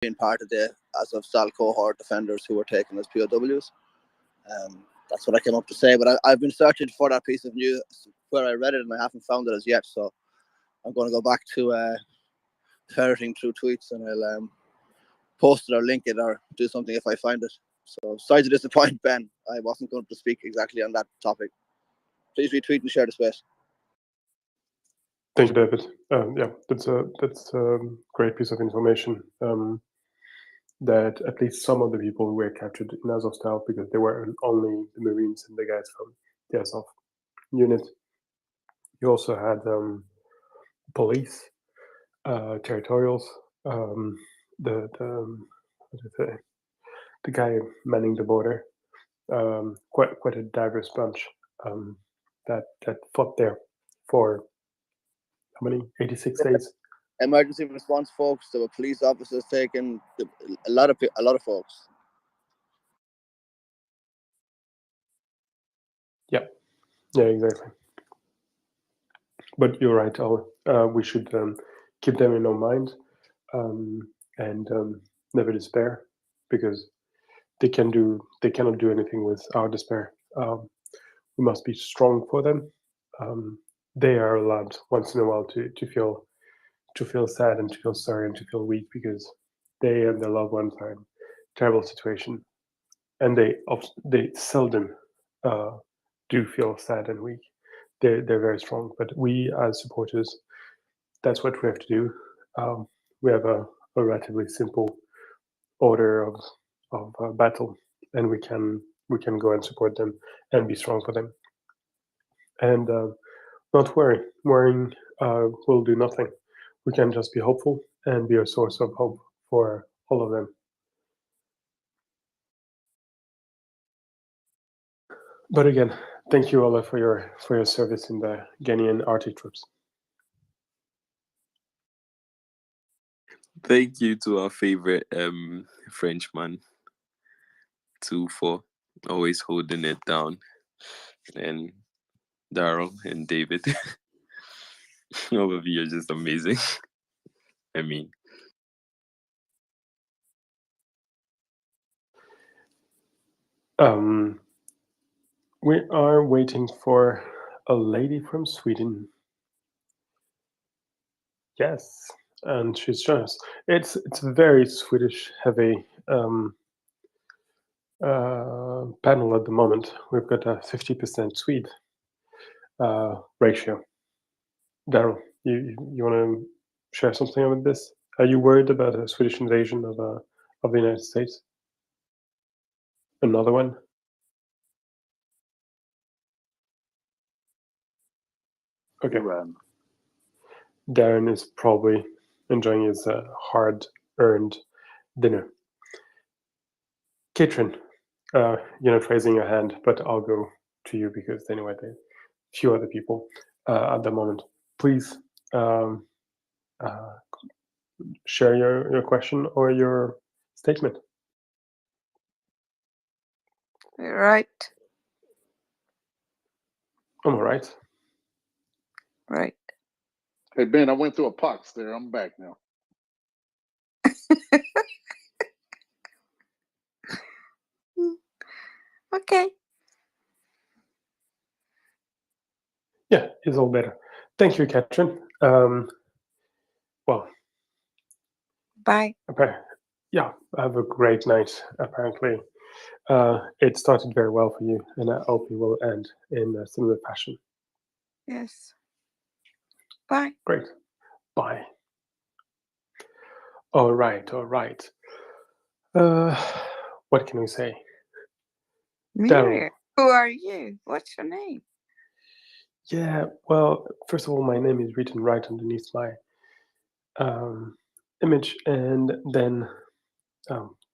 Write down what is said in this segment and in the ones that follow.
being part of the Azovstal cohort defenders who were taken as POWs. That's what I came up to say. But I've been searching for that piece of news where I read it, and I haven't found it as yet. So I'm going to go back to ferreting through tweets, and I'll post it or link it or do something if I find it. So sorry to disappoint, Ben. I wasn't going to speak exactly on that topic. Please retweet and share the space. Thank you, David. Yeah, that's a great piece of information. That at least some of the people were captured in Azovstal because they were only the Marines and the guys from the Azov unit. You also had police, territorials, the guy manning the border. Quite a diverse bunch that fought there for how many? 86 days. Emergency response folks. There were police officers taken. A lot of folks. Yeah, exactly. But you're right, Al. We should keep them in our mind and never despair, because they cannot do anything with our despair. We must be strong for them. They are allowed once in a while to feel sad and to feel sorry and to feel weak, because they and their loved ones are in a terrible situation, and they seldom do feel sad and weak. They're very strong, but we as supporters, that's what we have to do. We have a relatively simple order of battle, and we can go and support them and be strong for them. And not worry. Worrying will do nothing. We can just be hopeful and be a source of hope for all of them. But again, thank you, Ola, for your service in the Ghanaian Arctic troops. Thank you to our favorite Frenchman, too, for always holding it down, and Daryl and David. All of you are just amazing. I mean, we are waiting for a lady from Sweden. Yes, and she's joining us. It's very Swedish heavy panel at the moment. We've got a 50% Swede ratio. Daryl, you want to share something about this? Are you worried about a Swedish invasion of the United States? Another one? Okay. Darren is probably enjoying his hard-earned dinner. Katrin, you're not raising your hand, but I'll go to you because anyway, there are a few other people at the moment. Please share your question or your statement. Right. I'm all right. Right. Hey, Ben, I went through a pox there. I'm back now. Okay. Yeah, it's all better. Thank you, Katrin. Well, bye. Okay. Yeah, have a great night. Apparently, it started very well for you, and I hope it will end in a similar fashion. Yes. Bye. Great. Bye. All right. What can we say? Miriam, who are you? What's your name? Yeah, well, first of all, my name is written right underneath my image, and then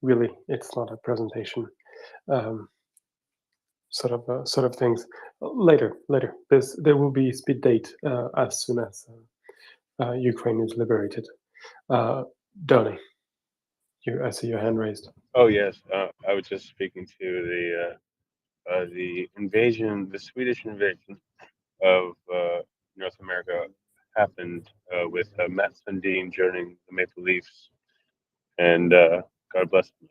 really, it's not a presentation. Sort of things. Later. There will be speed date as soon as Ukraine is liberated. Donny, I see your hand raised. Oh yes, I was just speaking to the invasion, the Swedish invasion of North America happened with Mats Sundin joining the Maple Leafs and God bless them.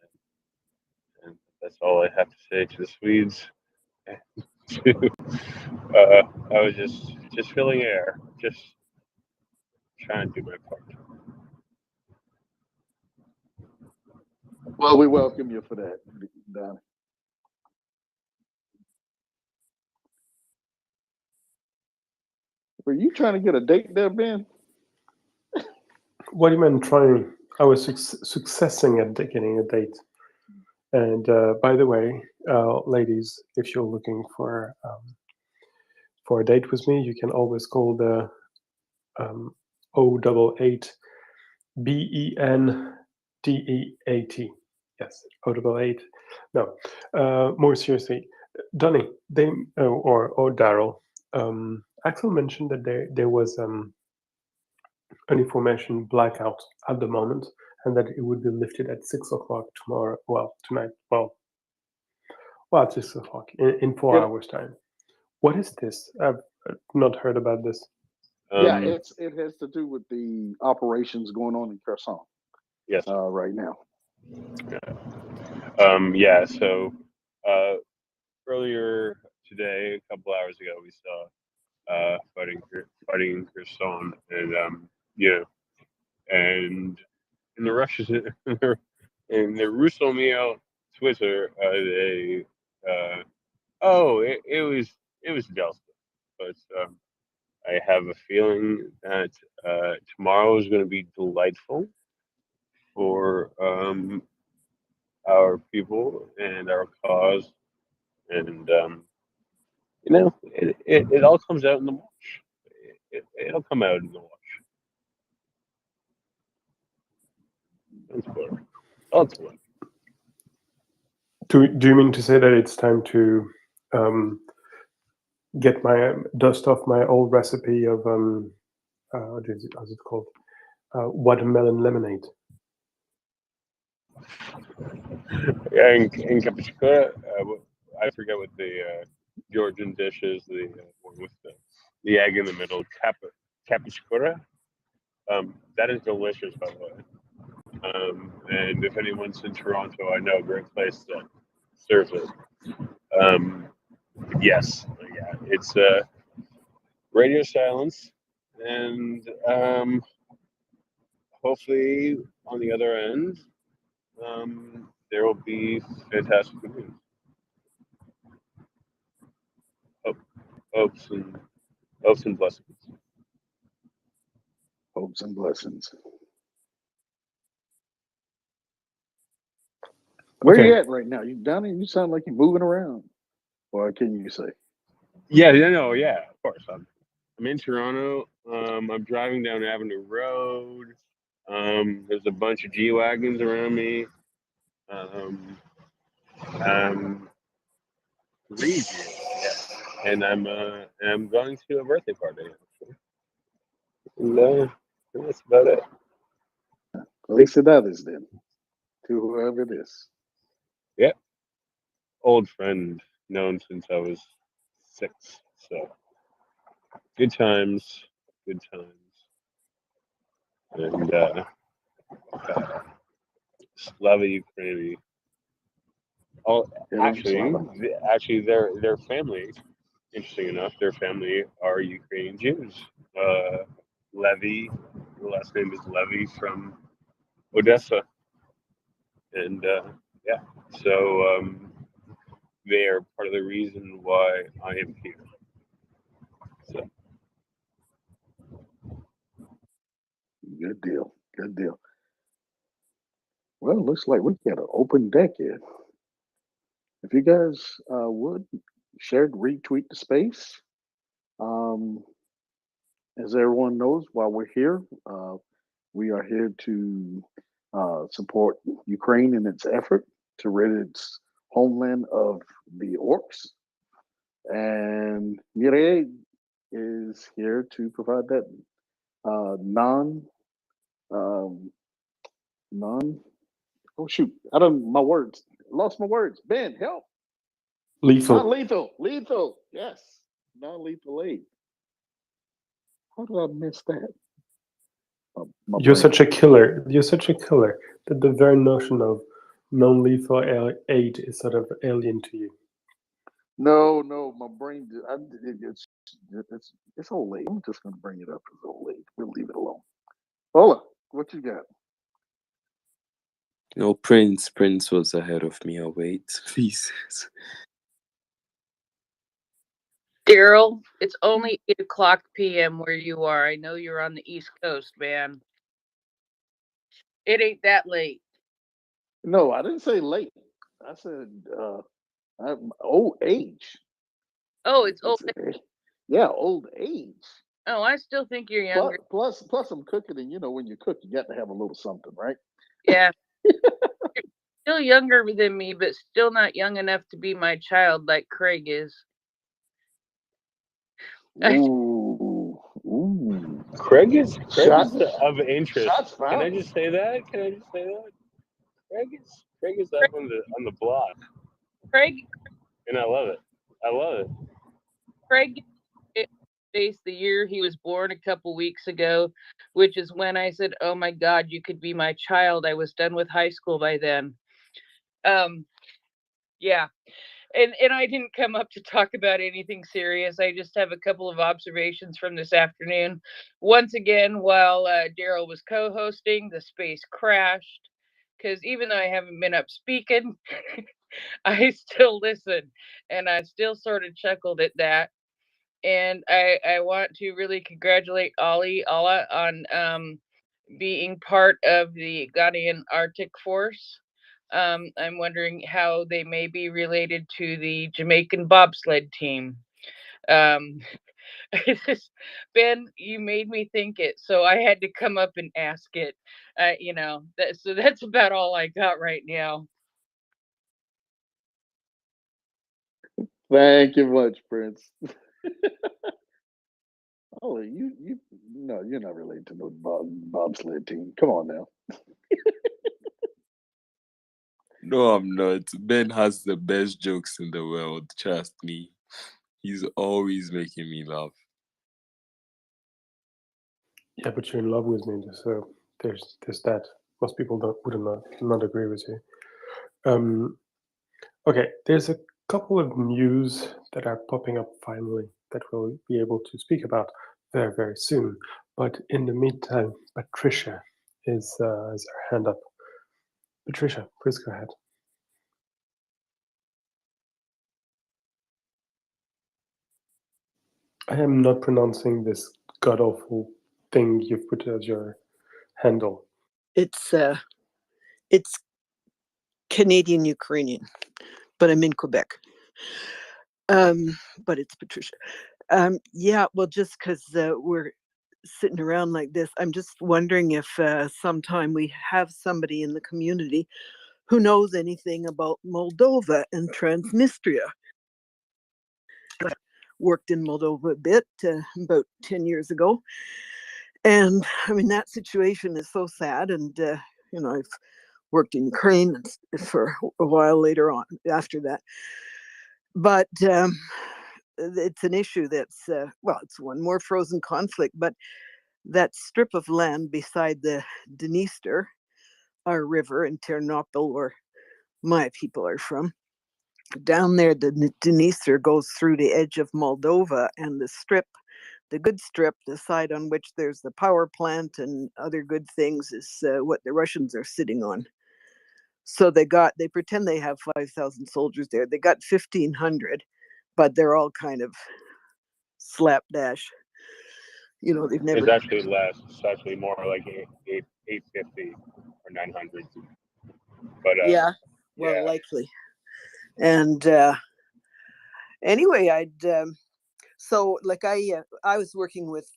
And that's all I have to say to the Swedes. I was just filling air, just trying to do my part. Well, we welcome you for that, Donnie. Were you trying to get a date there, Ben? What do you mean trying? I was successing at getting a date. And by the way, ladies, if you're looking for a date with me, you can always call the 088 BENDEAT. Yes, 088. No, more seriously, Donny, or Daryl. Axel mentioned that there was an information blackout at the moment, and that it would be lifted at 6 o'clock tomorrow. Well, tonight. Well, at 6 o'clock in 4 hours' time. What is this? I've not heard about this. Yeah, it has to do with the operations going on in Kherson. Yes. Right now. Yeah. So earlier today, a couple hours ago, we saw fighting in Kherson, and and in the Russians in the Russomio Twitter, it was Delta, but I have a feeling that tomorrow is going to be delightful for our people and our cause, and it all comes out in the wash. It'll come out in the wash. That's what. That's what. Do you mean to say that it's time to get my dust off my old recipe of how's it called? Watermelon lemonade. Yeah, in Kapchikura, I forget what the Georgian dish is. The one with the egg in the middle, Kapchikura. That is delicious, by the way. And if anyone's in Toronto, I know a great place that serves it. Yes, yeah, it's radio silence, and hopefully on the other end, there will be fantastic news. Hopes and blessings. Hopes and blessings. Where Okay. you at right now? You Donnie? You sound like you're moving around. What can you say? Yeah, of course. I'm in Toronto. I'm driving down Avenue Road. There's a bunch of G-Wagons around me. Three Gs, yeah. And I'm going to a birthday party. And that's about it. Felicidades then, to whoever it is. Yeah. Old friend, known since I was 6. So good times. And Slava Ukraini. Oh, actually, their family. Interesting enough, their family are Ukrainian Jews. Levy, the last name is Levy from Odessa, and yeah, so they are part of the reason why I am here. So. Good deal. Well, looks like we've got an open deck here. If you guys would share, retweet the space. As everyone knows, while we're here, we are here to support Ukraine in its effort to rid its homeland of the orcs. And MriyaReport is here to provide that non oh shoot, I don't my words. Lost my words. Ben, help. Lethal. Lethal. Yes. Non-lethal aid. How did I miss that? You're such a killer. You're such a killer that the very notion of non-lethal aid is sort of alien to you. No, my brain. It's old age. I'm just gonna bring it up as old age. We'll leave it alone. Ola, what you got? No, Prince was ahead of me. I'll wait, please. Daryl, it's only 8:00 p.m. where you are. I know you're on the East Coast, man. It ain't that late. No, I didn't say late. I said old age. Oh, it's old. Yeah, old age. Oh, I still think you're younger. Plus, I'm cooking, and when you cook, you got to have a little something, right? Yeah. You're still younger than me, but still not young enough to be my child like Craig is. Ooh. Craig is Shots of interest. Shots Can I fired. just say that? Craig is up on the block, Craig and I love it. Craig faced the year he was born a couple weeks ago, which is when I said, "Oh my God, you could be my child." I was done with high school by then. Yeah. And I didn't come up to talk about anything serious. I just have a couple of observations from this afternoon. Once again, while Daryl was co-hosting, the space crashed. Because even though I haven't been up speaking, I still listen, and I still sort of chuckled at that. And I want to really congratulate Ala on being part of the Ghanaian Arctic Force. I'm wondering how they may be related to the Jamaican bobsled team. Um, Ben, you made me think it, so I had to come up and ask it. So that's about all I got right now. Thank you much, Prince. Oh, you no, you're not related to no bobsled team. Come on now. No, I'm not. Ben has the best jokes in the world. Trust me. He's always making me laugh. Yeah, but you're in love with me, so there's that. Most people would not agree with you. Okay, there's a couple of news that are popping up finally that we'll be able to speak about very, very soon. But in the meantime, Patricia has her hand up. Patricia, please go ahead. I am not pronouncing this god-awful thing you've put as your handle. It's Canadian Ukrainian, but I'm in Quebec. But it's Patricia. Yeah, well, just because we're sitting around like this, I'm just wondering if sometime we have somebody in the community who knows anything about Moldova and Transnistria. I worked in Moldova a bit about 10 years ago. And I mean, that situation is so sad. And, I've worked in Ukraine for a while later on after that. But it's an issue that's, it's one more frozen conflict, but that strip of land beside the Dniester, our river in Ternopil, where my people are from, down there, the Dniester goes through the edge of Moldova, and the strip, the good strip, the side on which there's the power plant and other good things, is what the Russians are sitting on. So they pretend they have 5,000 soldiers there. They got 1,500, but they're all kind of slapdash. They've never. It's actually less. It's actually more like 850 or 900. But yeah, likely. And anyway, so like I was working with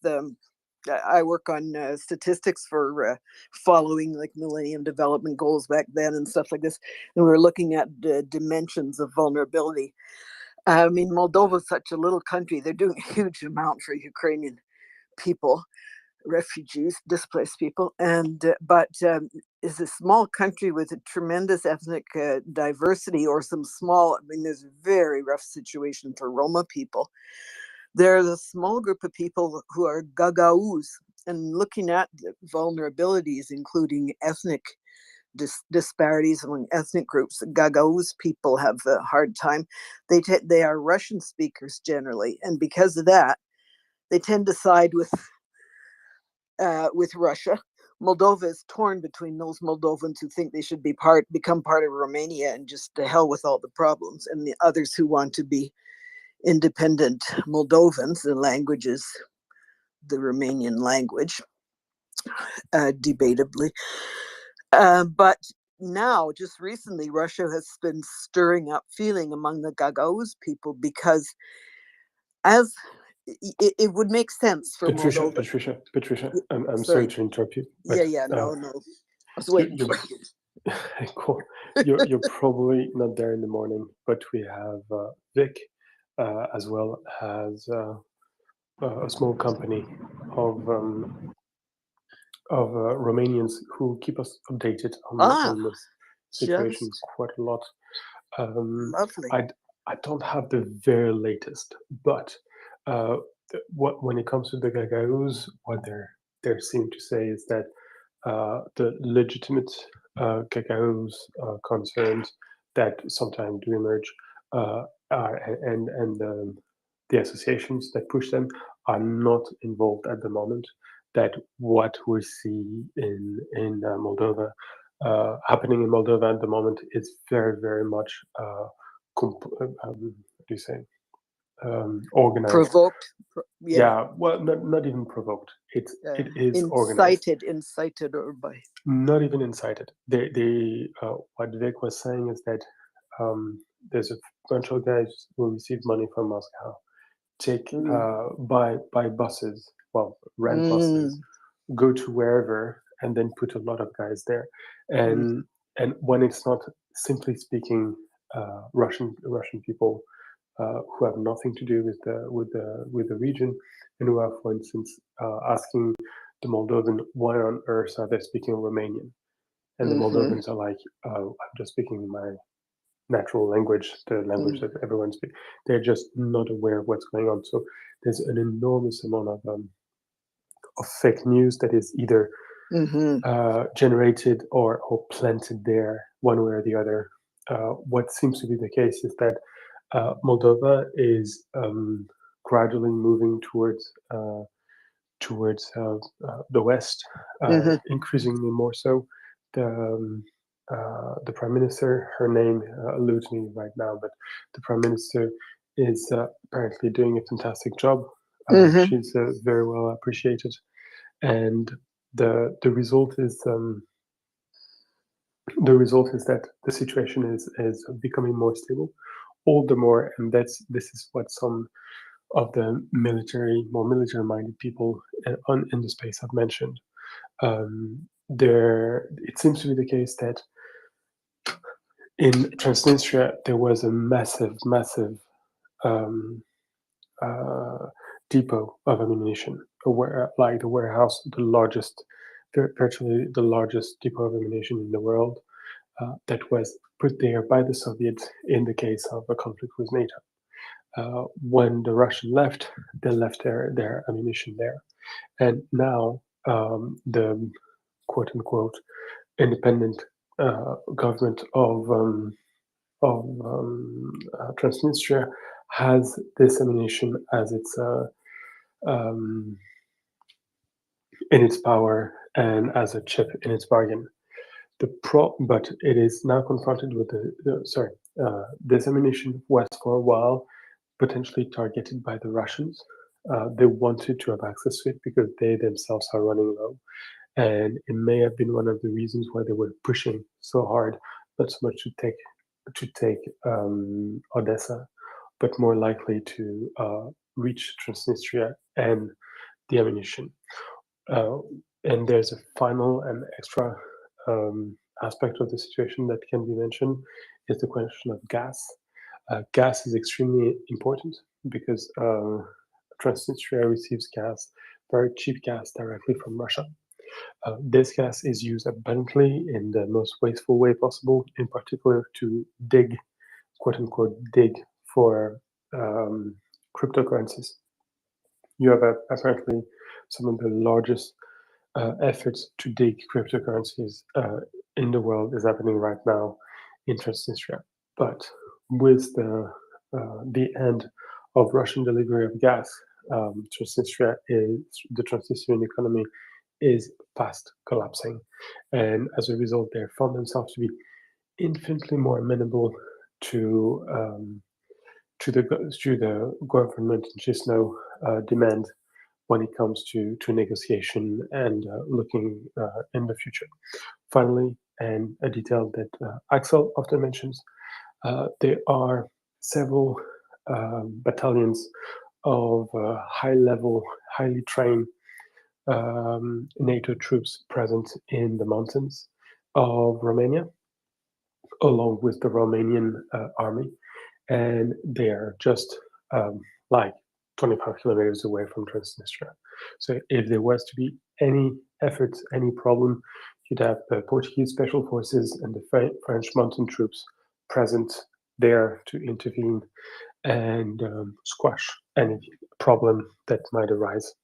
I work on statistics for following like Millennium Development Goals back then and stuff like this, and we were looking at the dimensions of vulnerability. I mean, Moldova is such a little country; they're doing a huge amount for Ukrainian people, refugees, displaced people, and but is a small country with a tremendous ethnic diversity, or some small. I mean, there's a very rough situation for Roma people. There's a small group of people who are Gagauz, and looking at the vulnerabilities, including ethnic disparities among ethnic groups. Gagauz people have a hard time. They are Russian speakers generally, and because of that, they tend to side with Russia. Moldova is torn between those Moldovans who think they should become part of Romania and just to hell with all the problems, and the others who want to be independent Moldovans. The language is the Romanian language, debatably. But now, just recently, Russia has been stirring up feeling among the Gagauz people because as it would make sense for Moldova. Patricia, I'm sorry to interrupt you. But, no. I was waiting for you. Cool. You're probably not there in the morning, but we have Vic, as well as a small company of Romanians who keep us updated on this situation quite a lot. Lovely. I don't have the very latest, but when it comes to the Gagauz, what they seem to say is that the legitimate Gagauz concerns that sometimes do emerge and the associations that push them are not involved at the moment. That what we see in Moldova happening in Moldova at the moment is very, very much organized. Provoked. Well, not even provoked. It is organized. Incited, or by. Not even incited. They what Vic was saying is that there's a bunch of guys who receive money from Moscow, buy buses, rent buses, go to wherever, and then put a lot of guys there. And when it's not, simply speaking, Russian people who have nothing to do with the region, and who are, for instance, asking the Moldovan, why on earth are they speaking Romanian? And the Moldovans are like, I'm just speaking my natural language, the language that everyone speaks. They're just not aware of what's going on. So there's an enormous amount of fake news that is either generated or planted there one way or the other. What seems to be the case is that Moldova is gradually moving towards the West, increasingly more so. The Prime Minister, her name eludes me right now, but the Prime Minister is apparently doing a fantastic job. She's very well appreciated, and the result is that the situation is becoming more stable, all the more, and this is what some of the more military-minded people in the space have mentioned. It seems to be the case that in Transnistria there was a massive depot of ammunition, like the warehouse, virtually the largest depot of ammunition in the world, that was put there by the Soviets in the case of a conflict with NATO. When the Russians left, they left their ammunition there, and now the quote-unquote independent government of Transnistria has this ammunition as its in its power and as a chip in its bargain. But it is now confronted with this ammunition was for a while potentially targeted by the Russians. They wanted to have access to it because they themselves are running low. And it may have been one of the reasons why they were pushing so hard, not so much to take Odessa, but more likely to reach Transnistria and the ammunition. And there's a final and extra aspect of the situation that can be mentioned is the question of gas. Gas is extremely important because Transnistria receives gas, very cheap gas, directly from Russia. This gas is used abundantly in the most wasteful way possible, in particular to dig, quote-unquote, dig for cryptocurrencies. You have apparently some of the largest efforts to dig cryptocurrencies in the world is happening right now in Transnistria. But with the end of Russian delivery of gas, Transnistria is the Transnistrian economy is fast collapsing, and as a result, they found themselves to be infinitely more amenable to the government in Chisinau demand when it comes to negotiation and looking in the future. Finally, and a detail that Axel often mentions, there are several battalions of high-level, highly trained NATO troops present in the mountains of Romania, along with the Romanian army, and they are just like 25 kilometers away from Transnistria. So if there was to be any efforts, any problem, you'd have the Portuguese special forces and the French mountain troops present there to intervene and squash any problem that might arise.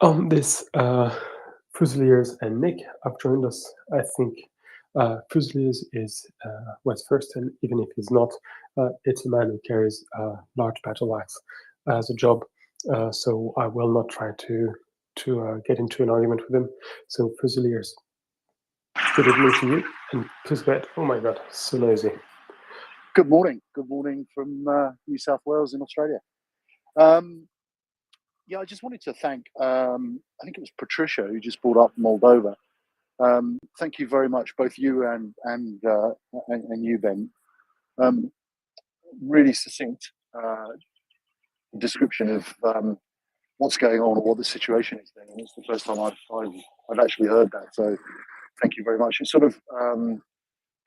On this, Fusiliers and Nick have joined us. I think Fusiliers was first, and even if he's not, it's a man who carries a large battle axe as a job. So I will not try to get into an argument with him. So Fusiliers, good evening to you, and please go ahead. Oh my God, so noisy. Good morning. Good morning from New South Wales in Australia. Yeah, I just wanted to thank, I think it was Patricia who just brought up Moldova. Thank you very much, both you and you, Ben. Really succinct description of what's going on or what the situation is there. And it's the first time I've actually heard that. So thank you very much. It sort of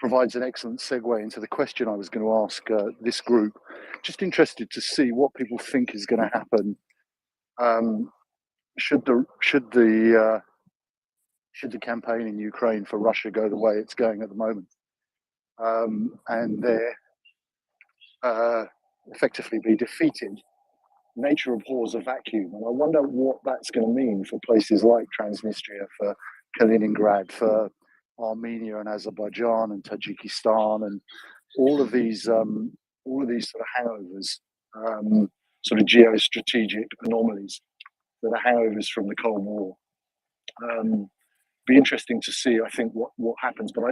provides an excellent segue into the question I was going to ask this group. Just interested to see what people think is going to happen. Should the campaign in Ukraine for Russia go the way it's going at the moment, and they're effectively be defeated? Nature abhors a vacuum, and I wonder what that's going to mean for places like Transnistria, for Kaliningrad, for Armenia and Azerbaijan and Tajikistan, and all of these sort of hangovers, sort of geostrategic anomalies that are hangovers from the Cold War. Be interesting to see, I think, what happens. But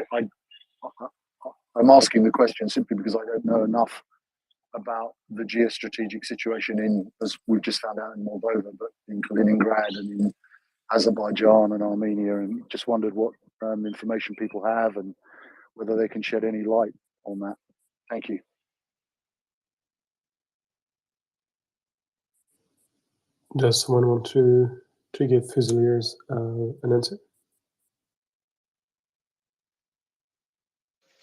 I'm asking the question simply because I don't know enough about the geostrategic situation in, as we've just found out, in Moldova, but in Kaliningrad and in Azerbaijan and Armenia, and just wondered what information people have and whether they can shed any light on that. Thank you. Does someone want to give Fusiliers an answer?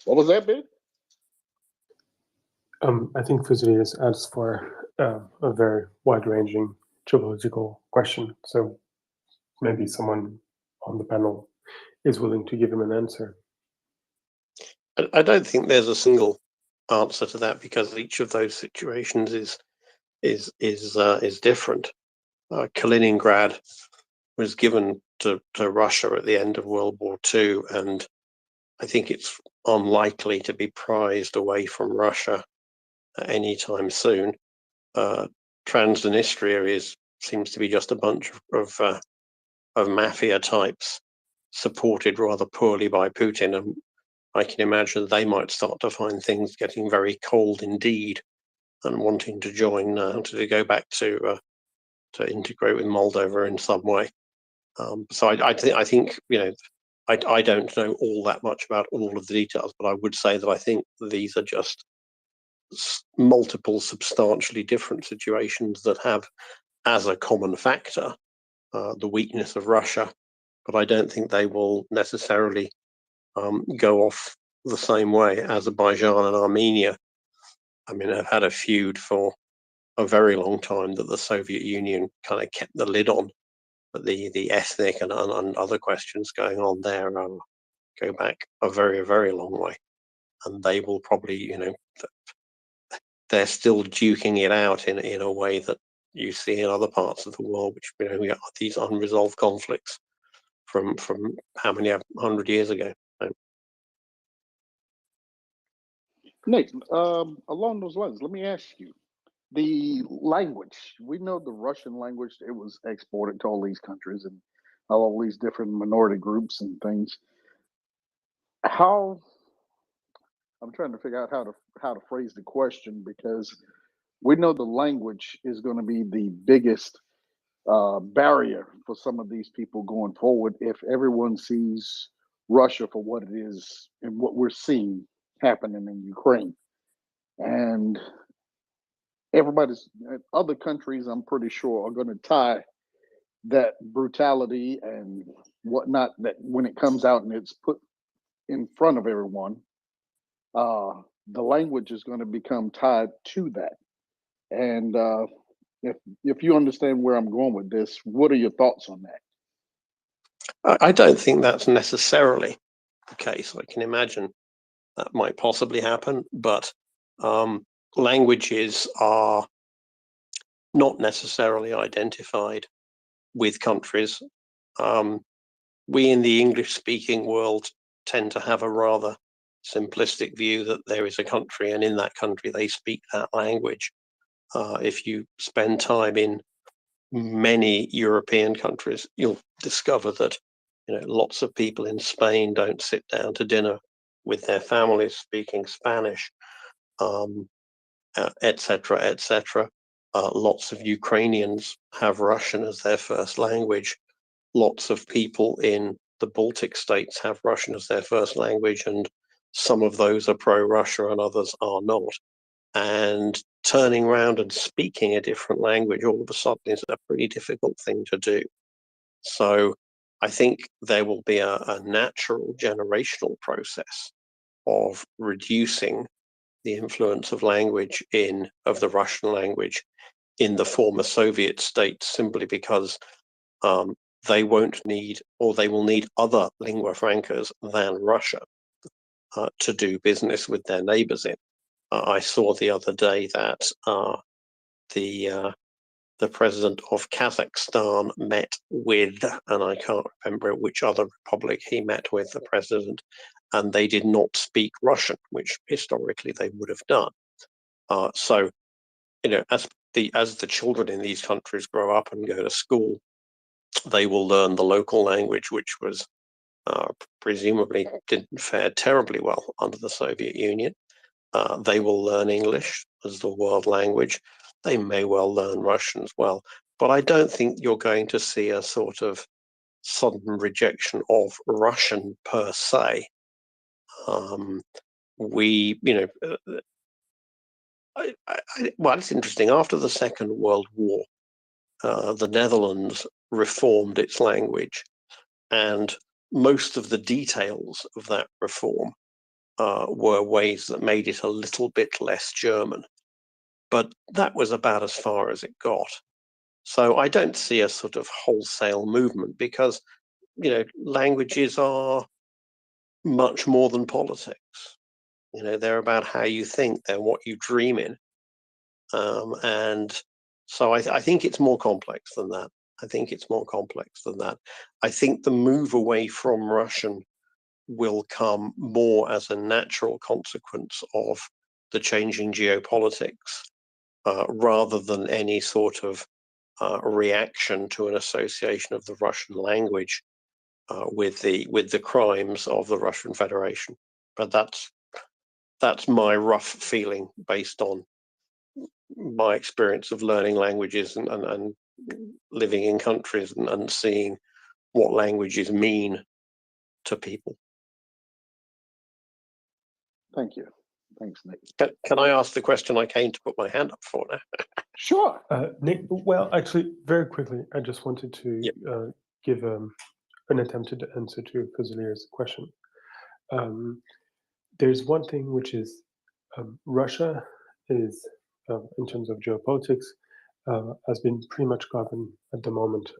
What was that, Ben? I think Fusiliers asks for a very wide-ranging geopolitical question, so maybe someone on the panel is willing to give him an answer. I don't think there's a single answer to that, because each of those situations is different. Kaliningrad was given to Russia at the end of World War II, and I think it's unlikely to be prized away from Russia anytime soon. Transnistria seems to be just a bunch of mafia types supported rather poorly by Putin, and I can imagine they might start to find things getting very cold indeed and wanting to join to go back to integrate with Moldova in some way. So I think I don't know all that much about all of the details, but I would say that I think these are just multiple substantially different situations that have as a common factor the weakness of Russia, but I don't think they will necessarily go off the same way. Azerbaijan and Armenia, I mean, have had a feud for a very long time that the Soviet Union kind of kept the lid on, but the ethnic and other questions going on there go back a very, very long way, and they will probably, they're still duking it out in a way that you see in other parts of the world, which we have these unresolved conflicts from how many 100 years ago. Nick, along those lines, let me ask you, the language, we know the Russian language, it was exported to all these countries and all these different minority groups and things. How, I'm trying to figure out how to phrase the question, because we know the language is going to be the biggest barrier for some of these people going forward if everyone sees Russia for what it is and what we're seeing happening in Ukraine. And everybody's, other countries, I'm pretty sure, are going to tie that brutality and whatnot, that when it comes out and it's put in front of everyone, the language is going to become tied to that. And if you understand where I'm going with this, what are your thoughts on that? I don't think that's necessarily the case. I can imagine that might possibly happen, but languages are not necessarily identified with countries. We in the English-speaking world tend to have a rather simplistic view that there is a country, and in that country they speak that language. If you spend time in many European countries, you'll discover that lots of people in Spain don't sit down to dinner with their families speaking Spanish, etc., etc. Lots of Ukrainians have Russian as their first language. Lots of people in the Baltic states have Russian as their first language, and some of those are pro-Russia and others are not. And turning around and speaking a different language all of a sudden is a pretty difficult thing to do. So I think there will be a natural generational process of reducing the influence of language of the Russian language in the former Soviet states, simply because they won't need, or they will need, other lingua francas than Russia to do business with their neighbors in. I saw the other day that the president of Kazakhstan met with, and I can't remember which other republic he met with, the president, and they did not speak Russian, which historically they would have done. So, as the children in these countries grow up and go to school, they will learn the local language, which was presumably didn't fare terribly well under the Soviet Union. They will learn English as the world language. They may well learn Russian as well. But I don't think you're going to see a sort of sudden rejection of Russian per se. Well, it's interesting. After the Second World War, the Netherlands reformed its language, and most of the details of that reform were ways that made it a little bit less German. But that was about as far as it got. So I don't see a sort of wholesale movement, because, languages are much more than politics. They're about how you think, they're what you dream in. And so I think it's more complex than that. I think the move away from Russian will come more as a natural consequence of the changing geopolitics, rather than any sort of reaction to an association of the Russian language with the crimes of the Russian Federation. But that's my rough feeling based on my experience of learning languages and living in countries and seeing what languages mean to people. Thank you. Thanks, Nick. Can I ask the question I came to put my hand up for now? Sure. Nick, well, actually, very quickly, I just wanted to give an attempted answer to Fazilier's question. There's one thing, which is Russia is, in terms of geopolitics, has been pretty much governed at the moment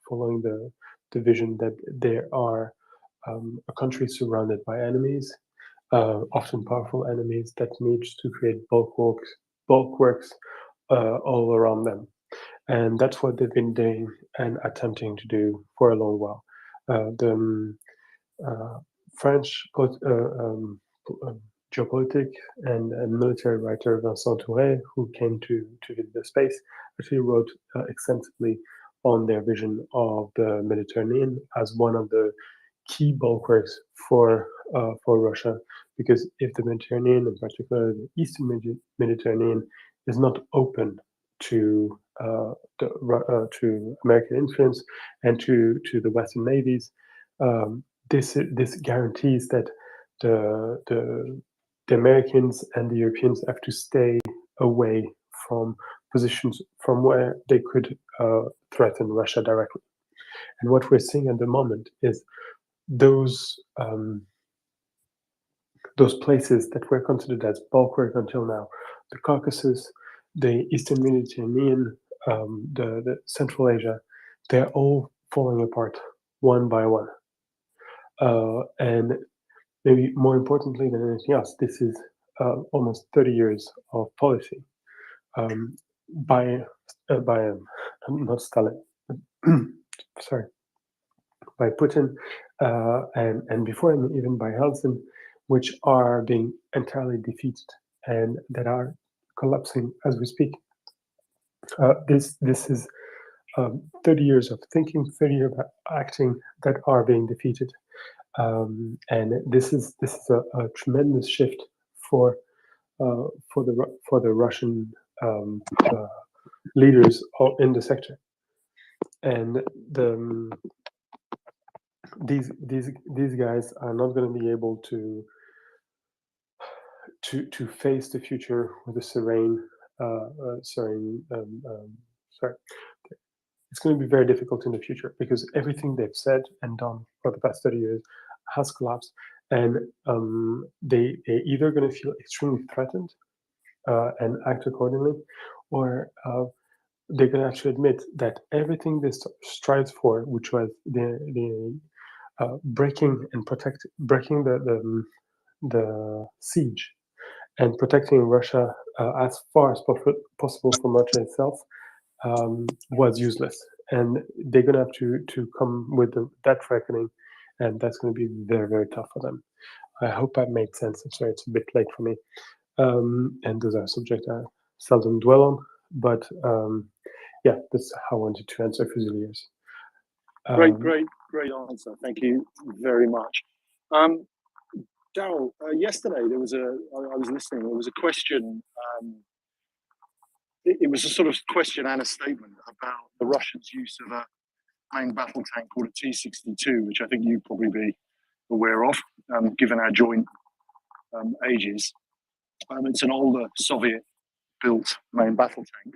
following the vision that there are a country surrounded by enemies, often powerful enemies, that needs to create bulwarks all around them. And that's what they've been doing and attempting to do for a long while. The French geopolitic and military writer Vincent Touré, who came to visit the space, actually wrote extensively on their vision of the Mediterranean as one of the key bulwarks for Russia, because if the Mediterranean, in particular the Eastern Mediterranean, is not open to American influence and to the Western navies, this guarantees that the Americans and the Europeans have to stay away from positions from where they could threaten Russia directly. And what we're seeing at the moment is those places that were considered as bulwark until now, the Caucasus, the Eastern Mediterranean, the Central Asia, they're all falling apart one by one. And maybe more importantly than anything else, this is almost 30 years of policy by not Stalin, sorry, by Putin, and before him even by Helsin, which are being entirely defeated and that are collapsing as we speak. This is 30 years of thinking, 30 years of acting that are being defeated. And this is a tremendous shift for the Russian leaders in the sector, and these guys are not going to be able to face the future with a serene. Sorry. It's going to be very difficult in the future because everything they've said and done for the past 30 years has collapsed, and they're either going to feel extremely threatened and act accordingly, or they're going to actually admit that everything they strives for, which was the breaking the siege and protecting Russia as far as possible from Russia itself, was useless, and they're going to have to come with that reckoning, and that's going to be very, very tough for them. I hope I made sense. I'm sorry, it's a bit late for me, and those are subjects I seldom dwell on, but yeah, that's how I wanted to answer Fusiliers. Great answer. Thank you very much. Daryl, yesterday I was listening, there was a question, it was a sort of question and a statement about the Russians' use of a main battle tank called a T-62, which I think you'd probably be aware of, given our joint ages. It's an older Soviet-built main battle tank,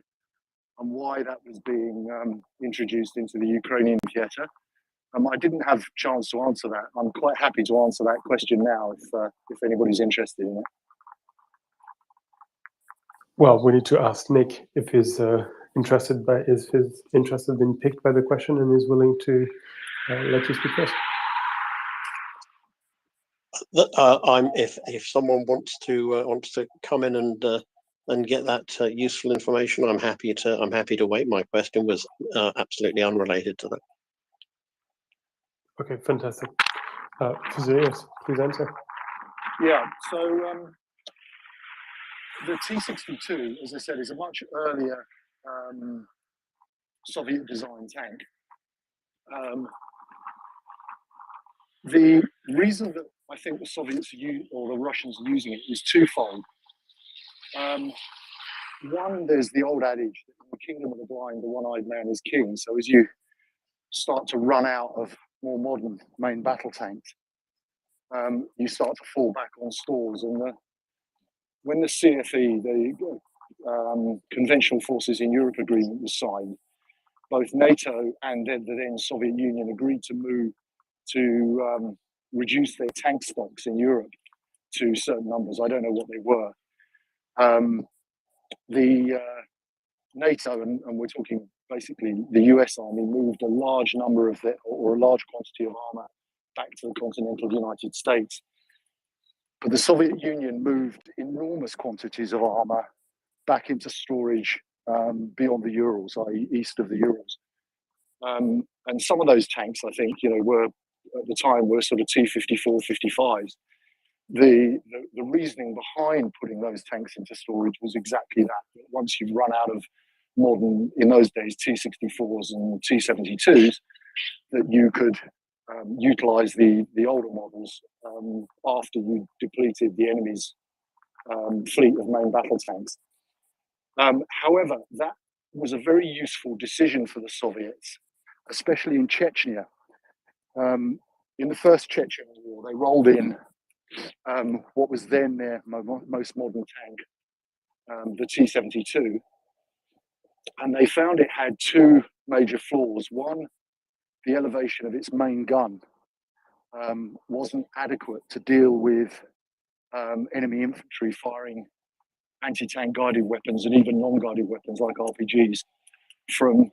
and why that was being introduced into the Ukrainian theatre. I didn't have a chance to answer that. I'm quite happy to answer that question now if anybody's interested in it. Well, we need to ask Nick if he's interested in picked by the question and is willing to let you speak first. If someone wants to come in and get that useful information, I'm happy to wait. My question was absolutely unrelated to that. Okay, fantastic. Fusiliers, please answer. Yeah, so the T-62, as I said, is a much earlier Soviet-designed tank. The reason that I think the Soviets or the Russians are using it is twofold. One, there's the old adage that in the kingdom of the blind, the one-eyed man is king. So as you start to run out of more modern main battle tanks, you start to fall back on stores. And when the CFE, the Conventional Forces in Europe agreement was signed, both NATO and the then Soviet Union agreed to move to reduce their tank stocks in Europe to certain numbers. I don't know what they were. The NATO, and we're talking basically the US Army, moved a large number of or a large quantity of armor back to the continental United States. But the Soviet Union moved enormous quantities of armor back into storage beyond the Urals, i.e. east of the Urals. And some of those tanks, I think, were at the time were sort of T-54, 55s. The reasoning behind putting those tanks into storage was exactly that. Once you've run out of modern, in those days, T-64s and T-72s, that you could utilize the older models after you depleted the enemy's fleet of main battle tanks. However, that was a very useful decision for the Soviets, especially in Chechnya. In the first Chechen war, they rolled in what was then their most modern tank, the T-72, and they found it had two major flaws. One, the elevation of its main gun wasn't adequate to deal with enemy infantry firing anti-tank guided weapons and even non-guided weapons like RPGs from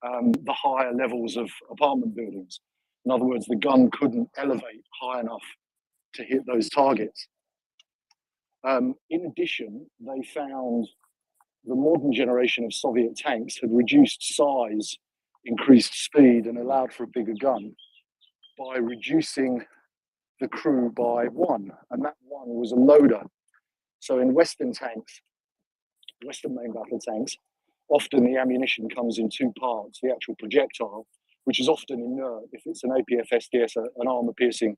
the higher levels of apartment buildings. In other words, the gun couldn't elevate high enough to hit those targets. In addition, they found the modern generation of Soviet tanks had reduced size, increased speed, and allowed for a bigger gun by reducing the crew by one, and that one was a loader. So in Western tanks, Western main battle tanks, often the ammunition comes in two parts: the actual projectile, which is often inert. If it's an APF-SDS, an armor-piercing,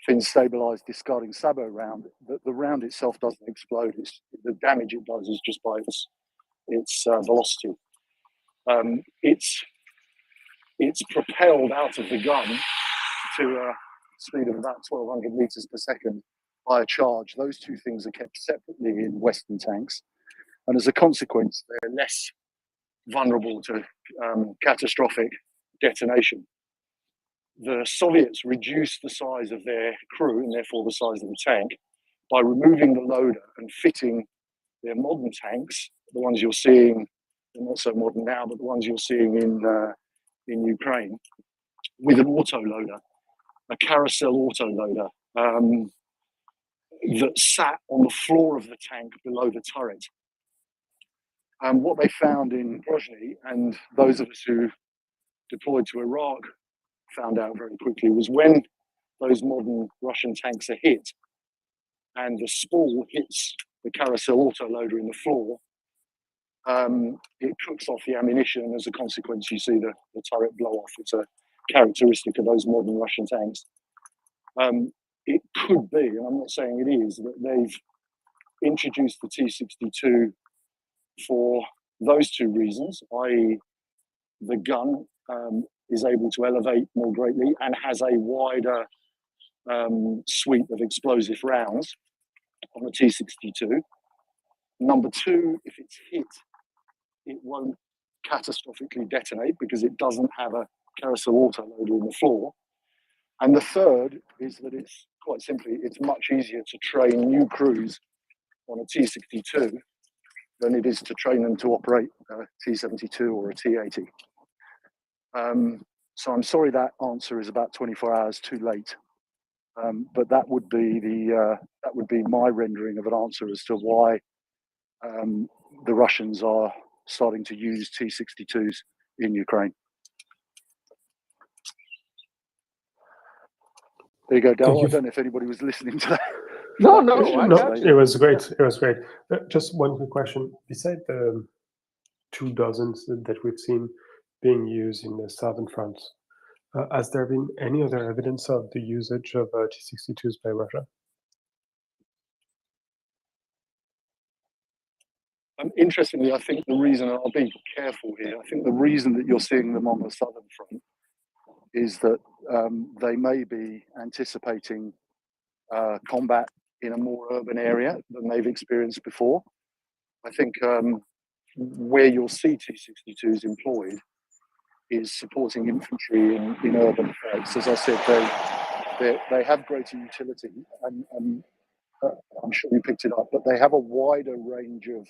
fin-stabilized discarding sabot round, the round itself doesn't explode. The damage it does is just by its velocity. It's propelled out of the gun to a speed of about 1,200 meters per second by a charge. Those two things are kept separately in Western tanks, and as a consequence, they're less vulnerable to catastrophic detonation. The Soviets reduced the size of their crew and therefore the size of the tank by removing the loader and fitting their modern tanks, the ones you're seeing, they're not so modern now, but the ones you're seeing in Ukraine, with an autoloader, a carousel autoloader that sat on the floor of the tank below the turret. What they found in Grozny, and those of us who deployed to Iraq found out very quickly, was when those modern Russian tanks are hit and the spool hits the carousel autoloader in the floor, it cooks off the ammunition, and as a consequence you see the turret blow off. It's a characteristic of those modern Russian tanks. It could be, and I'm not saying it is, that they've introduced the T-62 for those two reasons, i.e. the gun is able to elevate more greatly and has a wider suite of explosive rounds on the T-62. Number two, if it's hit, it won't catastrophically detonate because it doesn't have a carousel autoloader in the floor. And the third is that it's quite simply, it's much easier to train new crews on a T-62 than it is to train them to operate a T-72 or a T-80. So I'm sorry that answer is about 24 hours too late, but that would be my rendering of an answer as to why the Russians are starting to use T-62s in Ukraine. There you go, Dal. I don't know if anybody was listening to that. No, it was great. Yeah. It was great. Just one quick question. Beside the 2 dozens that we've seen being used in the southern France, has there been any other evidence of the usage of T-62s by Russia? Interestingly, I think the reason, and I'll be careful here, I think the reason that you're seeing them on the southern front is that they may be anticipating combat in a more urban area than they've experienced before. I think where you'll see T-62s employed is supporting infantry in urban fights. As I said, they have greater utility, and I'm sure you picked it up, but they have a wider range of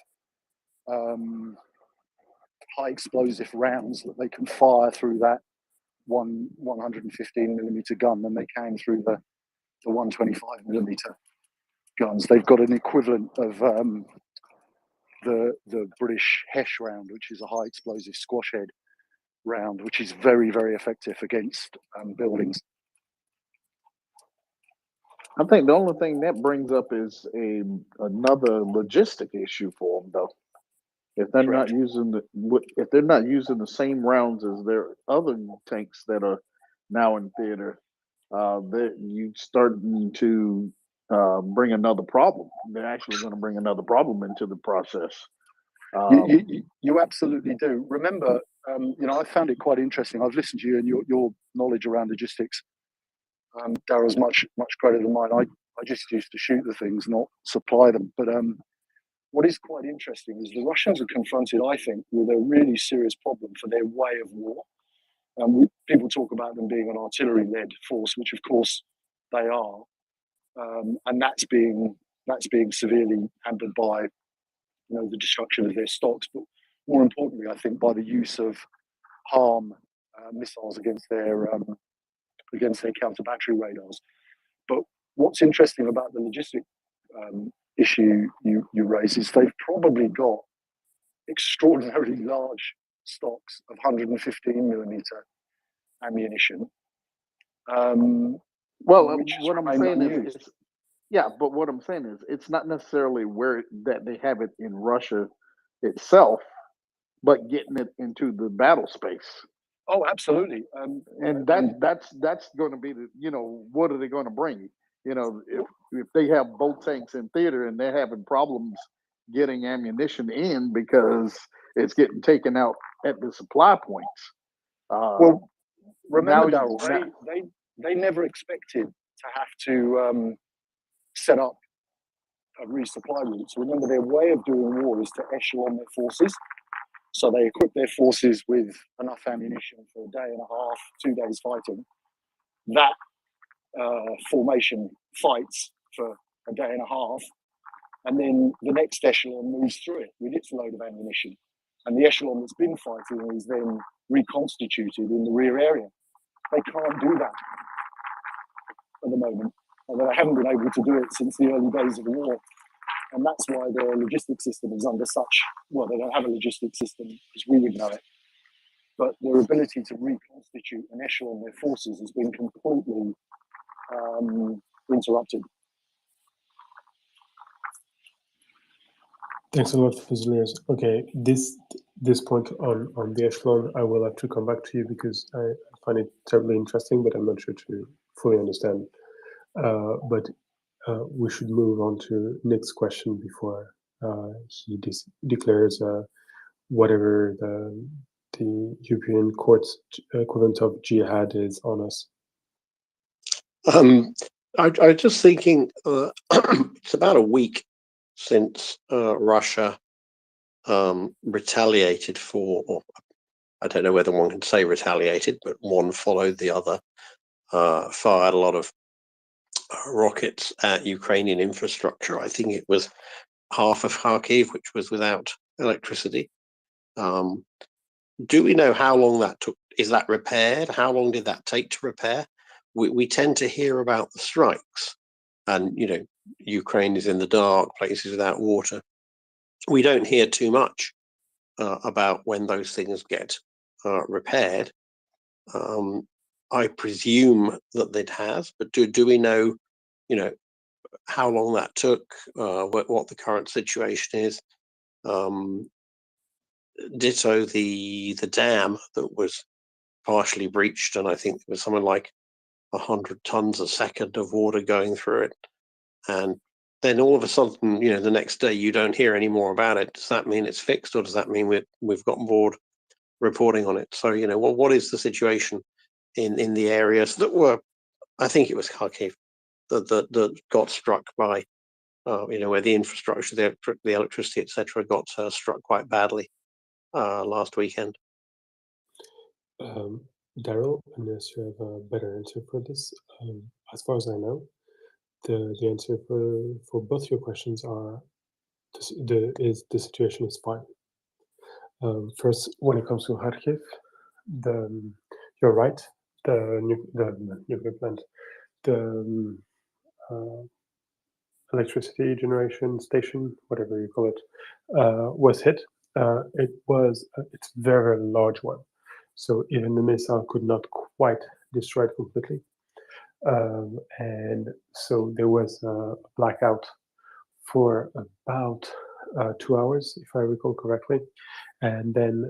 high explosive rounds that they can fire through that 115 millimeter gun than they can through the 125 millimeter guns. They've got an equivalent of the British Hesh round, which is a high explosive squash head round, which is very, very effective against buildings. I think the only thing that brings up is another logistic issue for them, though. If they're not using the same rounds as their other tanks that are now in theater, you starting to bring another problem. They're actually going to bring another problem into the process. You absolutely do. Remember, I found it quite interesting. I've listened to you and your knowledge around logistics. Daryl's much greater than mine. I just used to shoot the things, not supply them. But what is quite interesting is the Russians are confronted, I think, with a really serious problem for their way of war. People talk about them being an artillery-led force, which of course they are, and that's being severely hampered by the destruction of their stocks, but more importantly, I think by the use of harm missiles against their counter-battery radars. But what's interesting about the logistic issue you raise is they've probably got extraordinarily large stocks of 115 millimeter ammunition. What I'm saying is, but what I'm saying is, it's not necessarily that they have it in Russia itself, but getting it into the battle space. Oh, absolutely. And that's going to be what are they going to bring? If they have both tanks in theater and they're having problems getting ammunition in because it's getting taken out at the supply points. Well, remember, Daryl, they never expected to have to set up a resupply route. So remember, their way of doing war is to echelon their forces. So they equip their forces with enough ammunition for a day and a half, 2 days fighting. That formation fights for a day and a half, and then the next echelon moves through it with its load of ammunition. And the echelon that's been fighting is then reconstituted in the rear area. They can't do that at the moment. And they haven't been able to do it since the early days of the war. And that's why their logistics system is under such, well, they don't have a logistics system as we would know it. But their ability to reconstitute and echelon their forces has been completely interrupted. Thanks a lot, Fusiliers. Okay, this point on the echelon, I will have to come back to you because I find it terribly interesting, but I'm not sure to fully understand. But we should move on to Nick's question before he declares whatever the European Court's equivalent of jihad is on us. I was just thinking, it's about a week since Russia retaliated or I don't know whether one can say retaliated, but one followed the other, fired a lot of rockets at Ukrainian infrastructure. I think it was half of Kharkiv, which was without electricity. Do we know how long that took? Is that repaired? How long did that take to repair? We tend to hear about the strikes, and Ukraine is in the dark, places without water. We don't hear too much about when those things get repaired. I presume that it has, but do we know, how long that took? What the current situation is? Ditto the dam that was partially breached, and I think there was something like 100 tons a second of water going through it, and then all of a sudden, the next day you don't hear any more about it. Does that mean it's fixed, or does that mean we've gotten bored reporting on it? So, what is the situation in the areas that were, I think it was Kharkiv, that got struck by, where the infrastructure, the electricity, etc., got struck quite badly last weekend? Daryl, unless you have a better answer for this, as far as I know, the answer for both your questions are the situation is fine. First, when it comes to Kharkiv, you're right. The nuclear plant, the electricity generation station, whatever you call it, was hit. It's a very, very large one. So even the missile could not quite destroy it completely. And so there was a blackout for about 2 hours, if I recall correctly. And then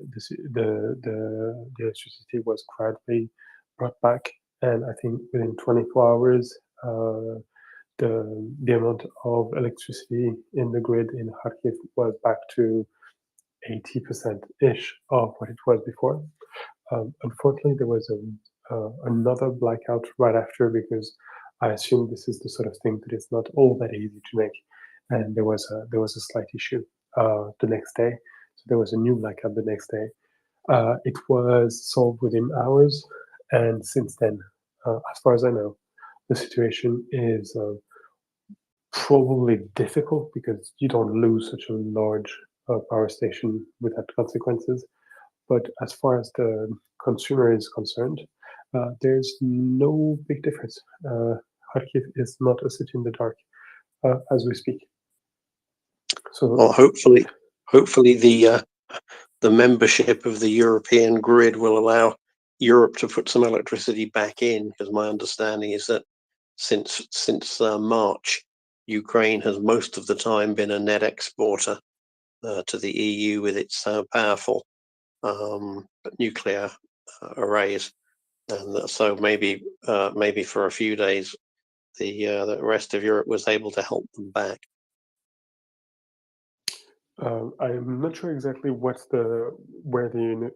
the electricity was gradually brought back. And I think within 24 hours, the amount of electricity in the grid in Kharkiv was back to 80%-ish of what it was before. Unfortunately, there was another blackout right after, because I assume this is the sort of thing that is not all that easy to make, and there was a slight issue the next day. So there was a new blackout the next day. It was solved within hours, and since then, as far as I know, the situation is probably difficult because you don't lose such a large power station without consequences. But as far as the consumer is concerned, there's no big difference. Kharkiv is not a city in the dark as we speak. So, well, hopefully the membership of the European grid will allow Europe to put some electricity back in, because my understanding is that since March, Ukraine has most of the time been a net exporter to the EU with its powerful nuclear arrays, and so maybe for a few days the rest of Europe was able to help them back. I'm not sure exactly where the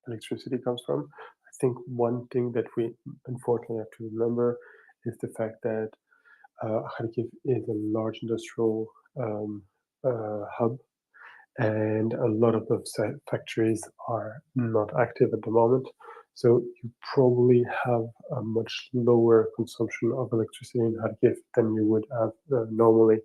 electricity comes from. I think one thing that we unfortunately have to remember is the fact that Kharkiv is a large industrial hub, and a lot of those factories are not active at the moment. So you probably have a much lower consumption of electricity in Kharkiv than you would have normally,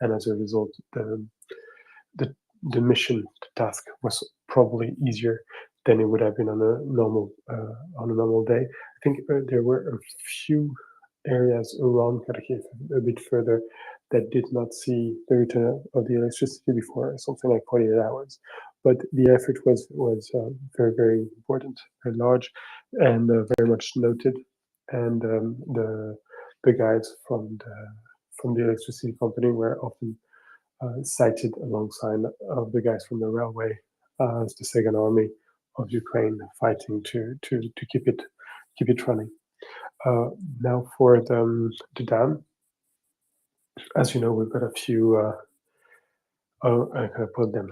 and as a result, the mission, the task was probably easier than it would have been on a normal day. I think there were a few areas around Kharkiv a bit further that did not see the return of the electricity before something like 48 hours. But the effort was very, very important, very large, and very much noted. And the guys from the electricity company were often cited alongside of the guys from the railway as the Second Army of Ukraine fighting to keep it running. Now for the dam, as you know, we've got a few. I can put them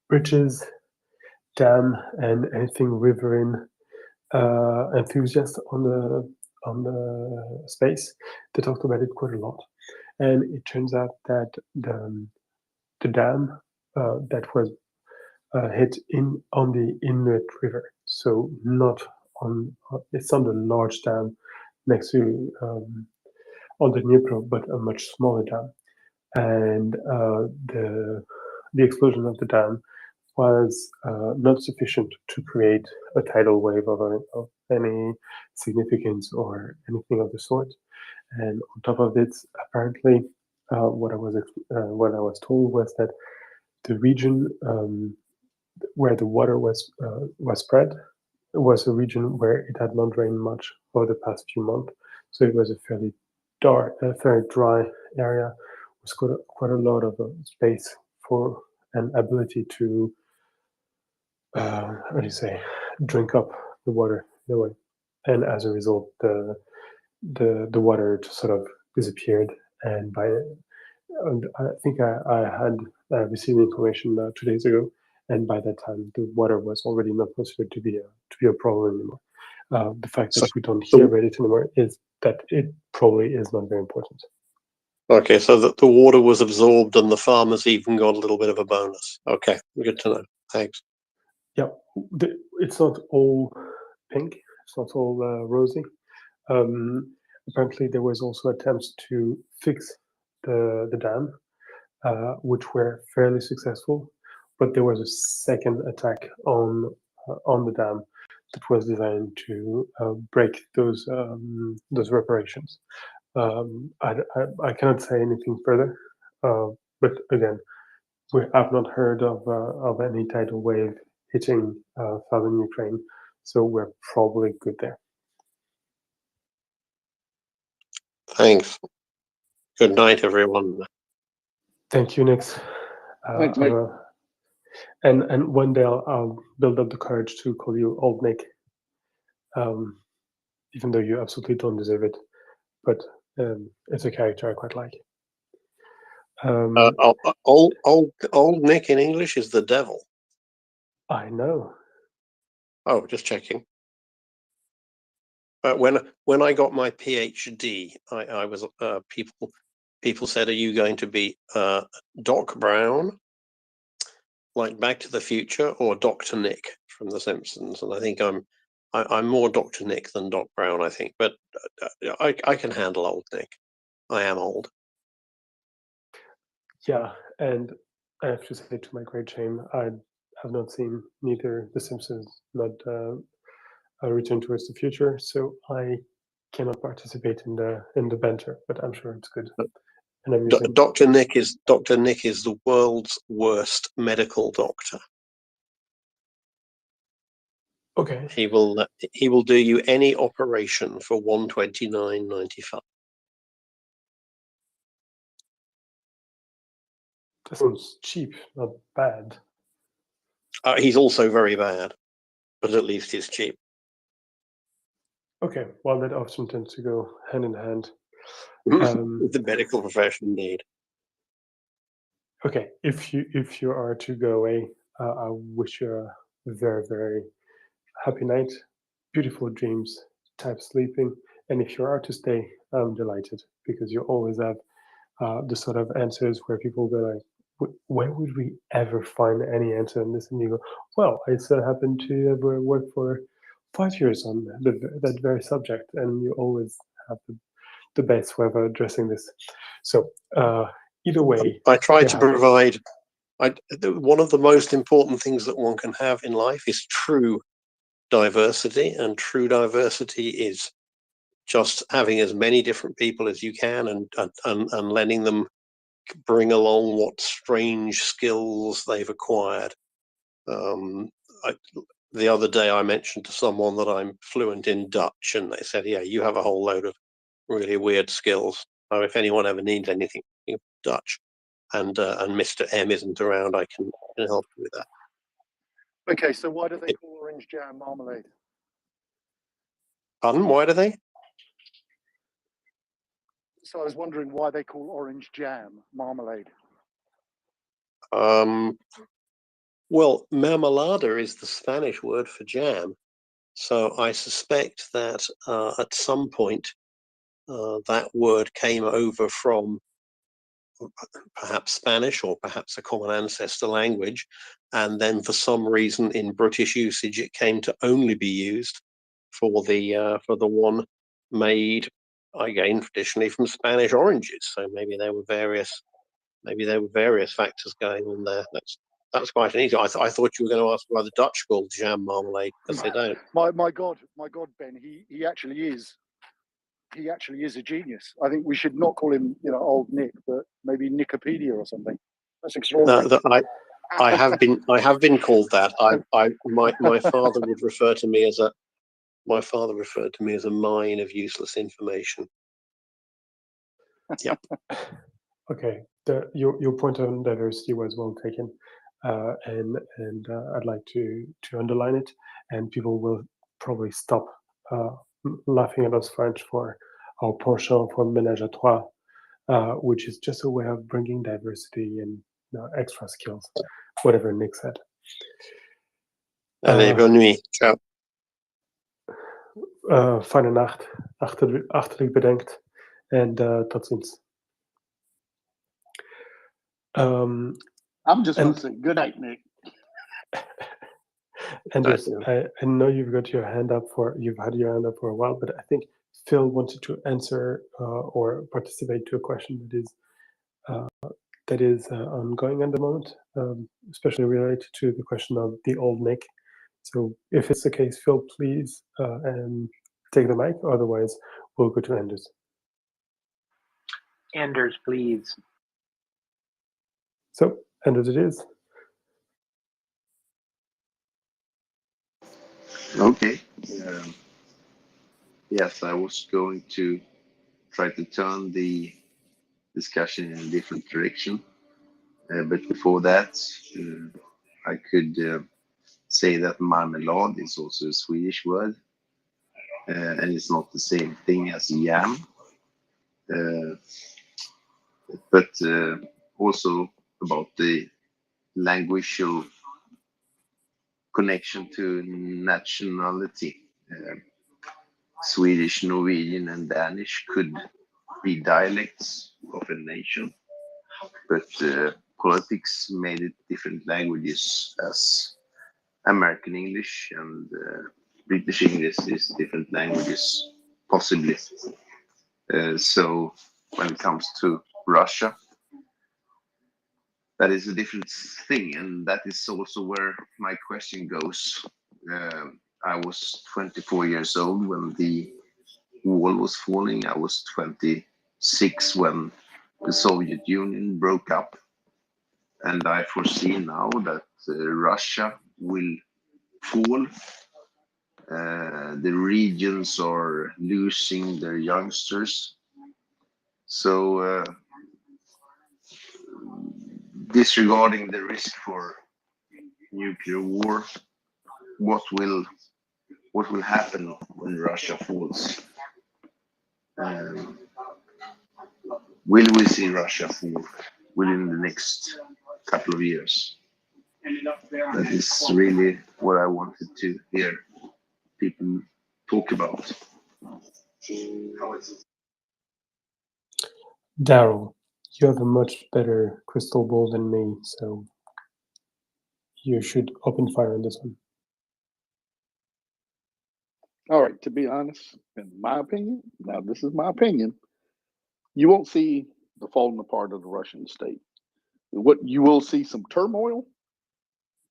bridges, dam, and anything riverine enthusiasts on the space. They talked about it quite a lot. And it turns out that the dam that was hit on the inlet river, so not on it's not a large dam next to on the Dnipro, but a much smaller dam, and the explosion of the dam was not sufficient to create a tidal wave of any significance or anything of the sort. And on top of it, apparently, what I was told was that the region where the water was spread was a region where it had not rained much over the past few months, so it was a fairly very dry area with quite a lot of space for an ability to how do you say, drink up the water in a way, and as a result, the water just sort of disappeared. And I think I had received information 2 days ago, and by that time the water was already not considered to be a problem anymore. The fact that we don't hear about it anymore is that it probably is not very important. Okay, so the water was absorbed and the farmers even got a little bit of a bonus. Okay, good to know. Thanks. Yeah, it's not all pink. It's not all rosy. Apparently, there was also attempts to fix the dam, which were fairly successful. But there was a second attack on the dam that was designed to break those reparations. I cannot say anything further, but again, I've not heard of any tidal wave hitting southern Ukraine, so we're probably good there. Thanks. Good night, everyone. Thank you, Nix. Thanks, Nick. And one day I'll build up the courage to call you Old Nick, even though you absolutely don't deserve it. But it's a character I quite like. Old Nick in English is the devil. I know. Oh, just checking. When I got my PhD, I was people said, "Are you going to be Doc Brown, like Back to the Future, or Dr. Nick from The Simpsons?" And I think I'm more Dr. Nick than Doc Brown, I think, but I can handle Old Nick. I am old. Yeah, and I have to say, to my great shame, I have not seen neither The Simpsons nor A Return Towards the Future, so I cannot participate in the banter. But I'm sure it's good and amusing. Dr. Nick is the world's worst medical doctor. Okay. He will do you any operation for $129.95. That sounds cheap, not bad. He's also very bad, but at least he's cheap. Okay, well, that often tends to go hand in hand. The medical profession, indeed. Okay, if you are to go away, I wish you a very, very happy night, beautiful dreams, type sleeping, and if you are to stay, I'm delighted, because you always have the sort of answers where people go like, where would we ever find any answer in this? And you go, well, I so happen to have worked for 5 years on that very subject, and you always have the best way of addressing this. So either way, I try to provide. One of the most important things that one can have in life is true diversity, and true diversity is just having as many different people as you can, and letting them bring along what strange skills they've acquired. The other day I mentioned to someone that I'm fluent in Dutch, and they said, yeah, you have a whole load of really weird skills. So if anyone ever needs anything Dutch, and Mr. M isn't around, I can help you with that. Okay, so why do they call orange jam marmalade? Pardon? Why do they? So I was wondering why they call orange jam marmalade. Well, marmalada is the Spanish word for jam. So I suspect that at some point that word came over from perhaps Spanish or perhaps a common ancestor language, and then for some reason in British usage it came to only be used for the one made again traditionally from Spanish oranges. So maybe there were various factors going on there. That's quite an easy. I thought you were going to ask why the Dutch called jam marmalade, because they don't. My God, Ben, he actually is a genius. I think we should not call him, old Nick, but maybe Nicopedia or something. That's extraordinary. I have been called that. My father would refer to me as a mine of useless information. Yep. Okay. Your point on diversity was well taken, and I'd like to underline it, and people will probably stop laughing at us French for our penchant for ménage à trois, which is just a way of bringing diversity and extra skills, whatever Nick said. Allez, bonne nuit. Ciao. Fijne nacht, achterlijk bedankt, en tot ziens. I'm just going to say good night, Nick. And I know you've had your hand up for a while, but I think Phil wanted to answer or participate to a question that is ongoing at the moment, especially related to the question of the old Nick. So if it's the case, Phil, please take the mic. Otherwise, we'll go to Anders. Anders, please. So, Anders it is. Okay. Yes, I was going to try to turn the discussion in a different direction. But before that, I could say that marmelade is also a Swedish word, and it's not the same thing as yam. But also about the languageal connection to nationality. Swedish, Norwegian, and Danish could be dialects of a nation, but politics made it different languages, as American English and British English is different languages, possibly. So when it comes to Russia, that is a different thing, and that is also where my question goes. I was 24 years old when the wall was falling. I was 26 when the Soviet Union broke up, and I foresee now that Russia will fall. The regions are losing their youngsters. So, disregarding the risk for nuclear war, what will happen when Russia falls? Will we see Russia fall within the next couple of years? That is really what I wanted to hear people talk about. Daryl, you have a much better crystal ball than me, so you should open fire on this one. All right, to be honest, in my opinion, now this is my opinion, you won't see the falling apart of the Russian state. What you will see some turmoil,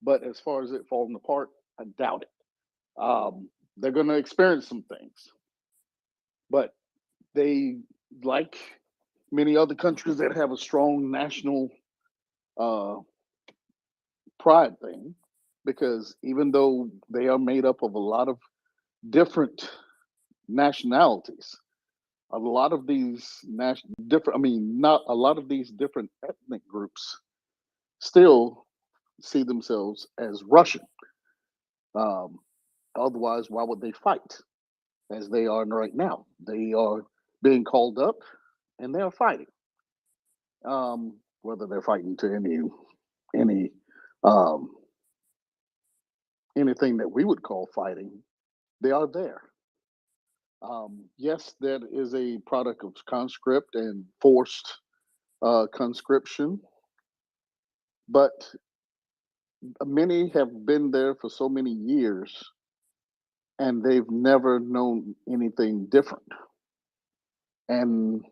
but as far as it falling apart, I doubt it. They're going to experience some things, but they, like many other countries that have a strong national pride thing, because even though they are made up of a lot of different nationalities, a lot of these not a lot of these different ethnic groups still see themselves as Russian. Um, Otherwise, why would they fight as they are right now? They are being called up and they are fighting. Whether they're fighting to any um, anything that we would call fighting, they are there. Yes, that is a product of conscript and forced conscription, but many have been there for so many years and they've never known anything different. And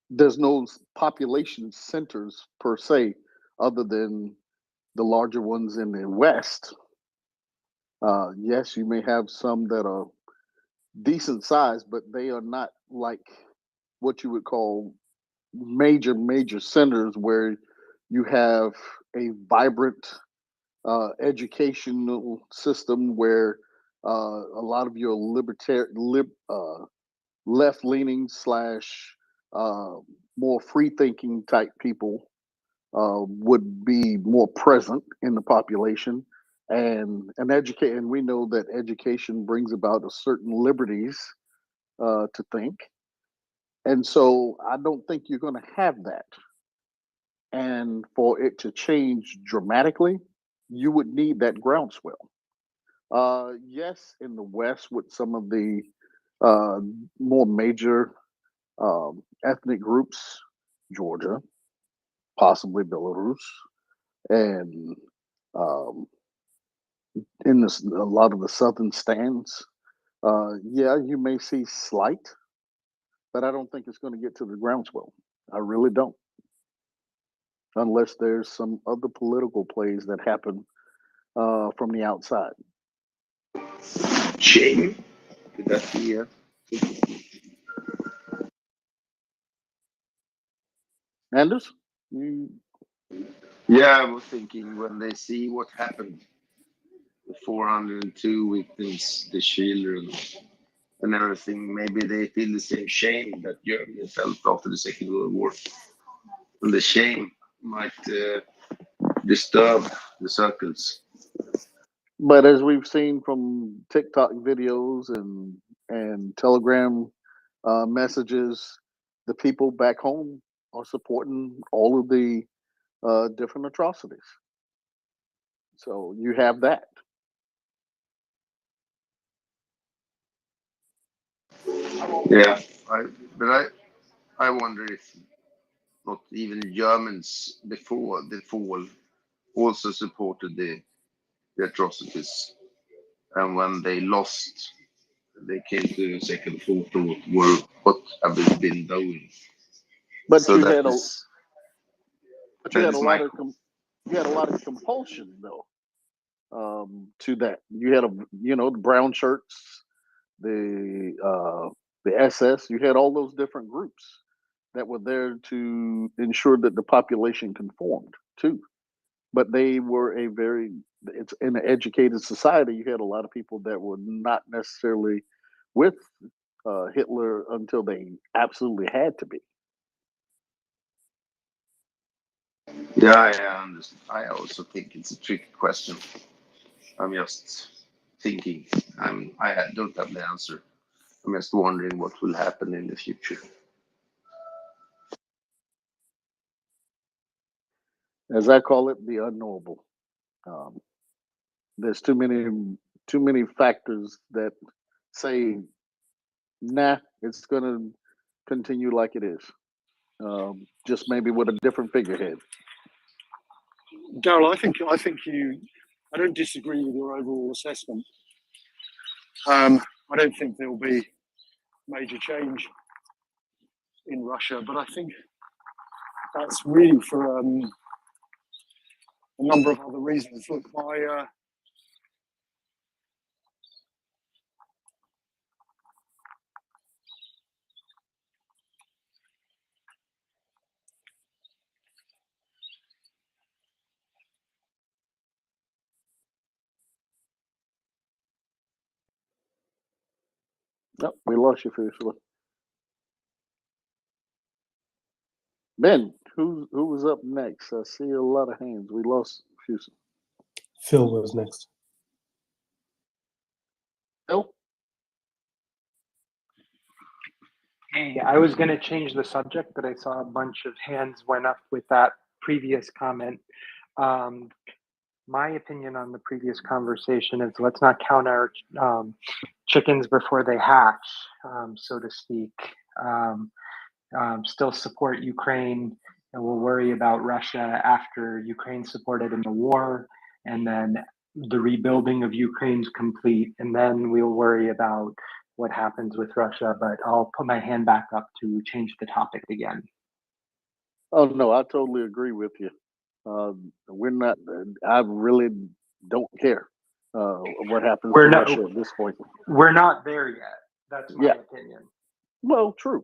there's no population centers per se, other than the larger ones in the West. Yes, you may have some that are decent size, but they are not like what you would call major centers where you have a vibrant educational system where a lot of your left leaning slash more free thinking type people would be more present in the population, and educate. And we know that education brings about a certain liberties to think, and so I don't think you're going to have that. And for it to change dramatically, you would need that groundswell. Yes, in the West, with some of the uh, more major ethnic groups, Georgia, possibly Belarus, and um, a lot of the southern stands, yeah, you may see slight, but I don't think it's going to get to the groundswell. I really don't, unless there's some other political plays that happen from the outside. Shame. Could that be Anders? Yeah, I was thinking when they see what happened, the 402 victims, the children, and everything, maybe they feel the same shame that Germany felt after the Second World War. And the shame might disturb the circles. But as we've seen from TikTok videos and Telegram messages, the people back home are supporting all of the different atrocities. So you have that. Yeah, I wonder if not even Germans before the fall also supported the atrocities, and when they lost, they came to the second thought of what have they been doing. But So you that had a is but you that had a is lot my of you had a lot of compulsion though to that. You had the brown shirts, the SS. You had all those different groups that were there to ensure that the population conformed too. But they were it's in an educated society. You had a lot of people that were not necessarily with Hitler until they absolutely had to be. yeah, I understand. I also think it's a tricky question. I'm just thinking. I don't have the answer. I'm just wondering what will happen in the future. As I call it, the unknowable. Um, there's too many factors that say, nah, it's going to continue like it is, just maybe with a different figurehead. Daryl, I don't disagree with your overall assessment. I don't think there will be major change in Russia, but I think that's really for a number of other reasons. Look, Nope, we lost you, Ursula. Ben, who was up next? I see a lot of hands. We lost Fusil. Phil was next. Phil? Hey, I was going to change the subject, but I saw a bunch of hands went up with that previous comment. My opinion on the previous conversation is let's not count our chickens before they hatch, so to speak. Still support Ukraine, and we'll worry about Russia after Ukraine supported in the war, and then the rebuilding of Ukraine's complete, and then we'll worry about what happens with Russia. But I'll put my hand back up to change the topic again. Oh no, I totally agree with you. We're not. I really don't care what happens to Russia at this point. We're not there yet. That's my opinion. Well, true.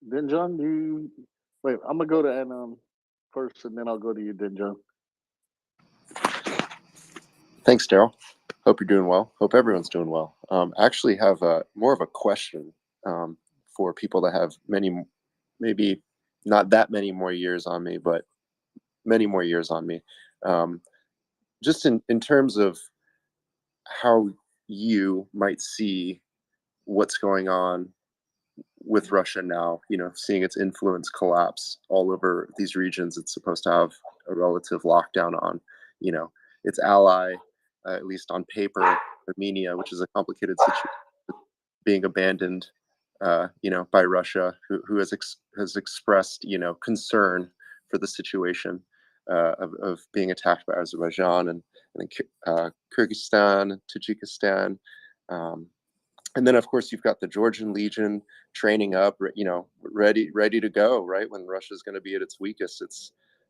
Then John, wait. I'm gonna go to Anam first, and then I'll go to you, then John. Thanks, Daryl. Hope you're doing well. Hope everyone's doing well. I actually have more of a question for people that have maybe not that many more years on me, but many more years on me. Just in terms of how you might see what's going on with Russia now, seeing its influence collapse all over these regions it's supposed to have a relative lockdown on, its ally, at least on paper, Armenia, which is a complicated situation, being abandoned, by Russia, who has expressed, concern for the situation of being attacked by Azerbaijan and Kyrgyzstan, Tajikistan. And then, of course, you've got the Georgian Legion training up, ready to go, right? When Russia's going to be at its weakest.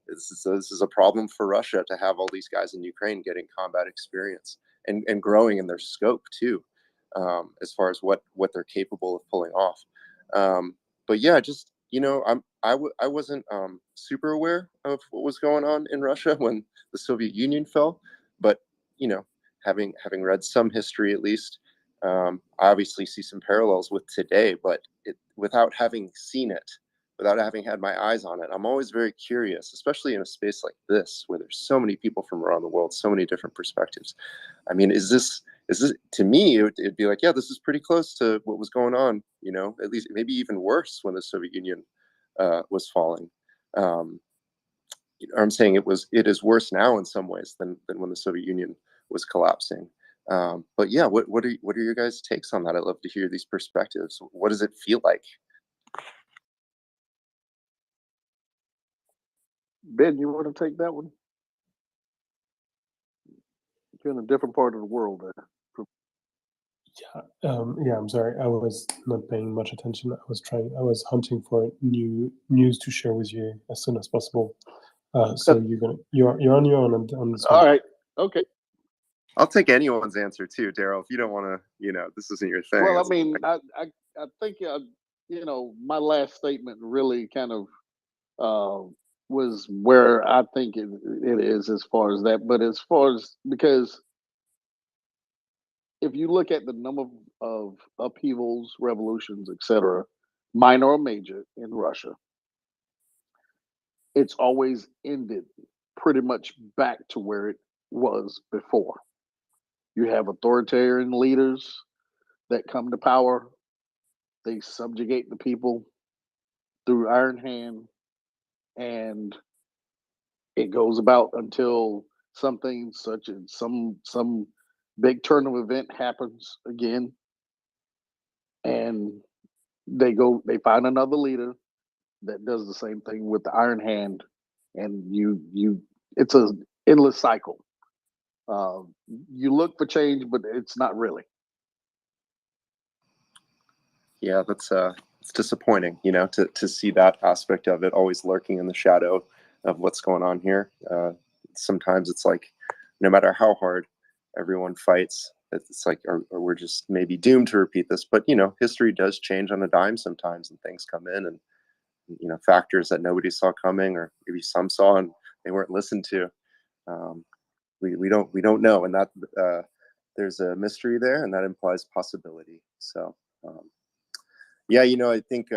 This is a problem for Russia to have all these guys in Ukraine getting combat experience and growing in their scope, too. as far as what they're capable of pulling off. But yeah, just I wasn't super aware of what was going on in Russia when the Soviet Union fell, but having read some history at least, I obviously see some parallels with today. But without having seen it, without having had my eyes on it, I'm always very curious, especially in a space like this where there's so many people from around the world, so many different perspectives. I mean, is this to me? It'd be like, yeah, this is pretty close to what was going on. At least maybe even worse when the Soviet Union was falling. I'm saying it is worse now in some ways than when the Soviet Union was collapsing. But yeah, what are your guys' takes on that? I'd love to hear these perspectives. What does it feel like? Ben, you want to take that one? You're in a different part of the world there. Yeah, I'm sorry. I was not paying much attention. I was hunting for new news to share with you as soon as possible. So you're on your own on this one. All right. Okay. I'll take anyone's answer too, Daryl. If you don't want to, this isn't your thing. Well, I mean, I think my last statement really kind of was where I think it is as far as that. But as far as, because if you look at the number of upheavals, revolutions, etc., minor or major in Russia, it's always ended pretty much back to where it was before. You have authoritarian leaders that come to power. They subjugate the people through iron hand, and it goes about until something such as some big turn of event happens again, and they find another leader that does the same thing with the iron hand, and it's a endless cycle. You look for change, but it's not really. Yeah, it's disappointing, to see that aspect of it always lurking in the shadow of what's going on here. Sometimes it's like, no matter how hard everyone fights, it's like, or we're just maybe doomed to repeat this. But history does change on a dime sometimes, and things come in, and factors that nobody saw coming, or maybe some saw and they weren't listened to. We don't know, and that there's a mystery there, and that implies possibility. So. Yeah, I think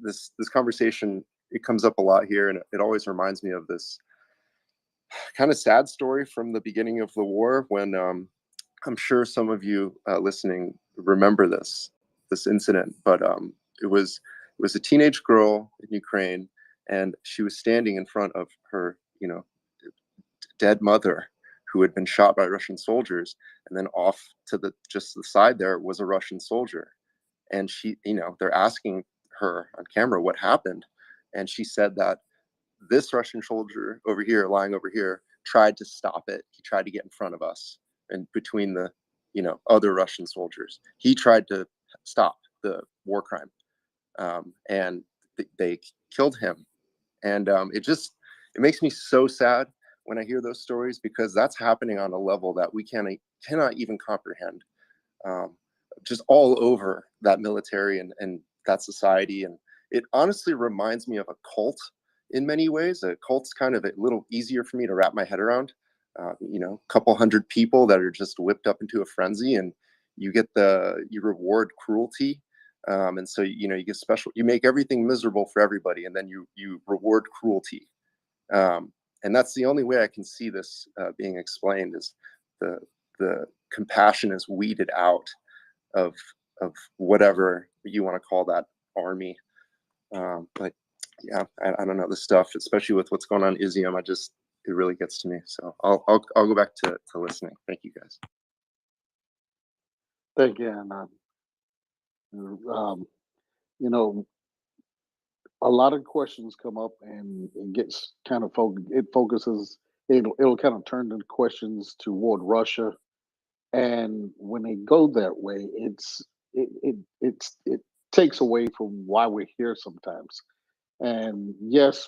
this conversation, it comes up a lot here, and it always reminds me of this kind of sad story from the beginning of the war, when I'm sure some of you listening remember this incident, but it was a teenage girl in Ukraine, and she was standing in front of her dead mother, who had been shot by Russian soldiers, and then off to just the side there was a Russian soldier. And she, they're asking her on camera what happened. And she said that this Russian soldier over here, lying over here, tried to stop it. He tried to get in front of us, and between the, other Russian soldiers. He tried to stop the war crime. And they killed him. And it makes me so sad when I hear those stories, because that's happening on a level that we cannot even comprehend. Just all over that military and that society. And it honestly reminds me of a cult in many ways. A cult's kind of a little easier for me to wrap my head around. A couple hundred people that are just whipped up into a frenzy, and you reward cruelty. And so, you get you make everything miserable for everybody, and then you reward cruelty. And that's the only way I can see this being explained, is the compassion is weeded out of whatever you want to call that army. But yeah, I don't know, this stuff, especially with what's going on in Izium, it really gets to me. So I'll go back to listening. Thank you, guys. Thank you. And a lot of questions come up, and it gets kind of it'll kind of turn the questions toward Russia. And when they go that way, it takes away from why we're here sometimes. And yes,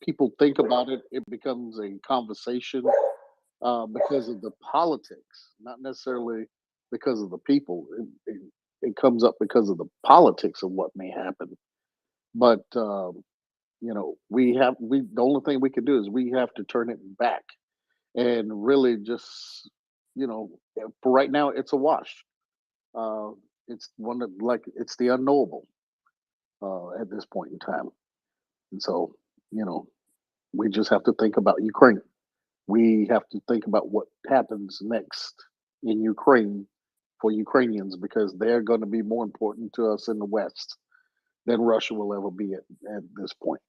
people think about it. It becomes a conversation because of the politics, not necessarily because of the people. It comes up because of the politics of what may happen. But the only thing we can do is we have to turn it back and really just for right now it's a wash. It's it's the unknowable at this point in time, and so we just have to think about Ukraine. We have to think about what happens next in Ukraine for Ukrainians, because they're going to be more important to us in the West than Russia will ever be at this point.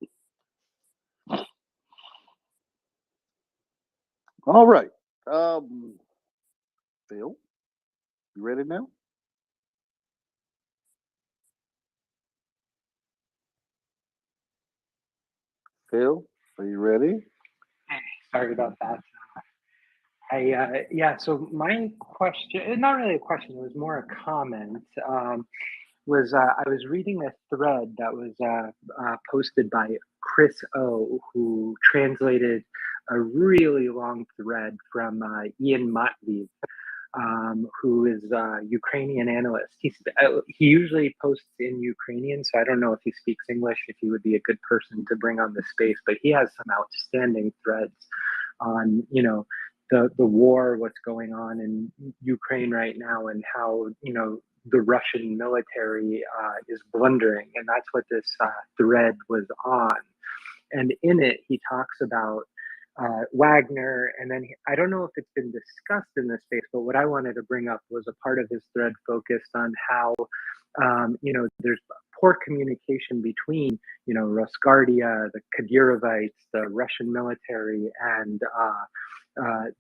All right. Phil, you ready now? Phil, are you ready? Sorry about that. So my question, not really a question, it was more a comment, was I was reading a thread that was posted by Chris O, who translated a really long thread from Ian Matviv, who is a Ukrainian analyst. He usually posts in Ukrainian, so I don't know if he speaks English, if he would be a good person to bring on the space, but he has some outstanding threads on, the war, what's going on in Ukraine right now, and how, the Russian military is blundering. And that's what this thread was on. And in it, he talks about Wagner, and then I don't know if it's been discussed in this space, but what I wanted to bring up was a part of his thread focused on how, there's poor communication between, Rosguardia, the Kadyrovites, the Russian military, and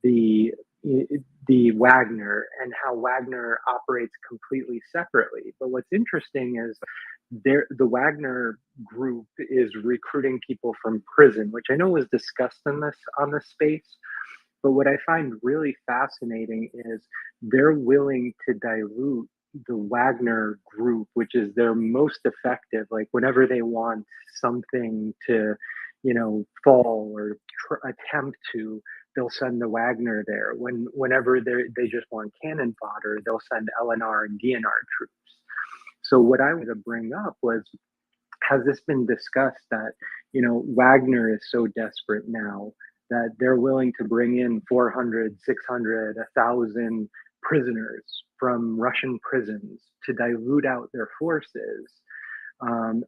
the Wagner, and how Wagner operates completely separately. But what's interesting is the Wagner group is recruiting people from prison, which I know was discussed on this space. But what I find really fascinating is they're willing to dilute the Wagner group, which is their most effective. Like whenever they want something to, fall or attempt to, they'll send the Wagner there. Whenever they just want cannon fodder, they'll send LNR and DNR troops. So what I wanted to bring up was, has this been discussed that, Wagner is so desperate now that they're willing to bring in 400, 600, 1,000 prisoners from Russian prisons to dilute out their forces, and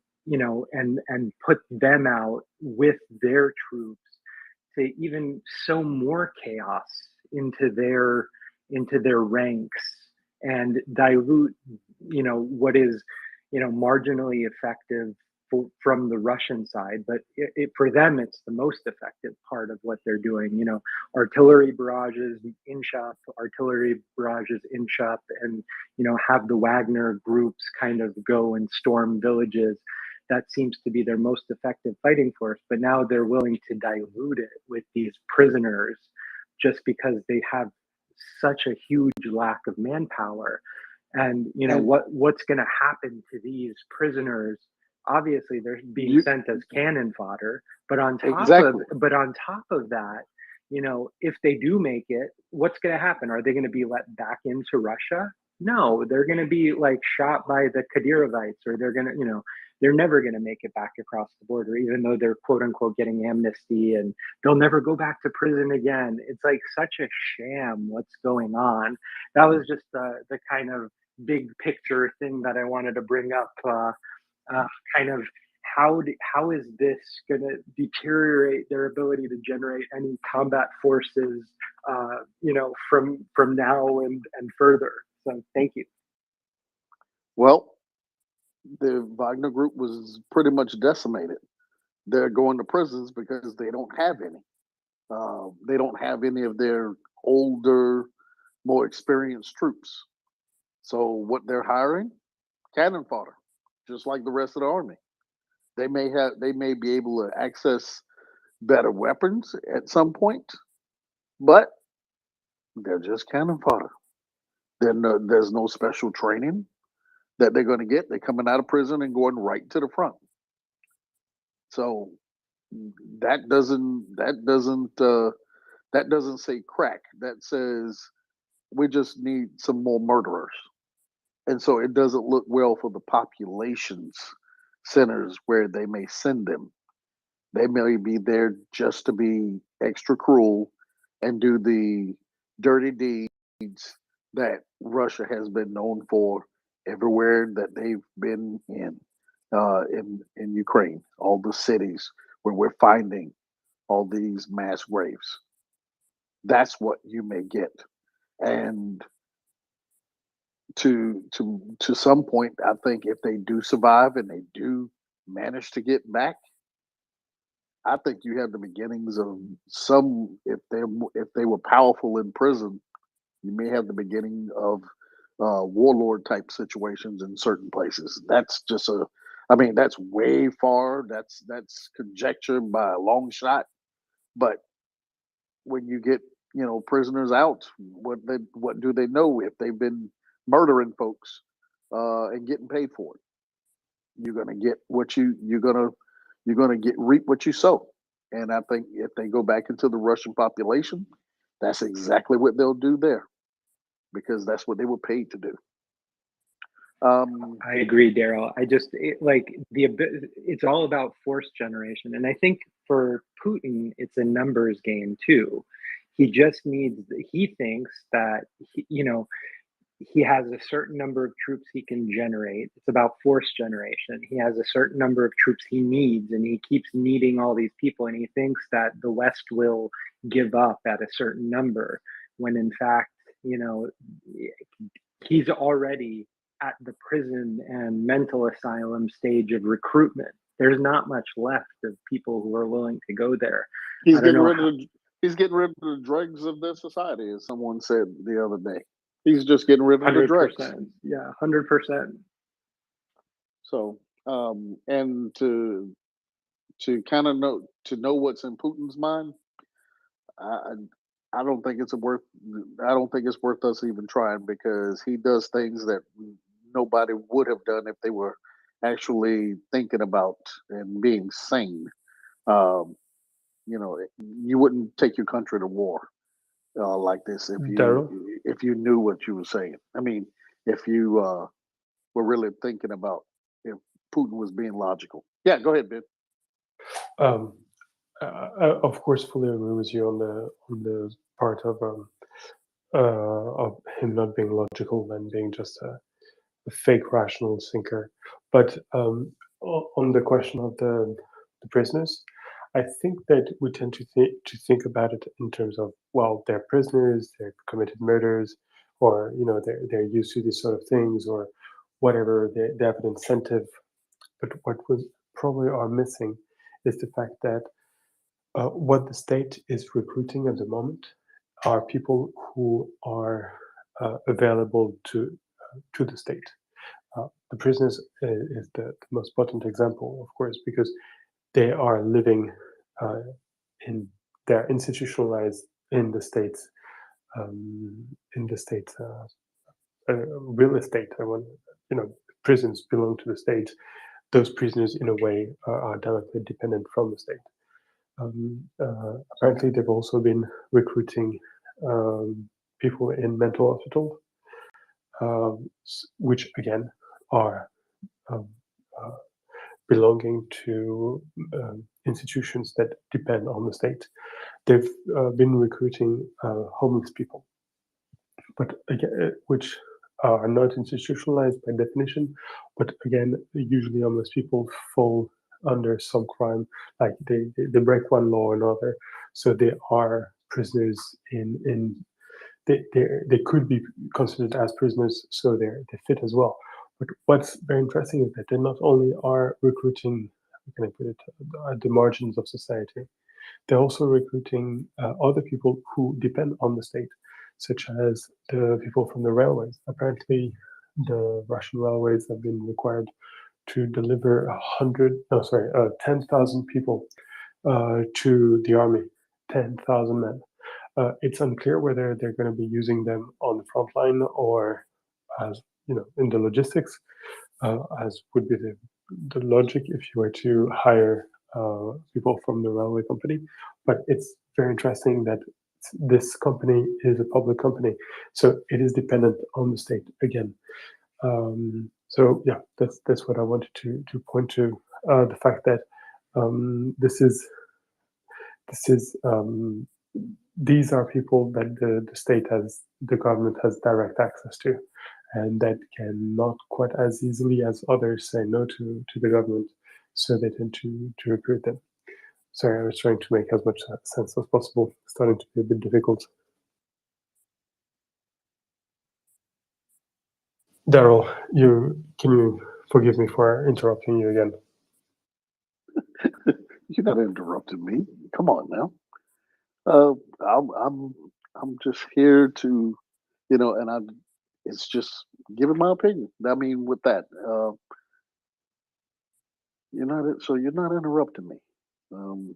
put them out with their troops to even sow more chaos into their ranks and dilute, what is, marginally effective from the Russian side, but for them, it's the most effective part of what they're doing. Artillery barrages in shop, and have the Wagner groups kind of go and storm villages. That seems to be their most effective fighting force. But now they're willing to dilute it with these prisoners, just because they have such a huge lack of manpower. And what's going to happen to these prisoners? Obviously, they're being sent as cannon fodder. But on top of that, if they do make it, what's going to happen? Are they going to be let back into Russia? No, they're going to be shot by the Kadyrovites, or they're going to, they're never going to make it back across the border, even though they're quote unquote getting amnesty, and they'll never go back to prison again. It's such a sham what's going on. That was just the kind of big picture thing that I wanted to bring up. Kind of how is this going to deteriorate their ability to generate any combat forces, from now and further. So thank you. Well, the Wagner group was pretty much decimated. They're going to prisons because they don't have any. They don't have any of their older, more experienced troops. So what they're hiring, cannon fodder, just like the rest of the army. They may be able to access better weapons at some point, but they're just cannon fodder. There's no special training that they're going to get. They're coming out of prison and going right to the front. So that doesn't say crack. That says We just need some more murderers. And so it doesn't look well for the populations centers where they may send them. They may be there just to be extra cruel and do the dirty deeds that Russia has been known for everywhere that they've been in Ukraine, all the cities where we're finding all these mass graves. That's what you may get. And to some point, I think if they do survive and they do manage to get back, I think you have the beginnings of some. If they were powerful in prison, you may have the beginning of warlord type situations in certain places. That's just I mean, that's way far. That's conjecture by a long shot. But when you get prisoners out, what do they know if they've been murdering folks and getting paid for it? You're gonna get what you're gonna get reap what you sow. And I think if they go back into the Russian population, that's exactly what they'll do there, because that's what they were paid to do. I agree, Daryl. It's all about force generation, and I think for Putin, it's a numbers game too. He just needs. He thinks that he has a certain number of troops he can generate. It's about force generation. He has a certain number of troops he needs, and he keeps needing all these people, and he thinks that the West will give up at a certain number, when in fact, he's already at the prison and mental asylum stage of recruitment. There's not much left of people who are willing to go there. He's getting rid of the dregs of their society, as someone said the other day. He's just getting rid of the dregs. Yeah, 100%. So, and to kind of know what's in Putin's mind, I don't think it's worth us even trying, because he does things that nobody would have done if they were actually thinking about and being sane. You wouldn't take your country to war like this if you knew what you were saying. I mean, if you were really thinking about if Putin was being logical. Yeah, go ahead, Ben. I, of course, fully agree with you on the part of him not being logical and being just a fake rational thinker. But on the question of the prisoners, I think that we tend to think about it in terms of, well, they're prisoners, they've committed murders, or they're used to these sort of things, or whatever. They have an incentive. But what we probably are missing is the fact that what the state is recruiting at the moment are people who are available to the state. The prisoners is the most potent example, of course, because they are living they're institutionalized in the state's real estate. Prisons belong to the state. Those prisoners, in a way, are directly dependent from the state. Apparently, they've also been recruiting people in mental hospitals, which again are belonging to institutions that depend on the state. They've been recruiting homeless people, but again, which are not institutionalized by definition. But again, usually homeless people fall under some crime, like they break one law or another, so they are prisoners they could be considered as prisoners, so they fit as well. But what's very interesting is that they not only are recruiting, how can I put it, at the margins of society, they're also recruiting other people who depend on the state, such as the people from the railways. Apparently, the Russian railways have been required to deliver 10,000 people to the army, 10,000 men. It's unclear whether they're going to be using them on the front line or as in the logistics, as would be the logic if you were to hire people from the railway company. But it's very interesting that this company is a public company, so it is dependent on the state again. So yeah, that's what I wanted to point to, the fact that these are people that the state has, the government has direct access to, and that cannot quite as easily as others say no to the government, so they tend to recruit them. Sorry, I was trying to make as much sense as possible. It's starting to be a bit difficult. Daryl, can you forgive me for interrupting you again? You're not interrupting me. Come on now. I'm just here to, and it's just giving my opinion. I mean, with that, you're not interrupting me. Um,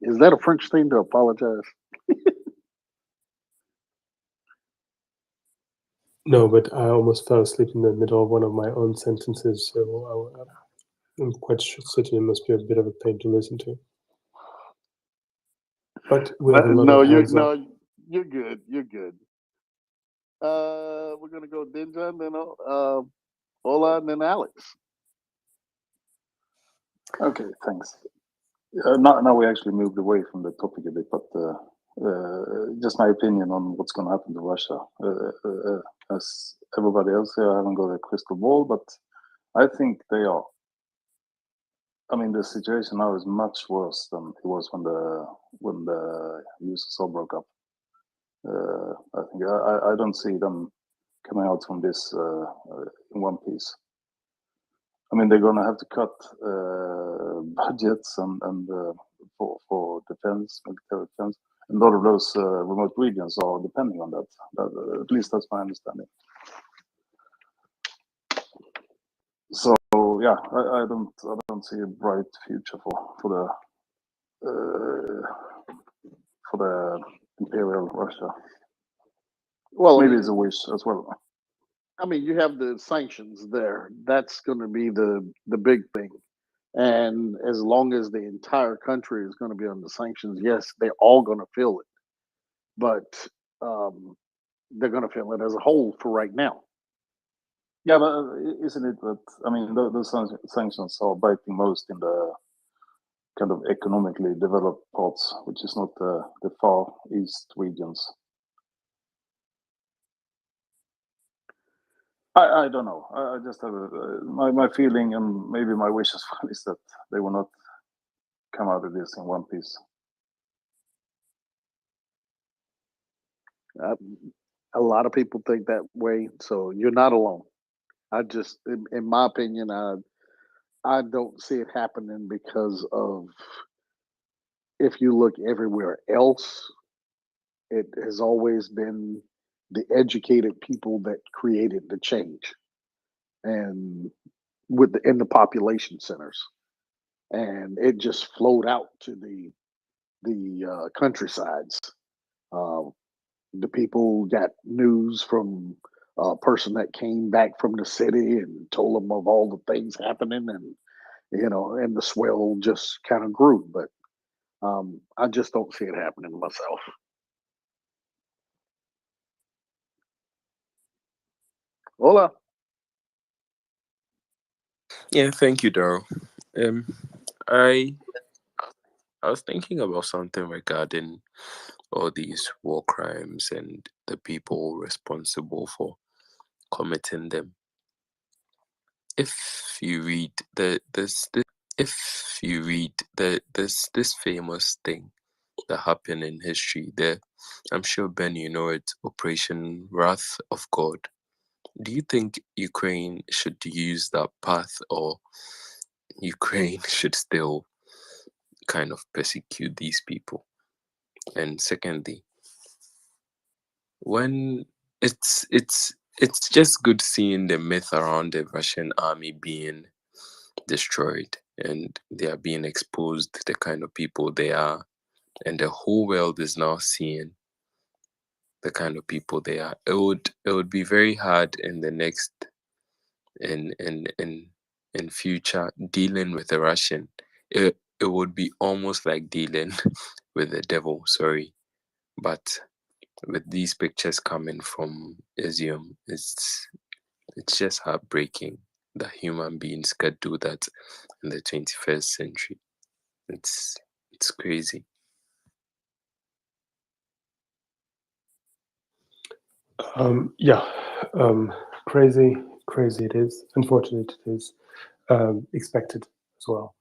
is that a French thing to apologize? No, but I almost fell asleep in the middle of one of my own sentences, so I'm quite certain it must be a bit of a pain to listen to. But we have a lot of hands up. You're good. You're good. We're gonna go Dinjan, then Ola, and then Alex. Okay, thanks. Now we actually moved away from the topic a bit, but just my opinion on what's going to happen to Russia. As everybody else here, I haven't got a crystal ball, but I think they are. I mean, the situation now is much worse than it was when the USSR broke up. I think I don't see them coming out from this in one piece. I mean, they're going to have to cut budgets and for defense, military defense. And a lot of those remote regions are depending on that. At least that's my understanding. So yeah, I don't see a bright future for the imperial Russia. Well, maybe it's a wish as well. I mean, you have the sanctions there. That's going to be the big thing. And as long as the entire country is going to be under sanctions, yes, they're all going to feel it. But they're going to feel it as a whole for right now. Yeah, but isn't it that, I mean, those sanctions are biting most in the kind of economically developed parts, which is not the far east regions. I don't know. I just have my feeling, and maybe my wish as well, is that they will not come out of this in one piece. A lot of people think that way, so you're not alone. I just, in my opinion, I don't see it happening because of, if you look everywhere else, it has always been the educated people that created the change, and in the population centers, and it just flowed out to the countrysides. The people got news from a person that came back from the city and told them of all the things happening, and and the swell just kind of grew. But I just don't see it happening myself. Hola. Yeah, thank you, Daryl. I was thinking about something regarding all these war crimes and the people responsible for committing them. If you read this famous thing that happened in history, I'm sure Ben, you know it, Operation Wrath of God. Do you think Ukraine should use that path, or Ukraine should still kind of persecute these people? And secondly, when it's just good seeing the myth around the Russian army being destroyed and they are being exposed, the kind of people they are, and the whole world is now seeing the kind of people they are. It would be very hard in the next in future dealing with a Russian. It would be almost like dealing with the devil. Sorry, But with these pictures coming from Izium, it's just heartbreaking that human beings could do that in the 21st century. It's crazy. Yeah, crazy it is. Unfortunate it is. Expected as well.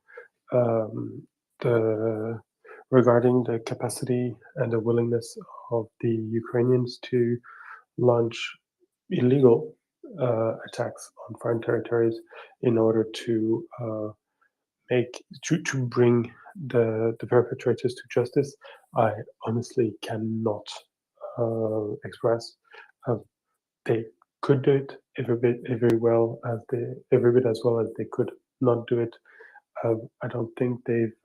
Regarding the capacity and the willingness of the Ukrainians to launch illegal attacks on foreign territories in order to bring the perpetrators to justice, I honestly cannot express. They could do it every bit as well as they could not do it. I don't think they've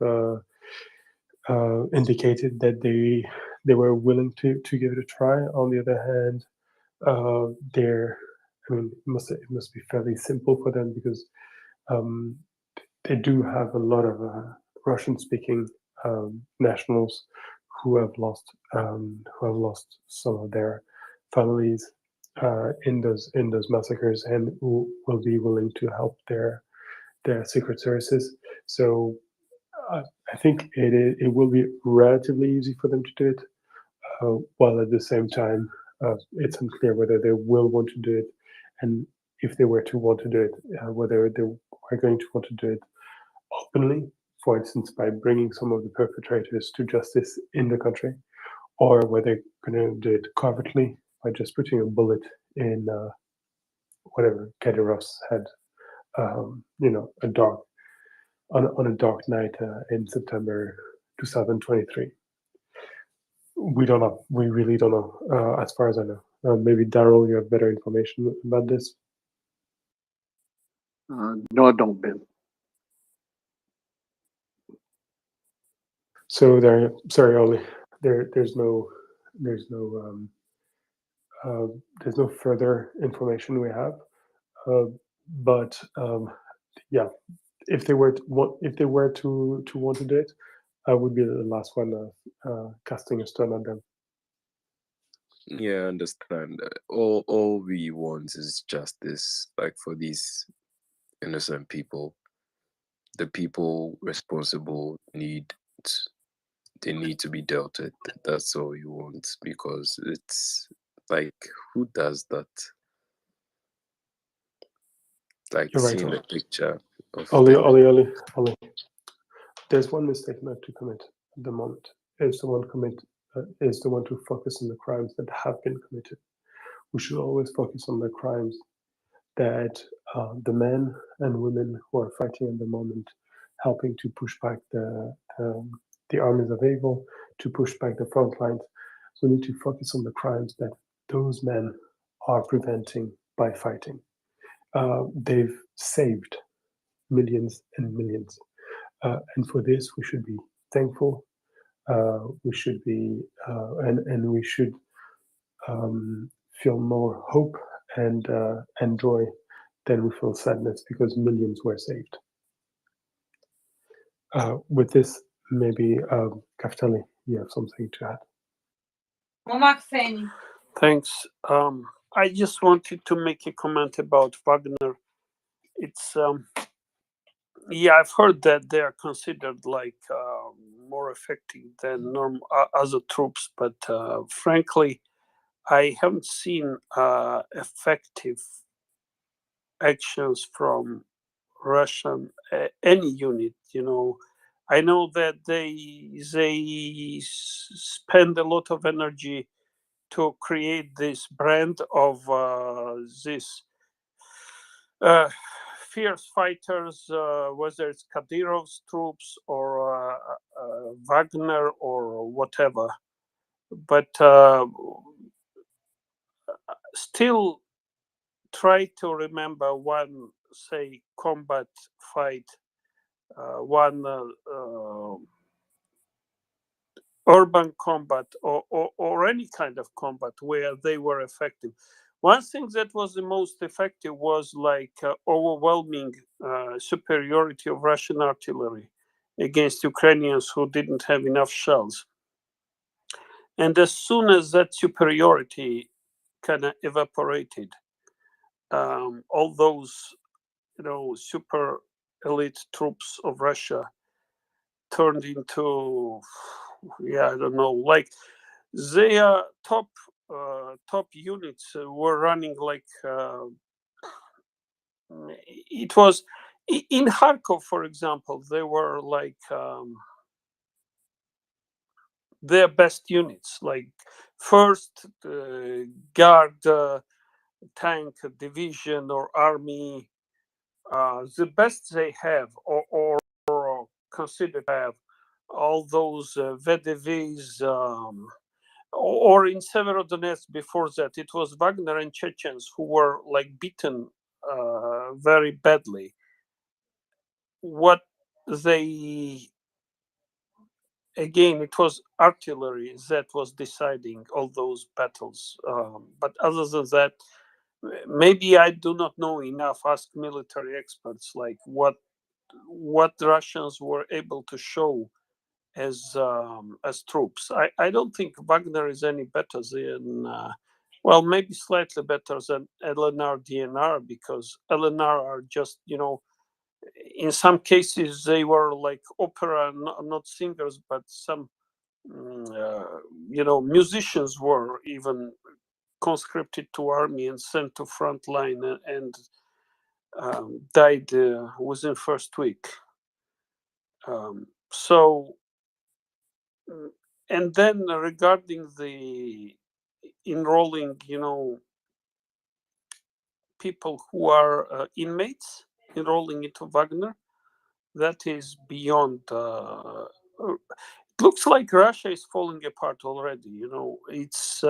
indicated that they were willing to give it a try. On the other hand, it must be fairly simple for them because they do have a lot of Russian-speaking nationals who have lost some of their families in those massacres, and who will be willing to help their secret services. So I think it will be relatively easy for them to do it, while at the same time it's unclear whether they will want to do it, and if they were to want to do it, whether they are going to want to do it openly, for instance, by bringing some of the perpetrators to justice in the country, or whether they're going to do it covertly by just putting a bullet in whatever Kadyrov's head, on a dark night in September 2023. We don't know. We really don't know, as far as I know. Maybe Daryl, you have better information about this. No, I don't, Ben. So sorry, Oli. There's no further information we have. But yeah, if they were to want to do it, I would be the last one casting a stone at them. Yeah, I understand. All we want is justice, like for these innocent people. The people responsible need to be dealt with. That's all we want, because it's like, who does that? Like, You're right, seeing the picture of Oli. There's one mistake not to commit at the moment. Is the one to focus on the crimes that have been committed. We should always focus on the crimes that the men and women who are fighting at the moment, helping to push back the armies of evil, to push back the front lines. So we need to focus on the crimes that those men are preventing by fighting. They've saved millions and millions. And for this, we should be thankful. We should be, and we should feel more hope and joy than we feel sadness, because millions were saved. With this, maybe Kaftali, you have something to add. Thanks. I just wanted to make a comment about Wagner. It's I've heard that they are considered like more effective than other troops, but frankly, I haven't seen effective actions from Russian any unit. I know that they spend a lot of energy to create this brand of this fierce fighters, whether it's Kadyrov's troops or Wagner or whatever. But still try to remember one, say, combat fight, one urban combat or any kind of combat where they were effective. One thing that was the most effective was like overwhelming superiority of Russian artillery against Ukrainians who didn't have enough shells. And as soon as that superiority kind of evaporated, all those, super elite troops of Russia turned into, I don't know, like their top units were running like it was in Kharkov, for example. They were like their best units, like first guard tank division or army, the best they have, or considered to have. All those VDVs, or in Severodonetsk before that, it was Wagner and Chechens who were like beaten very badly. What they, again, it was artillery that was deciding all those battles. But other than that, maybe I do not know enough. Ask military experts like what Russians were able to show as troops. I don't think Wagner is any better than, well, maybe slightly better than LNR DNR, because LNR are just, in some cases they were like opera, not singers, but some musicians were even conscripted to army and sent to front line and died within first week. So, and then regarding the enrolling, people who are inmates enrolling into Wagner, that is beyond. It looks like Russia is falling apart already. It's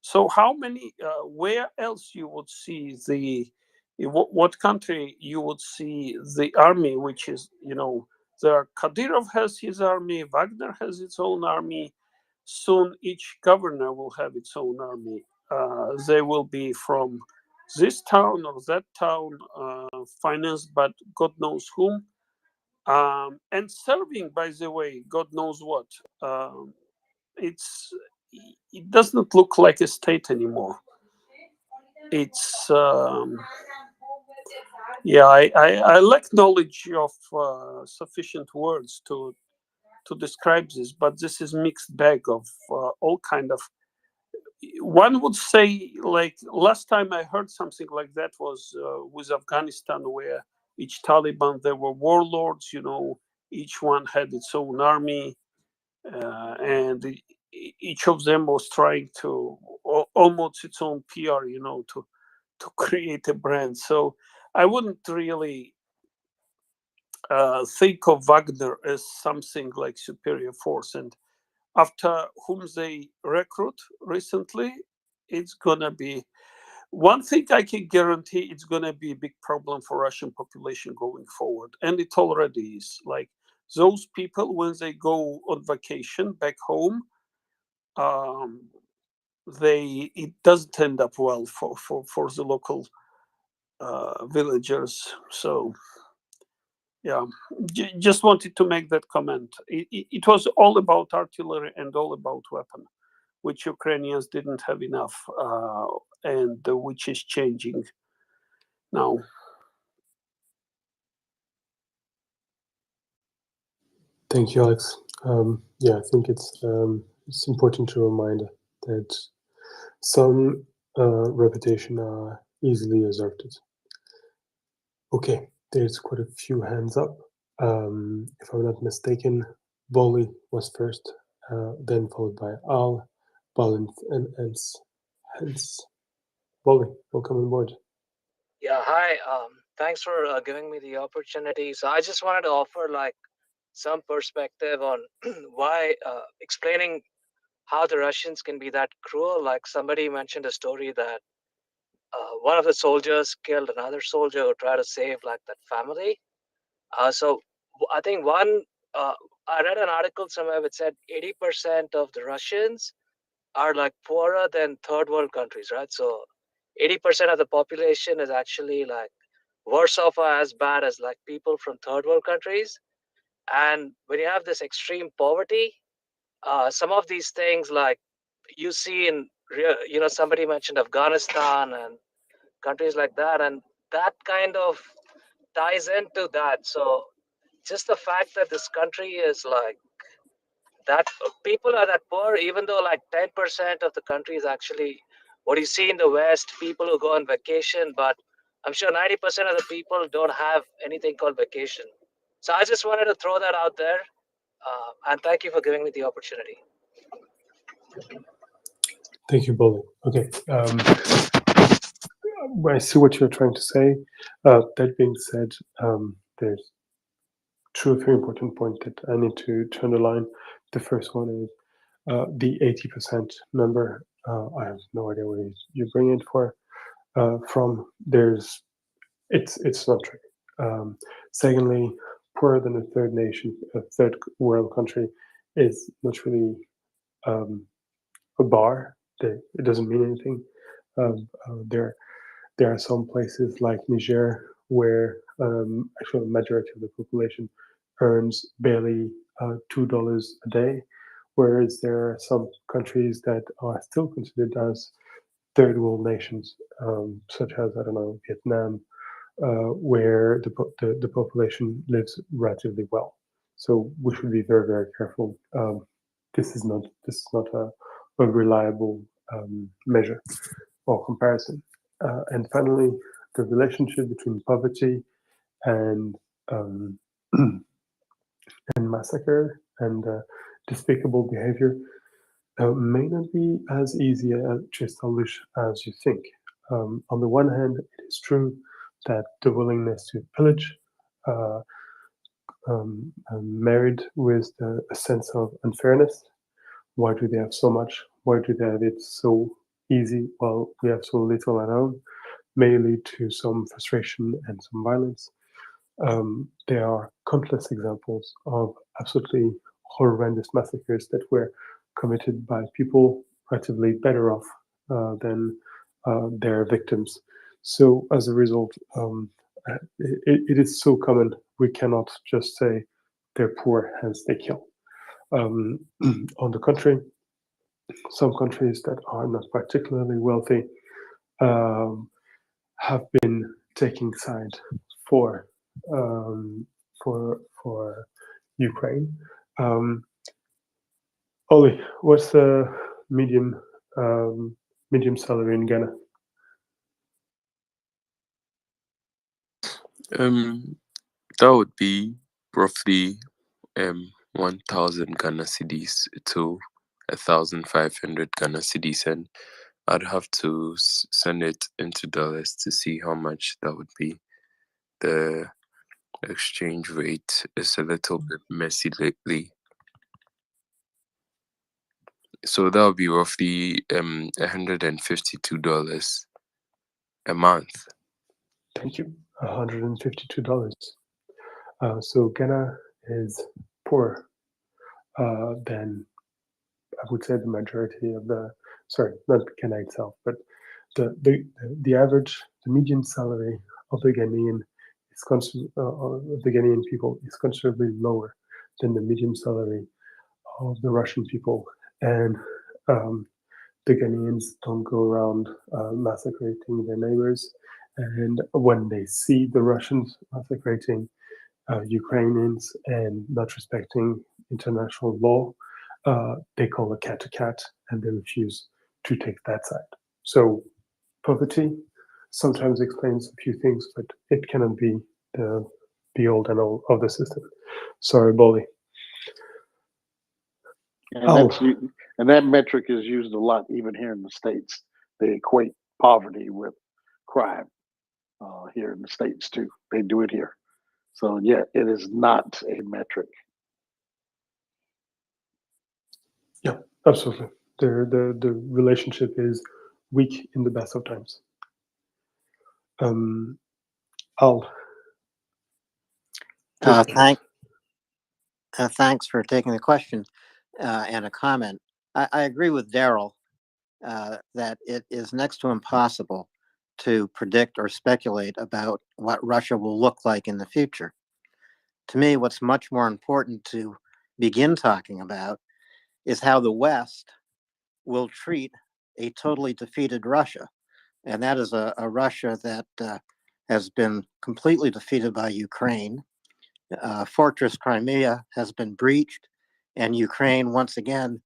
so how many? Where else you would see in what country you would see the army, which is, Kadyrov has his army, Wagner has its own army. Soon each governor will have its own army. They will be from this town or that town, financed by God knows whom, and serving, by the way, God knows what. It does not look like a state anymore. It's I lack knowledge of sufficient words to describe this, but this is mixed bag of all kind of. One would say, like last time I heard something like that was with Afghanistan, where each Taliban, there were warlords. Each one had its own army, and each of them was trying to almost its own PR, to create a brand. So I wouldn't really think of Wagner as something like superior force. And after whom they recruit recently, it's gonna be one thing I can guarantee. It's gonna be a big problem for Russian population going forward, and it already is. Like those people, when they go on vacation back home, it doesn't end up well for the local villagers. So yeah, just wanted to make that comment. It was all about artillery and all about weapon, which Ukrainians didn't have enough, and which is changing now. Thank you, Alex. I think it's important to remind that some reputation are easily exerted. Okay, there's quite a few hands up. If I'm not mistaken, Bolly was first, then followed by Al, Balint, and Ents. Hence, Bolly, welcome on board. Yeah, hi. Thanks for giving me the opportunity. So I just wanted to offer like some perspective on why explaining how the Russians can be that cruel. Like somebody mentioned a story that one of the soldiers killed another soldier who tried to save like that family. So I think I read an article somewhere which said 80% of the Russians are like poorer than third world countries, right? So 80% of the population is actually like worse off or as bad as like people from third world countries. And when you have this extreme poverty, some of these things like you see in somebody mentioned Afghanistan and countries like that, and that kind of ties into that. So just the fact that this country is like that, people are that poor, even though like 10% of the country is actually what you see in the West, people who go on vacation, but I'm sure 90% of the people don't have anything called vacation. So I just wanted to throw that out there, and thank you for giving me the opportunity. Thank you, Boli. Okay. I see what you're trying to say. That being said, there's two or three important points that I need to underline. The first one is the 80% number. I have no idea where you bring it from. It's not true. Secondly, poorer than a third nation, a third world country, is not really a bar. It doesn't mean anything. There are some places like Niger where actually the majority of the population earns barely $2 a day, whereas there are some countries that are still considered as third world nations, such as, I don't know, Vietnam, where the population lives relatively well. So we should be very, very careful. This is not a reliable measure or comparison. And finally, the relationship between poverty and and massacre and despicable behavior may not be as easy to establish as you think. On the one hand, it is true that the willingness to pillage married with a sense of unfairness. Why do they have so much? Why do they have it so easy while we have so little at home? May lead to some frustration and some violence. There are countless examples of absolutely horrendous massacres that were committed by people relatively better off than their victims. So as a result, it is so common, we cannot just say they're poor, hence they kill. On the contrary, some countries that are not particularly wealthy have been taking side for for Ukraine. Oli, what's the medium salary in Ghana? That would be roughly 1,000 Ghana cedis to 1,500 Ghana cedis, and I'd have to send it into dollars to see how much that would be. The exchange rate is a little bit messy lately. So that would be roughly $152 a month. Thank you. $152. So Ghana is poorer than, I would say, the majority of sorry, not Ghana itself, but the average, the median salary of the Ghanaian the Ghanaian people is considerably lower than the median salary of the Russian people, and the Ghanaians don't go around massacring their neighbors, and when they see the Russians massacring Ukrainians and not respecting international law, they call a cat, and they refuse to take that side. So poverty sometimes explains a few things, but it cannot be the old and all of the system. Sorry, Boli. And that metric is used a lot even here in the States. They equate poverty with crime here in the States too. They do it here. So yeah, it is not a metric. Yeah, absolutely. The relationship is weak in the best of times. Al. Thanks for taking the question and a comment. I agree with Daryl that it is next to impossible to predict or speculate about what Russia will look like in the future. To me, what's much more important to begin talking about is how the West will treat a totally defeated Russia. And that is a Russia that has been completely defeated by Ukraine. Fortress Crimea has been breached, and Ukraine, once again,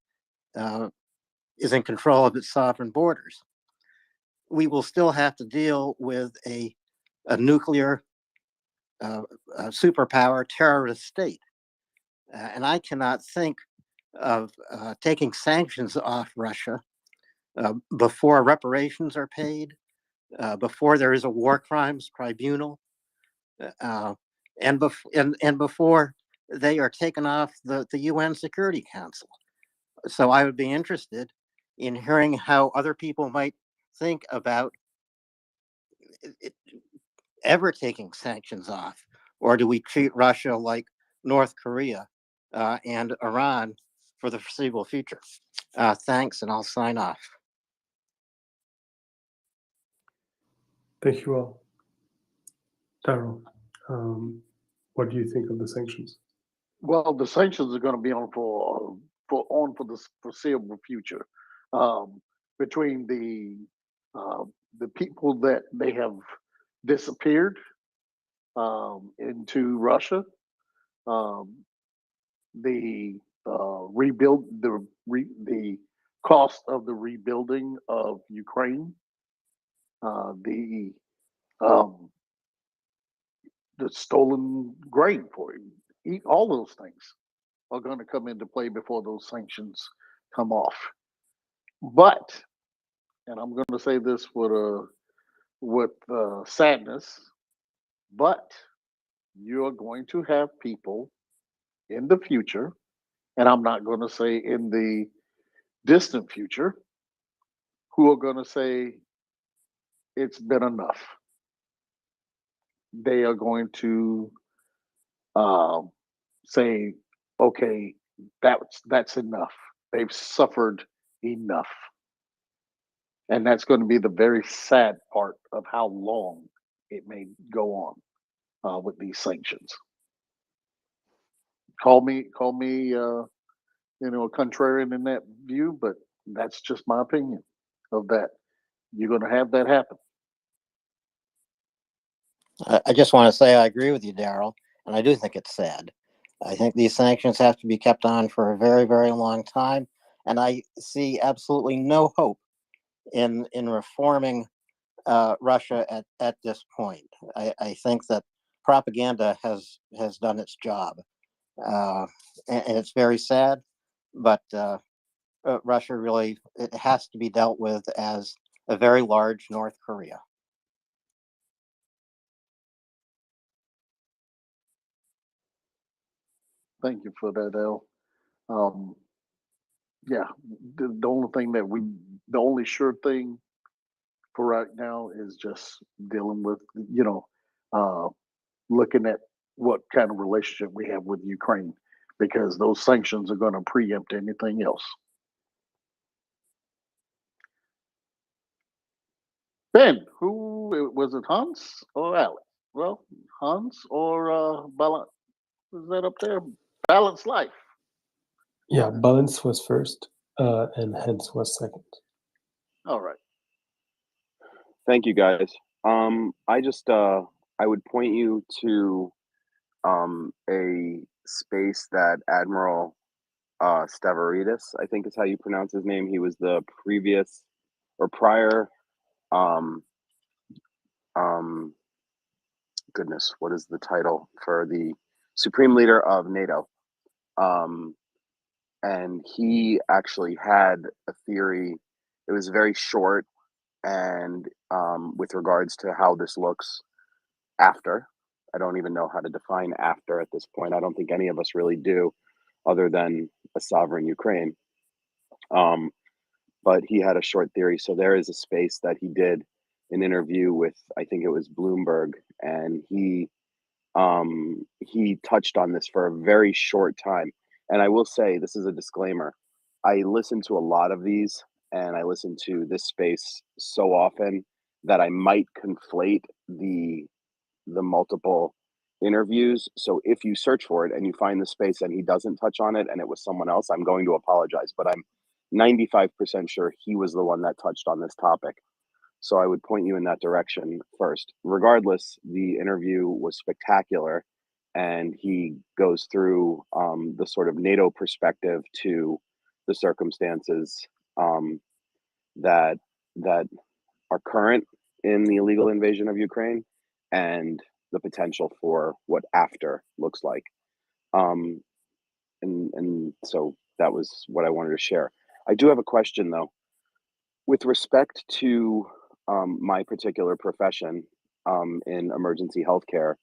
is in control of its sovereign borders. We will still have to deal with a nuclear superpower terrorist state. And I cannot think of taking sanctions off Russia before reparations are paid, before there is a war crimes tribunal, and before they are taken off the UN Security Council. So I would be interested in hearing how other people might think about ever taking sanctions off, or do we treat Russia like North Korea and Iran for the foreseeable future? Thanks, and I'll sign off. Thank you all. Daryl, what do you think of the sanctions? Well, the sanctions are going to be on for the foreseeable future. Between the people that they have disappeared into Russia, the the cost of the rebuilding of Ukraine, the stolen grain for it, all those things are going to come into play before those sanctions come off. But, and I'm going to say this with sadness, but you're going to have people in the future, and I'm not going to say in the distant future, who are going to say it's been enough. They are going to say, okay, that's enough. They've suffered enough. And that's going to be the very sad part of how long it may go on with these sanctions. Call me, a contrarian in that view, but that's just my opinion of that. You're going to have that happen. I just want to say I agree with you, Daryl, and I do think it's sad. I think these sanctions have to be kept on for a very, very long time, and I see absolutely no hope in reforming Russia at this point. I think that propaganda has done its job, and it's very sad. But Russia really, it has to be dealt with as a very large North Korea. Thank you for that, El. Yeah, the only thing the only sure thing for right now is just dealing with, looking at what kind of relationship we have with Ukraine, because those sanctions are going to preempt anything else. Ben, who was it, Hans or Alex? Well, Hans or Balance? Was that up there? Balanced Life. Yeah, Balance was first, and Hans was second. All right. Thank you, guys. I just I would point you to a space that Admiral Stavridis, I think is how you pronounce his name. He was the previous or prior goodness, what is the title for the supreme leader of NATO? And he actually had a theory. It was very short, and with regards to how this looks after. I don't even know how to define after at this point. I don't think any of us really do, other than a sovereign Ukraine. But he had a short theory. So there is a space that he did an interview with, I think it was Bloomberg, and he touched on this for a very short time. And I will say, this is a disclaimer. I listen to a lot of these, and I listen to this space so often that I might conflate the multiple interviews. So if you search for it and you find the space and he doesn't touch on it and it was someone else, I'm going to apologize, but I'm 95% sure he was the one that touched on this topic. So I would point you in that direction first. Regardless, the interview was spectacular, and he goes through the sort of NATO perspective to the circumstances that that are current in the illegal invasion of Ukraine and the potential for what after looks like. And so that was what I wanted to share. I do have a question though, with respect to my particular profession in emergency healthcare.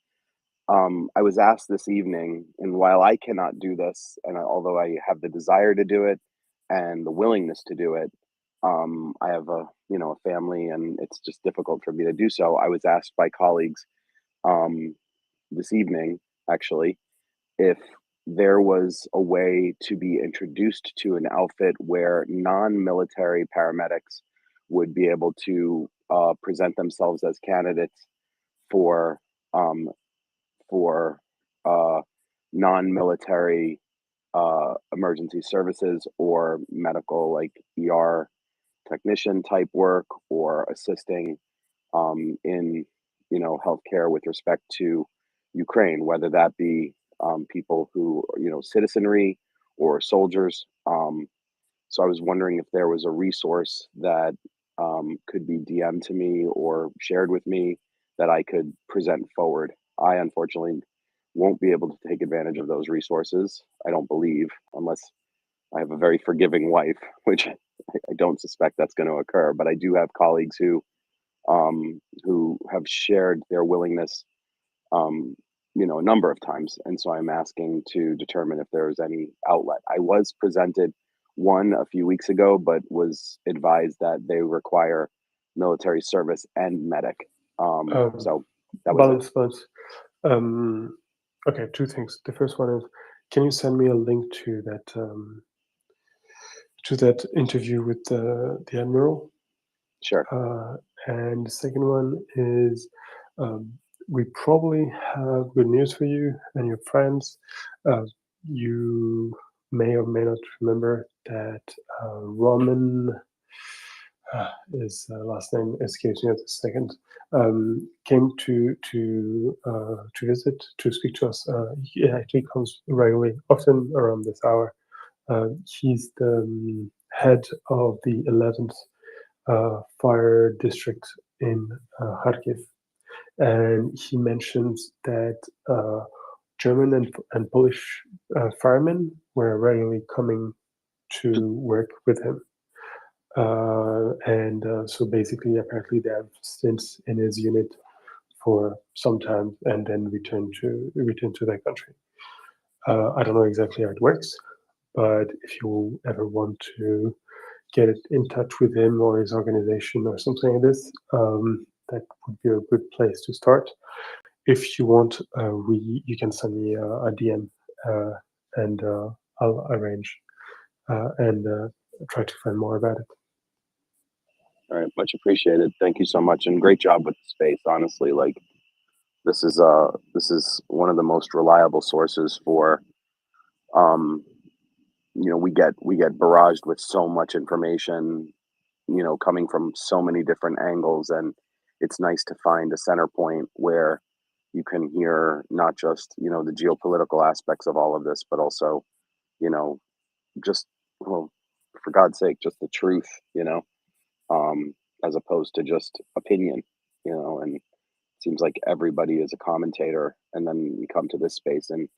I was asked this evening, and while I cannot do this, and although I have the desire to do it and the willingness to do it, I have a family, and it's just difficult for me to do so. I was asked by colleagues this evening, actually, if there was a way to be introduced to an outfit where non-military paramedics would be able to present themselves as candidates for for non-military emergency services or medical, like ER technician type work, or assisting in healthcare with respect to Ukraine, whether that be people who citizenry or soldiers. So I was wondering if there was a resource that could be DM'd to me or shared with me that I could present forward. I unfortunately won't be able to take advantage of those resources, I don't believe, unless I have a very forgiving wife, which I don't suspect that's going to occur. But I do have colleagues who have shared their willingness, a number of times, and so I'm asking to determine if there is any outlet. I was presented one a few weeks ago, but was advised that they require military service and medic. So that was Balance. Okay, two things. The first one is, can you send me a link to that interview with the admiral? Sure. And the second one is, we probably have good news for you and your friends. You may or may not remember that Roman, his last name escapes me at the second, came to visit, to speak to us. He actually comes regularly, often around this hour. He's the head of the 11th fire district in Kharkiv, and he mentions that German and Polish firemen were regularly coming to work with him. So basically, apparently, they have stints in his unit for some time and then return to their country. I don't know exactly how it works, but if you ever want to get in touch with him or his organization or something like this, that would be a good place to start. If you want, you can send me a DM, and I'll arrange and try to find more about it. All right, much appreciated. Thank you so much, and great job with the space. Honestly, like this is one of the most reliable sources for. We get barraged with so much information, coming from so many different angles, and it's nice to find a center point where you can hear not just the geopolitical aspects of all of this, but also just, well, for God's sake, just the truth, as opposed to just opinion, and it seems like everybody is a commentator, and then you come to this space and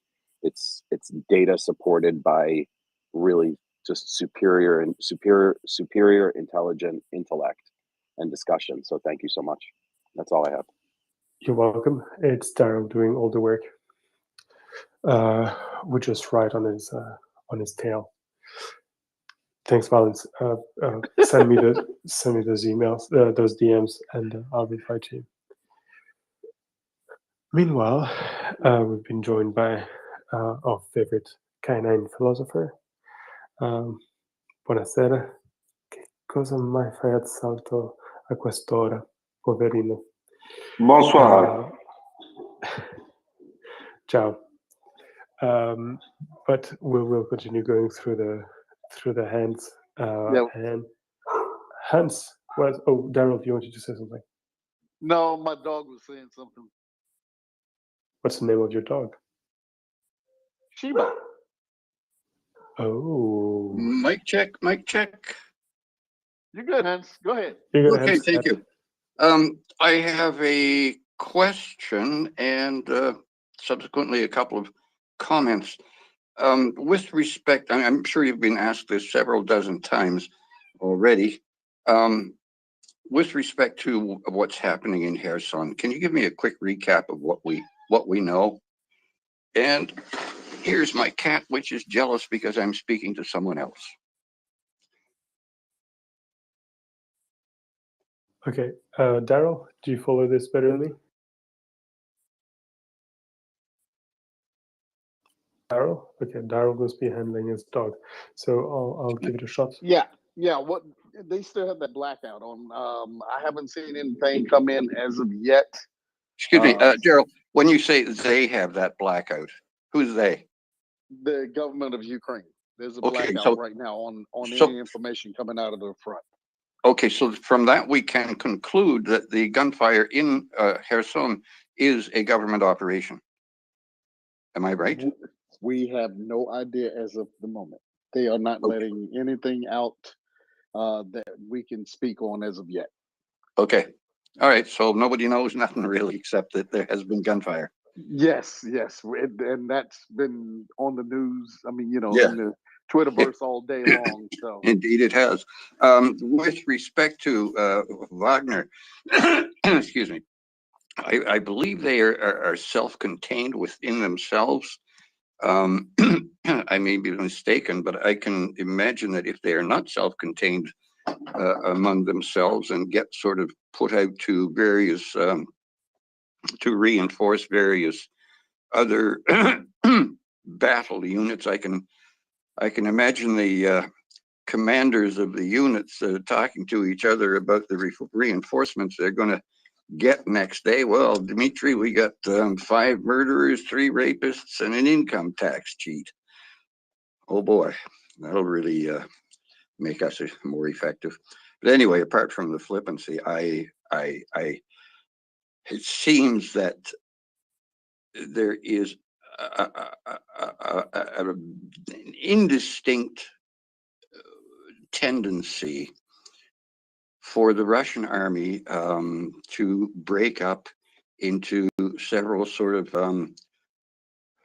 it's data supported by really just superior intelligent intellect and discussion. So thank you so much. That's all I have. You're welcome. It's Daryl doing all the work. We're just right on his tail. Thanks, Valens. Send me those emails, those DMs, and I'll reply to you. Meanwhile, we've been joined by our favorite canine philosopher. Buonasera. Che cosa mai fai al salto a quest'ora, poverino? Bonsoir. Ciao. But we'll continue going through the hands. Yeah. And Hans, Daryl, you wanted to say something? No, my dog was saying something. What's the name of your dog? Sheba. Oh. Mic check, mic check. You're good, Hans. Go ahead. You're good, Okay, Hans. thank you. I have a question and subsequently a couple of comments. With respect, I'm sure you've been asked this several dozen times already. With respect to what's happening in Kherson, can you give me a quick recap of what we know? And here's my cat, which is jealous because I'm speaking to someone else. Okay, Daryl, do you follow this better than me? Daryl? Okay, Daryl must be handling his dog. So I'll give it a shot. Yeah. What they still have that blackout on. I haven't seen anything come in as of yet. Excuse me, Daryl, when you say they have that blackout, who's they? The government of Ukraine. There's a Okay, blackout so- right now on so- any information coming out of the front. Okay, so from that we can conclude that the gunfire in Kherson is a government operation. Am I right? We have no idea as of the moment. They are not letting anything out that we can speak on as of yet. Okay. All right. So nobody knows nothing really, except that there has been gunfire. Yes, and that's been on the news. I mean, Yeah. in the Twitterverse all day long. So Indeed, it has. With respect to Wagner, excuse me, I believe they are self-contained within themselves. I may be mistaken, but I can imagine that if they are not self-contained among themselves and get sort of put out to various to reinforce various other battle units, I can imagine the commanders of the units talking to each other about the reinforcements they're going to get next day. Well, Dmitry, we got 5 murderers, 3 rapists, and an income tax cheat. Oh boy, that'll really make us more effective. But anyway, apart from the flippancy, it seems that there is an indistinct tendency for the Russian army to break up into several sort of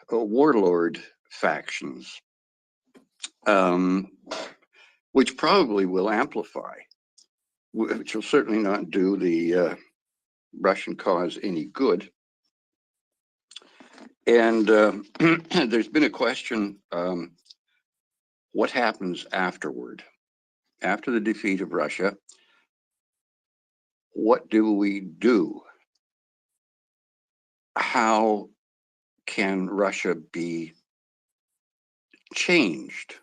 warlord factions, which probably will amplify, which will certainly not do the Russian cause any good. And there's been a question, what happens afterward? After the defeat of Russia, what do we do? How can Russia be changed?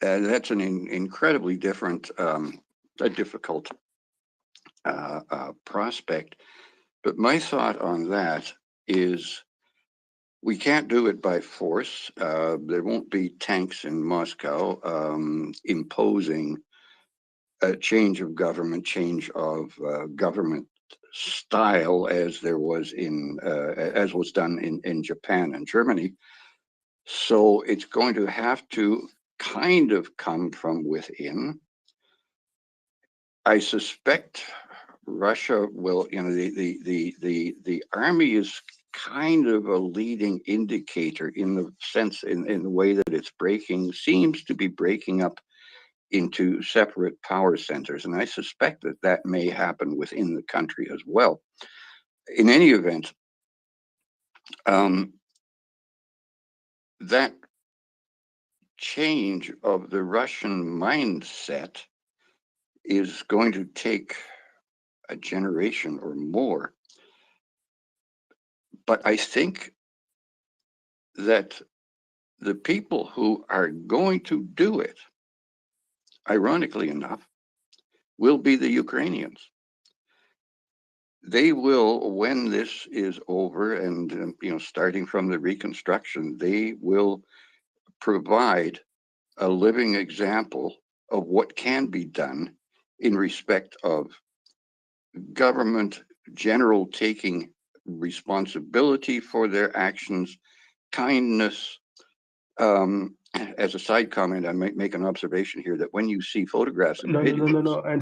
That's an incredibly difficult prospect. But my thought on that is we can't do it by force. There won't be tanks in Moscow imposing a change of government, change of government style as there was as was done in Japan and Germany. So it's going to have to kind of come from within. I suspect Russia will, the army is kind of a leading indicator in the sense, in the way that it's seems to be breaking up into separate power centers. And I suspect that may happen within the country as well. In any event, that change of the Russian mindset is going to take a generation or more. But I think that the people who are going to do it, ironically enough, will be the Ukrainians. they will, when this is over, and starting from the reconstruction, they will provide a living example of what can be done in respect of government general taking responsibility for their actions, kindness. As a side comment, I might make an observation here that when you see photographs and videos. No. And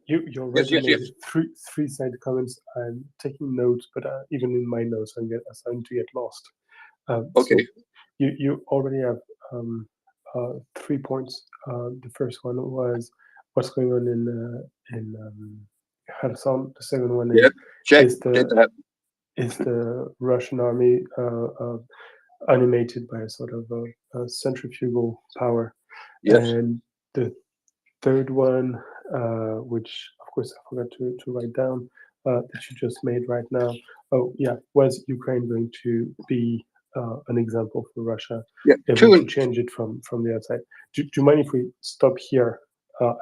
you already Yes. made three side comments. I'm taking notes, but even in my notes, I'm starting to get lost. Okay. So you already have 3 points. The first one was what's going on in Kherson. The second one Yeah, check. is Did that. the Russian army animated by a sort of a centrifugal power. Yes. And the third one, which of course I forgot to write down, that you just made right now. Oh yeah, was Ukraine going to be an example for Russia, Yeah, able to change it from the outside? Do you mind if we stop here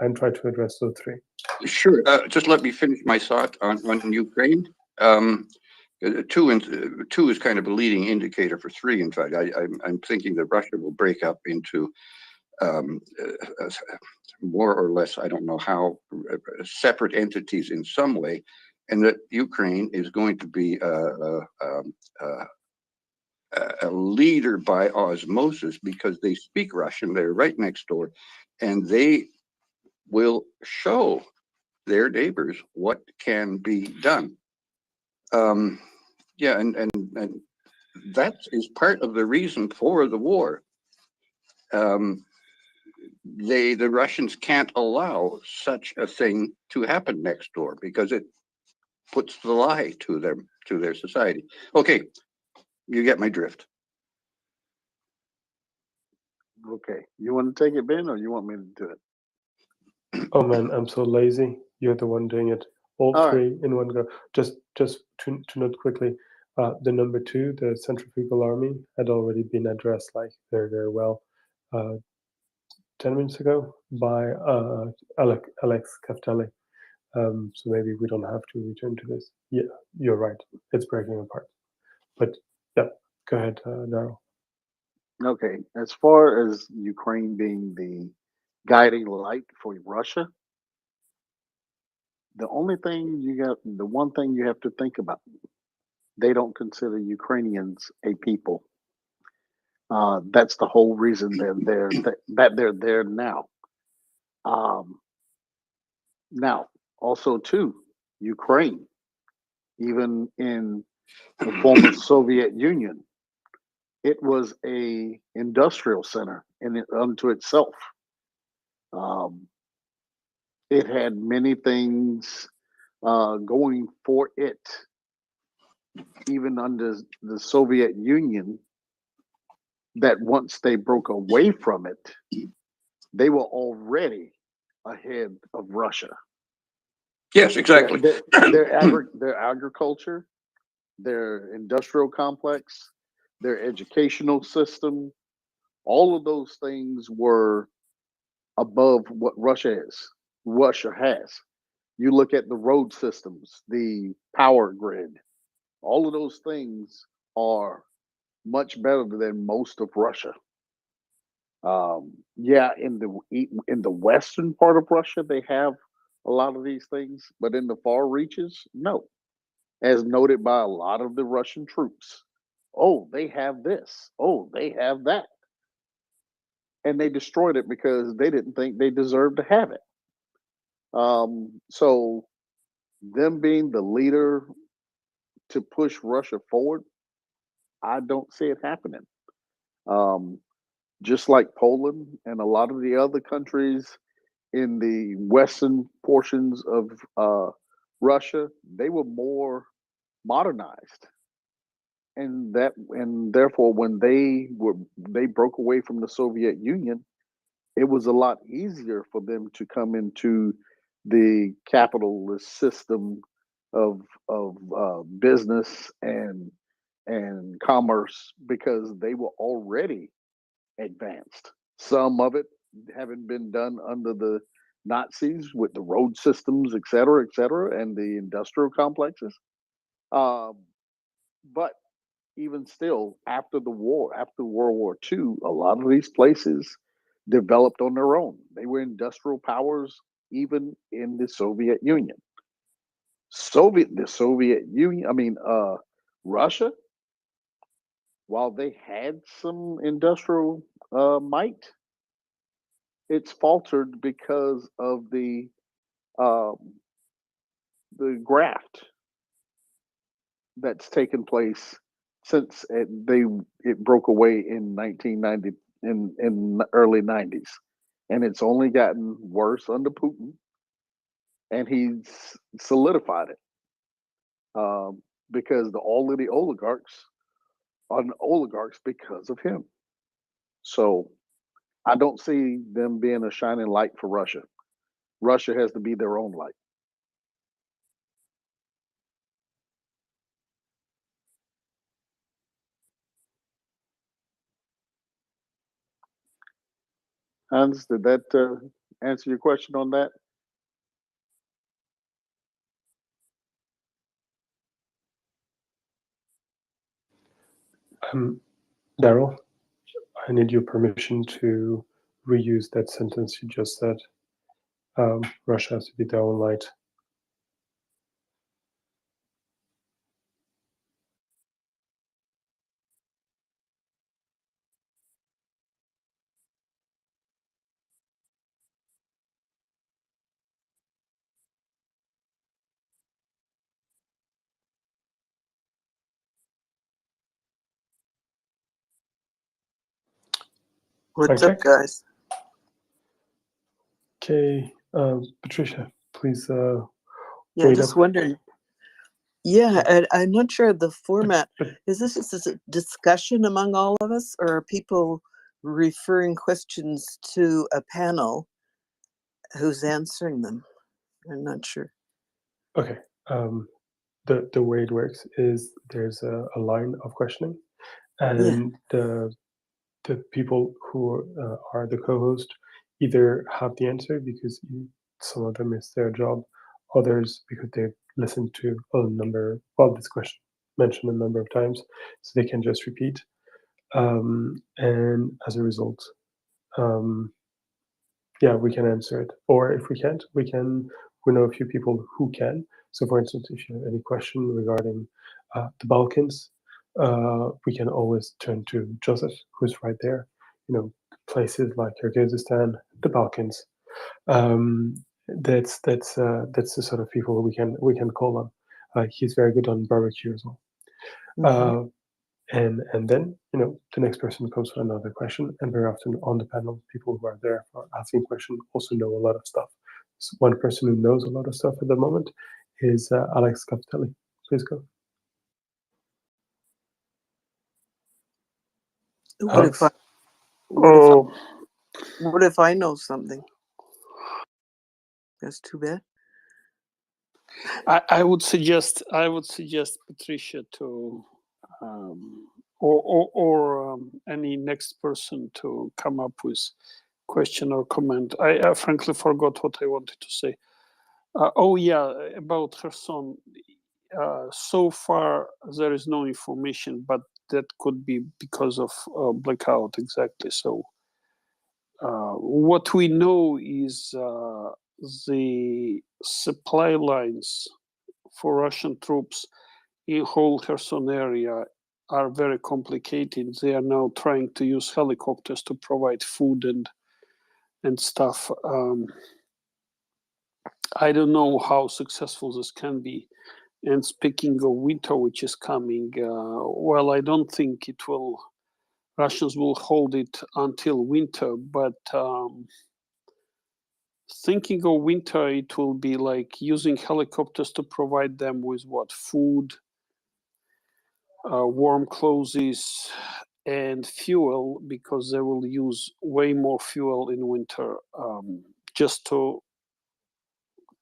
and try to address those three? Sure. Just let me finish my thought on Ukraine. Two is kind of a leading indicator for three. In fact, I'm thinking that Russia will break up into more or less, I don't know how, separate entities in some way, and that Ukraine is going to be a leader by osmosis because they speak Russian. They're right next door, and they will show their neighbors what can be done. Yeah, and that is part of the reason for the war. The Russians can't allow such a thing to happen next door because it puts the lie to their society. Okay, you get my drift. Okay, you want to take it, Ben, or you want me to do it? Oh man, I'm so lazy. You're the one doing it. All three in one go. Just to note quickly, the number 2, the centrifugal army, had already been addressed like very well 10 minutes ago by Alex Kaftelli. So maybe we don't have to return to this. Yeah, you're right. It's breaking apart. But yeah, go ahead, Daryl. Okay, as far as Ukraine being the guiding light for Russia, the one thing you have to think about, they don't consider Ukrainians a people. That's the whole reason they're there. That they're there now. Now, also too, Ukraine, even in the former Soviet Union, it was a industrial center unto itself. It had many things going for it, even under the Soviet Union, that once they broke away from it, they were already ahead of Russia. Yes, exactly. Their agriculture, their industrial complex, their educational system, all of those things were above what Russia has. You look at the road systems, the power grid, all of those things are much better than most of Russia. Yeah, in the western part of Russia, they have a lot of these things, but in the far reaches, no. As noted by a lot of the Russian troops, oh, they have this, oh, they have that, and they destroyed it because they didn't think they deserved to have it. So them being the leader to push Russia forward, I don't see it happening. Just like Poland and a lot of the other countries in the western portions of Russia, they were more modernized, and therefore when they broke away from the Soviet Union, it was a lot easier for them to come into the capitalist system of business and commerce because they were already advanced. Some of it having been done under the Nazis with the road systems, et cetera, and the industrial complexes. But even still, after the war, after World War II, a lot of these places developed on their own. They were industrial powers, even in the Soviet Union. Russia, while they had some industrial might, it's faltered because of um, the graft that's taken place since it broke away in 1990 in the early 90s, and it's only gotten worse under Putin, and he's solidified it because all of the oligarchs are oligarchs because of him. So I don't see them being a shining light for Russia. Russia has to be their own light. Hans, did that answer your question on that? Daryl, I need your permission to reuse that sentence you just said. Russia has to be their own light. What's up, guys? Okay, Patricia, please Yeah, wait just up. wondering. Yeah, and I'm not sure the format. Is this just a discussion among all of us, or are people referring questions to a panel who's answering them? I'm not sure. Okay, the way it works is there's a line of questioning, and the people who are the co-host either have the answer because some of them is their job, others because they've listened to this question mentioned a number of times, so they can just repeat. And as a result, we can answer it. Or if we can't, we know a few people who can. So for instance, if you have any question regarding the Balkans, we can always turn to Joseph, who's right there. Places like Kyrgyzstan, the Balkans. That's the sort of people we can call on. He's very good on barbecue as well. And then the next person comes with another question, and very often on the panel, people who are there for asking questions also know a lot of stuff. So one person who knows a lot of stuff at the moment is Alex Capitelli. Please go. What if I know something? That's too bad. I would suggest Patricia to or any next person to come up with question or comment. I frankly forgot what I wanted to say. About Kherson. So far there is no information, but that could be because of blackout exactly. So what we know is the supply lines for Russian troops in whole Kherson area are very complicated. They are now trying to use helicopters to provide food and stuff. I don't know how successful this can be. And speaking of winter, which is coming, I don't think Russians will hold it until winter, but thinking of winter, it will be like using helicopters to provide them with food, warm clothes, and fuel, because they will use way more fuel in winter just to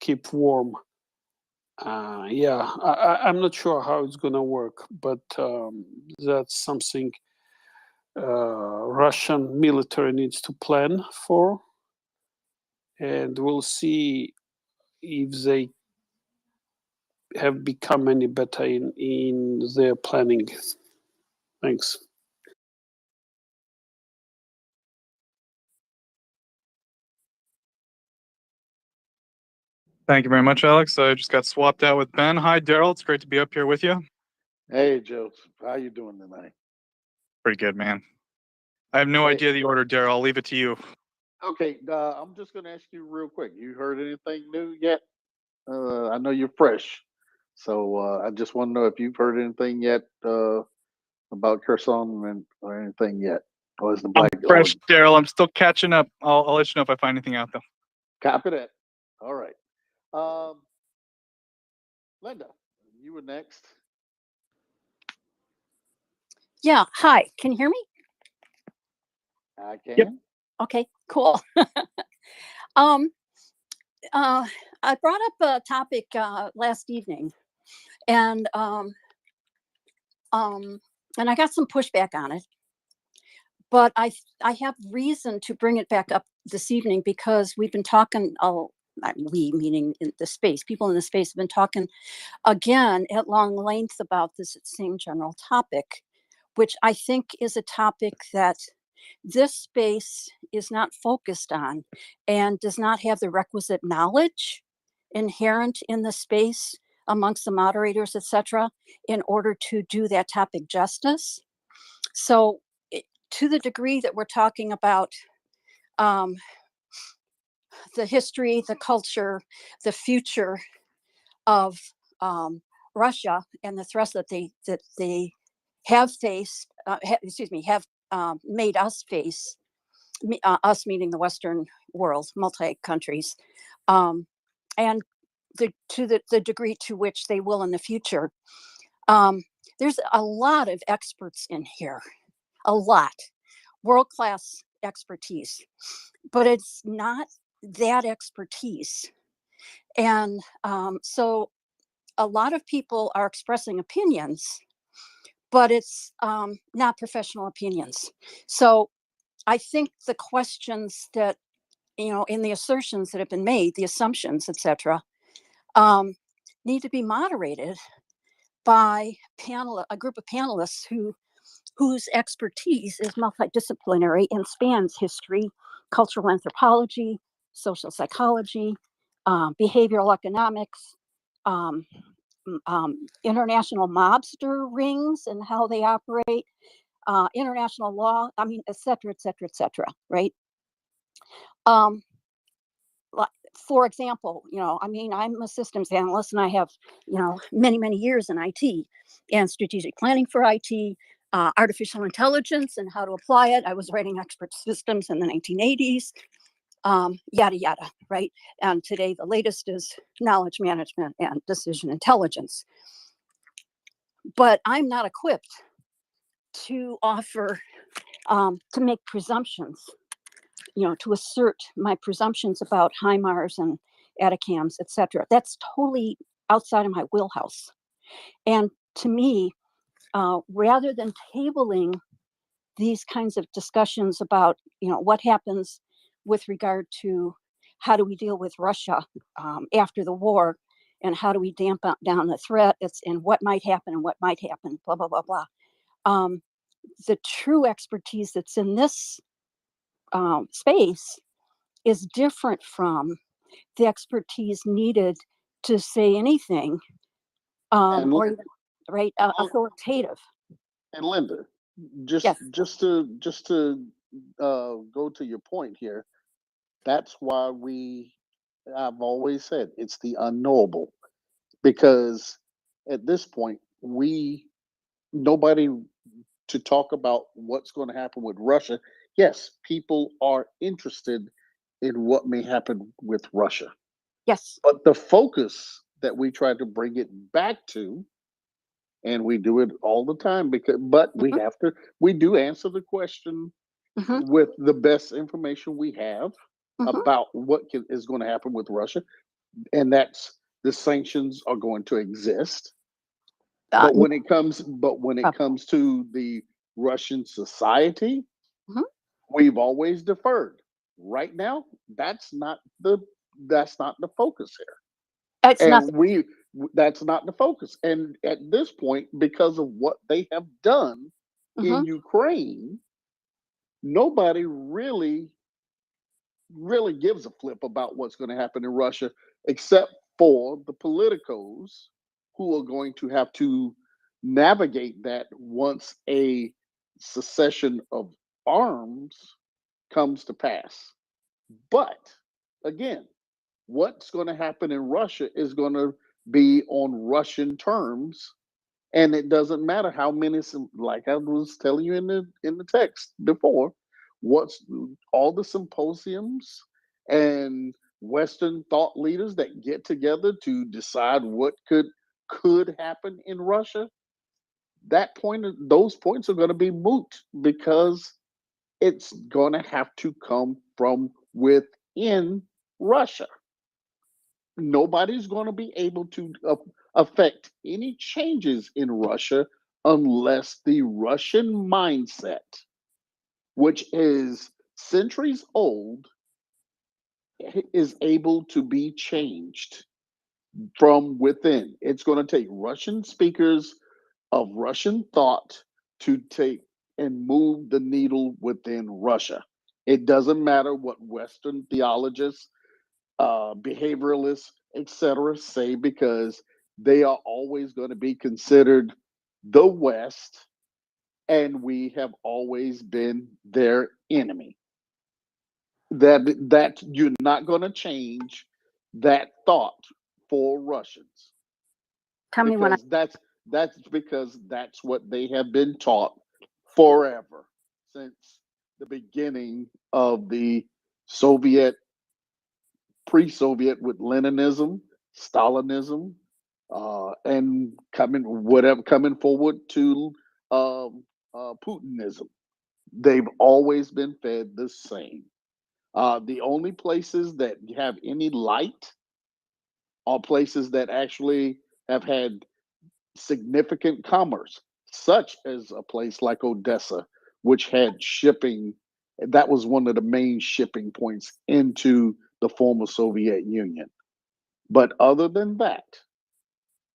keep warm. I'm not sure how it's gonna work, but that's something Russian military needs to plan for. and we'll see if they have become any better in their planning. Thanks. Thank you very much, Alex. I just got swapped out with Ben. Hi, Daryl. It's great to be up here with you. Hey, Joseph. How you doing tonight? Pretty good, man. I have no idea the order, Daryl. I'll leave it to you. Okay, I'm just going to ask you real quick. You heard anything new yet? I know you're fresh, so I just want to know if you've heard anything yet about Kherson or anything yet. Or is the I'm black fresh, Daryl. I'm still catching up. I'll let you know if I find anything out, though. Copy that. All right. Linda, you were next. Yeah. Hi. Can you hear me? I can. Yep. Okay. Cool. I brought up a topic last evening, and I got some pushback on it. But I have reason to bring it back up this evening because we've been talking. We meaning in the space, people in the space have been talking again at long length about this same general topic, which I think is a topic that this space is not focused on and does not have the requisite knowledge inherent in the space amongst the moderators, etc., in order to do that topic justice. So to the degree that we're talking about the history, the culture, the future of Russia and the threats that they have faced, have made us face, us meaning the Western world, multi countries, and to the degree to which they will in the future. There's a lot of experts in here, a lot, world-class expertise, but it's not that expertise. And so a lot of people are expressing opinions, but it's not professional opinions. So I think the questions that, in the assertions that have been made, the assumptions, etc., need to be moderated by a group of panelists whose expertise is multidisciplinary and spans history, cultural anthropology, social psychology, behavioral economics, international mobster rings and how they operate, international law, et cetera, et cetera, et cetera, right? For example, I'm a systems analyst and I have, many, many years in IT and strategic planning for IT, artificial intelligence and how to apply it. I was writing expert systems in the 1980s, yada, yada, right? And today the latest is knowledge management and decision intelligence. But I'm not equipped to offer, to make presumptions, to assert my presumptions about HIMARS and ATACAMS, et cetera. That's totally outside of my wheelhouse. And to me, rather than tabling these kinds of discussions about, what happens with regard to how do we deal with Russia after the war, and how do we damp down the threat, and what might happen and what might happen, blah, blah, blah, blah. The true expertise that's in this space is different from the expertise needed to say anything, or even, right, authoritative. And Linda, just to go to your point here, that's why I've always said it's the unknowable, because at this point nobody to talk about what's going to happen with Russia. Yes, people are interested in what may happen with Russia. Yes. But the focus that we try to bring it back to, and we do it all the time but we do answer the question with the best information we have about what is going to happen with Russia. And that's the sanctions are going to exist. But when it comes to the Russian society, we've always deferred. right now, that's not the focus here. It's not. And that's not the focus. And at this point, because of what they have done in Ukraine, nobody really gives a flip about what's going to happen in Russia, except for the politicos who are going to have to navigate that once a cessation of arms comes to pass. But again, what's going to happen in Russia is going to be on Russian terms, and it doesn't matter how many, like I was telling you in the text before, what's all the symposiums and Western thought leaders that get together to decide what could happen in Russia. Those points are going to be moot because it's going to have to come from within Russia. Nobody's going to be able to affect any changes in Russia unless the Russian mindset, which is centuries old, is able to be changed from within. It's going to take Russian speakers of Russian thought to take and move the needle within Russia. It doesn't matter what Western theologists, behavioralists, etc., say, because they are always going to be considered the West, and we have always been their enemy. That you're not going to change that thought for Russians. Tell me when I. That's because that's what they have been taught forever, since the beginning of the Soviet, pre-Soviet, with Leninism, Stalinism, and coming forward to Putinism. They've always been fed the same. The only places that have any light are places that actually have had significant commerce, such as a place like Odessa, which had shipping. That was one of the main shipping points into the former Soviet Union. But other than that,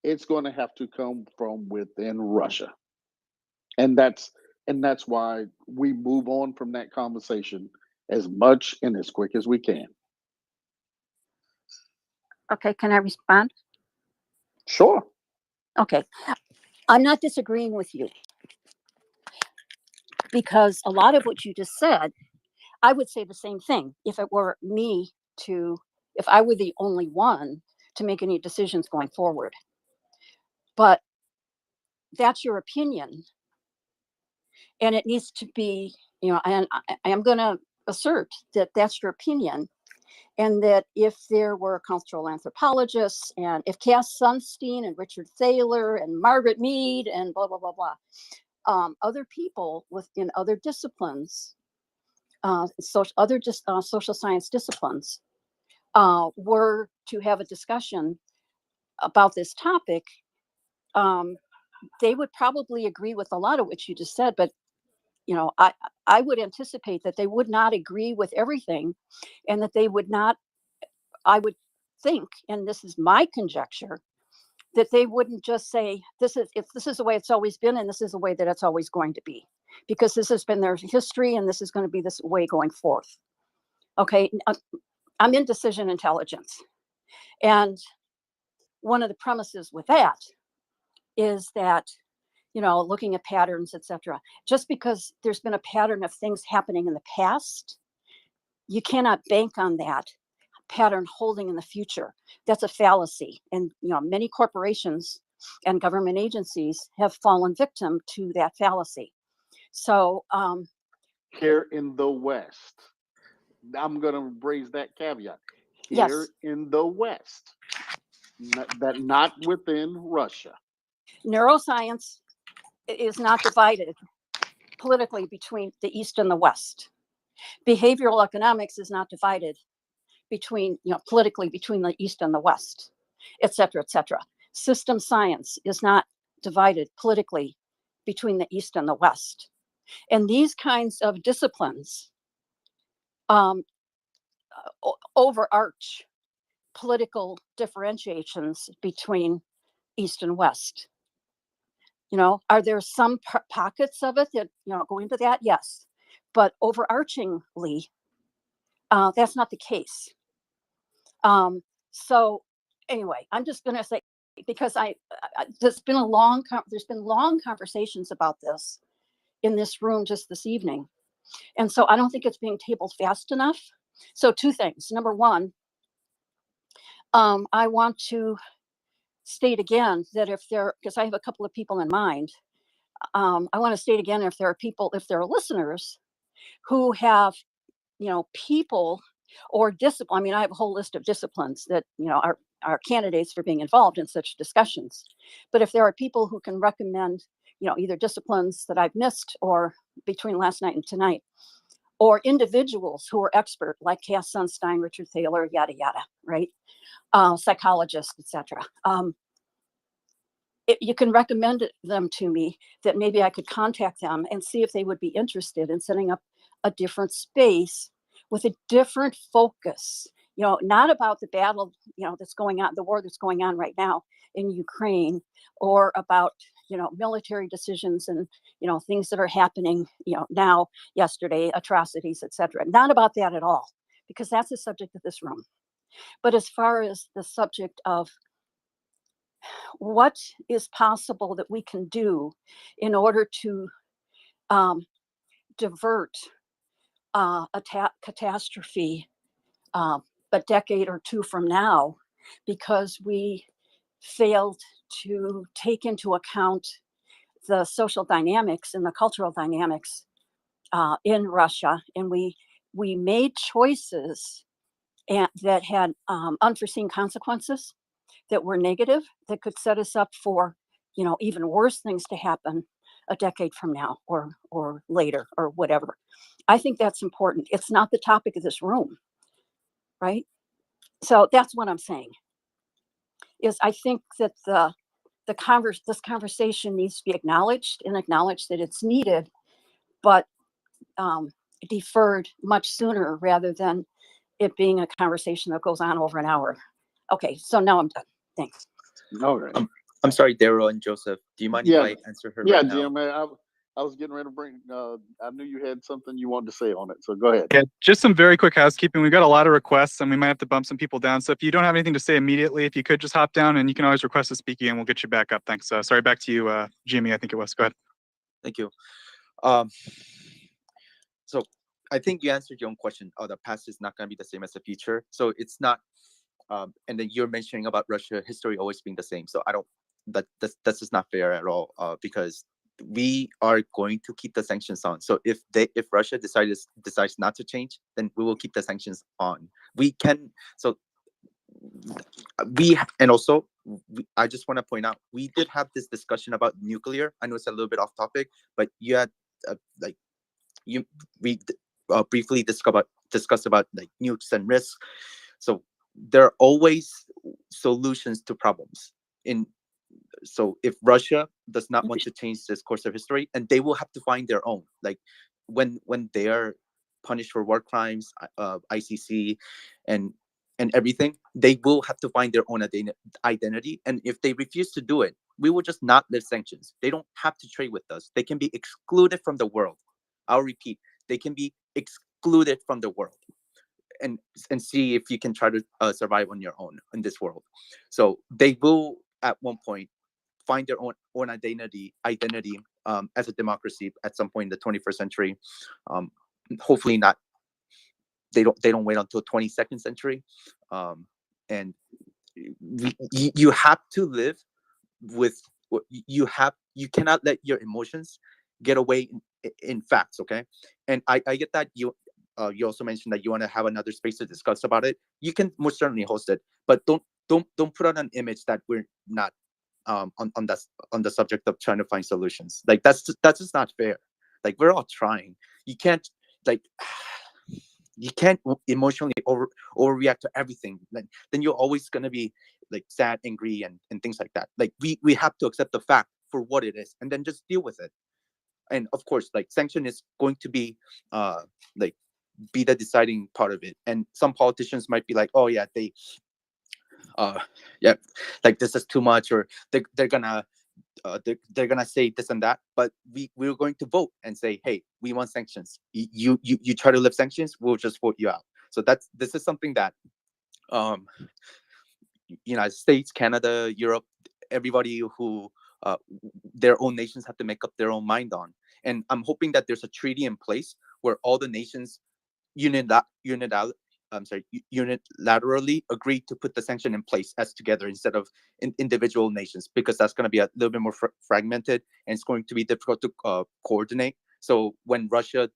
it's going to have to come from within Russia. And that's why we move on from that conversation as much and as quick as we can. Okay, can I respond? Sure. Okay, I'm not disagreeing with you because a lot of what you just said, I would say the same thing if it were me if I were the only one to make any decisions going forward. But that's your opinion, and it needs to be, and I am going to assert that that's your opinion, and that if there were cultural anthropologists, and if Cass Sunstein and Richard Thaler and Margaret Mead and blah, blah, blah, blah, other people within other disciplines, social science disciplines, were to have a discussion about this topic, they would probably agree with a lot of what you just said, but I would anticipate that they would not agree with everything, and that they would not, I would think, and this is my conjecture, that they wouldn't just say this is the way it's always been, and this is the way that it's always going to be, because this has been their history, and this is going to be this way going forth. Okay, I'm in decision intelligence, and one of the premises with that is that, looking at patterns, etc. Just because there's been a pattern of things happening in the past, you cannot bank on that pattern holding in the future. That's a fallacy. And, many corporations and government agencies have fallen victim to that fallacy. So here in the West, I'm going to raise that caveat. Here in the West, not within Russia. Neuroscience is not divided politically between the East and the West. Behavioral economics is not divided politically between the East and the West, et cetera, et cetera. System science is not divided politically between the East and the West. And these kinds of disciplines overarch political differentiations between East and West. Are there some pockets of it that go into that? Yes, but overarchingly, that's not the case. So anyway, I'm just going to say, because there's been long conversations about this in this room just this evening, and so I don't think it's being tabled fast enough. So two things. Number one, I want to state again that because I have a couple of people in mind, I want to state again, if there are listeners who have people or discipline. I mean, I have a whole list of disciplines that are candidates for being involved in such discussions. But if there are people who can recommend either disciplines that I've missed or between last night and tonight, or individuals who are expert like Cass Sunstein, Richard Thaler, yada yada, right? Psychologists, etc. You can recommend them to me, that maybe I could contact them and see if they would be interested in setting up a different space with a different focus, not about the battle, that's going on, the war that's going on right now in Ukraine, or about, military decisions and, things that are happening, now, yesterday, atrocities, etc. Not about that at all, because that's the subject of this room. But as far as the subject of what is possible that we can do in order to divert a catastrophe a decade or two from now, because we failed to take into account the social dynamics and the cultural dynamics in Russia, and we made choices that had unforeseen consequences, that were negative, that could set us up for even worse things to happen a decade from now or later or whatever. I think that's important. It's not the topic of this room, right? So that's what I'm saying, is I think that this conversation needs to be acknowledged, and acknowledged that it's needed, but deferred much sooner, rather than it being a conversation that goes on over an hour. Okay, so now I'm done. Thanks. All right. I'm sorry, Daryl and Joseph. Do you mind if I answer her right now? Jim, man, I was getting ready to bring. I knew you had something you wanted to say on it, so go ahead. Yeah, just some very quick housekeeping. We've got a lot of requests, and we might have to bump some people down. So if you don't have anything to say immediately, if you could just hop down, and you can always request to speak again, we'll get you back up. Thanks. Sorry, back to you, Jimmy. I think it was. Go ahead. Thank you. So I think you answered your own question. The past is not going to be the same as the future. So it's not. And then you're mentioning about Russia history always being the same. So I don't. That's just not fair at all. Because we are going to keep the sanctions on. So if Russia decides not to change, then we will keep the sanctions on. We can. So and also I just want to point out, we did have this discussion about nuclear. I know it's a little bit off topic, but you had we briefly discussed about like nukes and risks. So there are always solutions to problems. So if Russia does not want to change this course of history, and they will have to find their own, like when they are punished for war crimes, ICC and everything, they will have to find their own identity. And if they refuse to do it, we will just not lift sanctions. They don't have to trade with us. They can be excluded from the world. I'll repeat, they can be excluded from the world, and see if you can try to survive on your own in this world. So they will at one point find their own identity as a democracy at some point in the 21st century. Hopefully not. They don't wait until 22nd century. And you have to live with you cannot let your emotions get away in facts. Okay. And I get that you also mentioned that you want to have another space to discuss about it. You can most certainly host it, but don't put on an image that we're not on the subject of trying to find solutions. Like that's just not fair. Like we're all trying. You can't emotionally overreact to everything. Like then you're always gonna be like sad, angry, and things like that. Like we have to accept the fact for what it is, and then just deal with it. And of course, like sanction is going to be like be the deciding part of it. And some politicians might be like, oh yeah, yeah, like this is too much, or they're gonna they're gonna say this and that, but we're going to vote and say, hey, we want sanctions. You try to lift sanctions, we'll just vote you out. So this is something that United States, Canada, Europe, everybody who their own nations have to make up their own mind on. And I'm hoping that there's a treaty in place where all the nations unilaterally agree to put the sanction in place as together instead of individual nations, because that's going to be a little bit more fragmented, and it's going to be difficult to coordinate. So when Russia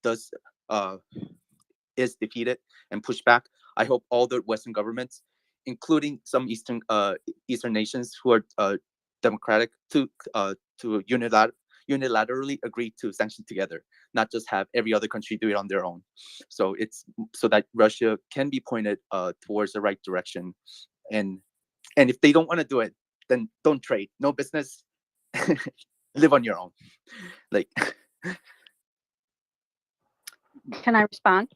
is defeated and pushed back, I hope all the Western governments, including some Eastern nations who are democratic, to unilaterally agree to sanction together, not just have every other country do it on their own. So that Russia can be pointed towards the right direction. And if they don't want to do it, then don't trade. No business. Live on your own. Like, Can I respond?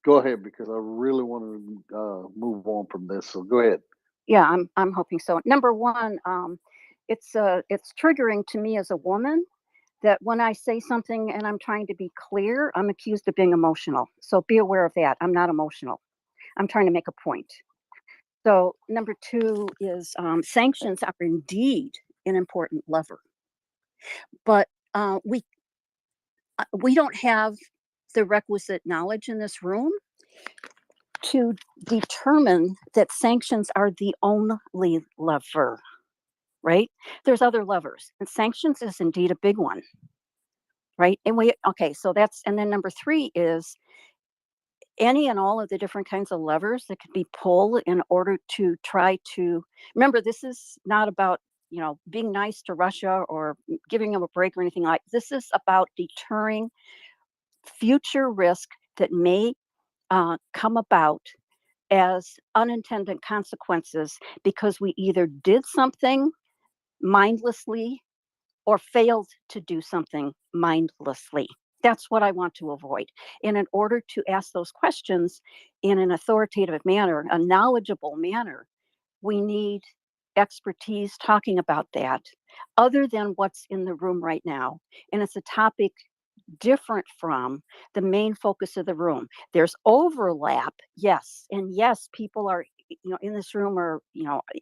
Go ahead, because I really want to move on from this. So go ahead. Yeah, I'm hoping so. Number one, it's triggering to me as a woman that when I say something and I'm trying to be clear, I'm accused of being emotional. So be aware of that. I'm not emotional. I'm trying to make a point. So number two is sanctions are indeed an important lever, but we don't have the requisite knowledge in this room to determine that sanctions are the only lever, right? There's other levers, and sanctions is indeed a big one, right? And and then number three is any and all of the different kinds of levers that could be pulled in order to try to, remember, this is not about, being nice to Russia or giving them a break or anything like this. Is about deterring future risk that may come about as unintended consequences because we either did something mindlessly or failed to do something mindlessly. That's what I want to avoid. And in order to ask those questions in an authoritative manner, a knowledgeable manner, we need expertise talking about that other than what's in the room right now. And it's a topic different from the main focus of the room. There's overlap, yes, and yes, people are, in this room are,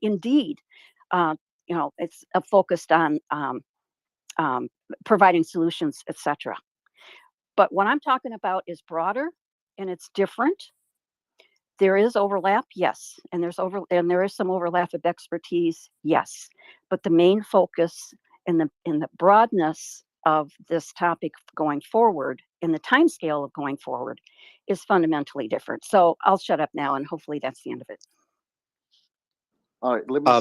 indeed, it's focused on providing solutions, etc. But what I'm talking about is broader and it's different. There is overlap, yes, and there is some overlap of expertise, yes. But the main focus and the broadness of this topic going forward, and the time scale of going forward, is fundamentally different. So I'll shut up now, and hopefully that's the end of it. All right, let me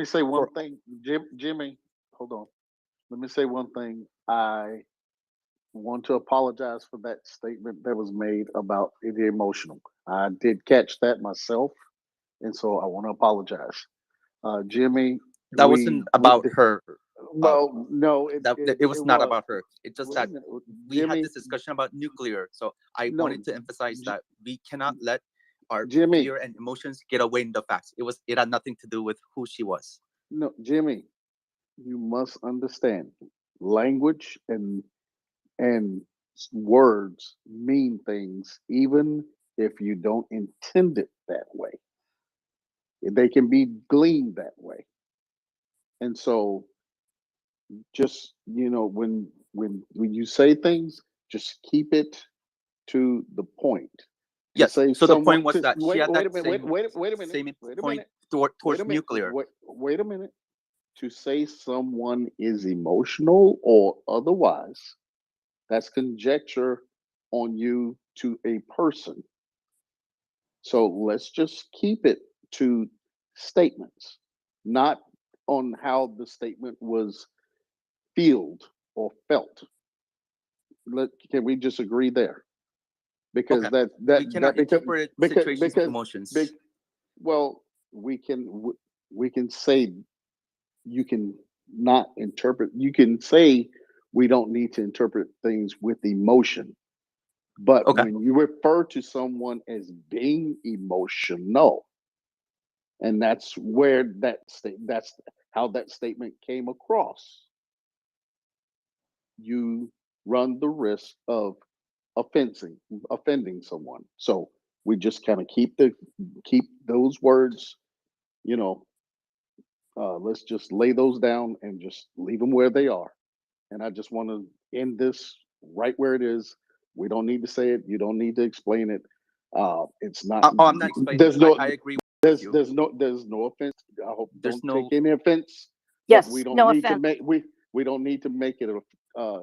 say one thing, Jimmy. Hold on. Let me say one thing. I want to apologize for that statement that was made about the emotional. I did catch that myself, and so I want to apologize, Jimmy. That wasn't about her. Well, no, it was not about her. It's just that we Jimmy, had this discussion about nuclear. So I wanted to emphasize that we cannot let our Jimmy, fear and emotions get away in the facts. It had nothing to do with who she was. No, Jimmy, you must understand language and words mean things even if you don't intend it that way. They can be gleaned that way. And so just, when you say things, just keep it to the point. Yes. So the point was that she had that same point towards nuclear. Wait a minute. To say someone is emotional or otherwise, that's conjecture on you to a person. So let's just keep it to statements, not on how the statement was felt or felt. Can we just agree there? Because okay. We cannot interpret situations with emotions. Well, we can say you can not interpret. You can say we don't need to interpret things with emotion. But Okay. when you refer to someone as being emotional, and that's where that's how that statement came across, you run the risk of offending someone. So we just kind of keep those words, you know, let's just lay those down and just leave them where they are. And I just want to end this right where it is. We don't need to say it. You don't need to explain it. It's not. Oh, I'm not explaining. There's no. I agree with you. There's no offense. I hope There's don't no. take any offense. Yes, But we don't no need to offense. make we don't need to make it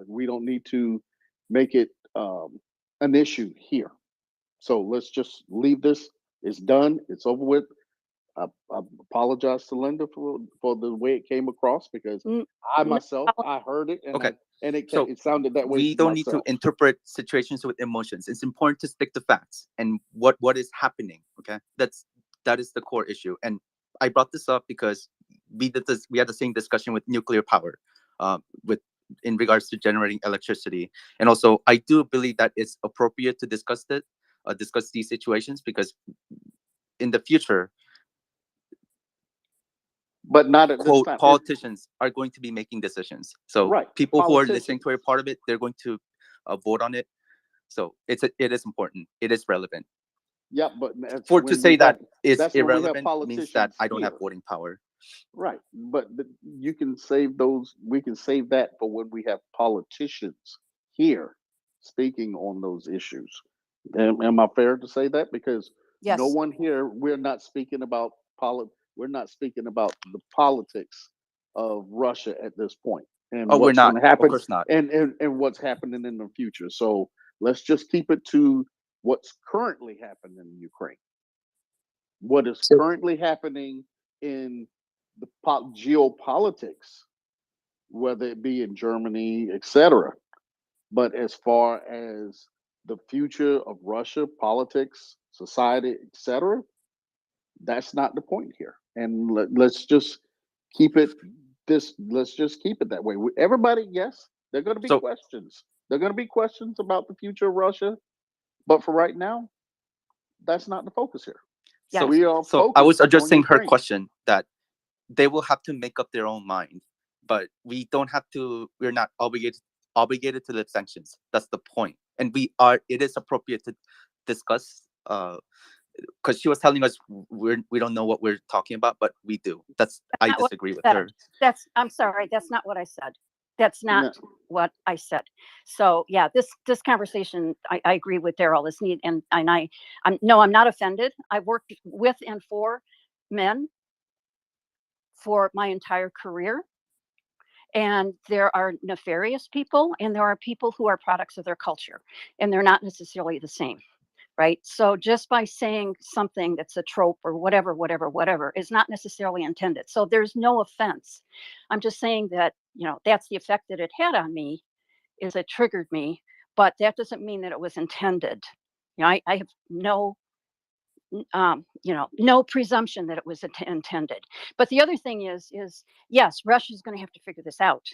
we don't need to make it an issue here. So let's just leave this. It's done. It's over with. I apologize to Linda for the way it came across, because I No myself problem. I heard it and Okay. it So sounded that way we to don't need to myself. interpret situations with emotions. It's important to stick to facts and what is happening. Okay, that is the core issue. And I brought this up because we had the same discussion with nuclear power, with in regards to generating electricity. And also, I do believe that it's appropriate to discuss these situations, because in the future, But not at this quote, time. politicians are going to be making decisions. So Right. people who are listening Politicians. to a part of it, they're going to vote on it. So it is important. It is relevant. Yeah, but that's To when say we that have it's that's when we have irrelevant means that politicians I don't have here. voting power. Right. But you can save those. We can save that for when we have politicians here speaking on those issues. Am I fair to say that? Because no Yes. one here, we're not speaking about we're not speaking about the politics of Russia at this point and Oh, we're what's not. going to Of happen course not. and what's happening in the future. So let's just keep it to what's currently happening in Ukraine. What is currently happening in the geopolitics, whether it be in Germany, etc. But as far as the future of Russia, politics, society, etc., that's not the point here. And let's just keep it let's just keep it that way. Everybody, yes, there are going to be So questions. There are going to be questions about the future of Russia, but for right now, that's not the focus here. Yes. We are so I was focused on addressing her Ukraine. question that they will have to make up their own mind, but we don't have to. We're not obligated to lift sanctions. That's the point. And we are. It is appropriate to discuss. Because she was telling us we don't know what we're talking about, but we do. I Not what disagree with I her. said. I'm sorry. That's not what I said. That's No. not what I said. So yeah, this conversation, I agree with Daryl. Is neat, and I'm not offended. I've worked with and for men for my entire career, and there are nefarious people, and there are people who are products of their culture, and they're not necessarily the same. Right. So just by saying something that's a trope or whatever is not necessarily intended. So there's no offense. I'm just saying that, that's the effect that it had on me, is it triggered me, but that doesn't mean that it was intended. I have no, no presumption that it was intended. But the other thing is yes, Russia's going to have to figure this out.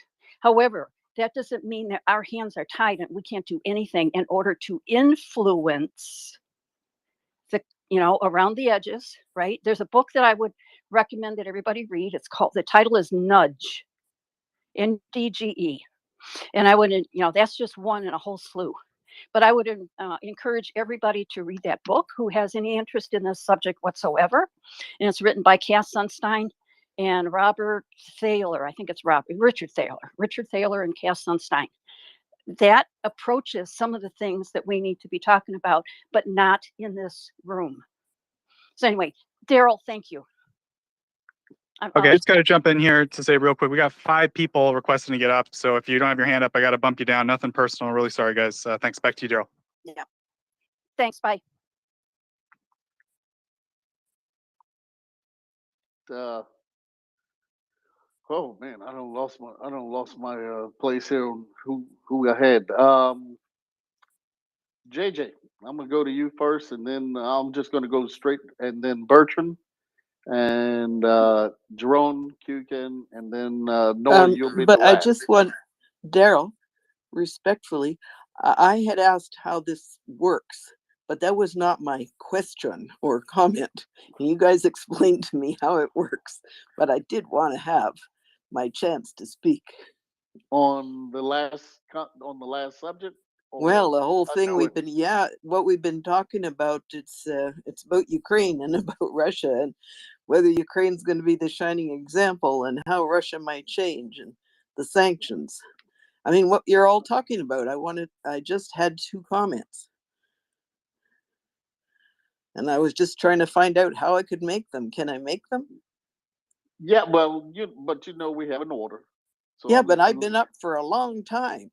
However, that doesn't mean that our hands are tied and we can't do anything in order to influence around the edges, right? There's a book that I would recommend that everybody read. The title is Nudge, NDGE. And I would, that's just one in a whole slew. But I would encourage everybody to read that book who has any interest in this subject whatsoever. And it's written by Cass Sunstein and Robert Thaler. I think it's Richard Thaler and Cass Sunstein. That approaches some of the things that we need to be talking about, but not in this room. So anyway, Daryl, thank you. Okay, I just got to jump in here to say real quick, we got 5 people requesting to get up. So if you don't have your hand up, I got to bump you down. Nothing personal. Really sorry, guys. Thanks. Back to you, Daryl. Yeah. Thanks. Bye. Oh man, I don't lost my place here on who I had. JJ, I'm gonna go to you first, and then I'm just gonna go straight, and then Bertrand, and Jerome Kukin, and then Nora. You'll be the But I last. just want Daryl. respectfully, I had asked how this works, but that was not my question or comment. And you guys explained to me how it works, but I did want to have my chance to speak. On the last subject, Well, or the whole I thing know we've it. been, yeah, what we've been talking about, it's about Ukraine and about Russia and whether Ukraine's going to be the shining example and how Russia might change and the sanctions. I mean, what you're all talking about. I just had two comments and I was just trying to find out how I could make them. Can I make them? Yeah, well, but we have an order. So Yeah, but I've been up for a long time.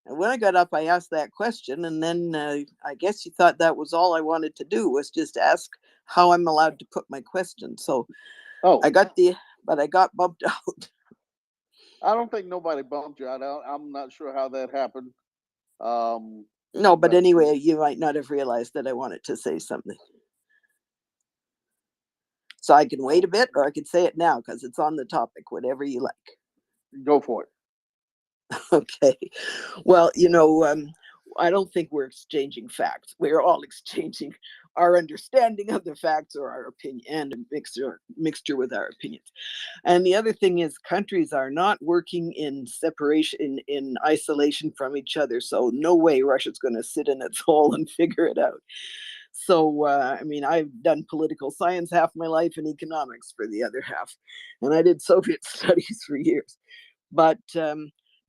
And when I got up, I asked that question, and then I guess you thought that was all I wanted to do was just ask how I'm allowed to put my question. So I got but I got bumped out. I don't think nobody bumped you out. I'm not sure how that happened. No, but But anyway, you might not have realized that I wanted to say something. So I can wait a bit, or I could say it now because it's on the topic, whatever you like. Go for it. Okay. Well, I don't think we're exchanging facts. We're all exchanging our understanding of the facts or our opinion and a mixture with our opinions. And the other thing is countries are not working in separation, in isolation from each other. So no way Russia's going to sit in its hole and figure it out. So, I mean, I've done political science half my life and economics for the other half. And I did Soviet studies for years. But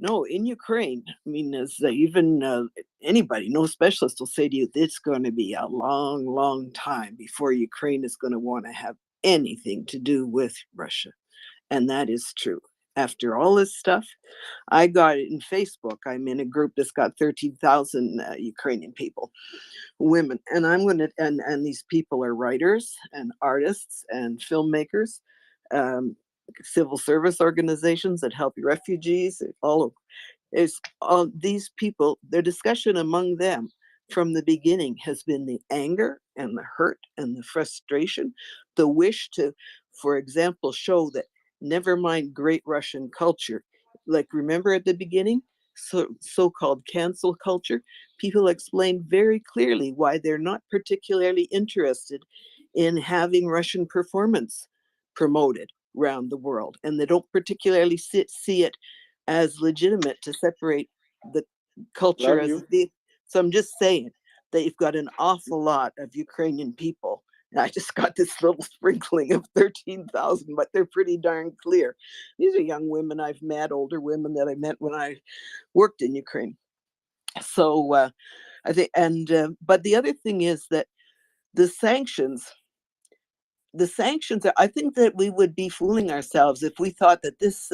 no, in Ukraine, I mean, as even anybody, no specialist will say to you, it's going to be a long, long time before Ukraine is going to want to have anything to do with Russia. And that is true. After all this stuff, I got it in Facebook. I'm in a group that's got 13,000 Ukrainian people, women. And and these people are writers and artists and filmmakers. Civil service organizations that help refugees, all these people, their discussion among them from the beginning has been the anger and the hurt and the frustration, the wish to, for example, show that never mind great Russian culture, like remember at the beginning, so-called cancel culture, people explained very clearly why they're not particularly interested in having Russian performance promoted around the world, and they don't particularly see it as legitimate to separate the culture Love as you. the. So I'm just saying that you've got an awful lot of Ukrainian people. And I just got this little sprinkling of 13,000, but they're pretty darn clear. These are young women I've met, older women that I met when I worked in Ukraine. So I think, but the other thing is that the sanctions, I think that we would be fooling ourselves if we thought that this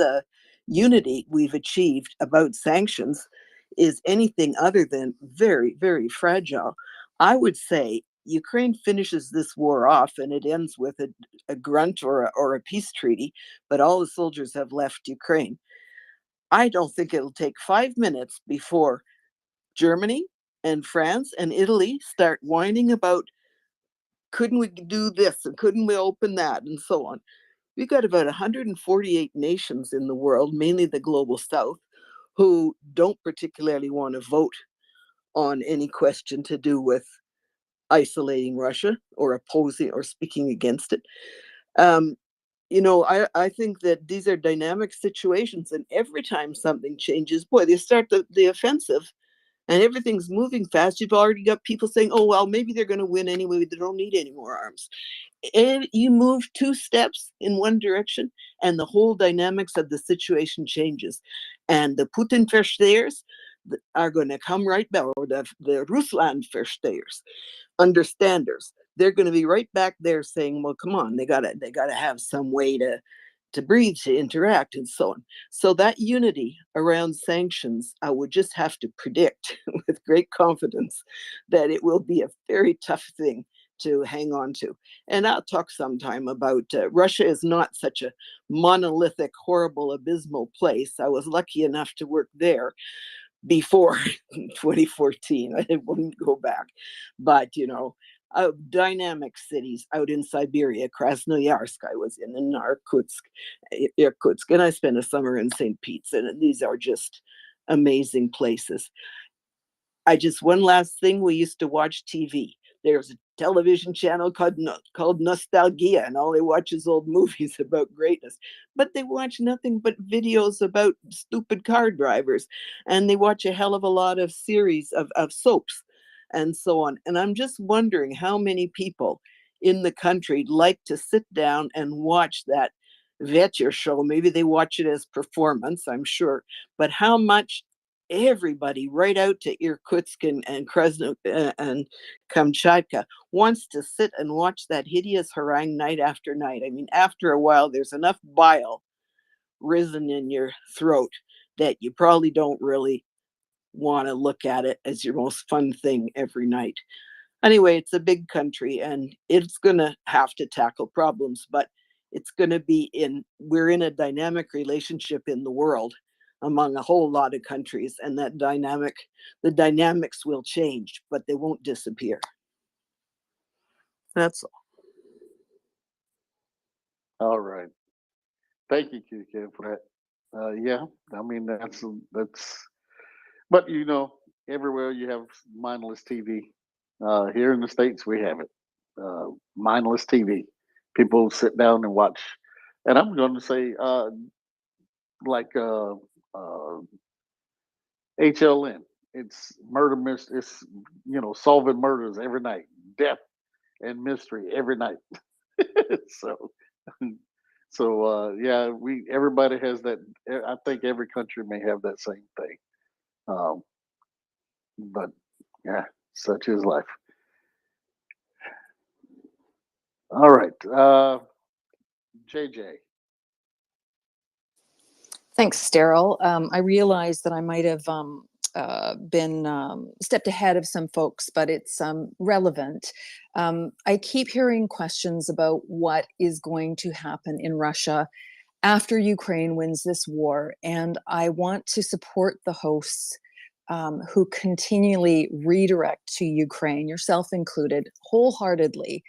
unity we've achieved about sanctions is anything other than very, very fragile. I would say Ukraine finishes this war off and it ends with a grunt or a peace treaty, but all the soldiers have left Ukraine. I don't think it'll take 5 minutes before Germany and France and Italy start whining about, couldn't we do this and couldn't we open that and so on. We've got about 148 nations in the world, mainly the global south, who don't particularly want to vote on any question to do with isolating Russia or opposing or speaking against it. I think that these are dynamic situations, and every time something changes, boy, they start the offensive and everything's moving fast. You've already got people saying, oh, well, maybe they're going to win anyway. They don't need any more arms. And you move 2 steps in one direction, and the whole dynamics of the situation changes. And the Putin verstehers are going to come right back, or the Rusland verstehers, understanders. They're going to be right back there saying, well, come on, they gotta have some way to breathe, to interact, and so on. So that unity around sanctions, I would just have to predict with great confidence that it will be a very tough thing to hang on to. And I'll talk sometime about Russia is not such a monolithic, horrible, abysmal place. I was lucky enough to work there before 2014. I wouldn't go back. But, dynamic cities out in Siberia, Krasnoyarsk I was in, and Irkutsk, and I spent a summer in St. Pete's. And these are just amazing places. One last thing, we used to watch TV. There's a television channel called Nostalgia, and all they watch is old movies about greatness. But they watch nothing but videos about stupid car drivers, and they watch a hell of a lot of series of soaps and so on. And I'm just wondering how many people in the country like to sit down and watch that Vetcher show. Maybe they watch it as performance, I'm sure, but how much everybody right out to Irkutsk and and Kamchatka wants to sit and watch that hideous harangue night after night. I mean, after a while, there's enough bile risen in your throat that you probably don't really want to look at it as your most fun thing every night. Anyway, it's a big country and it's going to have to tackle problems, but we're in a dynamic relationship in the world among a whole lot of countries, and the dynamics will change, but they won't disappear. That's all. All right. Thank you, Q for that. Yeah, I mean that's. But everywhere you have mindless TV. Here in the States, we have it. Mindless TV. People sit down and watch, and I'm going to say, like HLN. It's murder mystery. It's solving murders every night, death and mystery every night. so, yeah, everybody has that. I think every country may have that same thing. But yeah, such is life. All right, JJ. Thanks, Daryl. I realized that I might have been stepped ahead of some folks, but it's relevant. I keep hearing questions about what is going to happen in Russia after Ukraine wins this war, and I want to support the hosts who continually redirect to Ukraine, yourself included, wholeheartedly.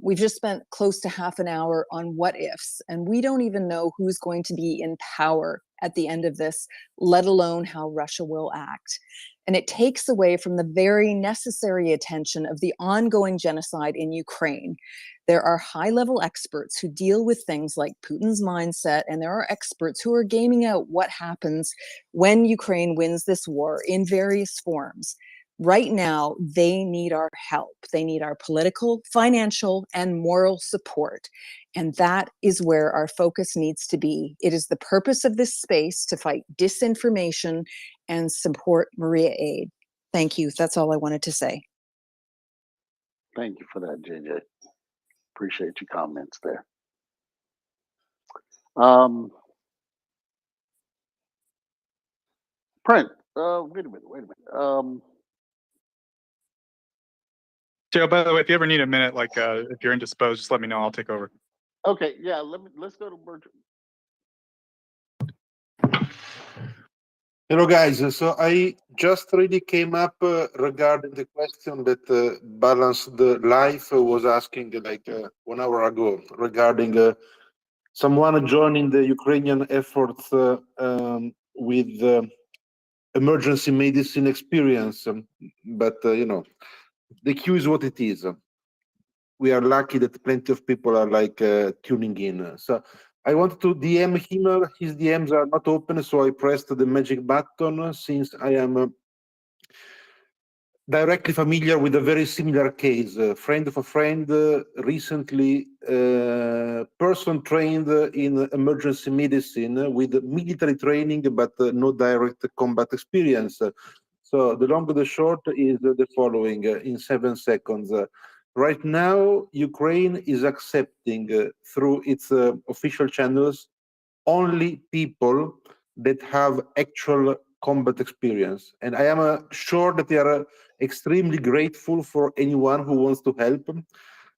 We've just spent close to half an hour on what ifs, and we don't even know who's going to be in power at the end of this, let alone how Russia will act. And it takes away from the very necessary attention of the ongoing genocide in Ukraine. There are high-level experts who deal with things like Putin's mindset, and there are experts who are gaming out what happens when Ukraine wins this war in various forms. Right now, they need our help. They need our political, financial, and moral support. And that is where our focus needs to be. It is the purpose of this space to fight disinformation and support Maria Aid. Thank you. That's all I wanted to say. Thank you for that, JJ. Appreciate your comments there. Print. Wait a minute. Joe, by the way, if you ever need a minute, like if you're indisposed, just let me know. I'll take over. Okay, yeah. Let's go to Bertrand. Hello, guys. So I just really came up regarding the question that Balanced Life was asking like 1 hour ago regarding someone joining the Ukrainian efforts with emergency medicine experience. But, the queue is what it is. We are lucky that plenty of people are like tuning in. So I wanted to DM him. His DMs are not open, so I pressed the magic button since I am directly familiar with a very similar case. A friend of a friend, recently person trained in emergency medicine with military training, but no direct combat experience. So the long and the short is the following in 7 seconds. Right now, Ukraine is accepting through its official channels only people that have actual combat experience. And I am sure that they are extremely grateful for anyone who wants to help.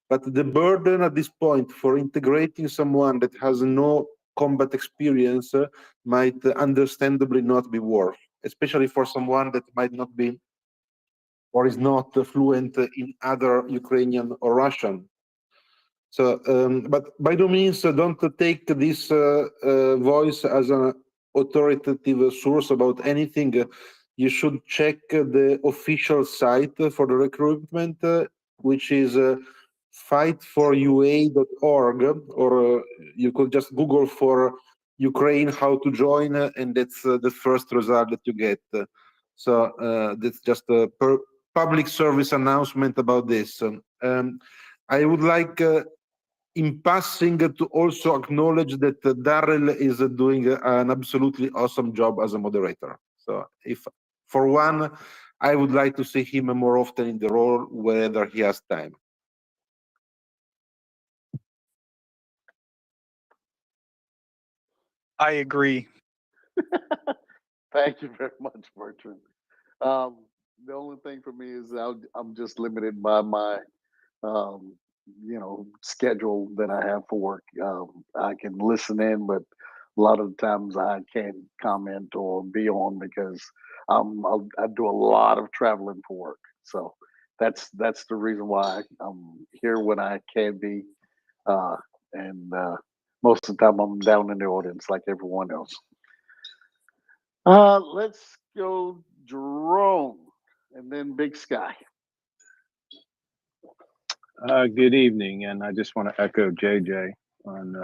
But the burden at this point for integrating someone that has no combat experience might understandably not be worth, especially for someone that might not be or is not fluent in other Ukrainian or Russian. So, but by no means don't take this voice as a authoritative source about anything, you should check the official site for the recruitment, which is fightforua.org, or you could just Google for Ukraine how to join, and that's the first result that you get. So that's just a public service announcement about this. I would like, in passing, to also acknowledge that Darrell is doing an absolutely awesome job as a moderator. So if, for one, I would like to see him more often in the role wherever he has time. I agree. Thank you very much, Bertrand. The only thing for me is I'm just limited by my, um, schedule that I have for work. I can listen in, but a lot of the times I can't comment or be on because I do a lot of traveling for work. So that's the reason why I'm here when I can be, uh, and most of the time I'm down in the audience like everyone else. Let's go Jerome and then Big Sky. Good evening, and I just want to echo JJ on.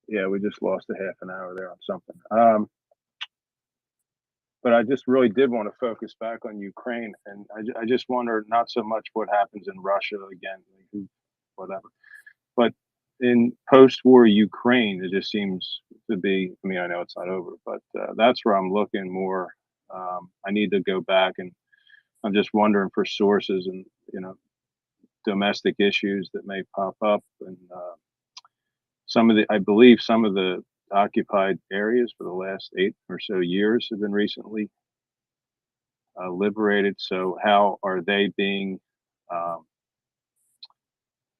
Yeah, we just lost a half an hour there on something. But I just really did want to focus back on Ukraine, and I just wonder not so much what happens in Russia again, whatever, but in post-war Ukraine, it just seems to be. I mean, I know it's not over, but that's where I'm looking more. I need to go back, and I'm just wondering for sources and domestic issues that may pop up, and I believe some of the occupied areas for the last 8 or so years have been recently liberated. So how are they being, um,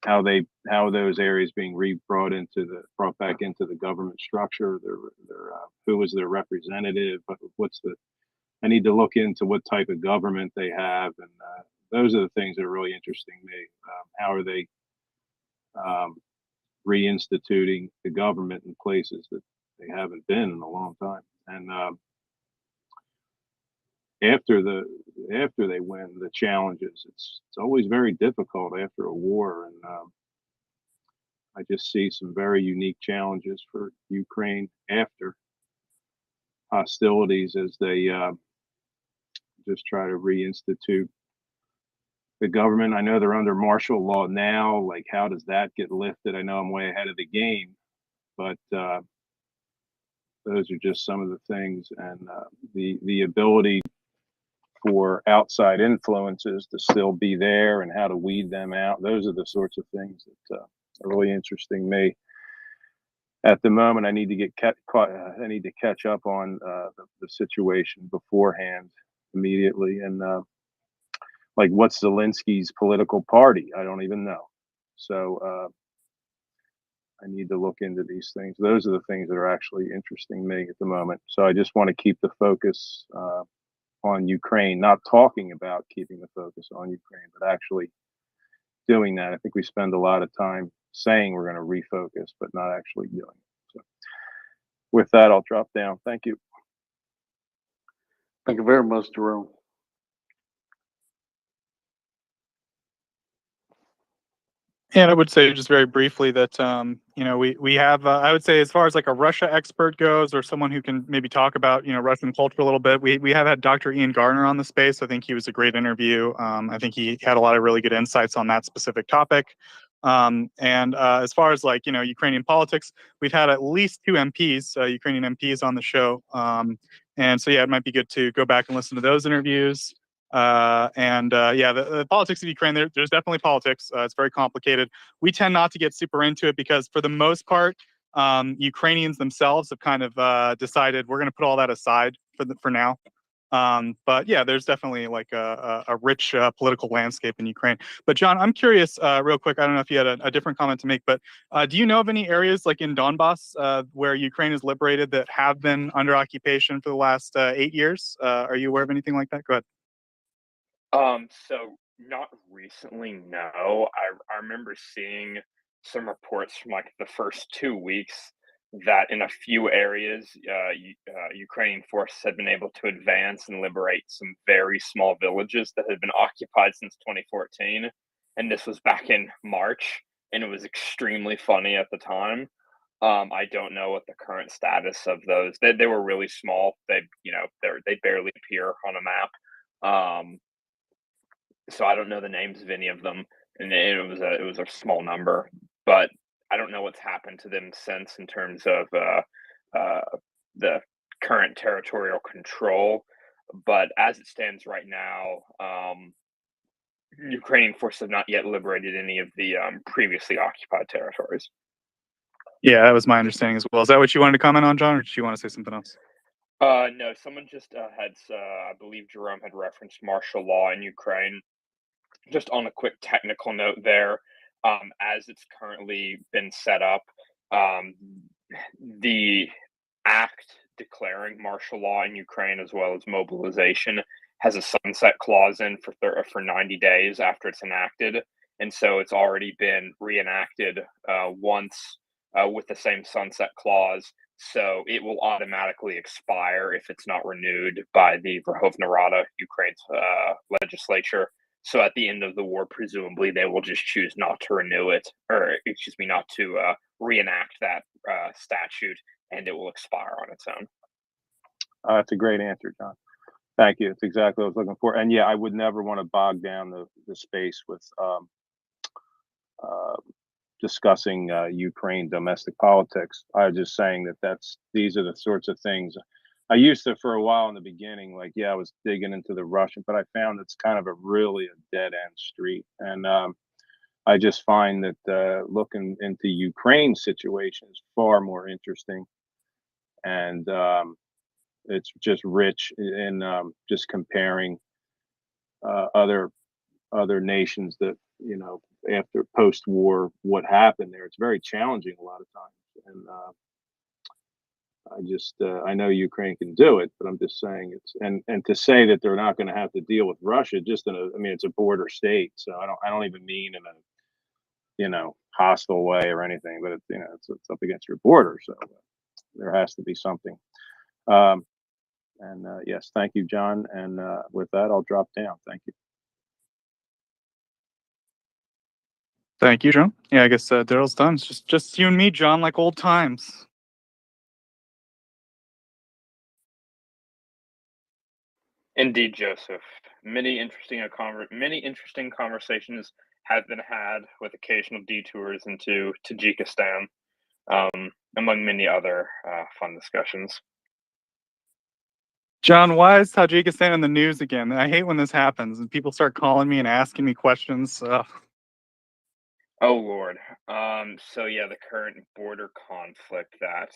how are those areas being brought back into the government structure? Who is their representative? I need to look into what type of government they have, and those are the things that are really interesting me. How are they reinstituting the government in places that they haven't been in a long time? And after they win, the challenges, it's always very difficult after a war, and I just see some very unique challenges for Ukraine after hostilities as they just try to reinstitute the government. I know they're under martial law now. Like, how does that get lifted? I know I'm way ahead of the game, but those are just some of the things, and the ability for outside influences to still be there and how to weed them out. Those are the sorts of things that are really interesting me. At the moment, I need to I need to catch up on the situation beforehand immediately, and like, what's Zelensky's political party? I don't even know. So I need to look into these things. Those are the things that are actually interesting me at the moment. So I just want to keep the focus on Ukraine, not talking about keeping the focus on Ukraine, but actually doing that. I think we spend a lot of time saying we're going to refocus, but not actually doing it. So with that, I'll drop down. Thank you. Thank you very much, Jerome. And I would say just very briefly that we have I would say, as far as like a Russia expert goes, or someone who can maybe talk about Russian culture a little bit, we have had Dr. Ian Gardner on the space. I think he was a great interview. I think he had a lot of really good insights on that specific topic. And as far as like Ukrainian politics, we've had at least 2 MPs, Ukrainian MPs, on the show. And so yeah, it might be good to go back and listen to those interviews. The politics of Ukraine, there's definitely politics. It's very complicated. We tend not to get super into it because, for the most part, Ukrainians themselves have kind of decided we're going to put all that aside for now. But yeah, there's definitely like a rich political landscape in Ukraine. But John, I'm curious, real quick. I don't know if you had a different comment to make, but do you know of any areas like in Donbass where Ukraine is liberated that have been under occupation for the last 8 years? Are you aware of anything like that? Go ahead. So not recently, no. I remember seeing some reports from like the first 2 weeks that in a few areas, Ukrainian forces had been able to advance and liberate some very small villages that had been occupied since 2014. And this was back in March, and it was extremely funny at the time. I don't know what the current status of those. They were really small. They barely appear on a map. So I don't know the names of any of them, and it was a small number, but I don't know what's happened to them since in terms of the current territorial control. But as it stands right now, Ukrainian forces have not yet liberated any of the previously occupied territories. Yeah, that was my understanding as well. Is that what you wanted to comment on, John, or did you want to say something else? No, someone just I believe Jerome had referenced martial law in Ukraine. Just on a quick technical note there, as it's currently been set up, the act declaring martial law in Ukraine as well as mobilization has a sunset clause in for 90 days after it's enacted, and so it's already been reenacted once with the same sunset clause. So it will automatically expire if it's not renewed by the Verkhovna Rada, Ukraine's legislature. So at the end of the war, presumably they will just choose not to renew it, or excuse me, not to reenact that statute, and it will expire on its own. That's a great answer, John. Thank you. It's exactly what I was looking for. And yeah, I would never want to bog down the space with discussing Ukraine domestic politics. I was just saying that these are the sorts of things. I used to for a while in the beginning, like, yeah, I was digging into the Russian, but I found it's kind of a dead end street. And I just find that looking into Ukraine's situation is far more interesting. And it's just rich in just comparing other nations that, after post-war, what happened there. It's very challenging a lot of times. And I know Ukraine can do it, but I'm just saying and to say that they're not going to have to deal with Russia, it's a border state. So I don't even mean in a, hostile way or anything, but it's up against your border. So there has to be something. Yes, thank you, John. And with that, I'll drop down. Thank you. Thank you, John. Yeah, I guess Daryl's done. It's just you and me, John, like old times. Indeed, Joseph. Many interesting conversations have been had with occasional detours into Tajikistan, among many other fun discussions. John, why is Tajikistan in the news again? I hate when this happens and people start calling me and asking me questions. Oh Lord. So yeah, the current border conflict that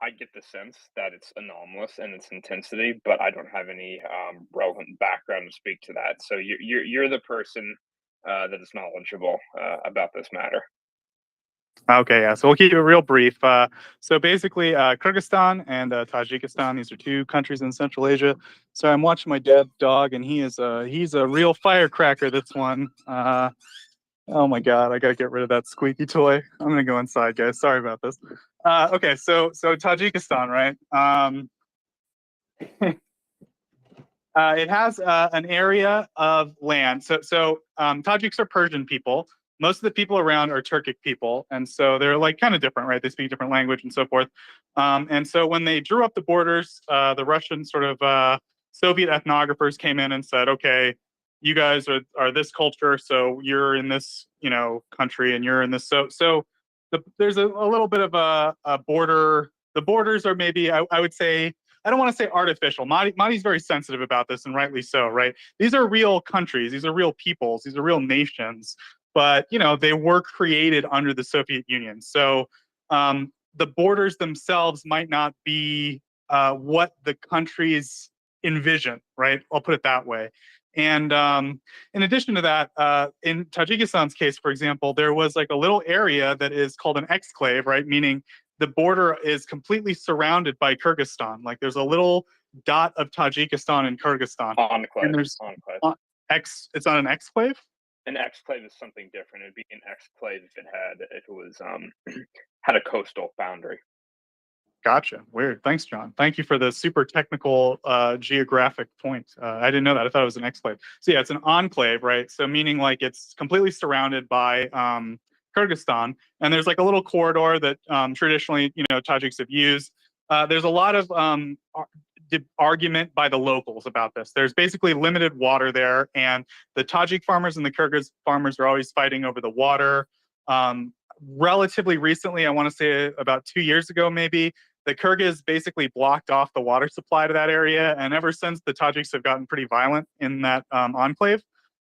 I get the sense that it's anomalous in its intensity, but I don't have any relevant background to speak to that. So you're the person that is knowledgeable about this matter. Okay, yeah. So we'll keep it real brief. So basically, Kyrgyzstan and Tajikistan, these are two countries in Central Asia. So I'm watching my dead dog, and he's a real firecracker. This one. Oh my God, I gotta get rid of that squeaky toy. I'm gonna go inside, guys. Sorry about this. Okay, so Tajikistan, right? It has an area of land. So Tajiks are Persian people. Most of the people around are Turkic people, and so they're like kind of different, right? They speak different language and so forth. And so when they drew up the borders, the Russian sort of Soviet ethnographers came in and said, "Okay, you guys are this culture, so you're in this country, and you're in this." There's a little bit of a border. The borders are maybe I would say. I don't want to say artificial. Madi's very sensitive about this, and rightly so, right? These are real countries. These are real peoples. These are real nations. But, they were created under the Soviet Union. So the borders themselves might not be what the countries envision, right? I'll put it that way. And in addition to that, in Tajikistan's case, for example, there was like a little area that is called an exclave, right? Meaning the border is completely surrounded by Kyrgyzstan. Like there's a little dot of Tajikistan and Kyrgyzstan. Enclave. And there's Enclave. It's not an exclave? An exclave is something different. It'd be an exclave if it was had a coastal boundary. Gotcha. Weird. Thanks, John. Thank you for the super technical geographic point. I didn't know that. I thought it was an exclave. So yeah, it's an enclave, right? So meaning like it's completely surrounded by Kyrgyzstan, and there's like a little corridor that traditionally, Tajiks have used. There's a lot of argument by the locals about this. There's basically limited water there, and the Tajik farmers and the Kyrgyz farmers are always fighting over the water. Relatively recently, I want to say about 2 years ago, maybe, the Kyrgyz basically blocked off the water supply to that area, and ever since the Tajiks have gotten pretty violent in that enclave.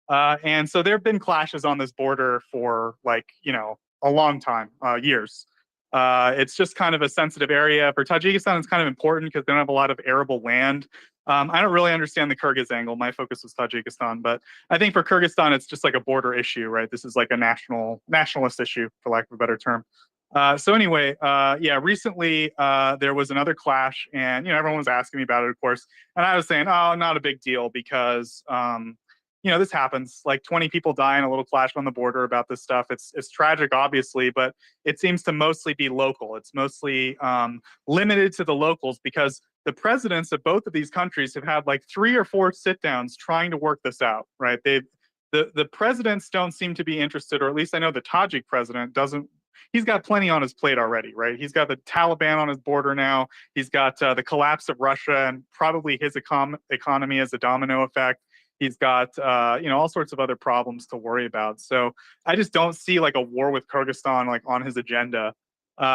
And so there have been clashes on this border for a long time, years. It's just kind of a sensitive area. For Tajikistan, it's kind of important because they don't have a lot of arable land. I don't really understand the Kyrgyz angle. My focus was Tajikistan, but I think for Kyrgyzstan, it's just like a border issue, right? This is like a nationalist issue, for lack of a better term. So anyway, recently there was another clash, and everyone was asking me about it, of course, and I was saying, oh, not a big deal because this happens. Like 20 people die in a little clash on the border about this stuff. It's tragic, obviously, but it seems to mostly be local. It's mostly limited to the locals because the presidents of both of these countries have had like 3 or 4 sit downs trying to work this out, right? The presidents don't seem to be interested, or at least I know the Tajik president doesn't. He's got plenty on his plate already, right? He's got the Taliban on his border now. He's got the collapse of Russia and probably his economy as a domino effect. He's got all sorts of other problems to worry about. So I just don't see like a war with Kyrgyzstan like on his agenda.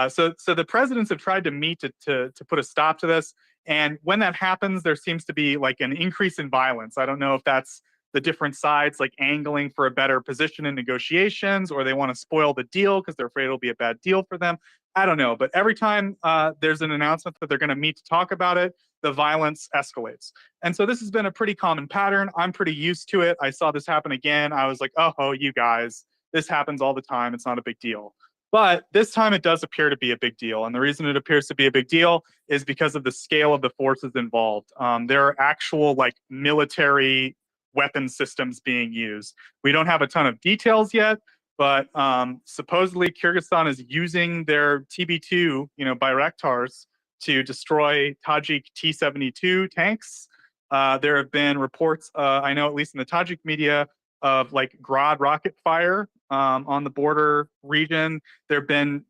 So the presidents have tried to meet to put a stop to this. And when that happens, there seems to be like an increase in violence. I don't know if that's the different sides like angling for a better position in negotiations, or they want to spoil the deal because they're afraid it'll be a bad deal for them. I don't know. But every time there's an announcement that they're going to meet to talk about it, the violence escalates. And so this has been a pretty common pattern. I'm pretty used to it. I saw this happen again. I was like, oh, you guys, this happens all the time. It's not a big deal. But this time it does appear to be a big deal. And the reason it appears to be a big deal is because of the scale of the forces involved. There are actual like military weapon systems being used. We don't have a ton of details yet, but supposedly Kyrgyzstan is using their TB2, Bayraktars, to destroy Tajik T-72 tanks. There have been reports, I know at least in the Tajik media, of like Grad rocket fire on the border region. There have been,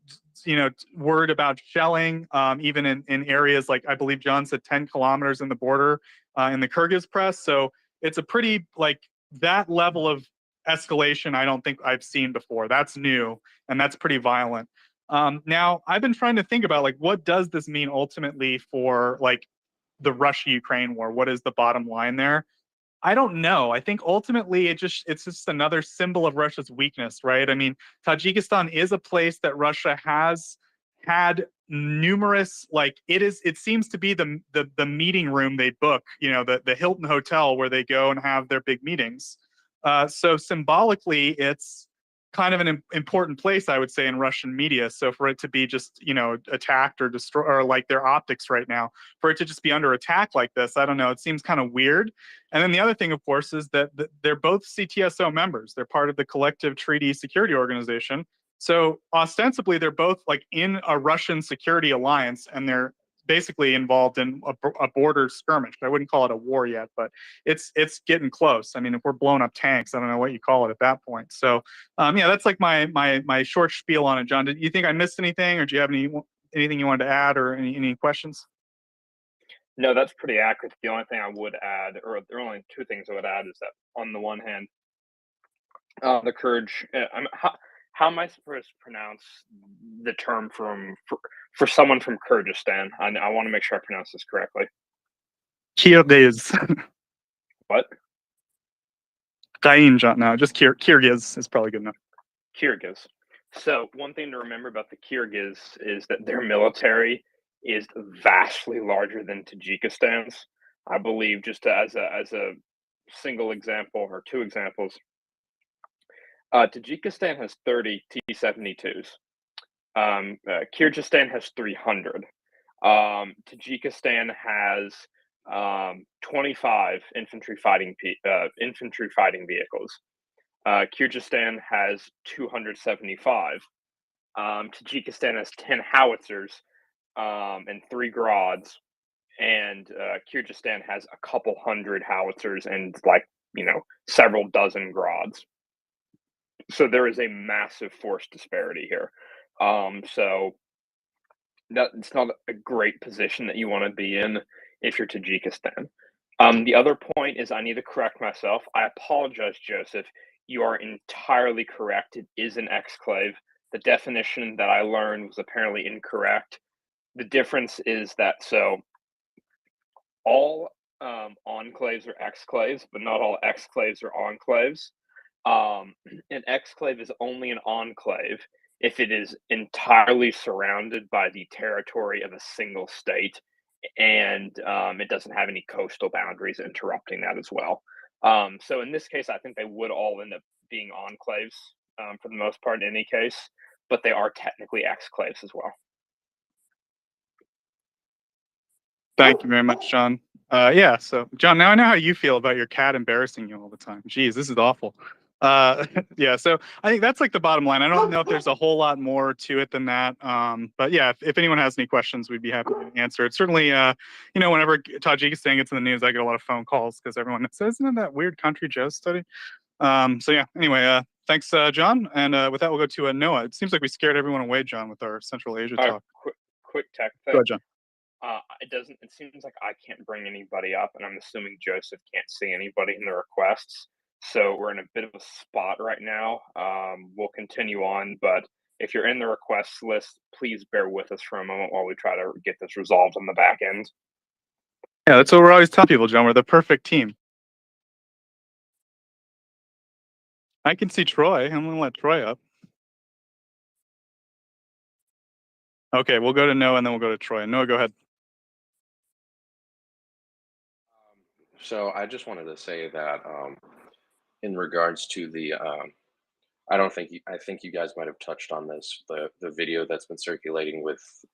word about shelling, even in areas like, I believe John said 10 kilometers in the border in the Kyrgyz press. So it's a pretty, like, that level of escalation I don't think I've seen before. That's new, and that's pretty violent. Now, I've been trying to think about, like, what does this mean ultimately for, like, the Russia-Ukraine war? What is the bottom line there? I don't know. I think ultimately it's just another symbol of Russia's weakness, right? I mean, Tajikistan is a place that Russia has had numerous, like, it seems to be the meeting room they book, the Hilton Hotel where they go and have their big meetings. So symbolically, it's kind of an important place, I would say, in Russian media. So for it to be just, attacked or destroyed, or like their optics right now, for it to just be under attack like this, I don't know, it seems kind of weird. And then the other thing, of course, is that they're both CTSO members. They're part of the Collective Treaty Security Organization. So ostensibly, they're both like in a Russian security alliance, and they're basically involved in a border skirmish. I wouldn't call it a war yet, but it's getting close. I mean, if we're blowing up tanks, I don't know what you call it at that point. So that's like my short spiel on it. John, did you think I missed anything, or do you have anything you wanted to add, or any questions? No, that's pretty accurate. The only thing I would add, or there are only 2 things I would add, is that on the one hand, the Kurds. How am I supposed to pronounce the term for someone from Kyrgyzstan? I want to make sure I pronounce this correctly. Kyrgyz. What? No, just Kyrgyz is probably good enough. Kyrgyz. So one thing to remember about the Kyrgyz is that their military is vastly larger than Tajikistan's. I believe, just as a single example or 2 examples, Tajikistan has 30 T-72s. Kyrgyzstan has 300. Tajikistan has 25 infantry fighting vehicles. Kyrgyzstan has 275. Tajikistan has 10 howitzers and 3 Grads, and Kyrgyzstan has a couple hundred howitzers and several dozen Grads. So there is a massive force disparity here. So it's not a great position that you want to be in if you're Tajikistan. The other point is I need to correct myself. I apologize, Joseph. You are entirely correct. It is an exclave. The definition that I learned was apparently incorrect. The difference is that all enclaves are exclaves, but not all exclaves are enclaves. An exclave is only an enclave if it is entirely surrounded by the territory of a single state, and it doesn't have any coastal boundaries interrupting that as well. So in this case, I think they would all end up being enclaves for the most part in any case, but they are technically exclaves as well. Thank you very much, John. Yeah, so John, now I know how you feel about your cat embarrassing you all the time. Jeez, this is awful. Yeah, so I think that's like the bottom line. I don't know if there's a whole lot more to it than that. But yeah, if anyone has any questions, we'd be happy to answer it. Certainly, whenever Tajikistan gets in the news, I get a lot of phone calls because everyone says, isn't that weird country Joe study? So yeah, anyway, thanks, John. And with that, we'll go to Noah. It seems like we scared everyone away, John, with our Central Asia talk. Quick tech Go thing. ahead, John. It seems like I can't bring anybody up, and I'm assuming Joseph can't see anybody in the requests. So we're in a bit of a spot right now. We'll continue on, but if you're in the requests list, please bear with us for a moment while we try to get this resolved on the back end. Yeah, that's what we're always telling people, John. We're the perfect team. I can see Troy. I'm going to let Troy up. Okay, we'll go to Noah, and then we'll go to Troy. Noah, go ahead. So I just wanted to say that in regards to the, I think you guys might have touched on this, the video that's been circulating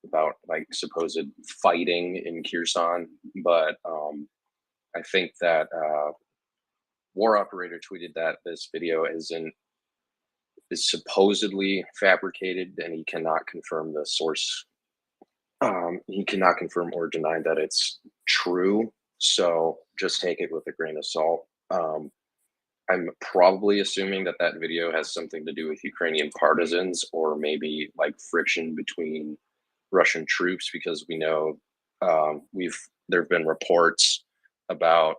about like supposed fighting in Kyrgyzstan, but I think that War Operator tweeted that this video is supposedly fabricated, and he cannot confirm the source. He cannot confirm or deny that it's true. So just take it with a grain of salt. I'm probably assuming that video has something to do with Ukrainian partisans, or maybe like friction between Russian troops, because we know there have been reports about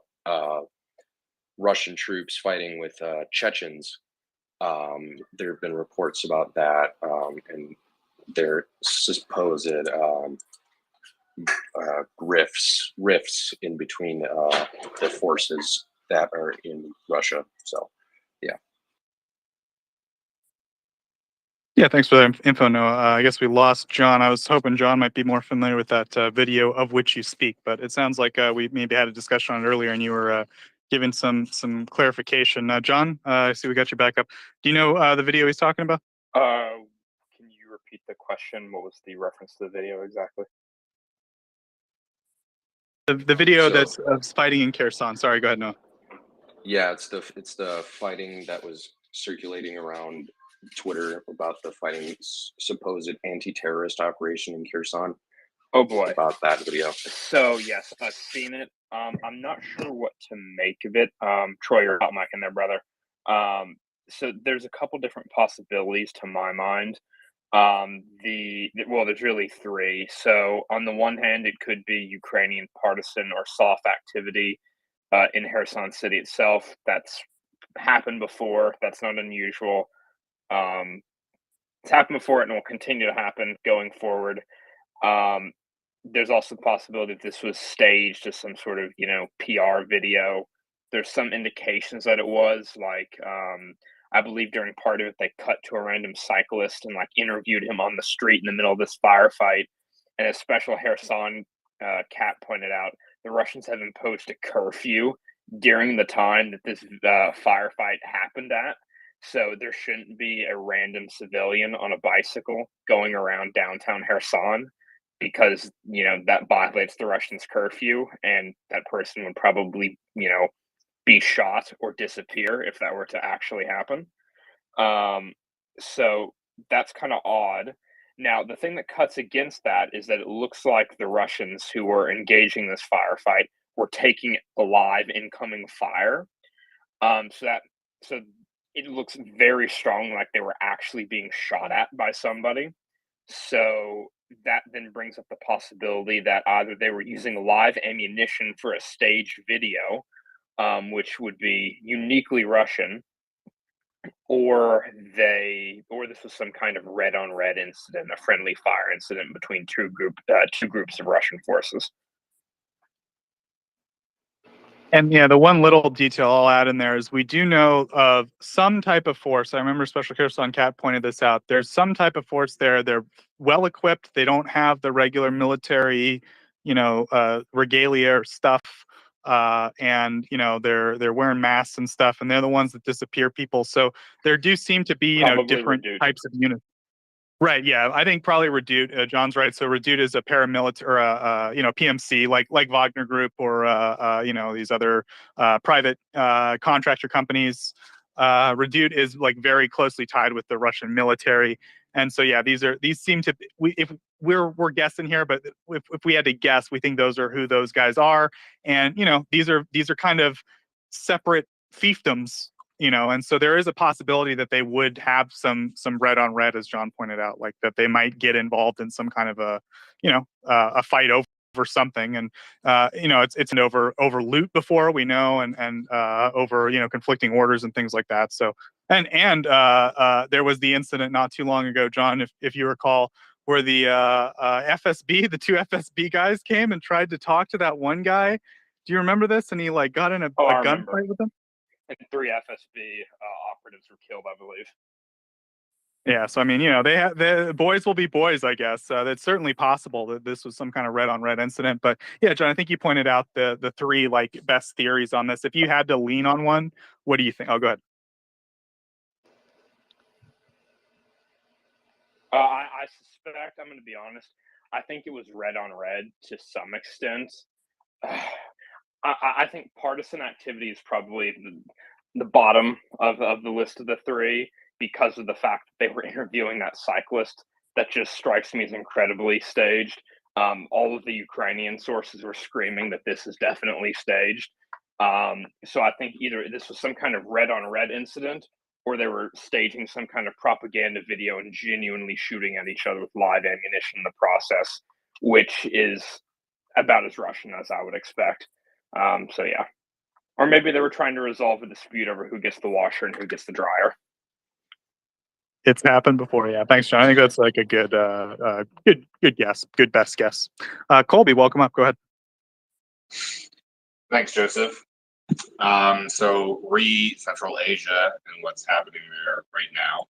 Russian troops fighting with Chechens. There have been reports about that, and their supposed rifts in between the forces that are in Russia. So, yeah. Yeah, thanks for that info, Noah. I guess we lost John. I was hoping John might be more familiar with that video of which you speak, but it sounds like we maybe had a discussion on it earlier, and you were giving some clarification. John, I see we got you back up. Do you know the video he's talking about? Can you repeat the question? What was the reference to the video exactly? The video that's fighting in Kherson. Sorry, go ahead, Noah. Yeah, it's the fighting that was circulating around Twitter about the fighting supposed anti-terrorist operation in Kherson. Oh boy, about that video. So yes, I've seen it. I'm not sure what to make of it. Troy, you're hot mic in there, brother. So there's a couple different possibilities to my mind. There's really 3. So on the one hand, it could be Ukrainian partisan or soft activity in Kherson city itself. That's happened before. That's not unusual. It's happened before, and will continue to happen going forward. There's also the possibility that this was staged as some sort of, PR video. There's some indications that it was, like, I believe during part of it, they cut to a random cyclist and, like, interviewed him on the street in the middle of this firefight. And as Special Kherson Cat pointed out, the Russians have imposed a curfew during the time that this firefight happened at. So there shouldn't be a random civilian on a bicycle going around downtown Kherson, because that violates the Russians' curfew, and that person would probably be be shot or disappear if that were to actually happen. So that's kind of odd. Now, the thing that cuts against that is that it looks like the Russians who were engaging this firefight were taking alive incoming fire. So it looks very strong, like they were actually being shot at by somebody. So that then brings up the possibility that either they were using live ammunition for a staged video, which would be uniquely Russian, or this was some kind of red on red incident, a friendly fire incident between two groups of Russian forces. And yeah, the one little detail I'll add in there is we do know of some type of force. I remember Special Kherson Cat pointed this out. There's some type of force there. They're well equipped. They don't have the regular military, regalia or stuff. And they're wearing masks and stuff, and they're the ones that disappear people. So there do seem to be Probably different Redoute. types of units. Right. Yeah, I think probably Redoute. John's right. So Redoute is a paramilitary, or PMC, like Wagner Group, or these other private contractor companies. Redoute is like very closely tied with the Russian military, and so yeah, these seem to. If we're guessing here, but if we had to guess, we think those are who those guys are, and these are kind of separate fiefdoms. And so there is a possibility that they would have some red on red, as John pointed out, like that they might get involved in some kind of a fight over something. And it's an over loot before, we know, and over conflicting orders and things like that. So and there was the incident not too long ago, John, if you recall, where the the two FSB guys came and tried to talk to that one guy. Do you remember this? And he got in a gunfight with them. And 3 FSB operatives were killed, I believe. Yeah, so I mean, the boys will be boys, I guess. It's certainly possible that this was some kind of red on red incident. But yeah, John, I think you pointed out the 3 best theories on this. If you had to lean on one, what do you think? Oh, go ahead. I suspect, I'm going to be honest, I think it was red on red to some extent. I think partisan activity is probably the bottom of the list of the 3, because of the fact that they were interviewing that cyclist. That just strikes me as incredibly staged. All of the Ukrainian sources were screaming that this is definitely staged. So I think either this was some kind of red on red incident, or they were staging some kind of propaganda video and genuinely shooting at each other with live ammunition in the process, which is about as Russian as I would expect. So yeah. Or maybe they were trying to resolve a dispute over who gets the washer and who gets the dryer. It's happened before. Yeah. Thanks, John. I think that's like a good guess. Good best guess. Colby, welcome up. Go ahead. Thanks, Joseph. So Central Asia and what's happening there right now.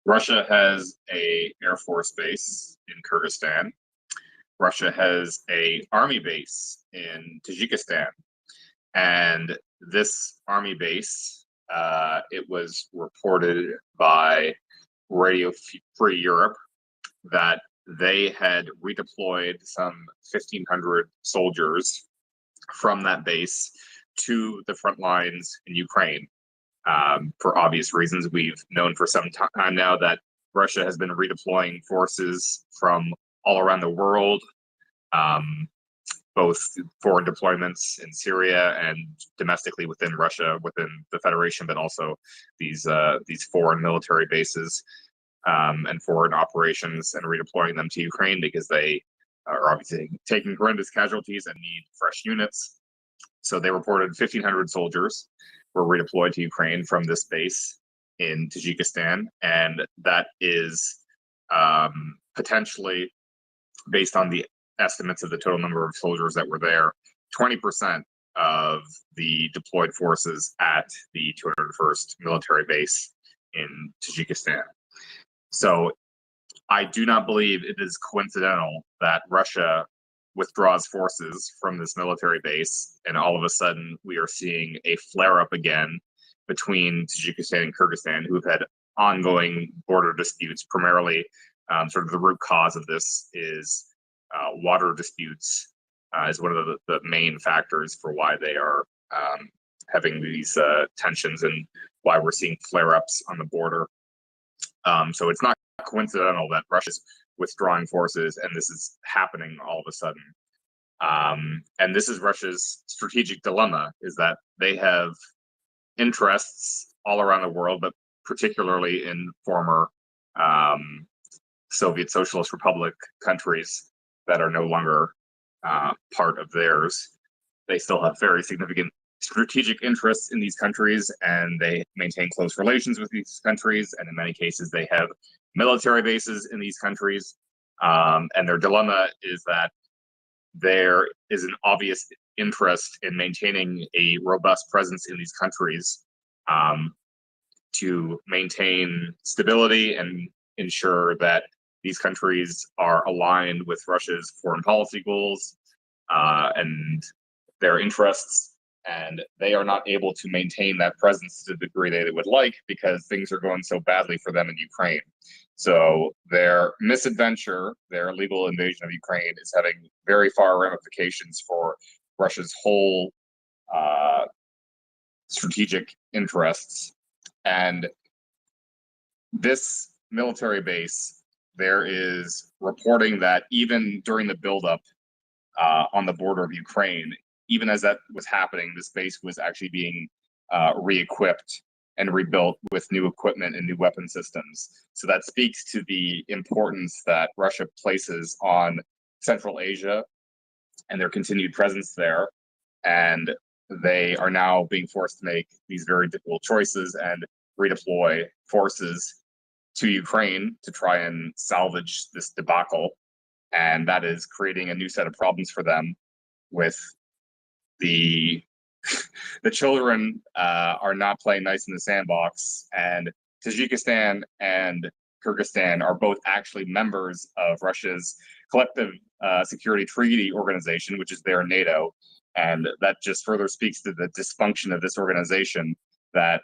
Russia has a Air Force base in Kyrgyzstan. Russia has a army base in Tajikistan. And this army base, it was reported by Radio Free Europe that they had redeployed some 1,500 soldiers from that base to the front lines in Ukraine. For obvious reasons, we've known for some time now that Russia has been redeploying forces from all around the world, both foreign deployments in Syria and domestically within Russia, within the Federation, but also these foreign military bases and foreign operations, and redeploying them to Ukraine because they are obviously taking horrendous casualties and need fresh units. So they reported 1,500 soldiers were redeployed to Ukraine from this base in Tajikistan, and that is potentially, based on the estimates of the total number of soldiers that were there, 20% of the deployed forces at the 201st military base in Tajikistan. So I do not believe it is coincidental that Russia withdraws forces from this military base, and all of a sudden we are seeing a flare-up again between Tajikistan and Kyrgyzstan, who've had ongoing border disputes. Primarily, sort of the root cause of this is water disputes, is one of the main factors for why they are having these tensions and why we're seeing flare-ups on the border. So it's not coincidental that Russia's withdrawing forces and this is happening all of a sudden. And this is Russia's strategic dilemma, is that they have interests all around the world, but particularly in former Soviet Socialist Republic countries that are no longer part of theirs. They still have very significant strategic interests in these countries, and they maintain close relations with these countries, and in many cases they have military bases in these countries. And their dilemma is that there is an obvious interest in maintaining a robust presence in these countries to maintain stability and ensure that these countries are aligned with Russia's foreign policy goals and their interests. And they are not able to maintain that presence to the degree they would like because things are going so badly for them in Ukraine. So their misadventure, their illegal invasion of Ukraine, is having very far ramifications for Russia's whole strategic interests. And this military base, there is reporting that even during the buildup on the border of Ukraine, even as that was happening, this base was actually being re-equipped and rebuilt with new equipment and new weapon systems. So that speaks to the importance that Russia places on Central Asia and their continued presence there. And they are now being forced to make these very difficult choices and redeploy forces to Ukraine to try and salvage this debacle. And that is creating a new set of problems for them with the children are not playing nice in the sandbox, and Tajikistan and Kyrgyzstan are both actually members of Russia's collective security treaty organization, which is their NATO. And that just further speaks to the dysfunction of this organization, that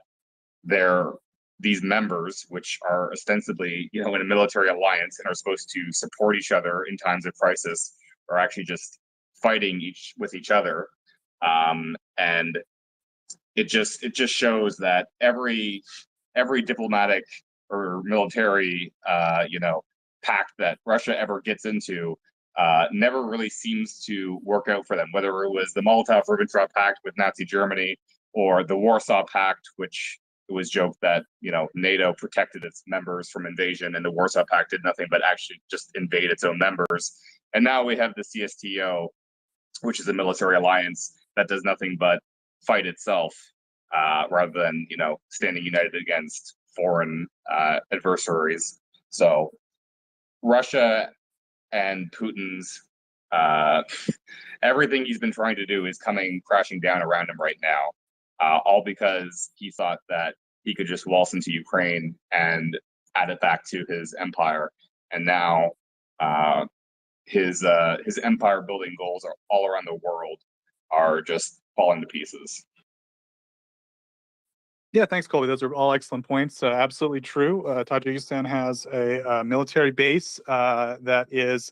these members, which are ostensibly, in a military alliance and are supposed to support each other in times of crisis, are actually just fighting with each other. And it just shows that every diplomatic or military pact that Russia ever gets into never really seems to work out for them, whether it was the Molotov-Ribbentrop Pact with Nazi Germany or the Warsaw Pact, which it was joked that NATO protected its members from invasion and the Warsaw Pact did nothing but actually just invade its own members. And now we have the CSTO, which is a military alliance that does nothing but fight itself rather than standing united against foreign adversaries. So Russia and Putin's everything he's been trying to do is coming crashing down around him right now, all because he thought that he could just waltz into Ukraine and add it back to his empire. And now his empire building goals are all around the world are just falling to pieces. Yeah, thanks, Colby. Those are all excellent points. Absolutely true. Tajikistan has a military base that is,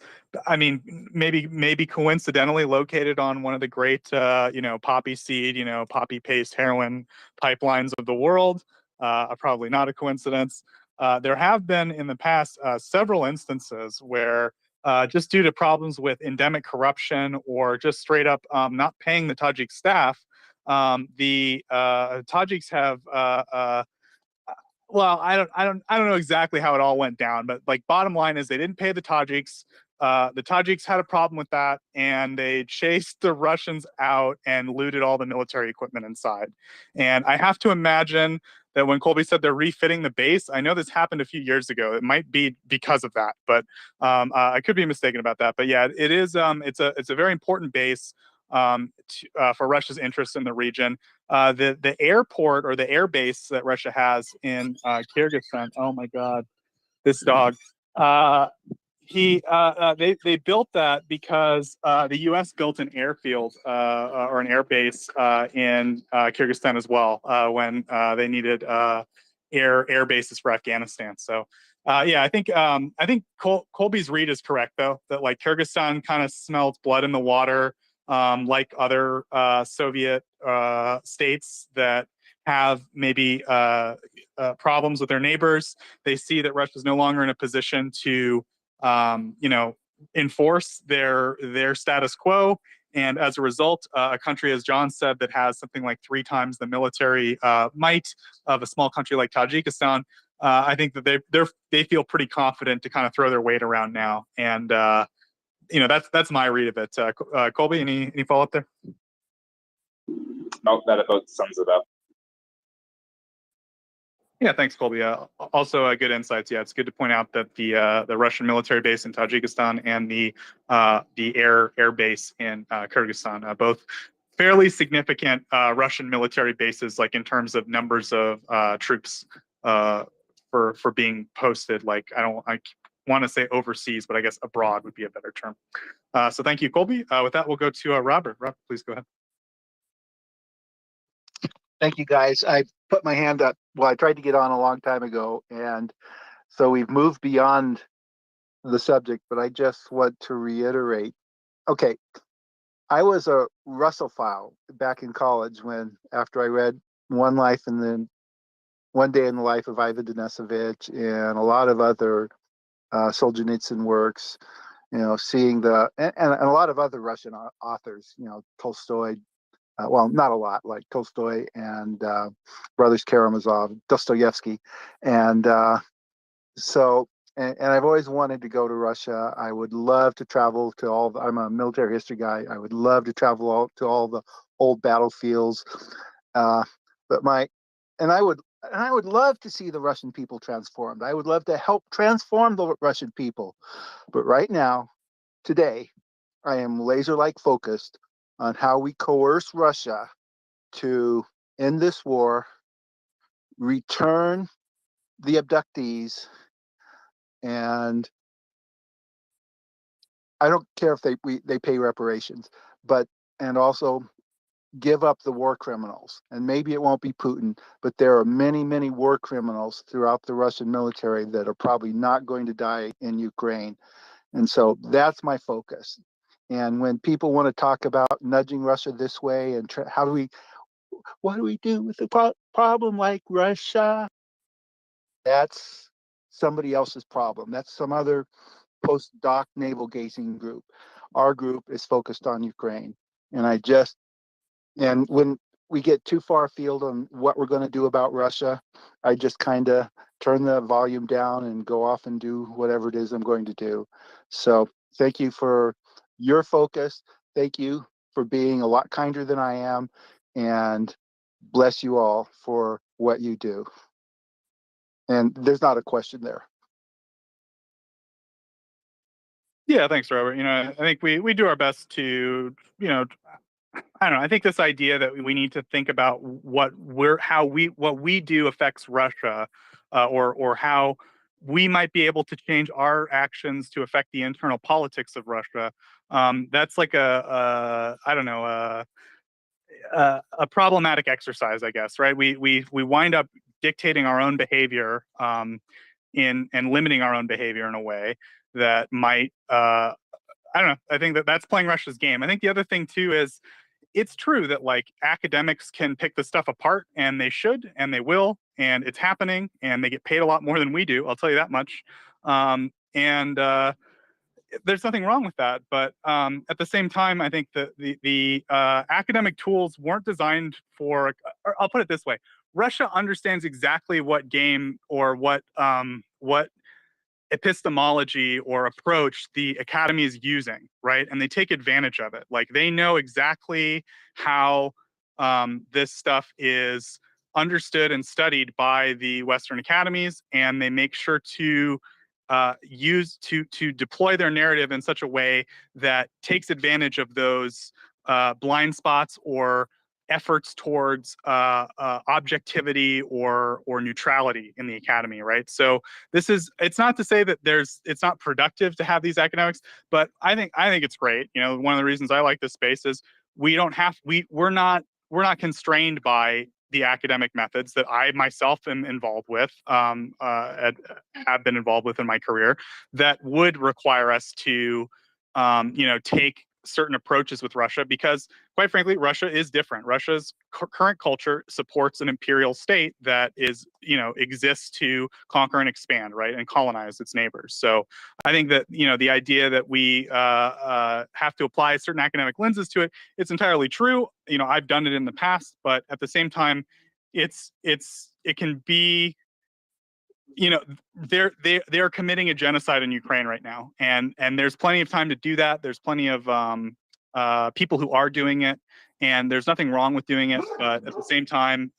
maybe coincidentally located on one of the great, poppy seed, poppy paste heroin pipelines of the world. Probably not a coincidence. There have been in the past several instances where just due to problems with endemic corruption or just straight up not paying the Tajik staff, the Tajiks have well, I don't know exactly how it all went down, but bottom line is they didn't pay the Tajiks. The Tajiks had a problem with that, and they chased the Russians out and looted all the military equipment inside. And I have to imagine that when Colby said they're refitting the base, I know this happened a few years ago. It might be because of that, but I could be mistaken about that. But yeah, it is. It's a very important base for Russia's interest in the region. The airport or the air base that Russia has in Kyrgyzstan. Oh my God, this dog. They built that because the U.S. built an airfield or an air base in Kyrgyzstan as well when they needed air bases for Afghanistan. So yeah, I think Colby's read is correct though, that Kyrgyzstan kind of smelled blood in the water. like other Soviet states that have maybe problems with their neighbors. They see that Russia is no longer in a position to, enforce their status quo. And as a result, a country, as John said, that has something like 3 times the military might of a small country like Tajikistan, I think that they feel pretty confident to kind of throw their weight around now. And that's my read of it. Colby, any follow up there? No, that about sums it up. Yeah, thanks, Colby. Also, good insights. Yeah, it's good to point out that the Russian military base in Tajikistan and the air base in Kyrgyzstan, both fairly significant Russian military bases, like in terms of numbers of troops for being posted. Like I want to say overseas, but I guess abroad would be a better term. So thank you, Colby. With that, we'll go to Robert. Robert, please go ahead. Thank you, guys. I put my hand up. Well, I tried to get on a long time ago, and so we've moved beyond the subject, but I just want to reiterate. Okay, I was a Russophile back in college after I read One Life and then One Day in the Life of Ivan Denisovich and a lot of other Solzhenitsyn works, seeing and a lot of other Russian authors, Tolstoy, well, not a lot, like Tolstoy and Brothers Karamazov, Dostoevsky. And so I've always wanted to go to Russia. I would love to travel to I'm a military history guy. I would love to travel to all the old battlefields. I would love to see the Russian people transformed. I would love to help transform the Russian people. But right now, today, I am laser-like focused on how we coerce Russia to end this war, return the abductees, and I don't care if they pay reparations, and also give up the war criminals. And maybe it won't be Putin, but there are many, many war criminals throughout the Russian military that are probably not going to die in Ukraine. And so that's my focus. And when people want to talk about nudging Russia this way and what do we do with a problem like Russia? That's somebody else's problem. That's some other postdoc navel gazing group. Our group is focused on Ukraine. And when we get too far afield on what we're going to do about Russia, I just kind of turn the volume down and go off and do whatever it is I'm going to do. So thank you for your focus. Thank you for being a lot kinder than I am. And bless you all for what you do. And there's not a question there. Yeah, thanks, Robert. I think we do our best to, I don't know. I think this idea that we need to think about what we do affects Russia, or how we might be able to change our actions to affect the internal politics of Russia. That's like I don't know, a problematic exercise, I guess. Right? We wind up dictating our own behavior, and limiting our own behavior in a way that might. I don't know. I think that's playing Russia's game. I think the other thing too is, it's true that like academics can pick the stuff apart, and they should, and they will, and it's happening, and they get paid a lot more than we do. I'll tell you that much. There's nothing wrong with that, but at the same time, I think that the academic tools weren't designed for. Or I'll put it this way: Russia understands exactly what game or what epistemology or approach the academy is using, right? And they take advantage of it. Like they know exactly how this stuff is understood and studied by the Western academies, and they make sure to deploy their narrative in such a way that takes advantage of those blind spots or efforts towards objectivity or neutrality in the academy, right? So it's not to say that it's not productive to have these academics, but I think it's great. One of the reasons I like this space is we're not constrained by the academic methods that I myself am involved with, have been involved with in my career, that would require us to take certain approaches with Russia because, quite frankly, Russia is different. Russia's current culture supports an imperial state that is, exists to conquer and expand, right, and colonize its neighbors. So I think that, the idea that we have to apply certain academic lenses to it, it's entirely true. I've done it in the past, but at the same time, it can be, they're committing a genocide in Ukraine right now, and there's plenty of time to do that. There's plenty of people who are doing it, and there's nothing wrong with doing it. But at the same time,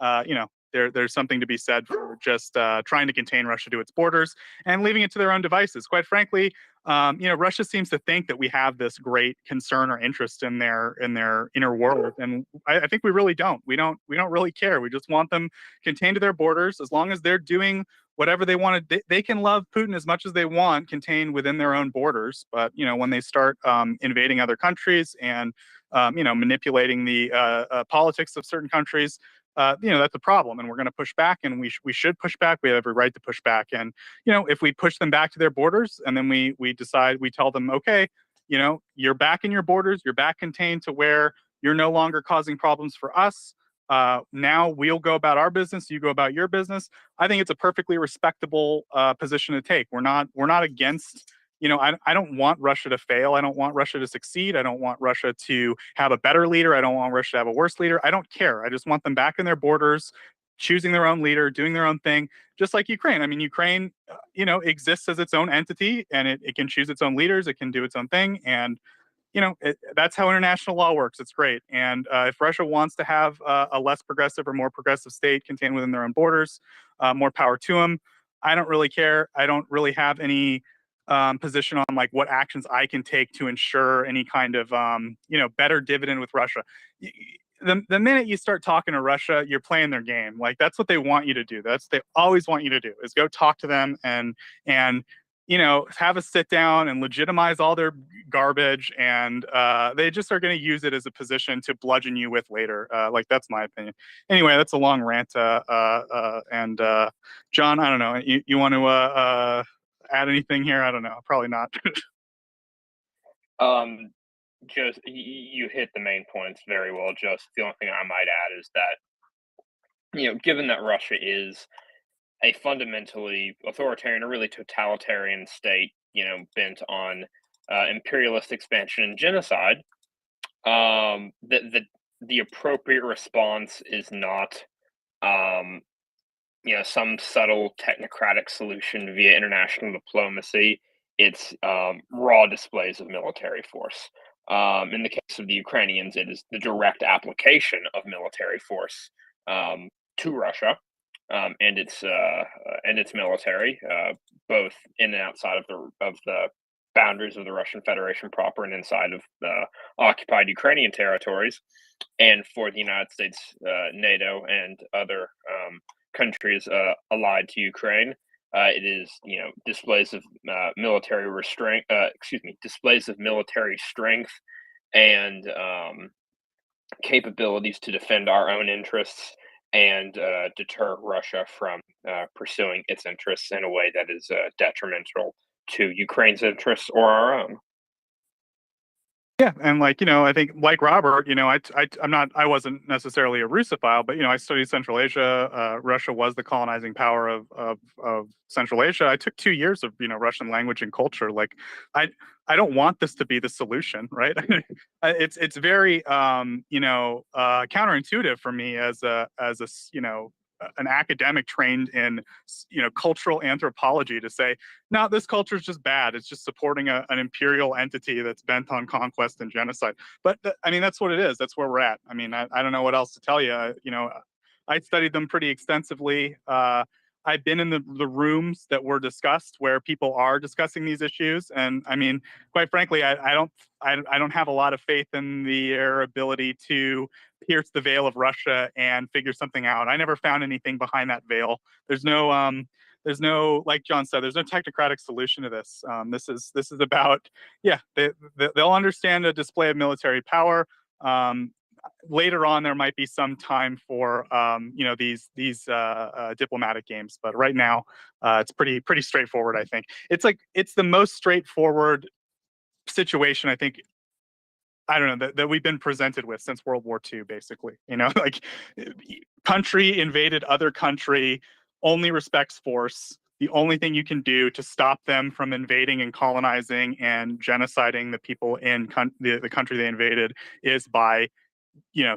there's something to be said for just trying to contain Russia to its borders and leaving it to their own devices. Quite frankly, Russia seems to think that we have this great concern or interest in their inner world, and I think we really don't. We don't really care. We just want them contained to their borders. As long as they're doing whatever they want to, they can love Putin as much as they want, contained within their own borders. But when they start invading other countries and manipulating the politics of certain countries, that's a problem, and we're going to push back, and we should push back. We have every right to push back, and if we push them back to their borders, and then we tell them, okay, you're back in your borders, you're back contained to where you're no longer causing problems for us. Now we'll go about our business, you go about your business. I think it's a perfectly respectable position to take. We're not against. I don't want Russia to fail. I don't want Russia to succeed. I don't want Russia to have a better leader. I don't want Russia to have a worse leader. I don't care. I just want them back in their borders, choosing their own leader, doing their own thing, just like Ukraine. I mean, Ukraine, exists as its own entity, and it can choose its own leaders. It can do its own thing, and that's how international law works. It's great. And if Russia wants to have a less progressive or more progressive state contained within their own borders, more power to them. I don't really care. I don't really have any position on like what actions I can take to ensure any kind of better dividend with Russia. The minute you start talking to Russia, you're playing their game. Like that's what they want you to do. They always want you to do is go talk to them and have a sit down and legitimize all their garbage, and they just are going to use it as a position to bludgeon you with later. Like that's my opinion. Anyway, that's a long rant. And John, I don't know. You want to add anything here? I don't know. Probably not. Just you hit the main points very well. Just the only thing I might add is that given that Russia is a fundamentally authoritarian or really totalitarian state, bent on imperialist expansion and genocide, the appropriate response is not, some subtle technocratic solution via international diplomacy. It's raw displays of military force. In the case of the Ukrainians, it is the direct application of military force to Russia. And its military, both in and outside of the boundaries of the Russian Federation proper and inside of the occupied Ukrainian territories, and for the United States, NATO, and other countries allied to Ukraine, it is displays of military restraint. Displays of military strength and capabilities to defend our own interests and deter Russia from pursuing its interests in a way that is detrimental to Ukraine's interests or our own. Yeah, and I think like Robert, I wasn't necessarily a Russophile, but I studied Central Asia. Russia was the colonizing power of Central Asia. I took 2 years of Russian language and culture. Like, I don't want this to be the solution, right? It's very counterintuitive for me as an academic trained in cultural anthropology to say, no, this culture is just bad. It's just supporting an imperial entity that's bent on conquest and genocide. But that's what it is. That's where we're at. I mean, I don't know what else to tell you. I studied them pretty extensively. I've been in the rooms that were discussed where people are discussing these issues, and quite frankly, I don't have a lot of faith in their ability to pierce the veil of Russia and figure something out. I never found anything behind that veil. There's no, like John said, there's no technocratic solution to this. This is about, they'll understand a display of military power. Later on, there might be some time for these diplomatic games, but right now, it's pretty straightforward. I think it's the most straightforward situation I think I don't know, that we've been presented with since World War II, basically. Like, country invaded other country, only respects force. The only thing you can do to stop them from invading and colonizing and genociding the people in the country they invaded is by,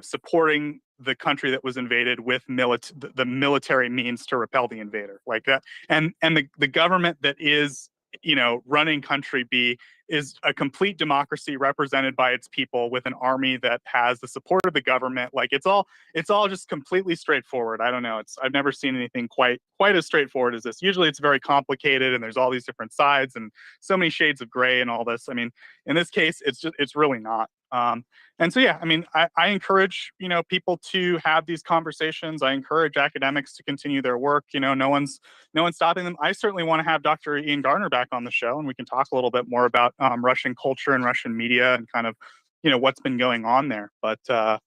supporting the country that was invaded with the military means to repel the invader, like that. And the government that is, running country B is a complete democracy represented by its people with an army that has the support of the government. Like, it's all just completely straightforward. I don't know. I've never seen anything quite as straightforward as this. Usually it's very complicated and there's all these different sides and so many shades of gray and all this. I mean, in this case, it's really not. And so, yeah, I mean, I encourage, people to have these conversations. I encourage academics to continue their work. No one's stopping them. I certainly want to have Dr. Ian Gardner back on the show, and we can talk a little bit more about Russian culture and Russian media and kind of, what's been going on there. But, at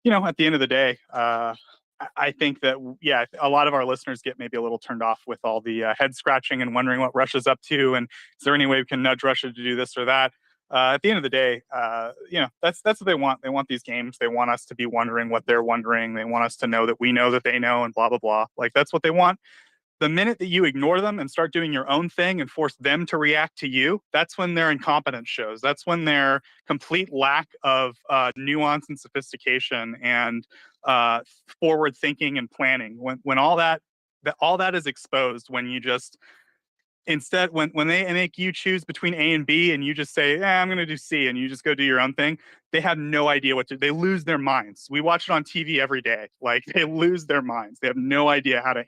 the end of the day, I think that, yeah, a lot of our listeners get maybe a little turned off with all the head scratching and wondering what Russia's up to. And is there any way we can nudge Russia to do this or that? At the end of the day, that's what they want. They want these games. They want us to be wondering what they're wondering. They want us to know that we know that they know and blah, blah, blah. Like, that's what they want. The minute that you ignore them and start doing your own thing and force them to react to you, that's when their incompetence shows. That's when their complete lack of nuance and sophistication and forward thinking and planning. When all that is exposed, when you just instead, when they make you choose between A and B and you just say, I'm going to do C, and you just go do your own thing, they have no idea they lose their minds. We watch it on TV every day. Like, they lose their minds. They have no idea how to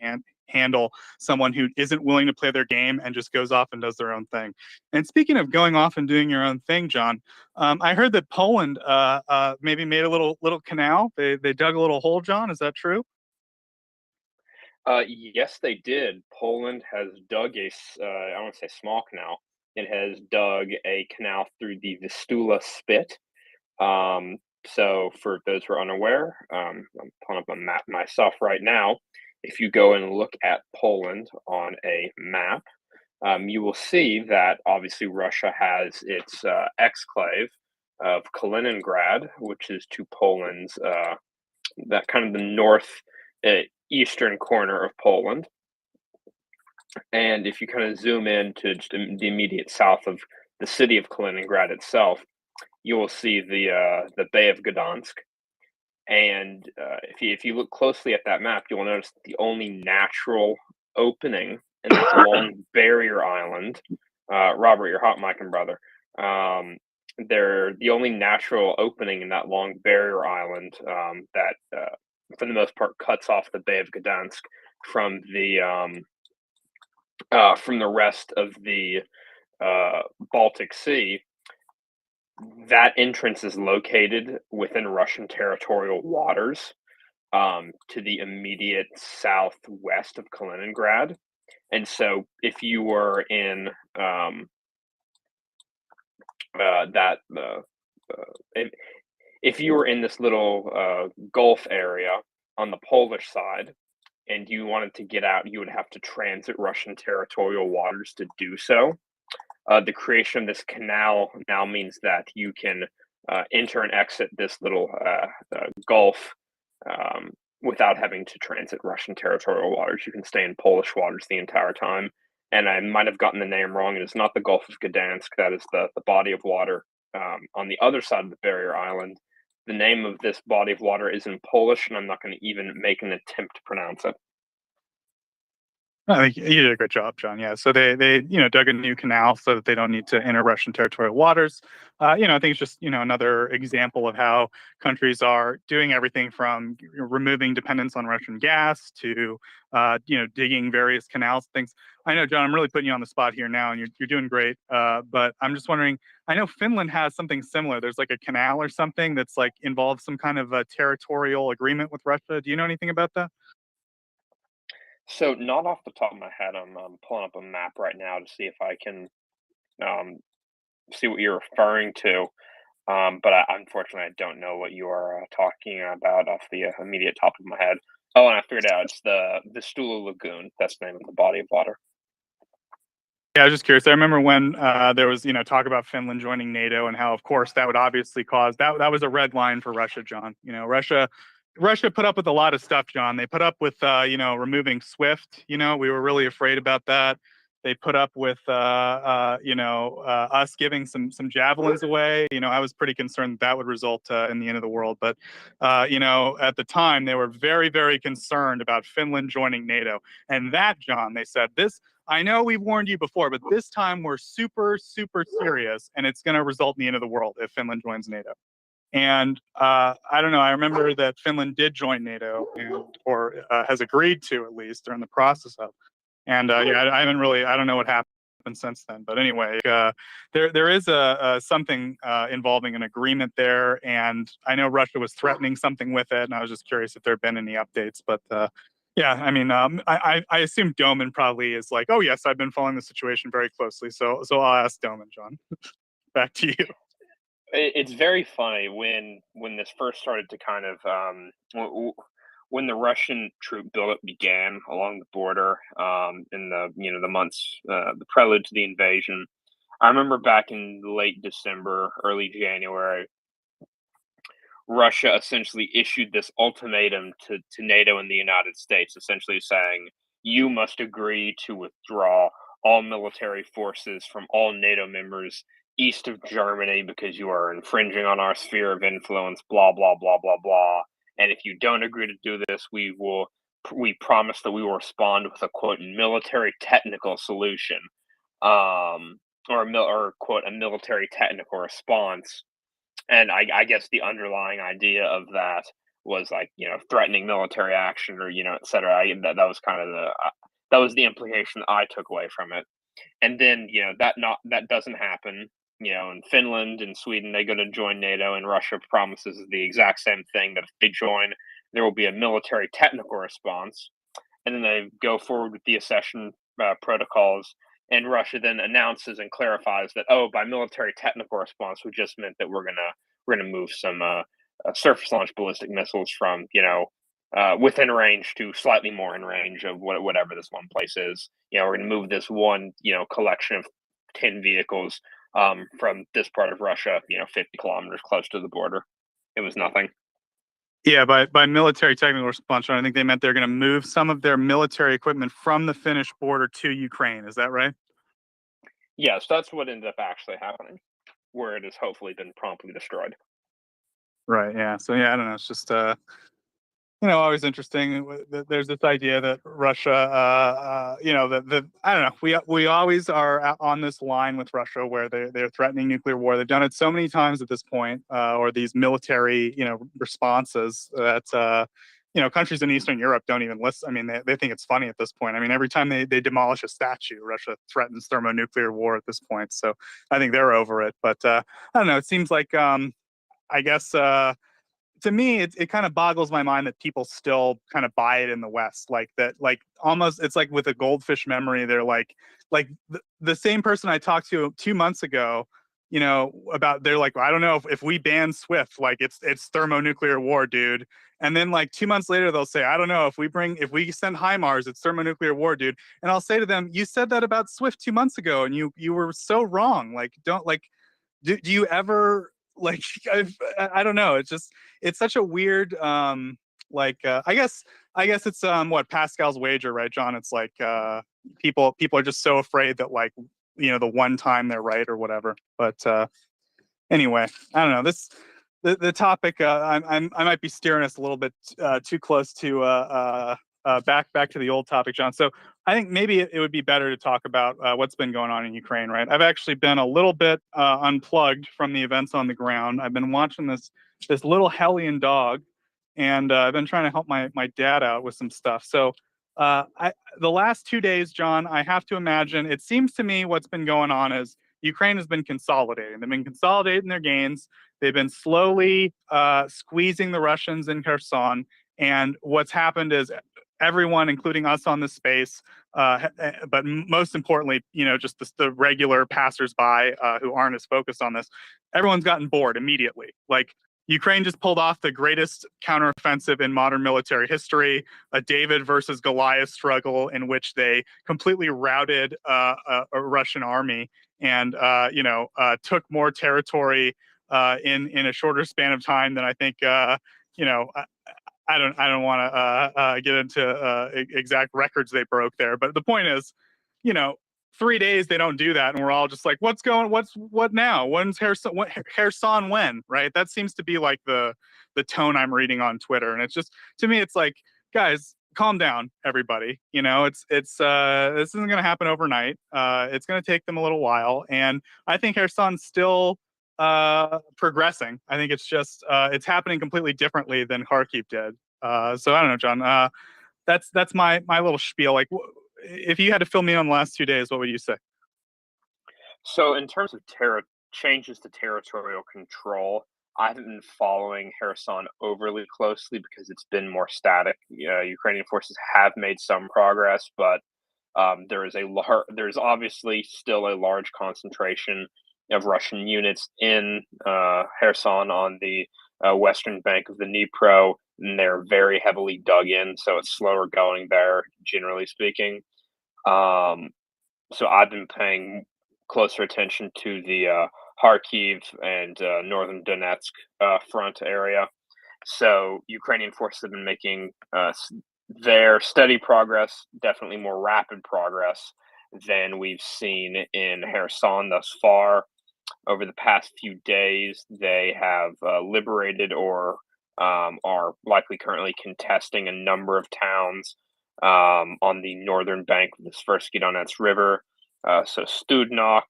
handle someone who isn't willing to play their game and just goes off and does their own thing. And speaking of going off and doing your own thing, John, I heard that Poland maybe made a little canal. They dug a little hole, John. Is that true? Yes, they did. Poland has dug I don't want to say small canal. It has dug a canal through the Vistula Spit. So for those who are unaware, I'm pulling up a map myself right now. If you go and look at Poland on a map, you will see that obviously Russia has its exclave of Kaliningrad, which is to Poland's that kind of the north eastern corner of Poland. And if you kind of zoom in to just the immediate south of the city of Kaliningrad itself, you will see the Bay of Gdansk. And if you look closely at that map, you will notice the only natural opening in this long barrier island. Robert, your hot mic and brother. They're the only natural opening in that long barrier island that, for the most part, cuts off the Bay of Gdansk from the rest of the Baltic Sea. That entrance is located within Russian territorial waters, to the immediate southwest of Kaliningrad. And so if you were in if you were in this little Gulf area on the Polish side and you wanted to get out, you would have to transit Russian territorial waters to do so. The creation of this canal now means that you can enter and exit this little Gulf without having to transit Russian territorial waters. You can stay in Polish waters the entire time. And I might have gotten the name wrong. It is not the Gulf of Gdansk. That is the body of water on the other side of the barrier island. The name of this body of water is in Polish, and I'm not going to even make an attempt to pronounce it. I think you did a great job, John. Yeah, so they dug a new canal so that they don't need to enter Russian territorial waters. I think it's just another example of how countries are doing everything from removing dependence on Russian gas to digging various canals, things. I know, John, I'm really putting you on the spot here now, and you're doing great. But I'm just wondering. I know Finland has something similar. There's like a canal or something that's like involves some kind of a territorial agreement with Russia. Do you know anything about that? So not off the top of my head, I'm pulling up a map right now to see if I can see what you're referring to. But unfortunately, I don't know what you are talking about off the immediate top of my head. Oh, and I figured out it's the Vistula Lagoon. That's the name of the body of water. Yeah, I was just curious. I remember when there was, talk about Finland joining NATO, and how, of course, that would obviously cause that was a red line for Russia, John. Russia put up with a lot of stuff, John. They put up with, removing SWIFT. We were really afraid about that. They put up with, us giving some javelins away. I was pretty concerned that would result in the end of the world. But, at the time, they were very, very concerned about Finland joining NATO. And that, John, they said, I know we've warned you before, but this time we're super, super serious, and it's going to result in the end of the world if Finland joins NATO. And I don't know. I remember that Finland did join NATO, or has agreed to, at least, or in the process of. And I don't know what happened since then. But anyway, there is something involving an agreement there, and I know Russia was threatening something with it, and I was just curious if there had been any updates. But yeah, I mean, I assume Doman probably is like, oh yes, I've been following the situation very closely. So I'll ask Doman, John. Back to you. It's very funny when this first started to kind of when the Russian troop buildup began along the border in the months the prelude to the invasion. I remember back in late December, early January, Russia essentially issued this ultimatum to NATO and the United States, essentially saying, you must agree to withdraw all military forces from all NATO members east of Germany because you are infringing on our sphere of influence, blah, blah, blah, blah, blah. And if you don't agree to do this, we promise that we will respond with a, quote, military technical solution, or quote, a military technical response. And I guess the underlying idea of that was like, threatening military action, or, et cetera. That was kind of that was the implication I took away from it. And then, that doesn't happen. In Finland and Sweden, they go to join NATO, and Russia promises the exact same thing, that if they join, there will be a military technical response. And then they go forward with the accession protocols. And Russia then announces and clarifies that, by military technical response, we just meant that we're gonna move some surface launched ballistic missiles from within range to slightly more in range of whatever this one place is. We're gonna move this one collection of 10 vehicles from this part of Russia 50 kilometers close to the border. It was nothing. Yeah, by military technical response, I think they meant they're going to move some of their military equipment from the Finnish border to Ukraine. Is that right? Yes, that's what ended up actually happening, where it has hopefully been promptly destroyed. Right. Yeah. So yeah, I don't know. It's just always interesting. There's this idea that Russia, I don't know. We always are on this line with Russia where they're threatening nuclear war. They've done it so many times at this point, or these military, responses that, countries in Eastern Europe don't even listen. I mean, they think it's funny at this point. I mean, every time they demolish a statue, Russia threatens thermonuclear war at this point. So I think they're over it. But I don't know. It seems like, I guess, to me, it kind of boggles my mind that people still kind of buy it in the West, like that, like almost it's like with a goldfish memory. They're like the same person I talked to 2 months ago, they're like, well, I don't know if we ban SWIFT, like it's thermonuclear war, dude. And then like 2 months later, they'll say, I don't know if we send HIMARS, it's thermonuclear war, dude. And I'll say to them, you said that about SWIFT 2 months ago, and you were so wrong. Like, don't like, do you ever like I don't know, it's such a weird I guess it's what Pascal's wager, right, John? It's like people are just so afraid that like the one time they're right or whatever. But anyway, I don't know, the topic, I might be steering us a little bit too close to back to the old topic, John. So I think maybe it would be better to talk about what's been going on in Ukraine, right? I've actually been a little bit unplugged from the events on the ground. I've been watching this little hellion dog, and I've been trying to help my dad out with some stuff. So the last 2 days, John, I have to imagine, it seems to me what's been going on is Ukraine has been consolidating. They've been consolidating their gains. They've been slowly squeezing the Russians in Kherson. And what's happened is everyone, including us on this space, but most importantly, just the regular passersby who aren't as focused on this, everyone's gotten bored immediately. Like, Ukraine just pulled off the greatest counteroffensive in modern military history, a David versus Goliath struggle in which they completely routed a Russian army and took more territory in a shorter span of time than I think I don't want to get into exact records they broke there, but the point is, 3 days they don't do that, and we're all just like, what now? When's Kherson when? Right? That seems to be like the tone I'm reading on Twitter, and it's just, to me, it's like, guys, calm down, everybody. It's this isn't going to happen overnight. It's going to take them a little while, and I think Kherson's still progressing. I think it's just it's happening completely differently than Kharkiv did. So I don't know, John. That's my little spiel. Like, if you had to fill me in on the last 2 days, what would you say? So in terms of changes to territorial control, I haven't been following Kherson overly closely because it's been more static. Ukrainian forces have made some progress, but there's obviously still a large concentration of Russian units in Kherson on the western bank of the Dnipro, and they're very heavily dug in, so it's slower going there, generally speaking. So I've been paying closer attention to the Kharkiv and northern Donetsk front area. So Ukrainian forces have been making their steady progress, definitely more rapid progress than we've seen in Kherson thus far. Over the past few days, they have liberated or are likely currently contesting a number of towns on the northern bank of the Tversky Donets River. So Studnok,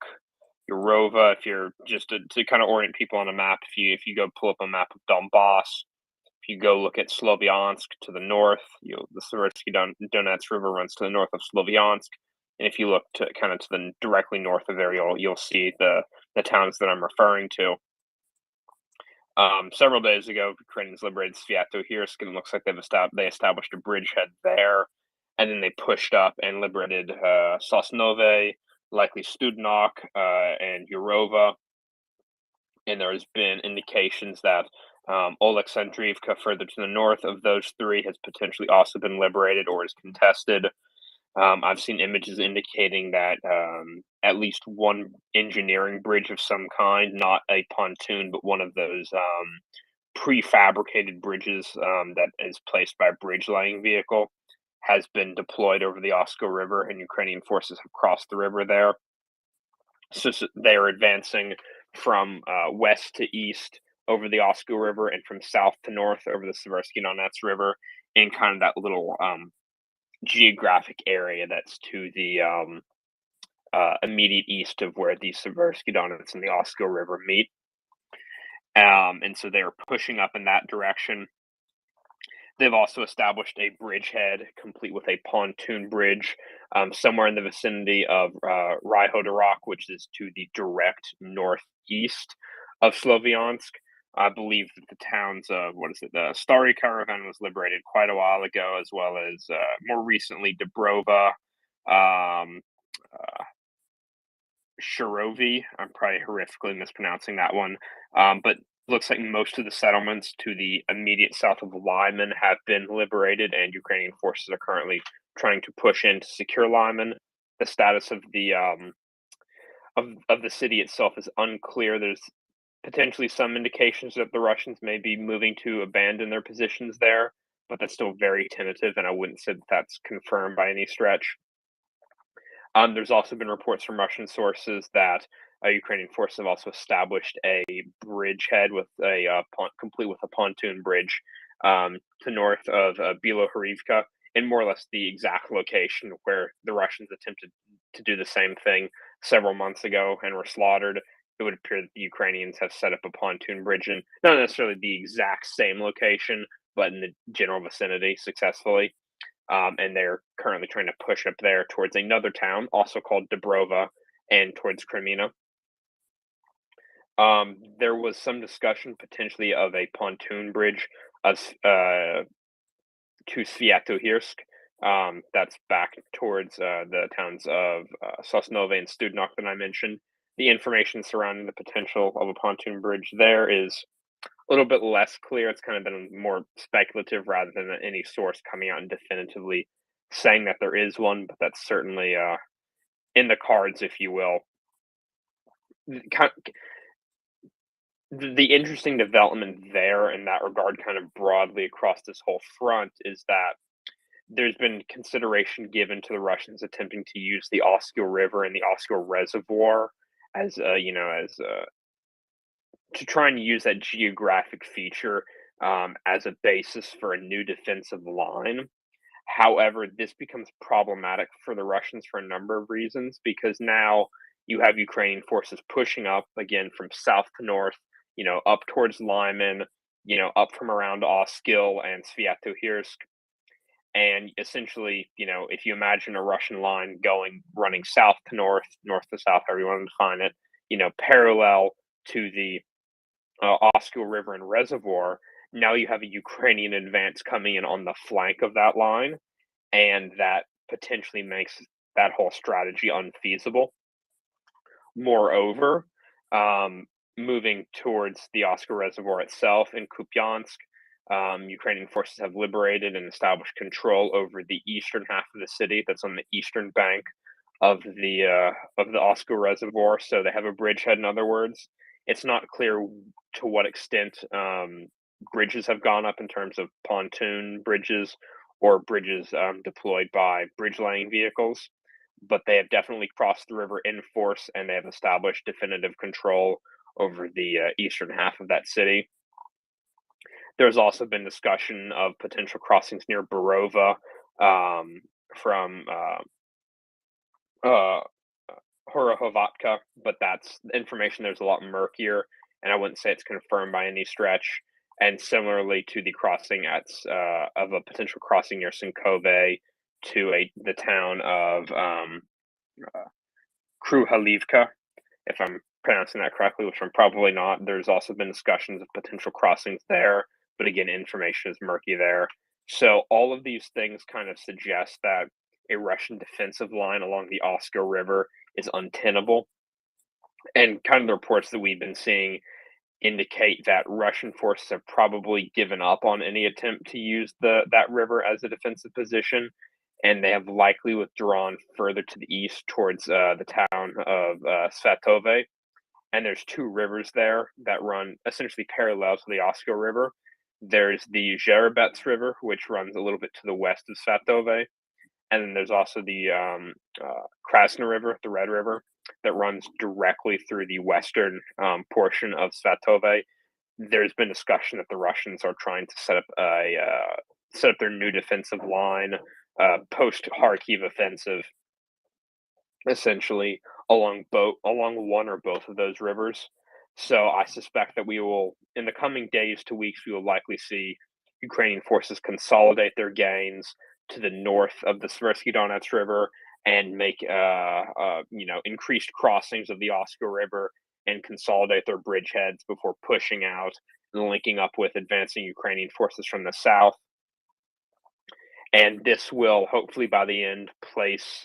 Urova, if you're just to kind of orient people on a map, if you go pull up a map of Donbass, if you go look at Slovyansk to the north, the Tversky Donets River runs to the north of Slovyansk. And if you look to kind of to the directly north of there, you'll see the towns that I'm referring to. Several days ago, Ukrainians liberated Sviatohirsk, and it looks like they established a bridgehead there, and then they pushed up and liberated Sosnove, likely Studnok, and Urova. And there has been indications that Oleksandrivka, further to the north of those three, has potentially also been liberated or is contested. I've seen images indicating that at least one engineering bridge of some kind, not a pontoon, but one of those prefabricated bridges that is placed by a bridge laying vehicle, has been deployed over the Osko River, and Ukrainian forces have crossed the river there. So they are advancing from west to east over the Osko River and from south to north over the Tversky Donets River in kind of that little geographic area that's to the immediate east of where the Tversky Donets and the Osko River meet. And so they're pushing up in that direction. They've also established a bridgehead complete with a pontoon bridge somewhere in the vicinity of Ryhodorak, which is to the direct northeast of Slovyansk. I believe that the towns of, Stary Caravan was liberated quite a while ago, as well as more recently Dubrova, Shirovi. I'm probably horrifically mispronouncing that one. But looks like most of the settlements to the immediate south of Lyman have been liberated, and Ukrainian forces are currently trying to push in to secure Lyman. The status of the of the city itself is unclear. There's potentially some indications that the Russians may be moving to abandon their positions there, but that's still very tentative, and I wouldn't say that that's confirmed by any stretch. There's also been reports from Russian sources that Ukrainian forces have also established a bridgehead with complete with a pontoon bridge to north of Bilohorivka, in more or less the exact location where the Russians attempted to do the same thing several months ago and were slaughtered. It would appear that the Ukrainians have set up a pontoon bridge in not necessarily the exact same location, but in the general vicinity successfully. And they're currently trying to push up there towards another town, also called Dubrova, and towards Kremina. There was some discussion potentially of a pontoon bridge to Sviatohirsk. That's back towards the towns of Sosnove and Studnok that I mentioned. The information surrounding the potential of a pontoon bridge there is little bit less clear. It's kind of been more speculative rather than any source coming out and definitively saying that there is one, but that's certainly in the cards, if you will. The interesting development there in that regard, kind of broadly across this whole front, is that there's been consideration given to the Russians attempting to use the Oskil River and the Oskil Reservoir as to try and use that geographic feature as a basis for a new defensive line. However, this becomes problematic for the Russians for a number of reasons, because now you have Ukrainian forces pushing up again from south to north, up towards Lyman, up from around Oskil and Sviatohirsk. And essentially, if you imagine a Russian line running south to north, north to south, however you want to define it, parallel to the Oskil River and Reservoir, now you have a Ukrainian advance coming in on the flank of that line, and that potentially makes that whole strategy unfeasible. Moreover, moving towards the Oskil Reservoir itself in Kupiansk, Ukrainian forces have liberated and established control over the eastern half of the city that's on the eastern bank of the Oskil Reservoir. So they have a bridgehead, in other words. It's not clear to what extent bridges have gone up in terms of pontoon bridges or bridges deployed by bridge laying vehicles, but they have definitely crossed the river in force, and they have established definitive control over the eastern half of that city. There's also been discussion of potential crossings near Borova from Horohovatka, but that's information there's a lot murkier, and I wouldn't say it's confirmed by any stretch. And similarly to the crossing of a potential crossing near Sinkove to the town of Kruhalivka, if I'm pronouncing that correctly, which I'm probably not. There's also been discussions of potential crossings there, but again, information is murky there. So all of these things kind of suggest that a Russian defensive line along the Oskil River is untenable. And kind of the reports that we've been seeing indicate that Russian forces have probably given up on any attempt to use that river as a defensive position, and they have likely withdrawn further to the east towards the town of Svatove. And there's two rivers there that run essentially parallel to the Oskil River. There's the Zherebets River, which runs a little bit to the west of Svatove, and then there's also the Krasna River, the Red River, that runs directly through the western portion of Svatove. There's been discussion that the Russians are trying to set up their new defensive line post Kharkiv offensive, essentially along one or both of those rivers. So I suspect that we will, in the coming days to weeks, we will likely see Ukrainian forces consolidate their gains to the north of the Seversky Donets River and make increased crossings of the Oskil River and consolidate their bridgeheads before pushing out and linking up with advancing Ukrainian forces from the south. And this will hopefully by the end place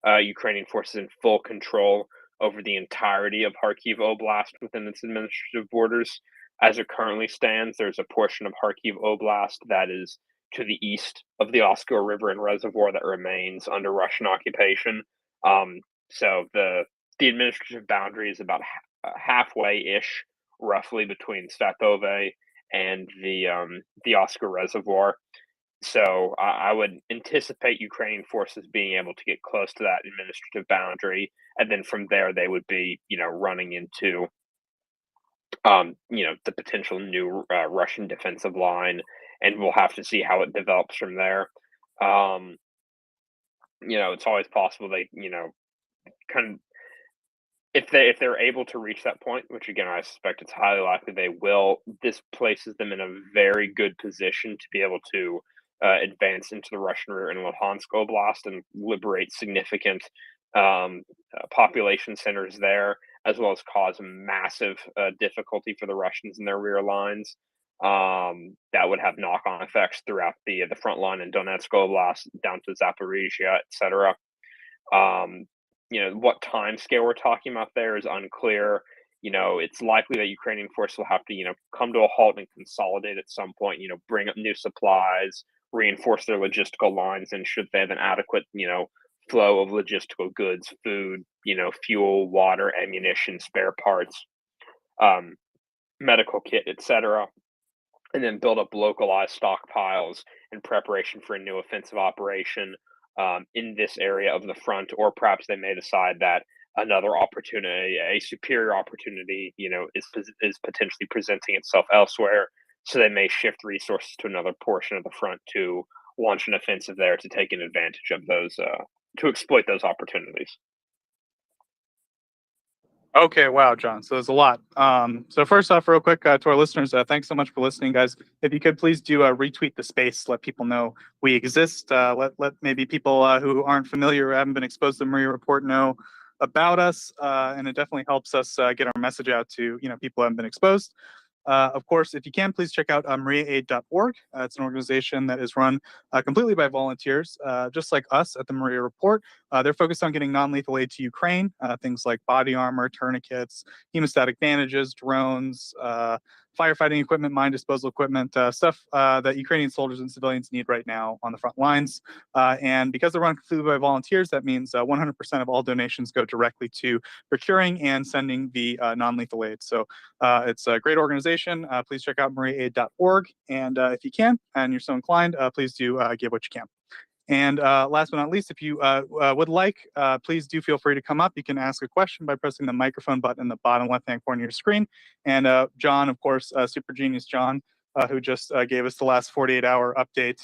Ukrainian forces in full control over the entirety of Kharkiv Oblast within its administrative borders. As it currently stands, there's a portion of Kharkiv Oblast that is to the east of the Oskil River and Reservoir that remains under Russian occupation. So the administrative boundary is about halfway-ish, roughly, between Svatove and the Oskil Reservoir. So I would anticipate Ukrainian forces being able to get close to that administrative boundary, and then from there they would be, running into, the potential new Russian defensive line, and we'll have to see how it develops from there. It's always possible they, kind of, if they're able to reach that point, which again I suspect it's highly likely they will, this places them in a very good position to be able to advance into the Russian rear in Luhansk Oblast and liberate significant population centers there, as well as cause massive difficulty for the Russians in their rear lines. That would have knock-on effects throughout the front line in Donetsk Oblast down to Zaporizhia, etc. What time scale we're talking about there is unclear. it's likely that Ukrainian forces will have to, come to a halt and consolidate at some point, bring up new supplies, reinforce their logistical lines, and should they have an adequate, flow of logistical goods, food, fuel, water, ammunition, spare parts, um, medical kit, etc., and then build up localized stockpiles in preparation for a new offensive operation in this area of the front, or perhaps they may decide that another opportunity, a superior opportunity, is potentially presenting itself elsewhere. So they may shift resources to another portion of the front to launch an offensive there to take an advantage of those, to exploit those opportunities. Okay, wow, John. So there's a lot. So first off, real quick to our listeners, thanks so much for listening, guys. If you could please do retweet the space, let people know we exist. Let maybe people who aren't familiar or haven't been exposed to MriyaReport know about us, and it definitely helps us get our message out to people who haven't been exposed. Of course, if you can, please check out MriyaAid.org. It's an organization that is run completely by volunteers, just like us at the MriyaReport. They're focused on getting non-lethal aid to Ukraine, things like body armor, tourniquets, hemostatic bandages, drones, firefighting equipment, mine disposal equipment, stuff that Ukrainian soldiers and civilians need right now on the front lines. And because they're run completely by volunteers, that means 100% of all donations go directly to procuring and sending the non-lethal aid. So it's a great organization. Please check out MriyaAid.org. And if you can, and you're so inclined, please do give what you can. And last but not least, if you would like, please do feel free to come up. You can ask a question by pressing the microphone button in the bottom left-hand corner of your screen. And John, of course, Super Genius John, who just gave us the last 48-hour update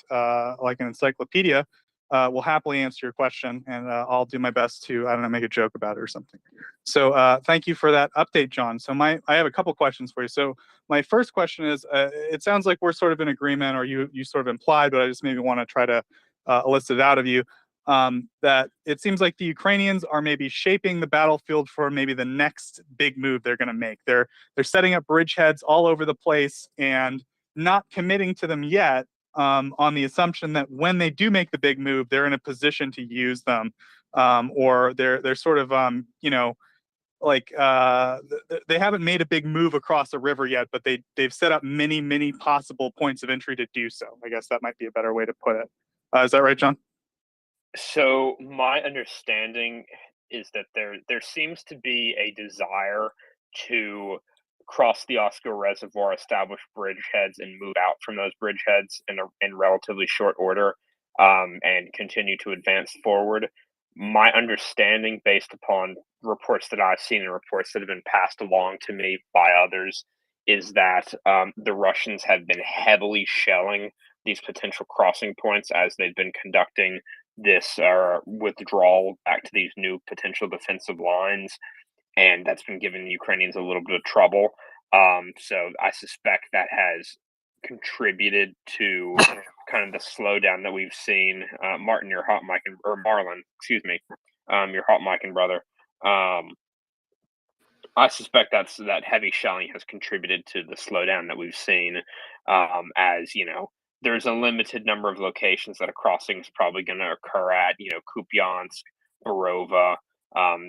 like an encyclopedia, will happily answer your question. And I'll do my best to, I don't know, make a joke about it or something. So thank you for that update, John. So I have a couple questions for you. So my first question is, it sounds like we're sort of in agreement, or you sort of implied, but I just maybe want to try to elicit out of you, that it seems like the Ukrainians are maybe shaping the battlefield for maybe the next big move they're going to make. They're setting up bridgeheads all over the place and not committing to them yet, on the assumption that when they do make the big move, they're in a position to use them, or they're sort of like they haven't made a big move across a river yet, but they've set up many possible points of entry to do so. I guess that might be a better way to put it. Is that right, John? So my understanding is that there seems to be a desire to cross the Oscar Reservoir, establish bridgeheads, and move out from those bridgeheads in relatively short order, and continue to advance forward. My understanding, based upon reports that I've seen and reports that have been passed along to me by others, is that the Russians have been heavily shelling these potential crossing points as they've been conducting this withdrawal back to these new potential defensive lines, and that's been giving the Ukrainians a little bit of trouble. So I suspect that has contributed to kind of the slowdown that we've seen. Martin, your hot mic, or Marlon, excuse me, your hot mic and brother. I suspect that heavy shelling has contributed to the slowdown that we've seen, as there's a limited number of locations that a crossing is probably going to occur at. Kupiansk, Borova.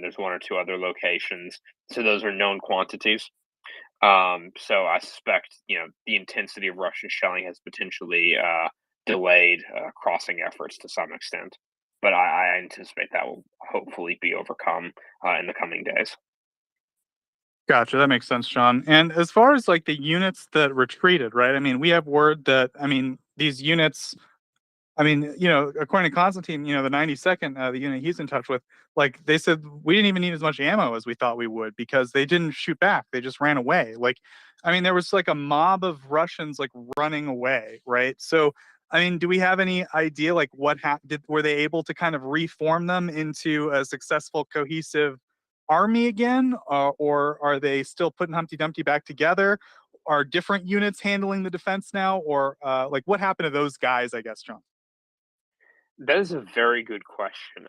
There's one or two other locations, so those are known quantities. So I suspect the intensity of Russian shelling has potentially delayed crossing efforts to some extent, but I anticipate that will hopefully be overcome in the coming days. Gotcha. That makes sense, John. And as far as like the units that retreated, right? I mean, we have word that, these units, according to Constantine, the 92nd, the unit he's in touch with, like they said, we didn't even need as much ammo as we thought we would because they didn't shoot back. They just ran away. Like, there was like a mob of Russians like running away, right? So, do we have any idea like what happened? Were they able to kind of reform them into a successful, cohesive army again? Or are they still putting Humpty Dumpty back together? Are different units handling the defense now? Or like what happened to those guys, I guess, John? That is a very good question.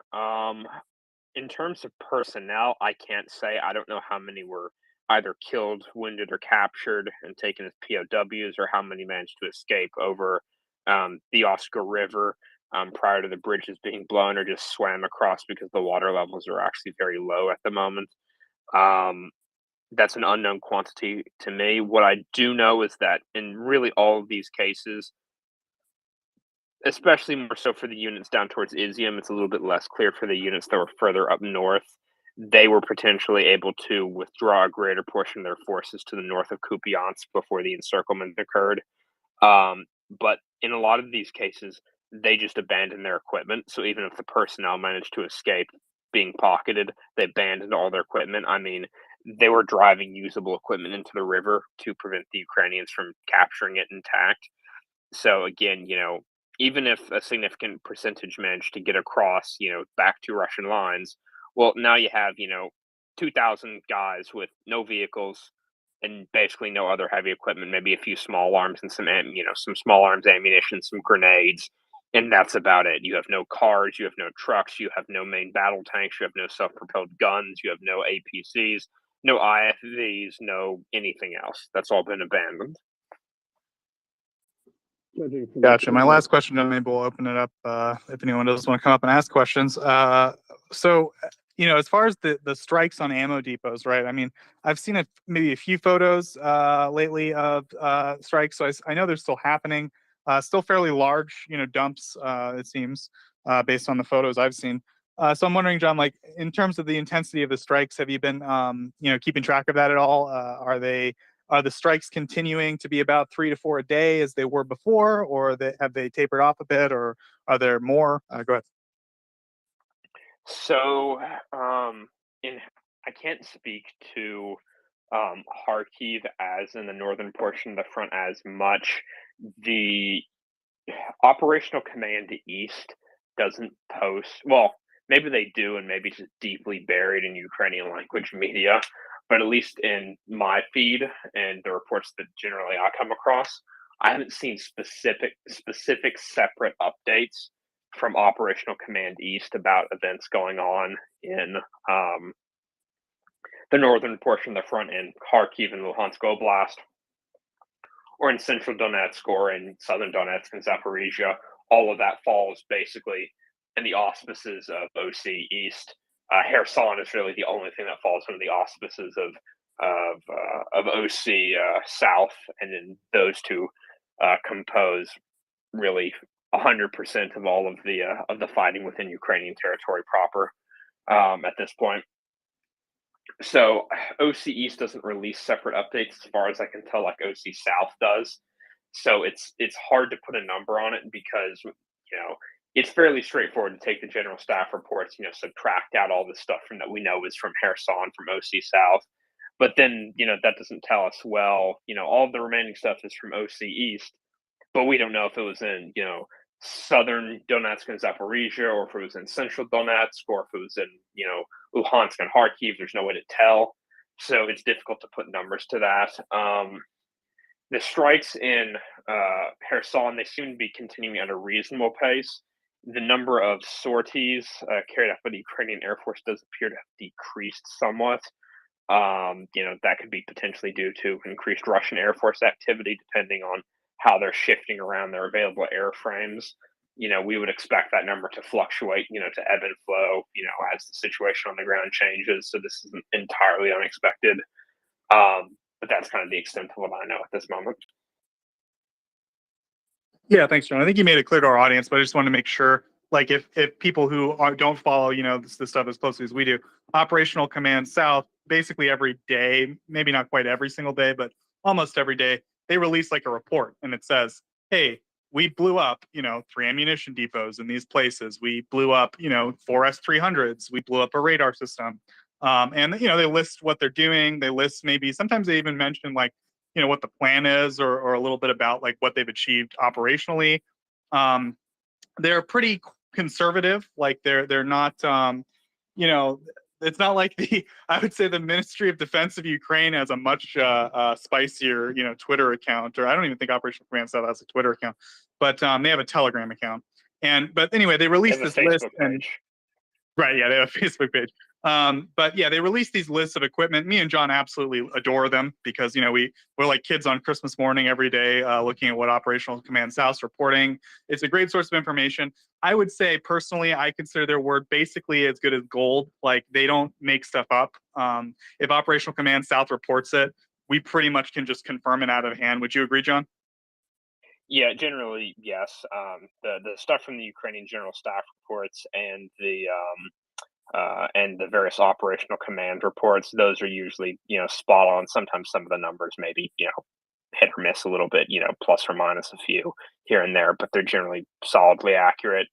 In terms of personnel, I can't say. I don't know how many were either killed, wounded, or captured and taken as POWs, or how many managed to escape over the Oscar River prior to the bridges being blown, or just swam across because the water levels are actually very low at the moment. that's an unknown quantity to me. What I do know is that in really all of these cases, especially more so for the units down towards Izium, it's a little bit less clear for the units that were further up north. They were potentially able to withdraw a greater portion of their forces to the north of Kupiansk before the encirclement occurred. But in a lot of these cases, they just abandoned their equipment. So even if the personnel managed to escape being pocketed, they abandoned all their equipment. I mean, they were driving usable equipment into the river to prevent the Ukrainians from capturing it intact. So again, even if a significant percentage managed to get across, back to Russian lines, well, now you have, 2,000 guys with no vehicles and basically no other heavy equipment, maybe a few small arms and some small arms ammunition, some grenades, and that's about it. You have no cars, you have no trucks, you have no main battle tanks, you have no self-propelled guns, you have no APCs, no IFVs, no anything else. That's all been abandoned. Gotcha. My last question, and maybe we'll open it up if anyone does want to come up and ask questions. So, as far as the strikes on ammo depots, right? I mean, I've seen maybe a few photos lately of strikes, so I know they're still happening. Still fairly large, dumps, it seems, based on the photos I've seen. So I'm wondering, John, like in terms of the intensity of the strikes, have you been, keeping track of that at all? Are the strikes continuing to be about 3 to 4 a day as they were before, or have they tapered off a bit, or are there more? Go ahead. So, I can't speak to Kharkiv as in the northern portion of the front as much. The Operational Command East doesn't post, well, maybe they do, and maybe it's just deeply buried in Ukrainian language media. But at least in my feed and the reports that generally I come across, I haven't seen specific separate updates from Operational Command East about events going on in the northern portion of the front in Kharkiv and Luhansk Oblast, or in central Donetsk, or in southern Donetsk and Zaporizhia. All of that falls basically in the auspices of OC East. Kherson is really the only thing that falls under the auspices of OC South, and then those two compose really 100% of all of the fighting within Ukrainian territory proper at this point. So OC East doesn't release separate updates as far as I can tell, like OC South does. So it's hard to put a number on it because it's fairly straightforward to take the general staff reports, subtract out all the stuff from that we know is from Kherson, from OC South. But then, that doesn't tell us, well, all the remaining stuff is from OC East, but we don't know if it was in, southern Donetsk and Zaporizhia, or if it was in central Donetsk, or if it was in, Luhansk and Kharkiv. There's no way to tell. So it's difficult to put numbers to that. The strikes in Kherson, they seem to be continuing at a reasonable pace. The number of sorties carried out by the Ukrainian Air Force does appear to have decreased somewhat. That could be potentially due to increased Russian Air Force activity, depending on how they're shifting around their available airframes. We would expect that number to fluctuate, to ebb and flow, as the situation on the ground changes. So this isn't entirely unexpected. But that's kind of the extent of what I know at this moment. Yeah, thanks, John. I think you made it clear to our audience, but I just wanted to make sure, like, if people who don't follow, this stuff as closely as we do, Operational Command South, basically every day, maybe not quite every single day, but almost every day, they release like a report, and it says, hey, we blew up, 3 ammunition depots in these places. We blew up, 4 S-300s. We blew up a radar system. And, they list what they're doing. They list maybe, sometimes they even mention like, what the plan is, or a little bit about like what they've achieved operationally. They're pretty conservative. Like they're not, it's not like I would say the Ministry of Defense of Ukraine has a much spicier, Twitter account, or I don't even think Operational Command South has a Twitter account, but they have a Telegram account. But anyway, they released this list. Right, yeah, they have a Facebook page. But yeah, they release these lists of equipment. Me and John absolutely adore them because, we're like kids on Christmas morning every day looking at what Operational Command South's reporting. It's a great source of information. I would say personally, I consider their word basically as good as gold. Like they don't make stuff up. If Operational Command South reports it, we pretty much can just confirm it out of hand. Would you agree, John? Yeah, generally, yes. The stuff from the Ukrainian General Staff reports and the various operational command reports, those are usually, spot on. Sometimes some of the numbers maybe, hit or miss a little bit, plus or minus a few here and there, but they're generally solidly accurate.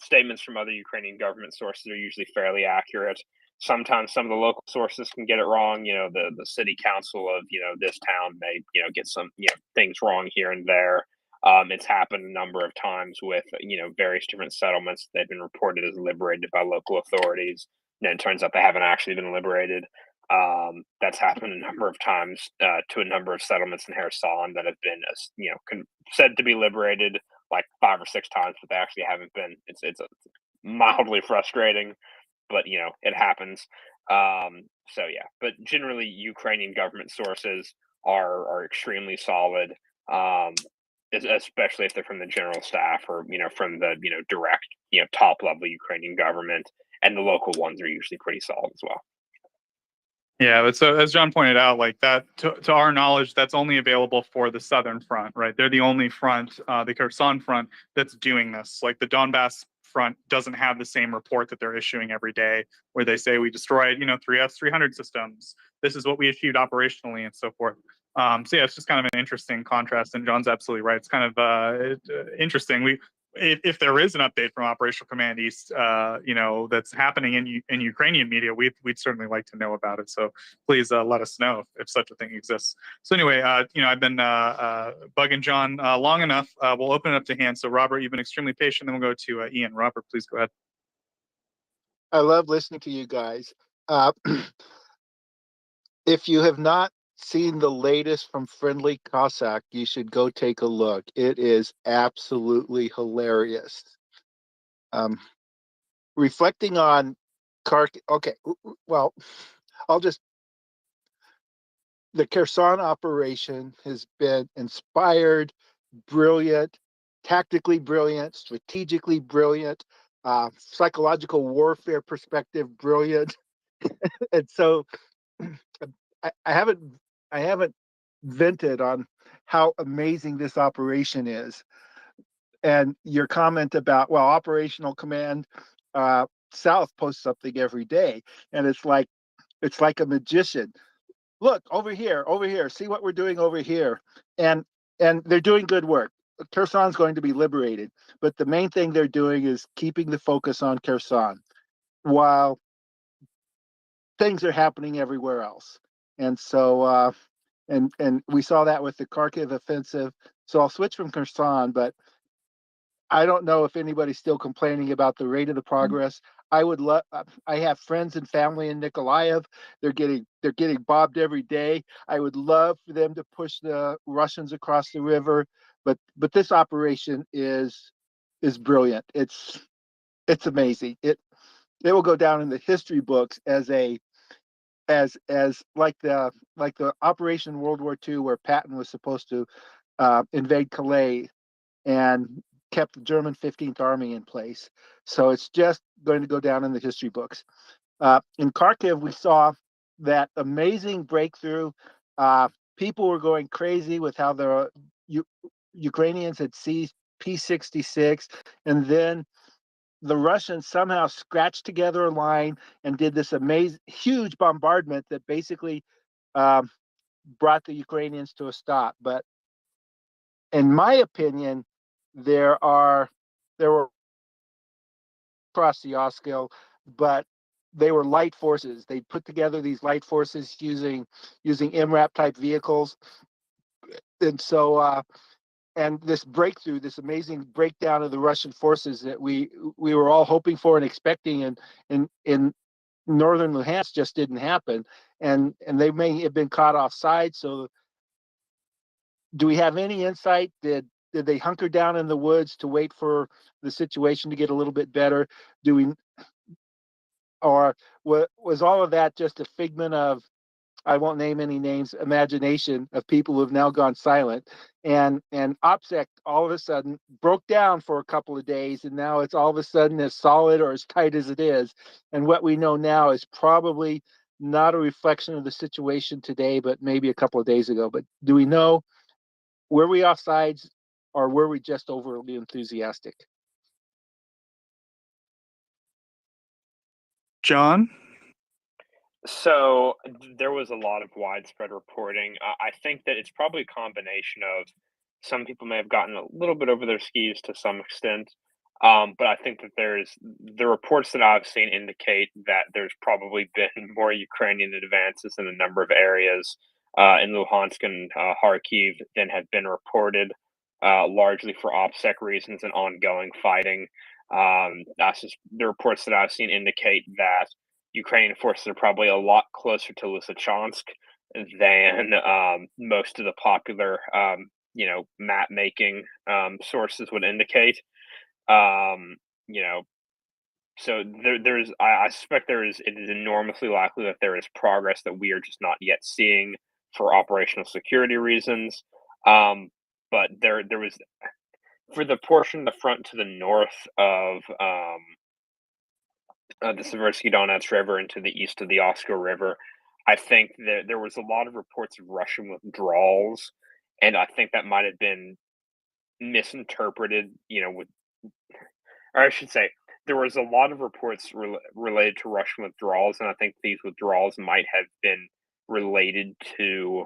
Statements from other Ukrainian government sources are usually fairly accurate. Sometimes some of the local sources can get it wrong. The city council of, this town may, get some, things wrong here and there. It's happened a number of times with, various different settlements that have been reported as liberated by local authorities. And it turns out they haven't actually been liberated. That's happened a number of times to a number of settlements in Kherson that have been, said to be liberated like 5 or 6 times, but they actually haven't been. It's mildly frustrating, but it happens. So yeah, but generally Ukrainian government sources are extremely solid, especially if they're from the general staff or from the direct top level Ukrainian government, and the local ones are usually pretty solid as well. Yeah, but so as John pointed out, like that, to our knowledge, that's only available for the southern front, right? They're the only front, the Kherson front, that's doing this. Like the Donbass front doesn't have the same report that they're issuing every day, where they say we destroyed, 3 S-300 systems. This is what we achieved operationally, and so forth. So yeah, it's just kind of an interesting contrast. And John's absolutely right. It's kind of interesting. If there is an update from Operational Command East, that's happening in Ukrainian media, we'd certainly like to know about it. So please let us know if such a thing exists. So anyway, I've been bugging John long enough. We'll open it up to hands. So Robert, you've been extremely patient. Then we'll go to Ian. Robert, please go ahead. I love listening to you guys. If you have not seen the latest from Friendly Cossack, you should go take a look. It is absolutely hilarious. Reflecting on okay, well, the Kherson operation has been inspired, brilliant, tactically brilliant, strategically brilliant, psychological warfare perspective brilliant. And so I haven't vented on how amazing this operation is. And your comment about, well, Operational Command South posts something every day, and it's like a magician. Look over here, see what we're doing over here, and they're doing good work. Kherson's going to be liberated, but the main thing they're doing is keeping the focus on Kherson, while things are happening everywhere else. And so and we saw that with the Kharkiv offensive. So I'll switch from Kherson, but I don't know if anybody's still complaining about the rate of the progress. I would love. I have friends and family in Nikolaev. They're getting bombed every day. I would love for them to push the Russians across the river, but this operation is brilliant. It's amazing. It will go down in the history books as like the Operation World War II, where Patton was supposed to invade Calais and kept the German 15th Army in place. So it's just going to go down in the history books. In Kharkiv, we saw that amazing breakthrough. People were going crazy with how the Ukrainians had seized P-66, and then the Russians somehow scratched together a line and did this amazing, huge bombardment that basically brought the Ukrainians to a stop. But in my opinion, there were across the Oskil, but they were light forces. They put together these light forces using MRAP type vehicles, and so and this breakthrough, this amazing breakdown of the Russian forces that we were all hoping for and expecting in northern Luhansk just didn't happen, and they may have been caught offside. So, do we have any insight? Did they hunker down in the woods to wait for the situation to get a little bit better? Or was all of that just a figment of, I won't name any names, imagination of people who have now gone silent? And OPSEC all of a sudden broke down for a couple of days, and now it's all of a sudden as solid or as tight as it is. And what we know now is probably not a reflection of the situation today, but maybe a couple of days ago. But do we know, were we offsides or were we just overly enthusiastic? John? So there was a lot of widespread reporting. I think that it's probably a combination of some people may have gotten a little bit over their skis to some extent. But I think that the reports that I've seen indicate that there's probably been more Ukrainian advances in a number of areas in Luhansk and Kharkiv than have been reported, largely for OPSEC reasons and ongoing fighting. That's just the reports that I've seen indicate that Ukrainian forces are probably a lot closer to Lysychansk than most of the popular, map making sources would indicate. Um, you know, so I suspect it is enormously likely that there is progress that we are just not yet seeing for operational security reasons. But there was for the portion of the front to the north of the Seversky Donets River and to the east of the Oskar River. I think that there was a lot of reports of Russian withdrawals, and I think that might have been misinterpreted, or I should say, there was a lot of reports related to Russian withdrawals, and I think these withdrawals might have been related to,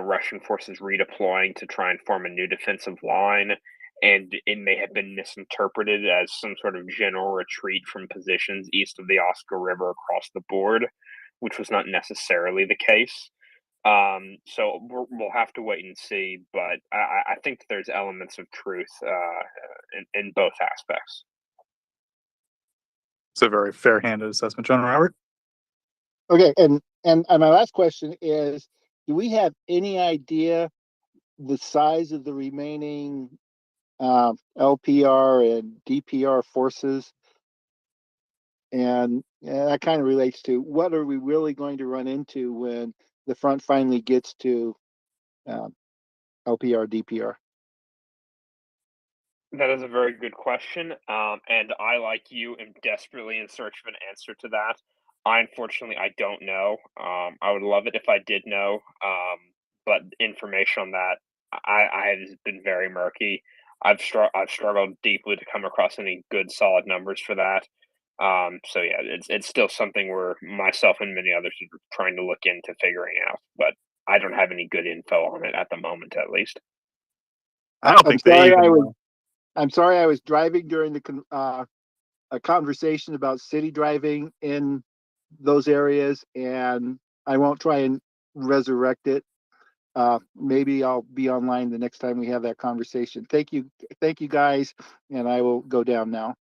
Russian forces redeploying to try and form a new defensive line, and it may have been misinterpreted as some sort of general retreat from positions east of the Oskar River across the board, which was not necessarily the case. So we'll have to wait and see, but I think there's elements of truth in both aspects. It's a very fair-handed assessment. John Robert? Okay, and my last question is, do we have any idea the size of the remaining LPR and DPR forces? And that kind of relates to what are we really going to run into when the front finally gets to LPR, DPR? That is a very good question, and I, like you, am desperately in search of an answer to that. Unfortunately, I don't know. I would love it if I did know, but information on that I has been very murky. I've struggled deeply to come across any good solid numbers for that. So yeah, it's still something where myself and many others are trying to look into figuring out, but I don't have any good info on it at the moment, at least. I don't think they even know. I'm sorry I was driving during a conversation about city driving in those areas, and I won't try and resurrect it. Maybe I'll be online the next time we have that conversation. Thank you guys, and I will go down now.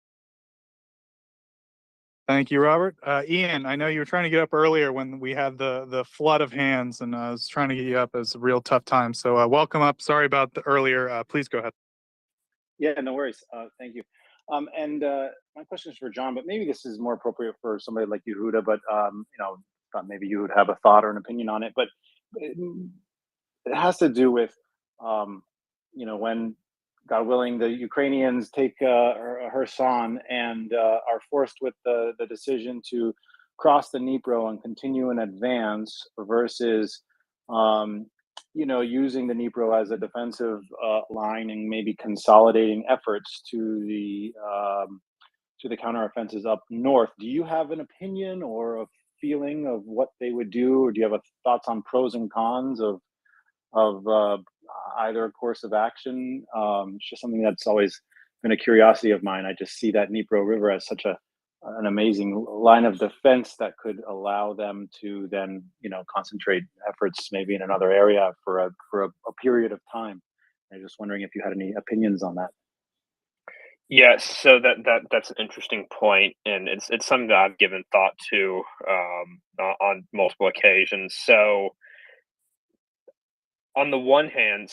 Thank you, Robert. Ian, I know you were trying to get up earlier when we had the flood of hands, and I was trying to get you up. It was a real tough time. So welcome up. Sorry about the earlier. Please go ahead. Yeah, no worries. Thank you. And my question is for John, but maybe this is more appropriate for somebody like Yehuda, but thought maybe you would have a thought or an opinion on it. But it has to do with, when, God willing, the Ukrainians take Kherson and are forced with the decision to cross the Dnipro and continue in advance versus using the Dnipro as a defensive line and maybe consolidating efforts to the counteroffensives up north. Do you have an opinion or a feeling of what they would do, or do you have thoughts on pros and cons of either course of action? It's just something that's always been a curiosity of mine. I just see that Dnipro River as such an amazing line of defense that could allow them to then concentrate efforts maybe in another area for a period of time. I'm just wondering if you had any opinions on that. Yes, so that's an interesting point, and it's something that I've given thought to on multiple occasions. So on the one hand,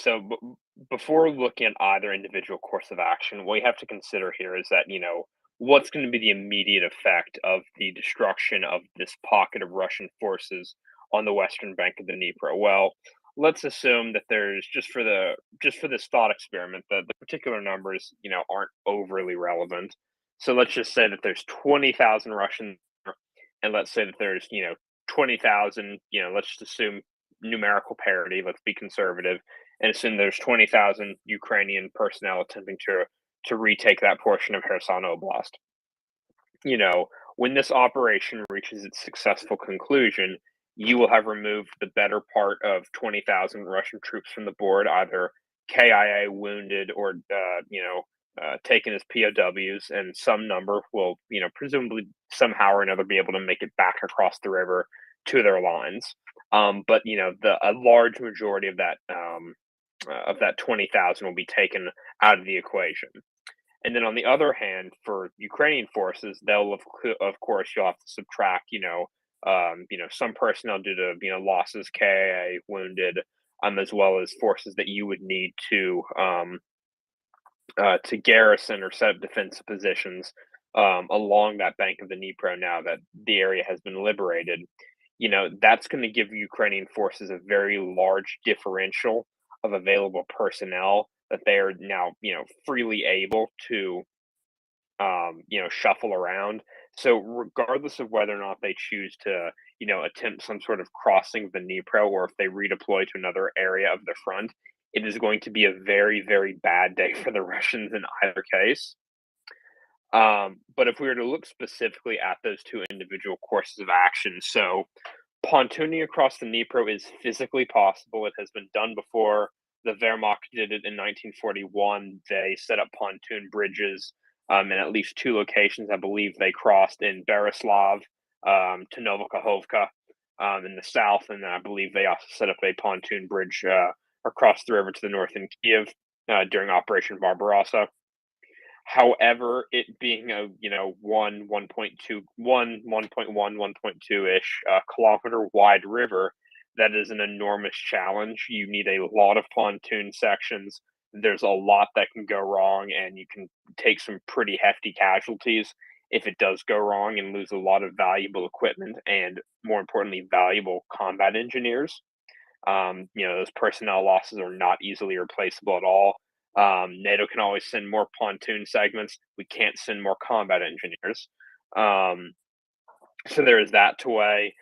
before looking at either individual course of action, what you have to consider here is that, what's going to be the immediate effect of the destruction of this pocket of Russian forces on the western bank of the Dnipro? Well, let's assume that there's just for this thought experiment, the particular numbers, aren't overly relevant. So let's just say that there's 20,000 Russians and let's say that there's 20,000. Let's just assume numerical parity. Let's be conservative and assume there's 20,000 Ukrainian personnel attempting to retake that portion of Kherson Oblast. When this operation reaches its successful conclusion, you will have removed the better part of 20,000 Russian troops from the board, either KIA wounded or taken as POWs, and some number will presumably somehow or another be able to make it back across the river to their lines. But a large majority of that 20,000 will be taken out of the equation. And then on the other hand, for Ukrainian forces, they'll of course you'll have to subtract some personnel due to losses, KIA wounded, as well as forces that you would need to garrison or set up defensive positions along that bank of the Dnipro. Now that the area has been liberated, that's going to give Ukrainian forces a very large differential of available personnel that they are now freely able to shuffle around. So regardless of whether or not they choose to attempt some sort of crossing of the Dnipro, or if they redeploy to another area of the front, it is going to be a very, very bad day for the Russians in either case. But if we were to look specifically at those two individual courses of action, so pontooning across the Dnipro is physically possible. It has been done before. The Wehrmacht did it in 1941. They set up pontoon bridges in at least two locations. I believe they crossed in Berislav to Novokhovka in the south, and I believe they also set up a pontoon bridge across the river to the north in Kiev during Operation Barbarossa. However, it being a 1.1 ish kilometer wide river, that is an enormous challenge. You need a lot of pontoon sections. There's a lot that can go wrong, and you can take some pretty hefty casualties if it does go wrong, and lose a lot of valuable equipment and, more importantly, valuable combat engineers. Those personnel losses are not easily replaceable at all. NATO can always send more pontoon segments. We can't send more combat engineers. So there is that to weigh.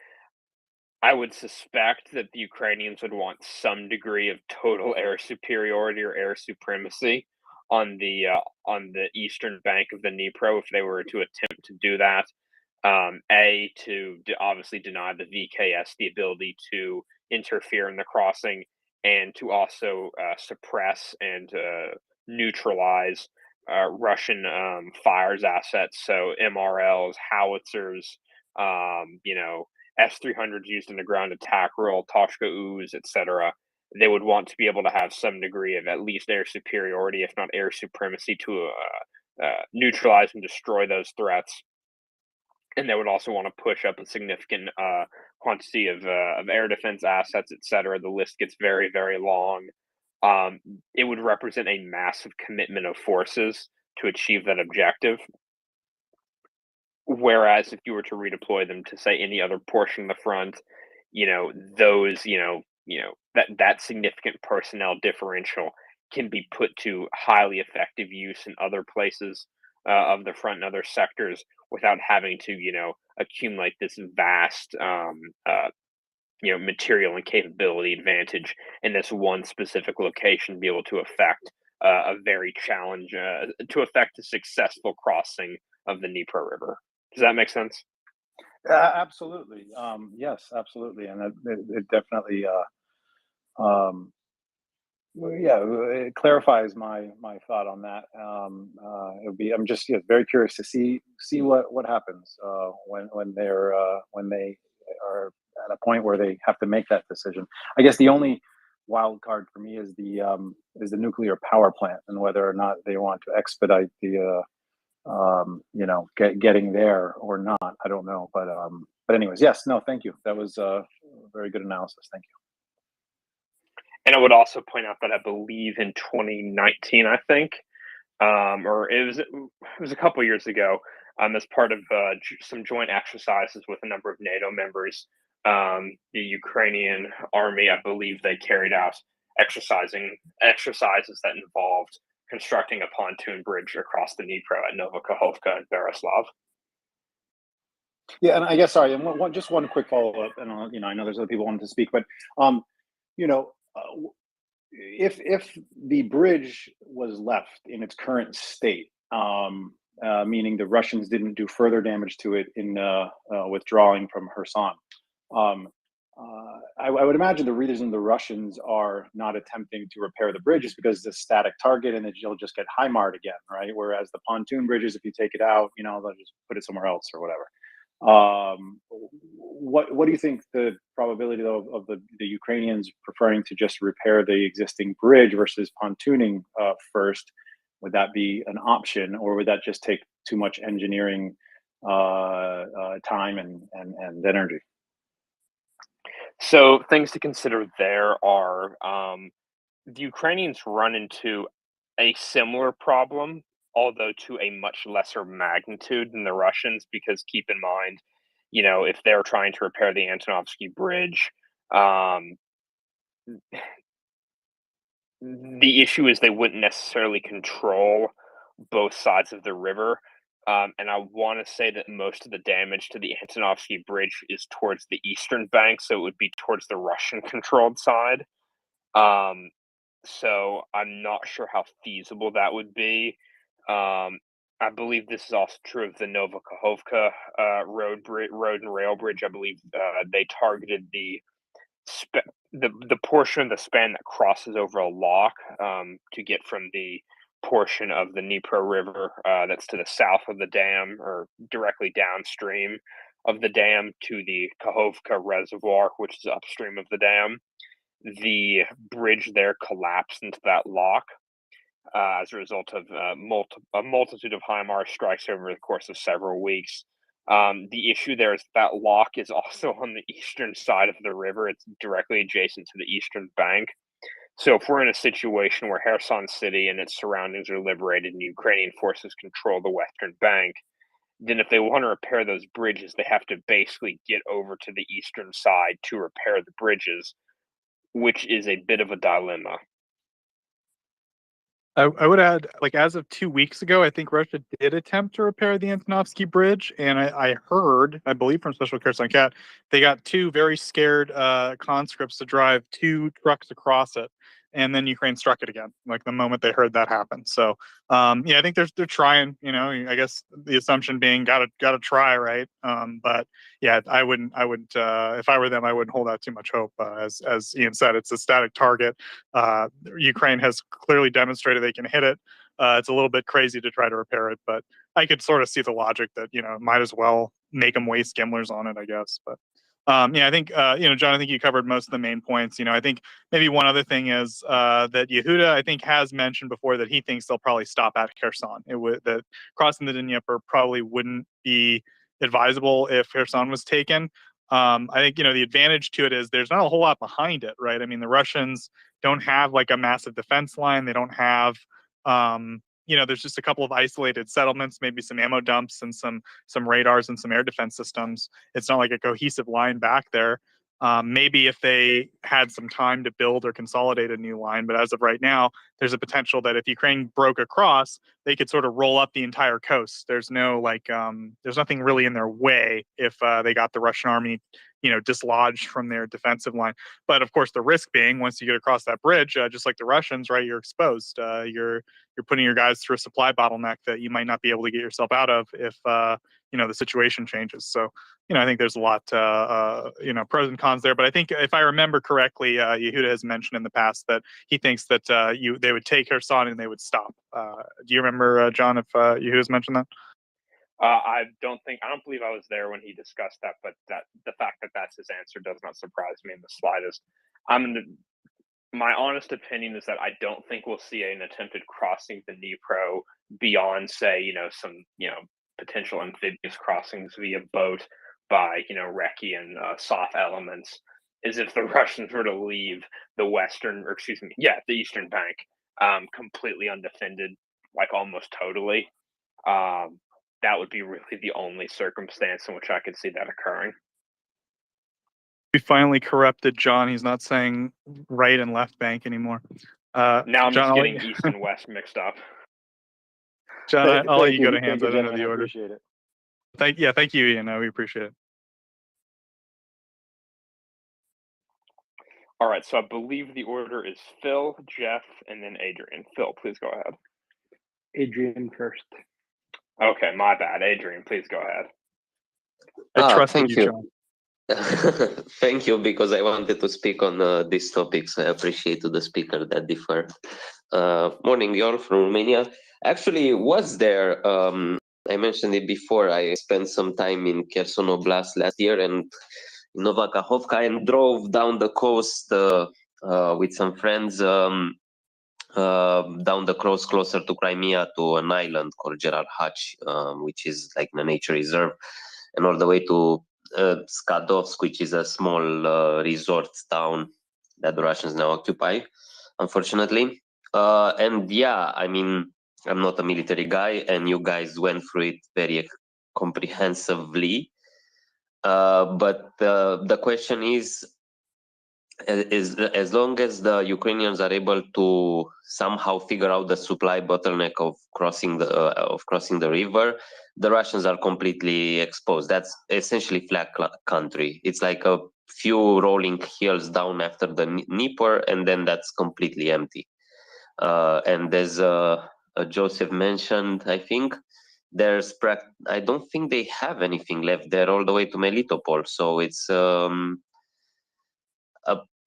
I would suspect that the Ukrainians would want some degree of total air superiority or air supremacy on the eastern bank of the Dnipro if they were to attempt to do that. To obviously deny the VKS the ability to interfere in the crossing, and to also suppress and neutralize Russian fires assets, so MRLs, howitzers, S-300s used in the ground attack role, Toshka-Us, etc. They would want to be able to have some degree of at least air superiority, if not air supremacy, to neutralize and destroy those threats. And they would also want to push up a significant quantity of air defense assets, etc. The list gets very, very long. It would represent a massive commitment of forces to achieve that objective. Whereas if you were to redeploy them to, say, any other portion of the front, that significant personnel differential can be put to highly effective use in other places of the front and other sectors without having to, accumulate this vast, material and capability advantage in this one specific location to be able to affect a very challenge, to affect a successful crossing of the Dnipro River. Does that make sense? Absolutely. Yes, absolutely. And it definitely, it clarifies my thought on that. I'm just very curious to see what happens when they are at a point where they have to make that decision. I guess the only wild card for me is the nuclear power plant, and whether or not they want to expedite the getting there or not. I don't know, but anyways, yes, no, thank you. That was a very good analysis. Thank you. And I would also point out that I believe in 2019, I think, or it was a couple years ago, as part of some joint exercises with a number of NATO members, the Ukrainian army, I believe, they carried out exercises that involved constructing a pontoon bridge across the Dnipro at Novokhovka and Berislav. Yeah, and I guess sorry, and just one quick follow up, and I know there's other people wanting to speak, but you know, if the bridge was left in its current state, meaning the Russians didn't do further damage to it in withdrawing from Kherson, um, I would imagine the reason the Russians are not attempting to repair the bridge is because it's a static target and that you'll just get HIMARSed again, right? Whereas the pontoon bridges, if you take it out, they'll just put it somewhere else or whatever. What do you think the probability though of the Ukrainians preferring to just repair the existing bridge versus pontooning first? Would that be an option, or would that just take too much engineering time and energy? So things to consider there are the Ukrainians run into a similar problem, although to a much lesser magnitude than the Russians, because keep in mind, if they're trying to repair the Antonovsky Bridge, the issue is they wouldn't necessarily control both sides of the river. And I want to say that most of the damage to the Antonovsky Bridge is towards the eastern bank, so it would be towards the Russian-controlled side. So I'm not sure how feasible that would be. I believe this is also true of the Novokhovka road and rail bridge. I believe they targeted the portion of the span that crosses over a lock to get from the portion of the Dnipro River that's to the south of the dam or directly downstream of the dam to the Kakhovka Reservoir, which is upstream of the dam. The bridge there collapsed into that lock as a result of a multitude of HIMARS strikes over the course of several weeks. The issue there is that lock is also on the eastern side of the river. It's directly adjacent to the eastern bank. So if we're in a situation where Kherson City and its surroundings are liberated and Ukrainian forces control the western bank, then if they want to repair those bridges, they have to basically get over to the eastern side to repair the bridges, which is a bit of a dilemma. I would add, like, as of 2 weeks ago, I think Russia did attempt to repair the Antonovsky Bridge, and I heard, I believe from Special Kherson Cat, they got two very scared conscripts to drive 2 trucks across it, and then Ukraine struck it again, like the moment they heard that happen. So, yeah, I think they're trying. I guess the assumption being gotta try, right? But yeah, I wouldn't. If I were them, I wouldn't hold out too much hope. As Ian said, it's a static target. Ukraine has clearly demonstrated they can hit it. It's a little bit crazy to try to repair it, but I could sort of see the logic that might as well make them waste Gimlers on it, I guess. But yeah, I think John, I think you covered most of the main points. I think maybe one other thing is that Yehuda, I think, has mentioned before that he thinks they'll probably stop at Kherson. That crossing the Dnieper probably wouldn't be advisable if Kherson was taken. I think the advantage to it is there's not a whole lot behind it, right? I mean, the Russians don't have like a massive defense line. They don't have there's just a couple of isolated settlements, maybe some ammo dumps and some radars and some air defense systems. It's not like a cohesive line back there. Maybe if they had some time to build or consolidate a new line, but as of right now, there's a potential that if Ukraine broke across, they could sort of roll up the entire coast. There's no there's nothing really in their way if they got the Russian army, dislodged from their defensive line. But of course, the risk being once you get across that bridge, just like the Russians, right, you're exposed. You're putting your guys through a supply bottleneck that you might not be able to get yourself out of if the situation changes. So I think there's a lot pros and cons there. But I think if I remember correctly, Yehuda has mentioned in the past that he thinks that they would take Kherson and they would stop. Do you remember, John, if Yehuda's mentioned that? I don't believe I was there when he discussed that, but the fact that that's his answer does not surprise me in the slightest. My honest opinion is that I don't think we'll see an attempted crossing the Dnipro beyond, say, some, potential amphibious crossings via boat by, Recce and soft elements, is if the Russians were to leave the eastern bank completely undefended, like almost totally. That would be really the only circumstance in which I could see that occurring. We finally corrupted John. He's not saying right and left bank anymore. Now I'm John, just getting east and west mixed up. John, I'll let you go to Thank hands. you, I don't know gentlemen. the I order. appreciate it. Thank you, Ian. We appreciate it. All right, so I believe the order is Phil, Jeff, and then Adrian. Phil, please go ahead. Adrian first. Okay, my bad. Adrian, please go ahead. I trust thank you, you. John. Thank you, because I wanted to speak on these topics. I appreciate to the speaker that differ. Morning, y'all from Romania. Actually, was there, I mentioned it before, I spent some time in Kherson Oblast last year and Nova Kakhovka and drove down the coast with some friends down the coast closer to Crimea to an island called Gerard Hatch, which is like in a nature reserve, and all the way to Skadovsk, which is a small resort town that the Russians now occupy, unfortunately. And yeah, I mean, I'm not a military guy, and you guys went through it very comprehensively. But the question is as long as the Ukrainians are able to somehow figure out the supply bottleneck of crossing the river, the Russians are completely exposed. That's essentially flat country. It's like a few rolling hills down after the Dnieper, and then that's completely empty. And as Joseph mentioned, I think I don't think they have anything left there all the way to Melitopol. So it's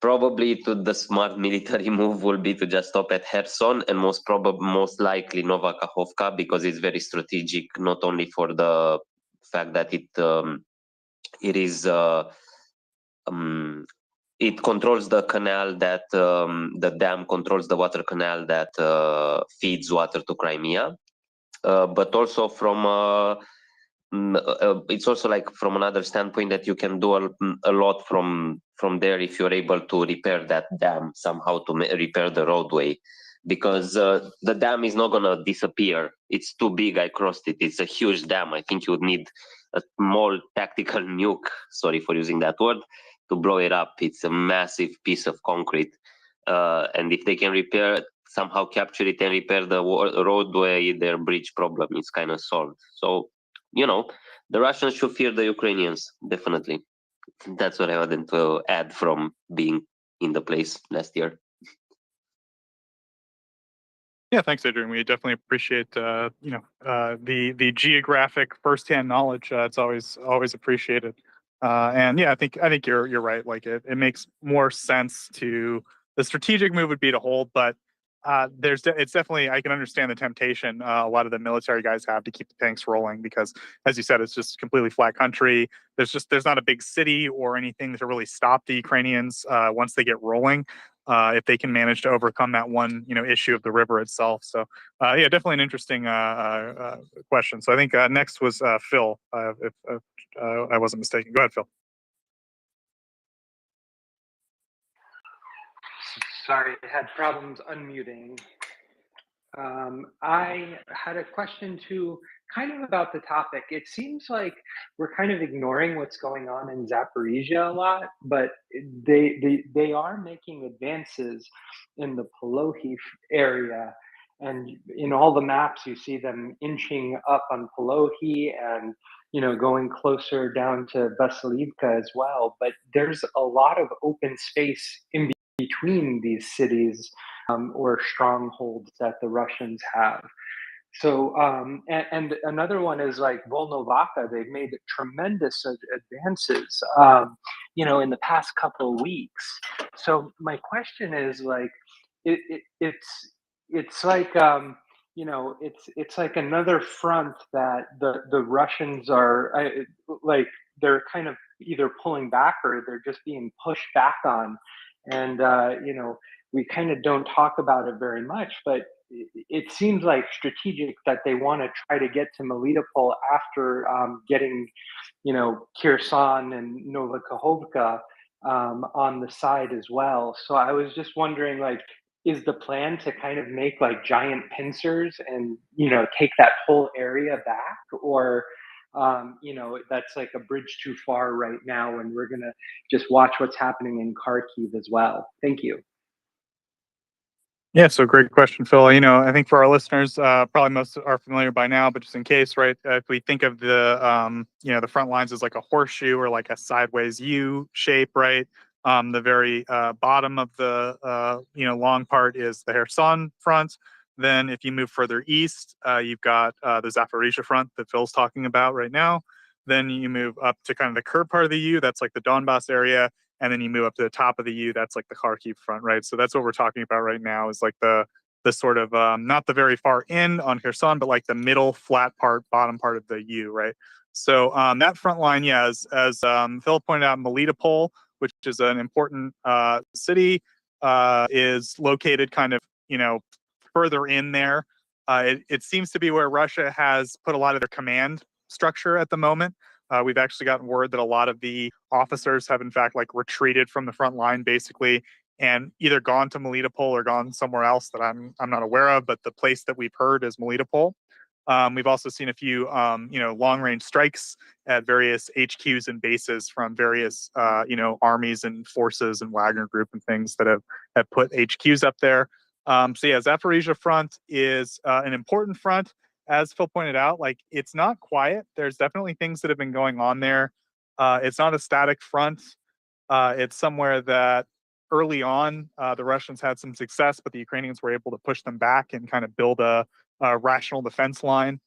probably the smart military move will be to just stop at Kherson and most likely Nova Kakhovka, because it's very strategic, not only for the fact that it controls the canal that the dam controls the water canal that feeds water to Crimea, but also from it's also like from another standpoint that you can do a lot from there if you're able to repair that dam somehow, to repair the roadway, because the dam is not going to disappear. It's too big. I crossed it. It's a huge dam. I think you would need a small tactical nuke, sorry for using that word, to blow it up. It's a massive piece of concrete, and if they can somehow capture it and repair the roadway, their bridge problem is kind of solved. So, the Russians should fear the Ukrainians, definitely. That's what I wanted to add from being in the place last year. Yeah, thanks, Adrian. We definitely appreciate the geographic firsthand knowledge. It's always appreciated. And yeah, I think you're right. Like it makes more sense the strategic move would be to hold, but it's definitely, I can understand the temptation a lot of the military guys have to keep the tanks rolling, because as you said, it's just completely flat country. There's not a big city or anything to really stop the Ukrainians once they get rolling, if they can manage to overcome that one issue of the river itself. So yeah, definitely an interesting question. So I think next was Phil, if I wasn't mistaken. Go ahead, Phil. Sorry, I had problems unmuting. I had a question too, kind of about the topic. It seems like we're kind of ignoring what's going on in Zaporizhia a lot, but they are making advances in the Polohi area. And in all the maps, you see them inching up on Polohi and going closer down to Vasilivka as well. But there's a lot of open space in between these cities, or strongholds that the Russians have. So, and another one is like Volnovakha. They've made tremendous advances, in the past couple of weeks. So my question is like, it's like, it's like another front that the Russians are like, they're kind of either pulling back or they're just being pushed back on. And, we kind of don't talk about it very much, but it seems like strategic that they want to try to get to Melitopol after getting, Kherson and Nova Kakhovka on the side as well. So I was just wondering, like, is the plan to kind of make like giant pincers and take that whole area back, or that's like a bridge too far right now, and we're gonna just watch what's happening in Kharkiv as well? Thank you. Yeah, so great question, Phil. I think for our listeners, probably most are familiar by now, but just in case, right? If we think of the front lines as like a horseshoe or like a sideways U shape, right? The very bottom of the long part is the Kherson front. Then, if you move further east, you've got the Zaporizhia front that Phil's talking about right now. Then you move up to kind of the curved part of the U, that's like the Donbass area, and then you move up to the top of the U, that's like the Kharkiv front, right? So that's what we're talking about right now, is like the sort of not the very far end on Kherson, but like the middle flat part, bottom part of the U, right? So that front line, yeah, as Phil pointed out, Melitopol, which is an important city, is located kind of further in there. It seems to be where Russia has put a lot of their command structure at the moment. We've actually gotten word that a lot of the officers have in fact like retreated from the front line basically, and either gone to Melitopol or gone somewhere else that I'm not aware of. But the place that we've heard is Melitopol. We've also seen a few long range strikes at various HQs and bases from various armies and forces and Wagner Group and things that have put HQs up there. So yeah, Zaporizhia front is an important front. As Phil pointed out, like it's not quiet. There's definitely things that have been going on there. It's not a static front. It's somewhere that early on the Russians had some success, but the Ukrainians were able to push them back and kind of build a rational defense line.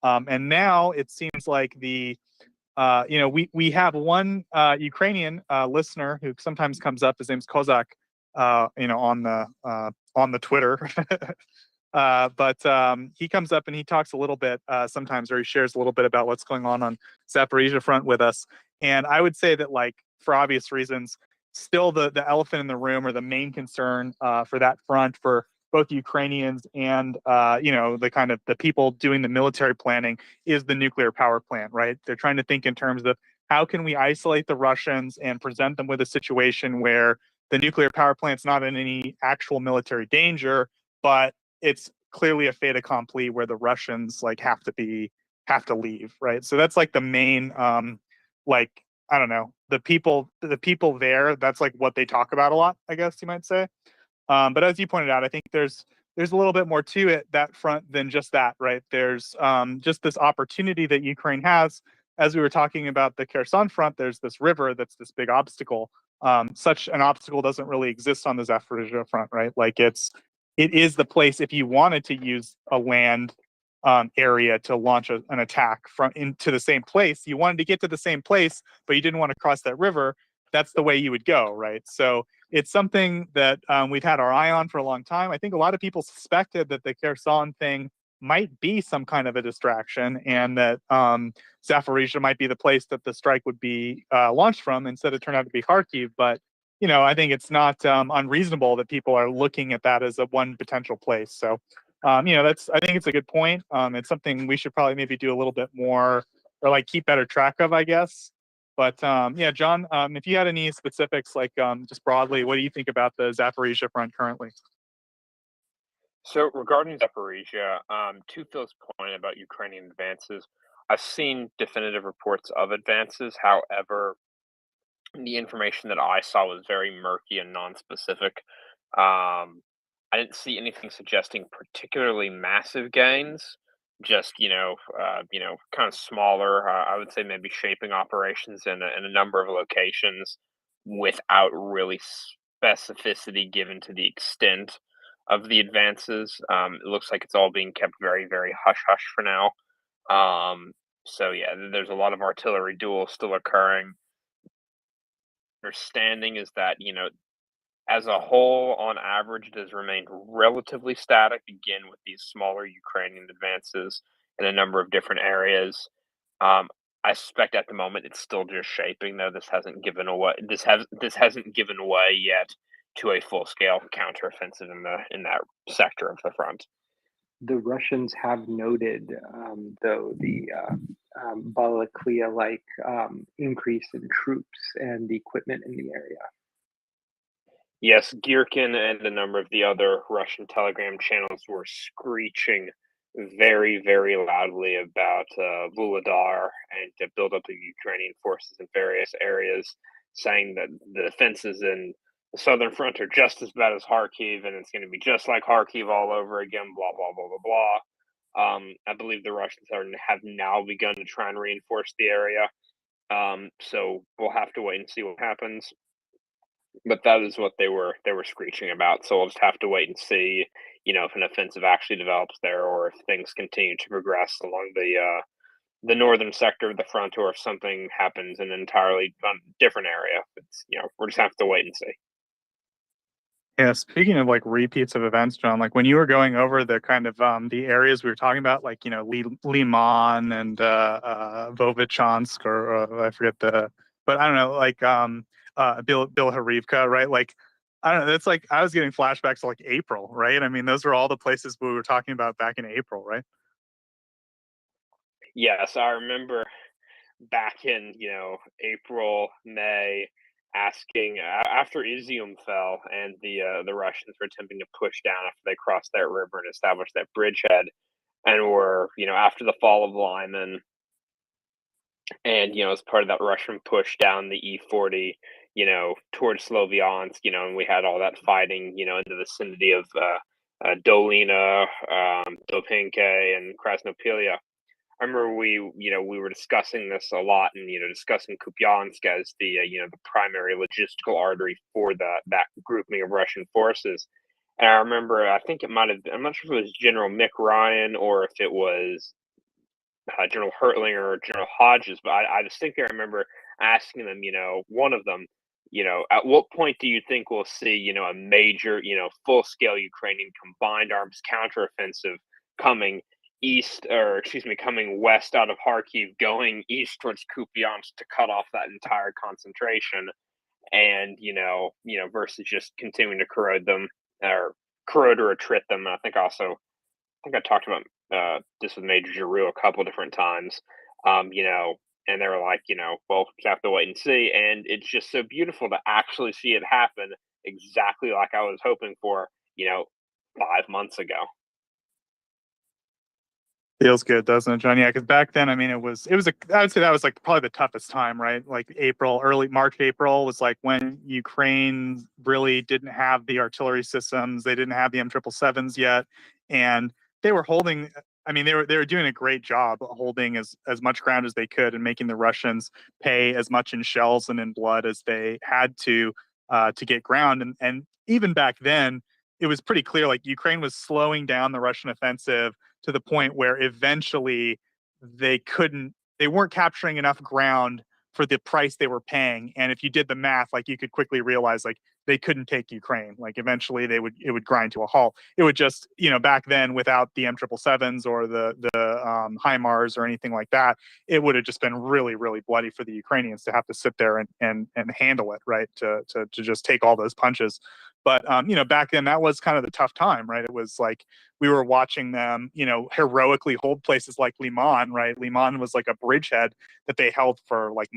And now it seems like we have one Ukrainian listener who sometimes comes up. His name's Kozak, on the Twitter. But he comes up and he talks a little bit sometimes, or he shares a little bit about what's going on Zaporizhia front with us. And I would say that, like, for obvious reasons, still the elephant in the room, or the main concern for that front for both Ukrainians and the kind of the people doing the military planning is the nuclear power plant, right? They're trying to think in terms of how can we isolate the Russians and present them with a situation where the nuclear power plant's not in any actual military danger, but it's clearly a fait accompli where the Russians like have to leave, right? So that's like the main like, I don't know, the people there, that's like what they talk about a lot, I guess you might say. But as you pointed out, I think there's a little bit more to it, that front, than just that, right? There's just this opportunity that Ukraine has. As we were talking about the Kherson front, there's this river that's this big obstacle. Such an obstacle doesn't really exist on the Zaporizhia front, right? Like it is the place, if you wanted to use a land area to launch an attack from into the same place, you wanted to get to the same place, but you didn't want to cross that river. That's the way you would go, right? So it's something that we've had our eye on for a long time. I think a lot of people suspected that the Kherson thing might be some kind of a distraction, and that Zaporizhia might be the place that the strike would be launched from. Instead, it turned out to be Kharkiv. But I think it's not unreasonable that people are looking at that as a one potential place. So, I think it's a good point. It's something we should probably maybe do a little bit more, or like keep better track of, I guess. But yeah, John, if you had any specifics, like just broadly, what do you think about the Zaporizhia front currently? So regarding Zaporizhia, to Phil's point about Ukrainian advances, I've seen definitive reports of advances. However, the information that I saw was very murky and non-specific. I didn't see anything suggesting particularly massive gains. Just kind of smaller. I would say maybe shaping operations in a number of locations without really specificity given to the extent of the advances. It looks like it's all being kept very, very hush hush for now. So yeah, there's a lot of artillery duels still occurring. Understanding is that as a whole, on average, it has remained relatively static, again, with these smaller Ukrainian advances in a number of different areas. I suspect at the moment it's still just shaping, though. This hasn't given away. This hasn't given way yet to a full scale counteroffensive in that sector of the front. The Russians have noted, though, the Balaklia-like increase in troops and equipment in the area. Yes, Girkin and a number of the other Russian Telegram channels were screeching very, very loudly about Vuhledar and the buildup of Ukrainian forces in various areas, saying that the defenses in the southern front are just as bad as Kharkiv, and it's going to be just like Kharkiv all over again. Blah blah blah blah blah. I believe the Russians have now begun to try and reinforce the area. So we'll have to wait and see what happens. But that is what they were screeching about. So we'll just have to wait and see, if an offensive actually develops there, or if things continue to progress along the northern sector of the front, or if something happens in an entirely different area. It's we're just have to wait and see. Yeah, speaking of like repeats of events, John, like when you were going over the kind of the areas we were talking about, like Liman and Vovichansk, or I forget but I don't know, like Bilharivka, right? Like I don't know, that's like I was getting flashbacks to like April, right? I mean, those were all the places we were talking about back in April, right? Yes, I remember back in April, May, asking after Izium fell and the Russians were attempting to push down after they crossed that river and established that bridgehead, and were after the fall of Lyman, and as part of that Russian push down the E40, towards Sloviansk, and we had all that fighting, in the vicinity of Dolina, Dopinke, and Krasnopilia. I remember we were discussing this a lot, and discussing Kupiansk as the the primary logistical artery for that grouping of Russian forces. And I remember, I think it might have been, I'm not sure if it was General Mick Ryan or if it was General Hertlinger or General Hodges, but I distinctly remember asking them, one of them, at what point do you think we'll see, a major, full scale Ukrainian combined arms counteroffensive coming coming west out of Kharkiv, going east towards Kupiansk to cut off that entire concentration, and versus just continuing to corrode them or attrit them. And I think I talked about this with Major Giroux a couple different times, and they were like, well, just have to wait and see. And it's just so beautiful to actually see it happen exactly like I was hoping for, 5 months ago. Feels good, doesn't it, John? Yeah, because back then, I mean, I would say that was like probably the toughest time, right? Like early March, April was like when Ukraine really didn't have the artillery systems, they didn't have the M777s yet, and they were holding. I mean, they were doing a great job holding as much ground as they could and making the Russians pay as much in shells and in blood as they had to get ground. And even back then, it was pretty clear like Ukraine was slowing down the Russian offensive to the point where eventually they weren't capturing enough ground for the price they were paying. And if you did the math, like you could quickly realize like they couldn't take Ukraine. Like eventually it would grind to a halt. It would just, back then without the M777s or the HIMARS or anything like that, it would have just been really, really bloody for the Ukrainians to have to sit there and handle it, right? To just take all those punches. But back then that was kind of the tough time, right? It was like we were watching them, heroically hold places like Liman, right? Liman was like a bridgehead that they held for like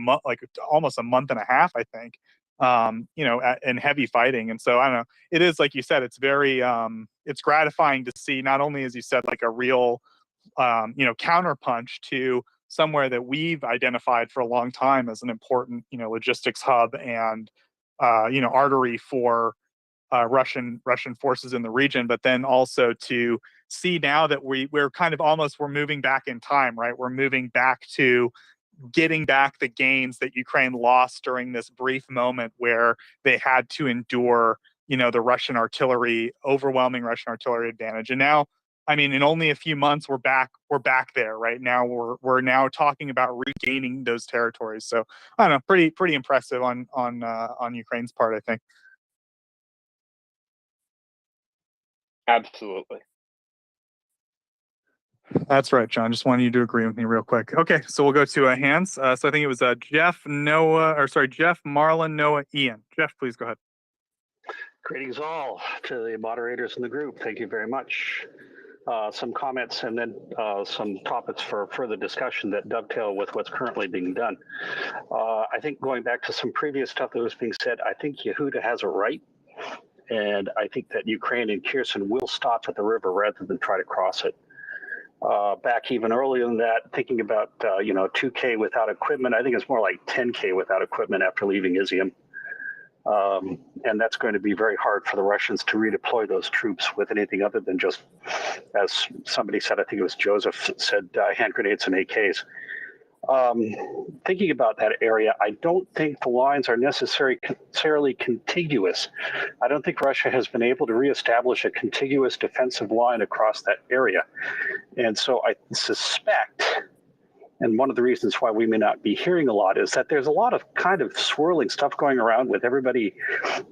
almost a month and a half, I think, in heavy fighting. And so I don't know. It is like you said, it's very it's gratifying to see not only, as you said, like a real counterpunch to somewhere that we've identified for a long time as an important logistics hub and artery for Russian forces in the region, but then also to see now that we're kind of we're moving back in time, right? We're moving back to getting back the gains that Ukraine lost during this brief moment where they had to endure, the overwhelming Russian artillery advantage. And now, I mean, in only a few months, we're back there, right? Now we're now talking about regaining those territories. So I don't know, pretty impressive on Ukraine's part, I think. Absolutely. That's right, John. Just wanted you to agree with me real quick. Okay, so we'll go to hands. So I think it was Jeff, Marlon, Noah, Ian. Jeff, please go ahead. Greetings all to the moderators in the group. Thank you very much. Some comments and then some topics for further discussion that dovetail with what's currently being done. I think going back to some previous stuff that was being said, I think Yehuda has it right. And I think that Ukraine and Kherson will stop at the river rather than try to cross it. Back even earlier than that, thinking about 2K without equipment, I think it's more like 10K without equipment after leaving Izium. And that's going to be very hard for the Russians to redeploy those troops with anything other than just, as somebody said, I think it was Joseph said, hand grenades and AKs. Thinking about that area, I don't think the lines are necessarily contiguous. I don't think Russia has been able to reestablish a contiguous defensive line across that area. And so I suspect, and one of the reasons why we may not be hearing a lot, is that there's a lot of kind of swirling stuff going around with everybody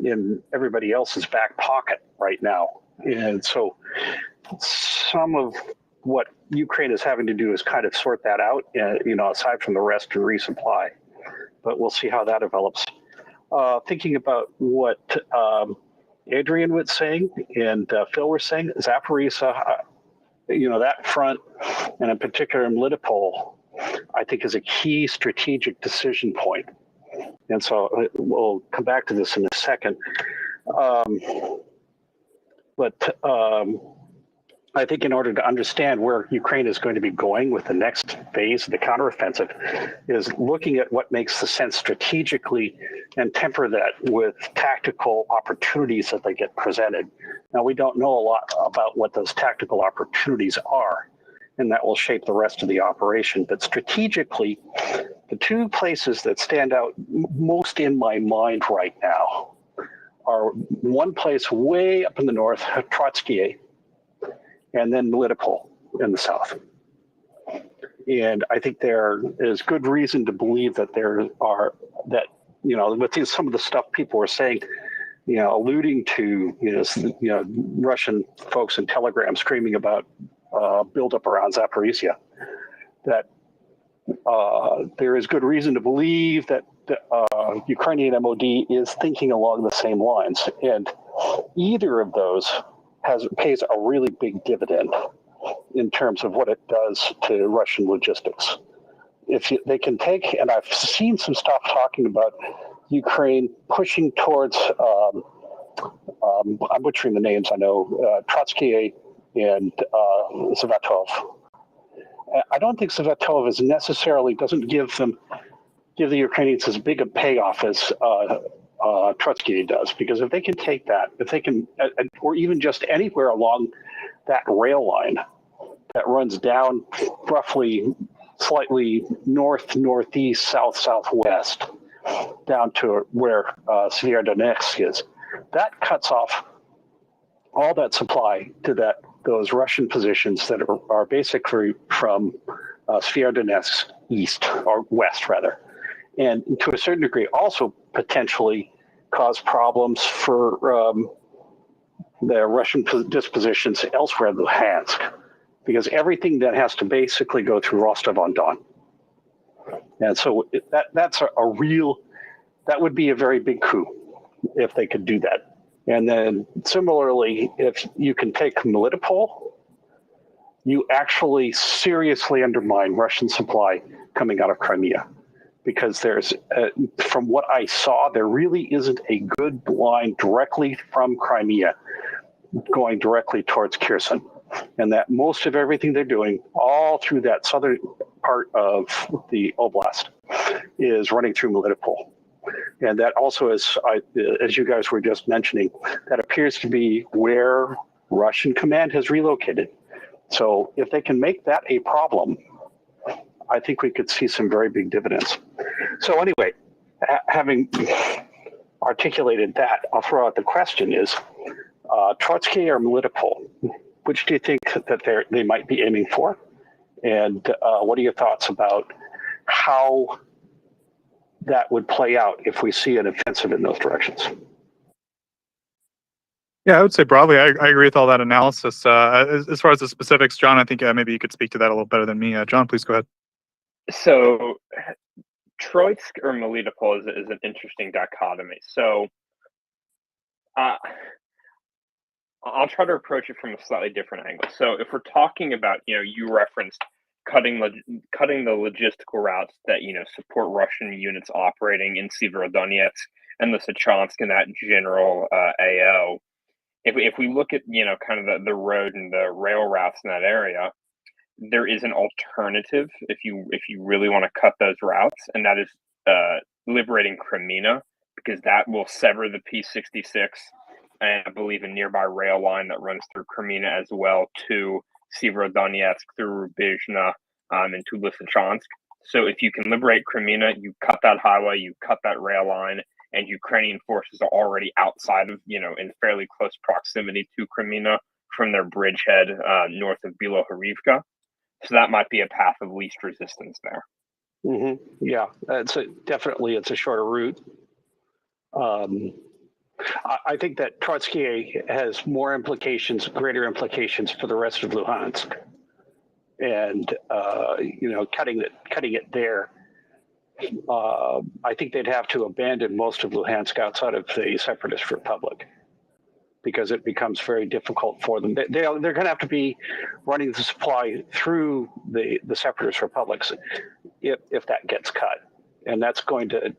in everybody else's back pocket right now. And so some of what Ukraine is having to do is kind of sort that out, aside from the rest and resupply. But we'll see how that develops. Thinking about what Adrian was saying and Phil were saying, Zaporizhzhia, that front, and in particular Melitopol, I think is a key strategic decision point. And so we'll come back to this in a second. I think in order to understand where Ukraine is going to be going with the next phase of the counteroffensive is looking at what makes the sense strategically and temper that with tactical opportunities that they get presented. Now, we don't know a lot about what those tactical opportunities are, and that will shape the rest of the operation. But strategically, the two places that stand out most in my mind right now are one place way up in the north, Trotsky, and then Melitopol in the south. And I think there is good reason to believe that with some of the stuff people are saying, alluding to, Russian folks in Telegram screaming about buildup around Zaporizhzhia, that there is good reason to believe that the Ukrainian MOD is thinking along the same lines. And either of those pays a really big dividend in terms of what it does to Russian logistics. They can take, and I've seen some stuff talking about Ukraine pushing towards, I'm butchering the names, I know, Trotsky and Savatov. I don't think Savatov doesn't give the Ukrainians as big a payoff as Trotsky does, because if they can take that, or even just anywhere along that rail line that runs down roughly slightly northeast, southwest, down to where Severodonetsk is, that cuts off all that supply to those Russian positions that are basically from Severodonetsk east, or west rather, and to a certain degree also potentially cause problems for the Russian dispositions elsewhere in Luhansk, because everything that has to basically go through Rostov-on-Don. And so that would be a very big coup if they could do that. And then similarly, if you can take Melitopol, you actually seriously undermine Russian supply coming out of Crimea. Because from what I saw, there really isn't a good line directly from Crimea going directly towards Kherson. And that most of everything they're doing all through that southern part of the oblast is running through Melitopol. And that also is, as you guys were just mentioning, that appears to be where Russian command has relocated. So if they can make that a problem, I think we could see some very big dividends. So anyway, having articulated that, I'll throw out the question is, Trotsky or Melitopol, which do you think that they might be aiming for? And what are your thoughts about how that would play out if we see an offensive in those directions? Yeah, I would say broadly, I agree with all that analysis. As far as the specifics, John, I think maybe you could speak to that a little better than me. John, please go ahead. So Troitsk or Melitopol is an interesting dichotomy. So I'll try to approach it from a slightly different angle. So if we're talking about, you referenced cutting the logistical routes that, support Russian units operating in Severodonetsk and the Lysychansk and that general AO. If we look at, kind of the road and the rail routes in that area, there is an alternative if you really want to cut those routes, and that is liberating Crimea because that will sever the P-66 and I believe a nearby rail line that runs through Crimea as well to Severodonetsk through Rubizhna and to Lysychansk. So if you can liberate Crimea, you cut that highway, you cut that rail line, and Ukrainian forces are already outside of, in fairly close proximity to Crimea from their bridgehead north of Bilohorivka. So that might be a path of least resistance there. Yeah, definitely it's a shorter route. I think that Trotsky has more implications, greater implications for the rest of Luhansk, and cutting it there. I think they'd have to abandon most of Luhansk outside of the Separatist Republic, because it becomes very difficult for them. They're going to have to be running the supply through the Separatist republics if that gets cut, and that's going to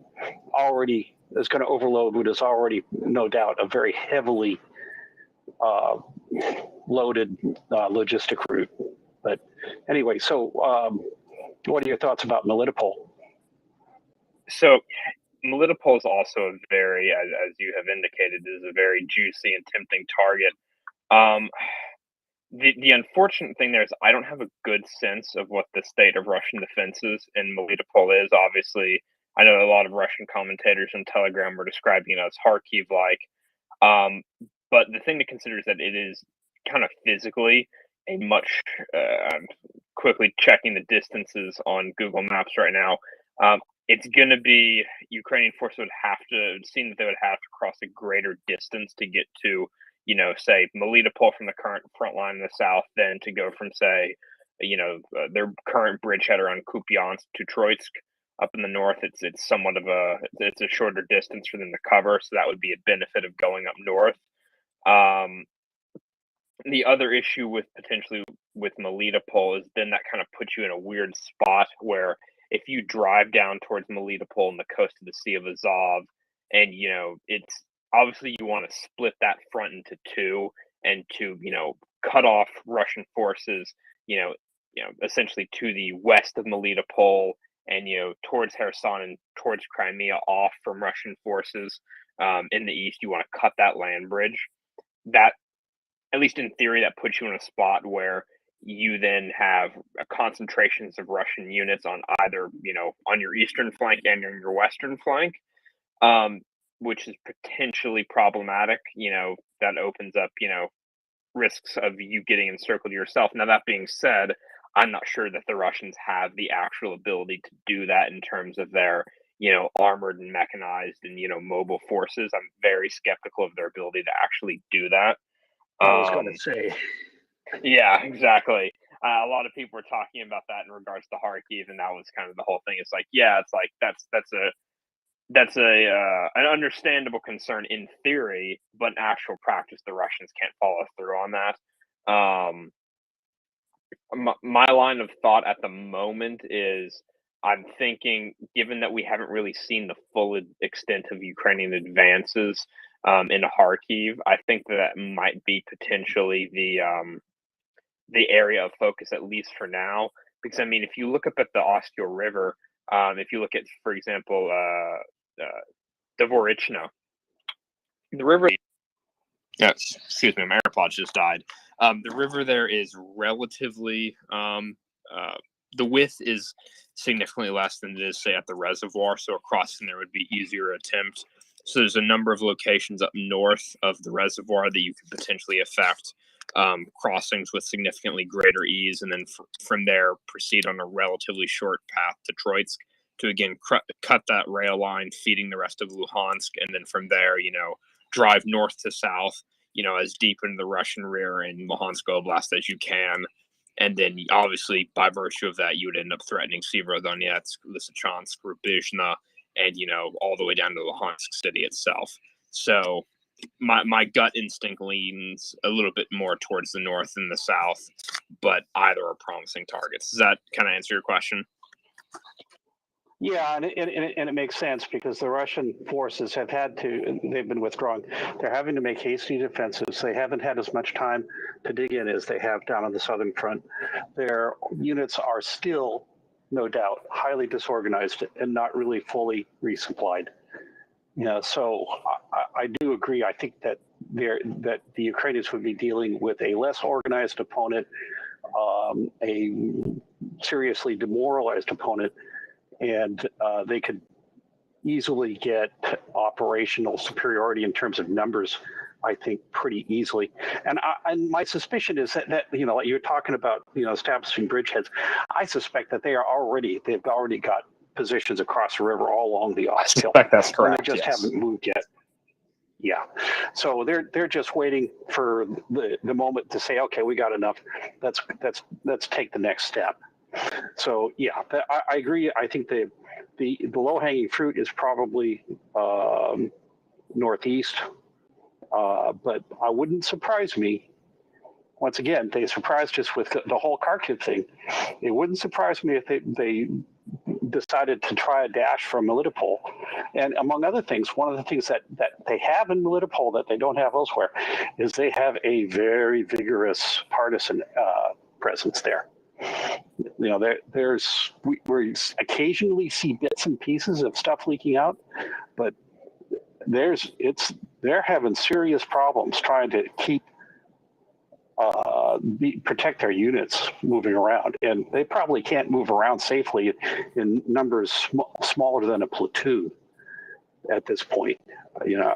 overload what is already, no doubt, a very heavily loaded logistic route. But anyway, so what are your thoughts about Melitopol? So Melitopol is also a very, as you have indicated, is a very juicy and tempting target. The unfortunate thing there is I don't have a good sense of what the state of Russian defenses in Melitopol is. Obviously, I know a lot of Russian commentators on Telegram were describing it as Kharkiv-like. But the thing to consider is that it is kind of physically a much, I'm quickly checking the distances on Google Maps right now. It's going to be, Ukrainian forces would have to, seem that they would have to cross a greater distance to get to, say Melitopol from the current front line in the south, than to go from, say, their current bridgehead around Kupiansk to Troitsk up in the north. It's somewhat of it's a shorter distance for them to cover, so that would be a benefit of going up north. The other issue with Melitopol is then that kind of puts you in a weird spot where if you drive down towards Melitopol and the coast of the Sea of Azov, and it's obviously you want to split that front into two and to cut off Russian forces essentially to the west of Melitopol and towards Kherson and towards Crimea off from Russian forces in the east. You want to cut that land bridge. That, at least in theory, that puts you in a spot where you then have concentrations of Russian units on either, on your eastern flank and on your western flank, which is potentially problematic. That opens up, risks of you getting encircled yourself. Now, that being said, I'm not sure that the Russians have the actual ability to do that in terms of their, armored and mechanized and, mobile forces. I'm very skeptical of their ability to actually do that. I was going to say. Yeah, exactly. A lot of people were talking about that in regards to Kharkiv, and that was kind of the whole thing. It's like, yeah, it's like that's an understandable concern in theory, but in actual practice, the Russians can't follow through on that. My line of thought at the moment is I'm thinking, given that we haven't really seen the full extent of Ukrainian advances in Kharkiv, I think that might be potentially the area of focus, at least for now. Because, I mean, if you look up at the Ostiel River, if you look at, for example, Dvorichna, the river. Yes, excuse me, my AirPods just died. The river there is relatively, the width is significantly less than it is, say, at the reservoir, so a crossing there would be easier attempt. So there's a number of locations up north of the reservoir that you could potentially affect crossings with significantly greater ease, and then from there proceed on a relatively short path to Troitsk to again cut that rail line feeding the rest of Luhansk, and then from there, drive north to south, as deep into the Russian rear in Luhansk Oblast as you can. And then obviously by virtue of that, you would end up threatening Severodonetsk, Lysychansk, Rubizhna, and, all the way down to Luhansk city itself. So my gut instinct leans a little bit more towards the north than the south, but either are promising targets. Does that kind of answer your question? Yeah, and it makes sense because the Russian forces they've been withdrawing. They're having to make hasty defenses. They haven't had as much time to dig in as they have down on the southern front. Their units are still, no doubt, highly disorganized and not really fully resupplied. So I do agree. I think that that the Ukrainians would be dealing with a less organized opponent, a seriously demoralized opponent, and they could easily get operational superiority in terms of numbers, I think, pretty easily. And my suspicion is that like you're talking about, establishing bridgeheads. I suspect that they've already got positions across the river all along the I Oxtail. suspect that's And correct. they just Yes. haven't moved yet. Yeah. So they're just waiting for the moment to say, okay, we got enough. Let's take the next step. So yeah, I agree. I think the low hanging fruit is probably northeast, but I wouldn't surprise me. Once again, they surprised us with the whole Kharkiv thing. It wouldn't surprise me if they decided to try a dash from Melitopol. And among other things, one of the things that they have in Melitopol that they don't have elsewhere is they have a very vigorous partisan presence there. We occasionally see bits and pieces of stuff leaking out, but they're having serious problems trying to keep protect their units moving around, and they probably can't move around safely in numbers smaller than a platoon at this point.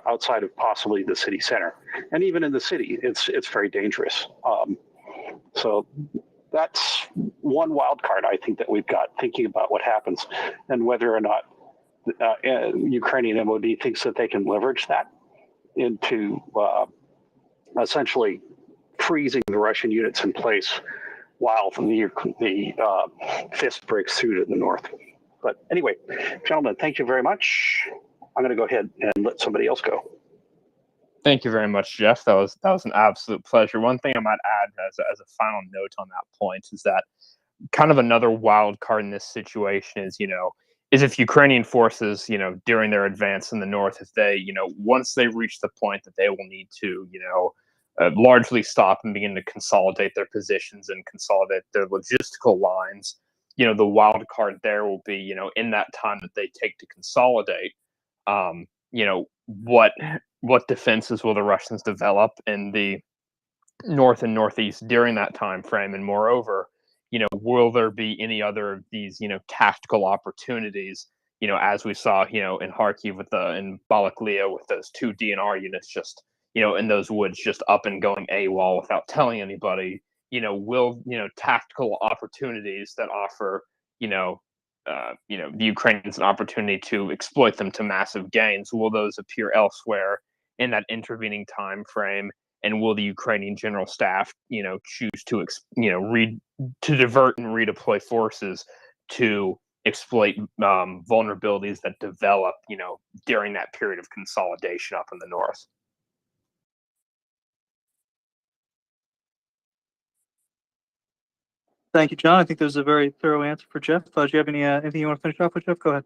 Outside of possibly the city center, and even in the city, it's very dangerous. So that's one wild card I think that we've got, thinking about what happens and whether or not Ukrainian MOD thinks that they can leverage that into essentially freezing the Russian units in place while the fist breaks through to the north. But anyway, gentlemen, thank you very much. I'm going to go ahead and let somebody else go. Thank you very much, Jeff. That was an absolute pleasure. One thing I might add as a final note on that point is that kind of another wild card in this situation is if Ukrainian forces, during their advance in the north, if they, once they reach the point that they will need to, largely stop and begin to consolidate their positions and consolidate their logistical lines, the wild card there will be, in that time that they take to consolidate, what defenses will the Russians develop in the north and northeast during that time frame, and moreover, will there be any other of these, tactical opportunities, as we saw, in Kharkiv in Balaklia with those two DNR units just, in those woods just up and going AWOL without telling anybody, will, tactical opportunities that offer, the Ukrainians an opportunity to exploit them to massive gains, will those appear elsewhere in that intervening time frame? And will the Ukrainian general staff, choose to, to divert and redeploy forces to exploit vulnerabilities that develop, during that period of consolidation up in the north? Thank you, John. I think there's a very thorough answer for Jeff. Do you have anything you want to finish off with, Jeff? Go ahead.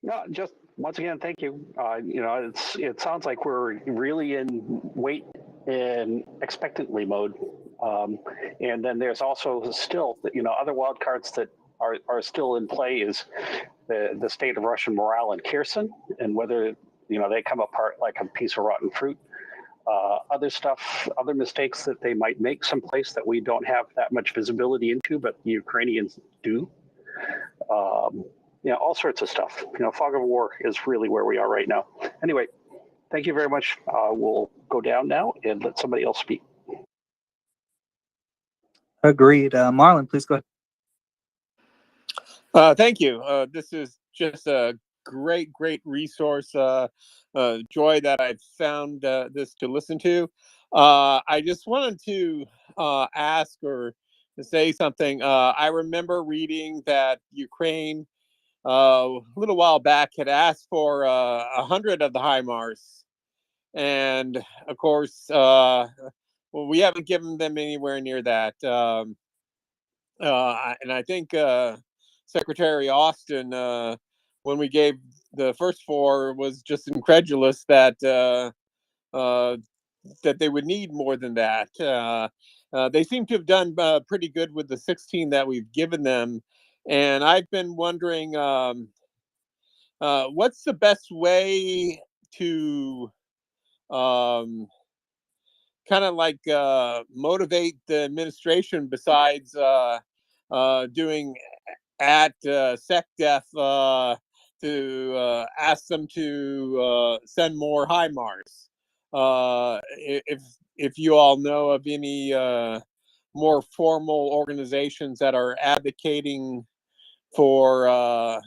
No, just once again, thank you. It sounds like we're really in wait and expectantly mode. And then there's also still, other wild cards that are still in play is the state of Russian morale in Kherson, and whether, they come apart like a piece of rotten fruit. Other stuff, other mistakes that they might make someplace that we don't have that much visibility into, but the Ukrainians do. All sorts of stuff. Fog of war is really where we are right now. Anyway, thank you very much. We'll go down now and let somebody else speak. Agreed. Marlon, please go ahead. Thank you. This is just a great resource. Joy that I've found this to listen to. I just wanted to ask or to say something. I remember reading that Ukraine a little while back had asked for 100 of the HIMARS, and of course, we haven't given them anywhere near that. And I think Secretary Austin, when we gave the first 4, was just incredulous that that they would need more than that. They seem to have done pretty good with the 16 that we've given them, and I've been wondering, what's the best way to kind of like motivate the administration besides doing at SecDef to ask them to send more HIMARS? If you all know of any more formal organizations that are advocating for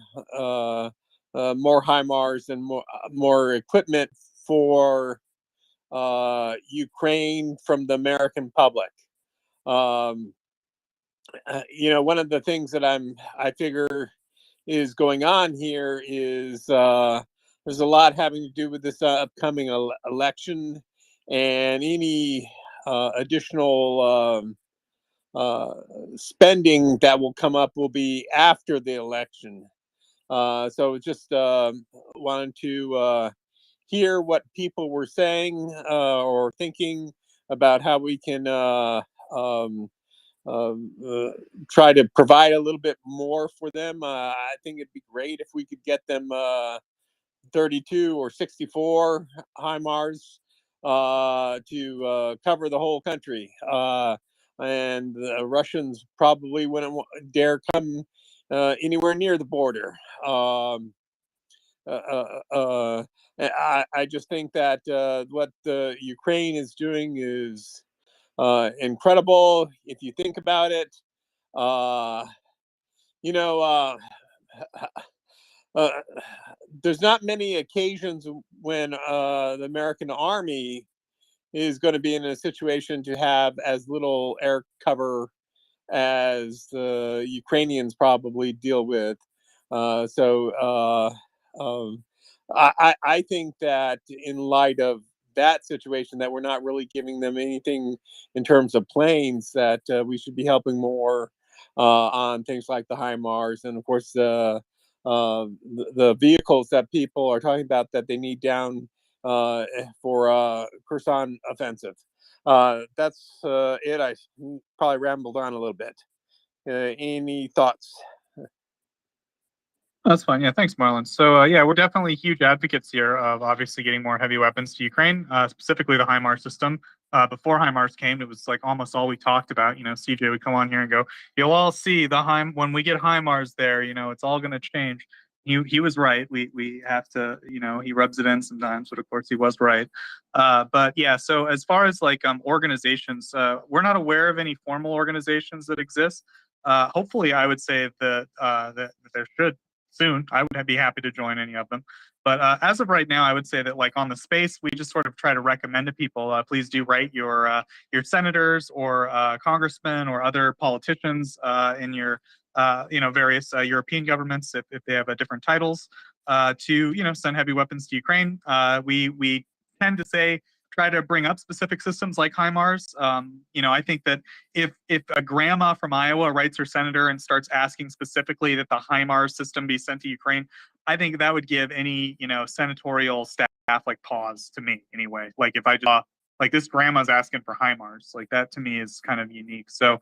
more HIMARS and more equipment for Ukraine from the American public. One of the things that I figure is going on here is there's a lot having to do with this upcoming election, and any additional spending that will come up will be after the election. So just wanted to hear what people were saying or thinking about how we can try to provide a little bit more for them. I think it'd be great if we could get them 32 or 64 HIMARS to cover the whole country. And the Russians probably wouldn't dare come anywhere near the border. I just think that what the Ukraine is doing is incredible. If you think about it, you know, there's not many occasions when the American Army is going to be in a situation to have as little air cover as the Ukrainians probably deal with. I think that in light of that situation, that we're not really giving them anything in terms of planes, that we should be helping more on things like the HIMARS, and of course the vehicles that people are talking about that they need down for Kherson offensive. That's it. I probably rambled on a little bit. Any thoughts? That's fine. Yeah, thanks, Marlon. So yeah, we're definitely huge advocates here of obviously getting more heavy weapons to Ukraine, specifically the HIMARS system. Before HIMARS came, it was like almost all we talked about. CJ would come on here and go, "You'll all see when we get HIMARS there, it's all going to change." He was right. We have to, he rubs it in sometimes, but of course he was right. But yeah, so as far as like organizations, we're not aware of any formal organizations that exist. Hopefully, I would say that there should soon. I would be happy to join any of them. But as of right now, I would say that like on the space, we just sort of try to recommend to people, please do write your senators or congressmen or other politicians in your various European governments if they have different titles to send heavy weapons to Ukraine. We tend to say try to bring up specific systems like HIMARS. I think that if a grandma from Iowa writes her senator and starts asking specifically that the HIMARS system be sent to Ukraine, I think that would give any senatorial staff like pause to me anyway. Like if I just like this grandma's asking for HIMARS, like that to me is kind of unique. So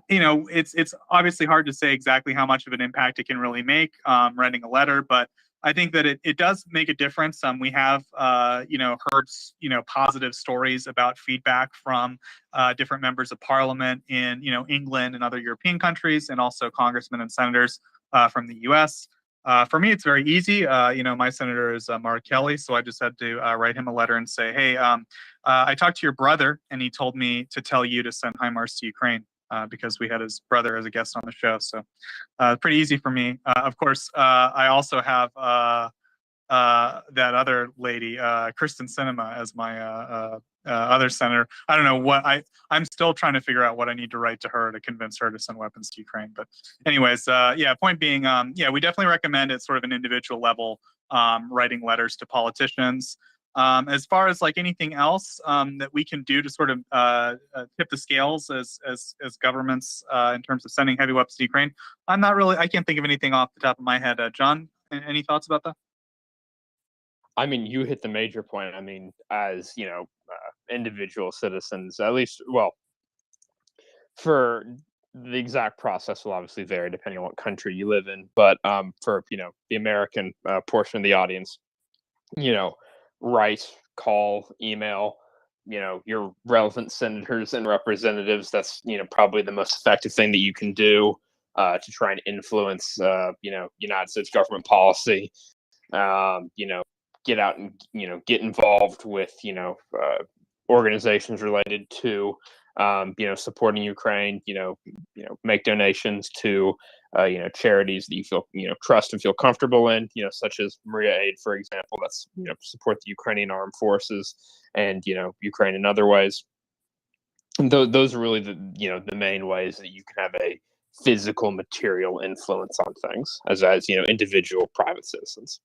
it's obviously hard to say exactly how much of an impact it can really make writing a letter, but I think that it does make a difference. We have, heard, positive stories about feedback from different members of parliament in, England and other European countries, and also congressmen and senators from the U.S. For me, it's very easy. My senator is Mark Kelly, so I just had to write him a letter and say, hey, I talked to your brother, and he told me to tell you to send HIMARS to Ukraine. Because we had his brother as a guest on the show. So pretty easy for me. Of course, I also have that other lady, Kristen Sinema, as my other senator. I don't know what I'm still trying to figure out what I need to write to her to convince her to send weapons to Ukraine. But anyways, point being, we definitely recommend at sort of an individual level writing letters to politicians. As far as like anything else that we can do to sort of tip the scales as governments in terms of sending heavy weapons to Ukraine, I can't think of anything off the top of my head. John, any thoughts about that? I mean, you hit the major point. I mean, as individual citizens, at least, well, for the exact process will obviously vary depending on what country you live in. But for the American portion of the audience, write, call, email, your relevant senators and representatives. That's probably the most effective thing that you can do to try and influence United States government policy. Get out and get involved with organizations related to supporting Ukraine. Make donations to charities that you feel trust and feel comfortable in. Such as MriyaAid, for example. That's support the Ukrainian armed forces and Ukraine in other ways. And those are really the main ways that you can have a physical, material influence on things as individual private citizens.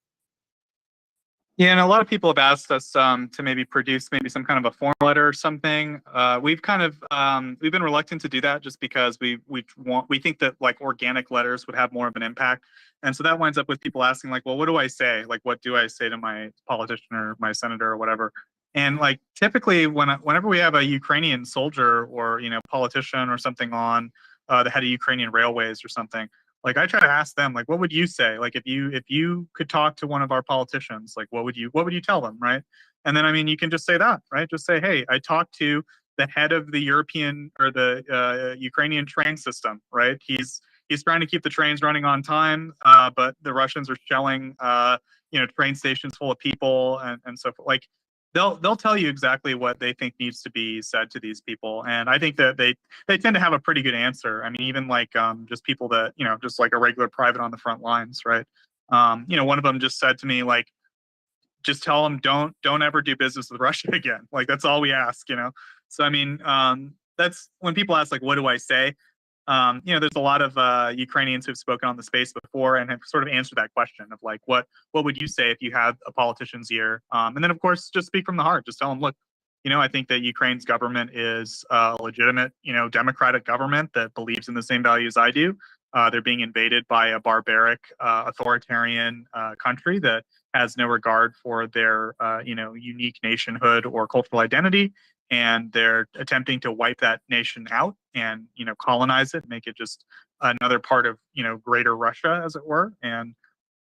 Yeah, and a lot of people have asked us to maybe produce maybe some kind of a form letter or something. We've kind of we've been reluctant to do that just because we think that like organic letters would have more of an impact, and so that winds up with people asking like, well, what do I say? Like, what do I say to my politician or my senator or whatever? And like typically whenever we have a Ukrainian soldier or politician or something on the head of Ukrainian railways or something. Like I try to ask them, like, what would you say? Like if you could talk to one of our politicians, like what would you tell them, right? And then I mean, you can just say that, right? Just say, hey, I talked to the head of the European or the Ukrainian train system, right? He's trying to keep the trains running on time, but the Russians are shelling, train stations full of people and so forth. Like they'll tell you exactly what they think needs to be said to these people, and I think that they tend to have a pretty good answer. I mean, even like just people that just like a regular private on the front lines, right? One of them just said to me like, just tell them don't ever do business with Russia again. Like that's all we ask, So I mean, that's when people ask like, what do I say? There's a lot of Ukrainians who've spoken on the space before and have sort of answered that question of like, what would you say if you had a politician's ear? And then of course, just speak from the heart. Just tell them, look, I think that Ukraine's government is a legitimate, democratic government that believes in the same values I do. They're being invaded by a barbaric, authoritarian country that has no regard for their, unique nationhood or cultural identity. And they're attempting to wipe that nation out and colonize it, make it just another part of greater Russia, as it were. And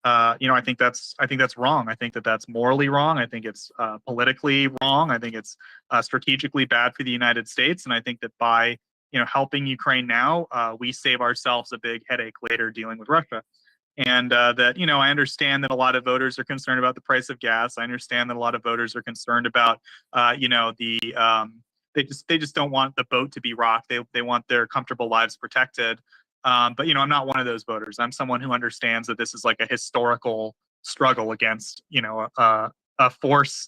I think that's wrong. I think that that's morally wrong. I think it's politically wrong. I think it's strategically bad for the United States. And I think that by helping Ukraine now, we save ourselves a big headache later dealing with Russia. And that I understand that a lot of voters are concerned about the price of gas. I understand that a lot of voters are concerned about they just don't want the boat to be rocked. They want their comfortable lives protected. But I'm not one of those voters. I'm someone who understands that this is like a historical struggle against a force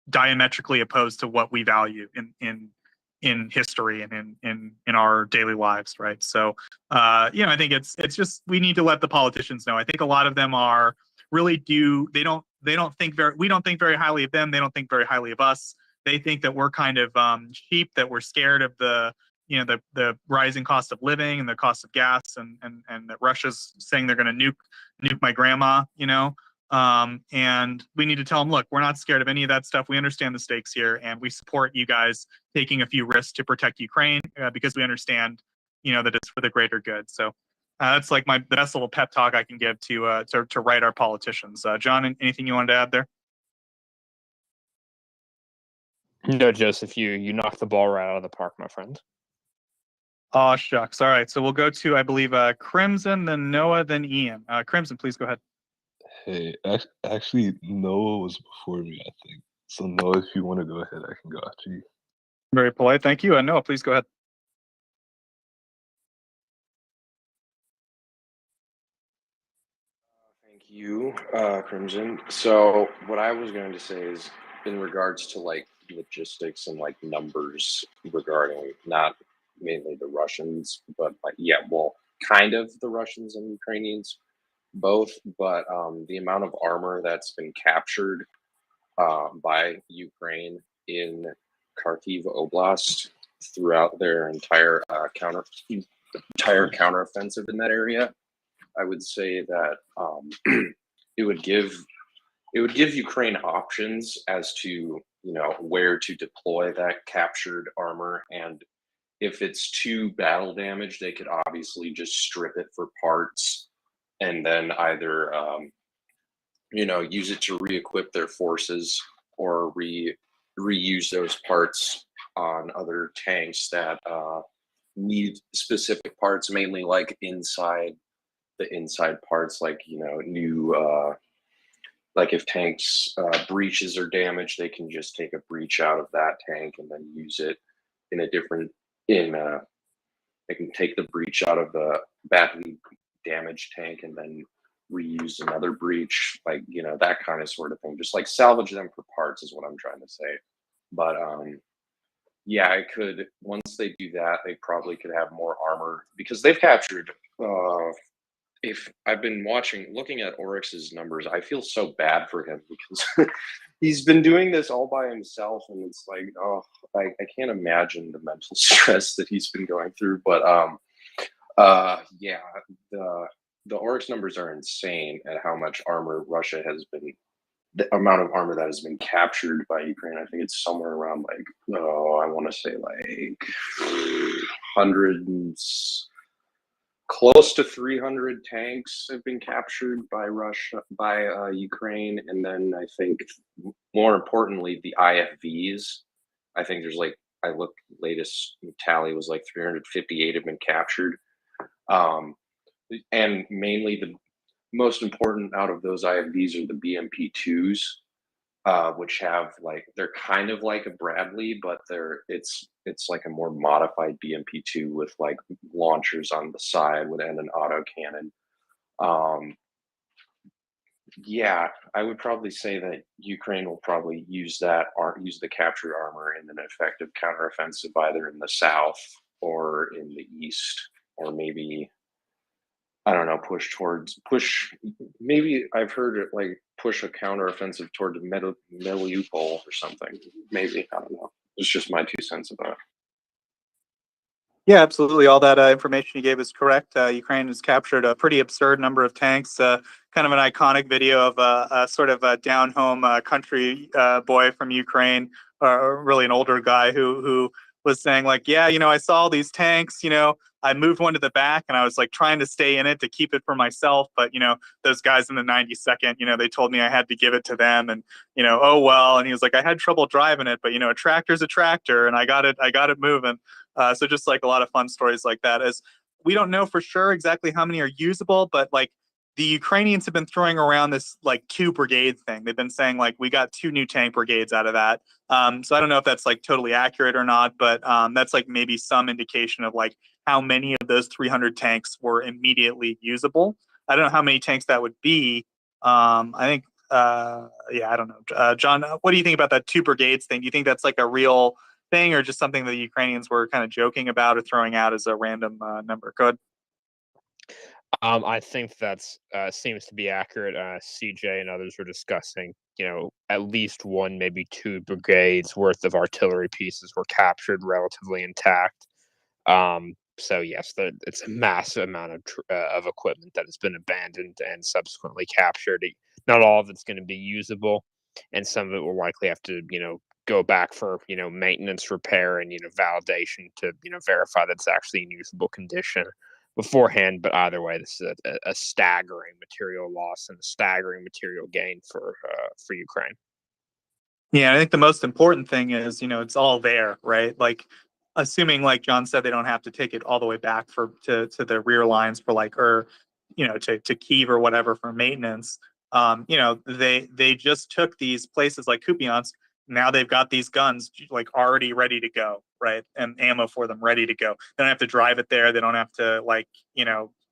diametrically opposed to what we value in history and in our daily lives, right? So I think it's just we need to let the politicians know. I think a lot of them are really we don't think very highly of them. They don't think very highly of us. They think that we're kind of cheap, that we're scared of the rising cost of living and the cost of gas, and that Russia's saying they're going to nuke my grandma, and we need to tell them, look, we're not scared of any of that stuff. We understand the stakes here, and we support you guys taking a few risks to protect Ukraine because we understand, that it's for the greater good. So that's like the best little pep talk I can give to write our politicians. John, anything you wanted to add there? No, Joseph, you knocked the ball right out of the park, my friend. Oh, shucks. All right. So we'll go to, I believe, Crimson, then Noah, then Ian. Crimson, please go ahead. Hey, actually, Noah was before me, I think. So Noah, if you want to go ahead, I can go after you. Very polite. Thank you. Noah, please go ahead. Thank you, Crimson. So what I was going to say is in regards to like logistics and like numbers regarding not mainly the Russians, but like, kind of the Russians and Ukrainians both, but the amount of armor that's been captured by Ukraine in Kharkiv Oblast throughout their entire counteroffensive in that area, I would say that it would give Ukraine options as to where to deploy that captured armor and if it's too battle damage, they could obviously just strip it for parts and then either use it to re-equip their forces or reuse those parts on other tanks that need specific parts, mainly like the inside parts, like new like if tanks breaches are damaged, they can just take a breach out of that tank and then use it in a different they can take the breach out of the badly damaged tank and then reuse another breach, like that kind of sort of thing. Just like salvage them for parts is what I'm trying to say. But yeah, I could, once they do that, they probably could have more armor because they've captured if I've been looking at Oryx's numbers, I feel so bad for him because he's been doing this all by himself, and it's like, oh, I can't imagine the mental stress that he's been going through. But yeah, the Oryx numbers are insane at how much armor Russia has been, the amount of armor that has been captured by Ukraine. I think it's somewhere around like, I want to say like hundreds. Close to 300 tanks have been captured by Ukraine, and then I think more importantly the IFVs. I think there's like, I looked, latest tally was like 358 have been captured, and mainly the most important out of those IFVs are the BMP2s, which have they're kind of like a Bradley, but it's like a more modified BMP2 with like launchers on the side and an auto cannon. Yeah, I would probably say that Ukraine will probably use the captured armor in an effective counteroffensive either in the south or in the east, or maybe, I don't know, maybe I've heard it like push a counteroffensive toward Mariupol or something. Maybe, I don't know. It's just my 2 cents about it. Yeah, absolutely. All that information you gave is correct. Ukraine has captured a pretty absurd number of tanks. Kind of an iconic video of a sort of a down-home country boy from Ukraine, or really an older guy who was saying like, yeah, I saw all these tanks, I moved one to the back and I was like trying to stay in it to keep it for myself. But, those guys in the 92nd, they told me I had to give it to them, and, oh, well. And he was like, I had trouble driving it, but, a tractor's a tractor, and I got it moving. So just like a lot of fun stories like that. As we don't know for sure exactly how many are usable, but like the Ukrainians have been throwing around this like 2 brigade thing. They've been saying like we got 2 new tank brigades out of that. So I don't know if that's like totally accurate or not, but that's like maybe some indication of like how many of those 300 tanks were immediately usable. I don't know how many tanks that would be. I think, yeah, I don't know. John, what do you think about that 2 brigades thing? Do you think that's like a real thing, or just something that the Ukrainians were kind of joking about or throwing out as a random number? Go ahead. I think that's seems to be accurate. CJ and others were discussing, at least 1, maybe 2 brigades worth of artillery pieces were captured relatively intact. So yes, it's a massive amount of equipment that has been abandoned and subsequently captured. Not all of it's going to be usable, and some of it will likely have to, go back for, maintenance, repair, and, validation to, verify that it's actually in usable condition beforehand. But either way, this is a staggering material loss and a staggering material gain for Ukraine. Yeah, I think the most important thing is, it's all there, right? Like, assuming, like John said, they don't have to take it all the way back to the rear lines for like, or, to Kyiv or whatever for maintenance. They just took these places like Kupiansk. Now they've got these guns like already ready to go, right? And ammo for them ready to go. They don't have to drive it there. They don't have to like,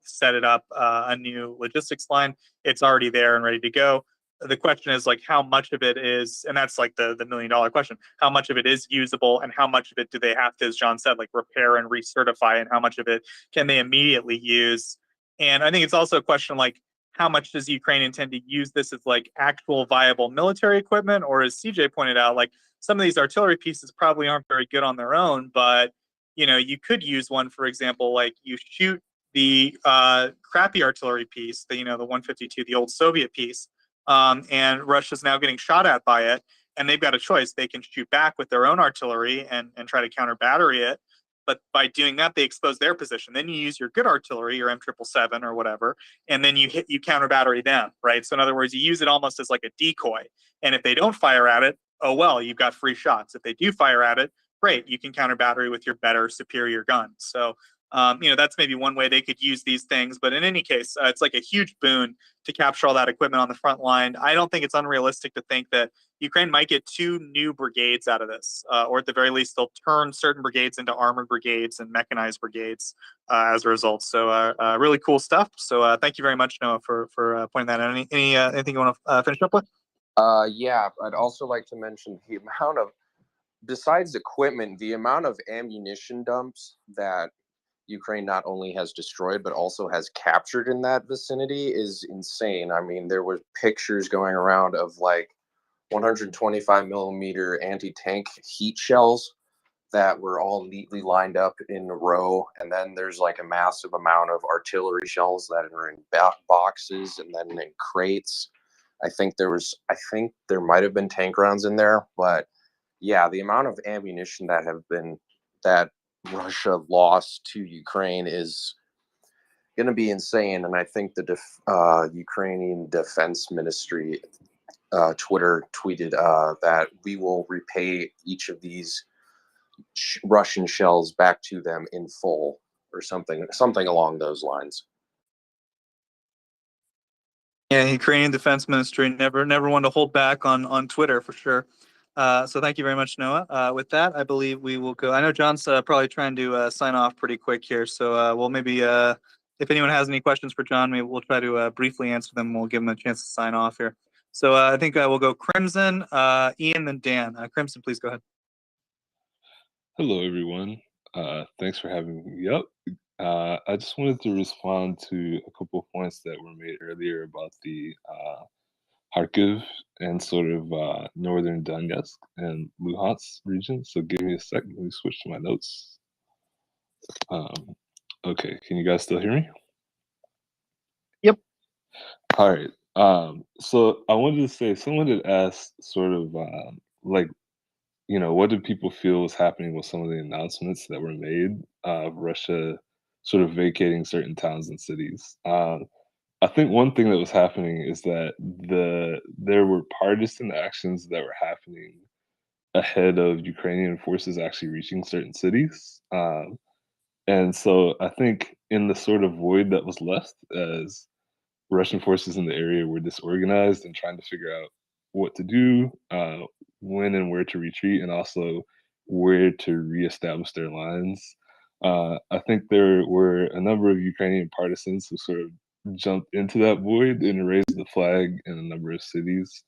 set it up a new logistics line. It's already there and ready to go. The question is like how much of it is, and that's like the $1 million question, how much of it is usable and how much of it do they have to, as John said, like repair and recertify, and how much of it can they immediately use? And I think it's also a question like how much does Ukraine intend to use this as like actual viable military equipment, or as CJ pointed out, like some of these artillery pieces probably aren't very good on their own, but you could use one, for example, like you shoot the crappy artillery piece, the 152, the old Soviet piece, and Russia's now getting shot at by it, and they've got a choice. They can shoot back with their own artillery and try to counter battery it, But by doing that, they expose their position. Then you use your good artillery, your M777 or whatever, and then you counter battery them, right? So in other words, you use it almost as like a decoy. And if they don't fire at it, oh well, you've got free shots. If they do fire at it, great, you can counter battery with your better, superior gun. So that's maybe one way they could use these things. But in any case, it's like a huge boon to capture all that equipment on the front line. I don't think it's unrealistic to think that Ukraine might get 2 new brigades out of this, or at the very least, they'll turn certain brigades into armored brigades and mechanized brigades as a result. So really cool stuff. So thank you very much, Noah, for pointing that out. Anything you want to finish up with? Yeah, I'd also like to mention the amount of, besides equipment, the amount of ammunition dumps that Ukraine not only has destroyed, but also has captured in that vicinity is insane. I mean, there were pictures going around of like 125 millimeter anti-tank heat shells that were all neatly lined up in a row. And then there's like a massive amount of artillery shells that are in boxes and then in crates. I think there might have been tank rounds in there, but yeah, the amount of ammunition that Russia lost to Ukraine is going to be insane. And I think the Ukrainian Defense Ministry Twitter tweeted that we will repay each of these Russian shells back to them in full, or something along those lines. Yeah, Ukrainian Defense Ministry never one to hold back on Twitter for sure. So thank you very much, Noah. With that, I believe we will go. I know John's probably trying to sign off pretty quick here, so we'll maybe, if anyone has any questions for John, maybe we'll try to briefly answer them. We'll give him a chance to sign off here. So I think we'll go Crimson, Ian, then Dan. Crimson, please go ahead. Hello, everyone. Thanks for having me up. I just wanted to respond to a couple of points that were made earlier about the Kharkiv and sort of northern Donetsk and Luhansk region. So give me a second. Let me switch to my notes. Okay, can you guys still hear me? Yep. All right. So I wanted to say, someone had asked sort of like, what did people feel was happening with some of the announcements that were made of Russia sort of vacating certain towns and cities? I think one thing that was happening is that there were partisan actions that were happening ahead of Ukrainian forces actually reaching certain cities. And so I think in the sort of void that was left as Russian forces in the area were disorganized and trying to figure out what to do, when and where to retreat, and also where to reestablish their lines. I think there were a number of Ukrainian partisans who sort of jumped into that void and raised the flag in a number of cities.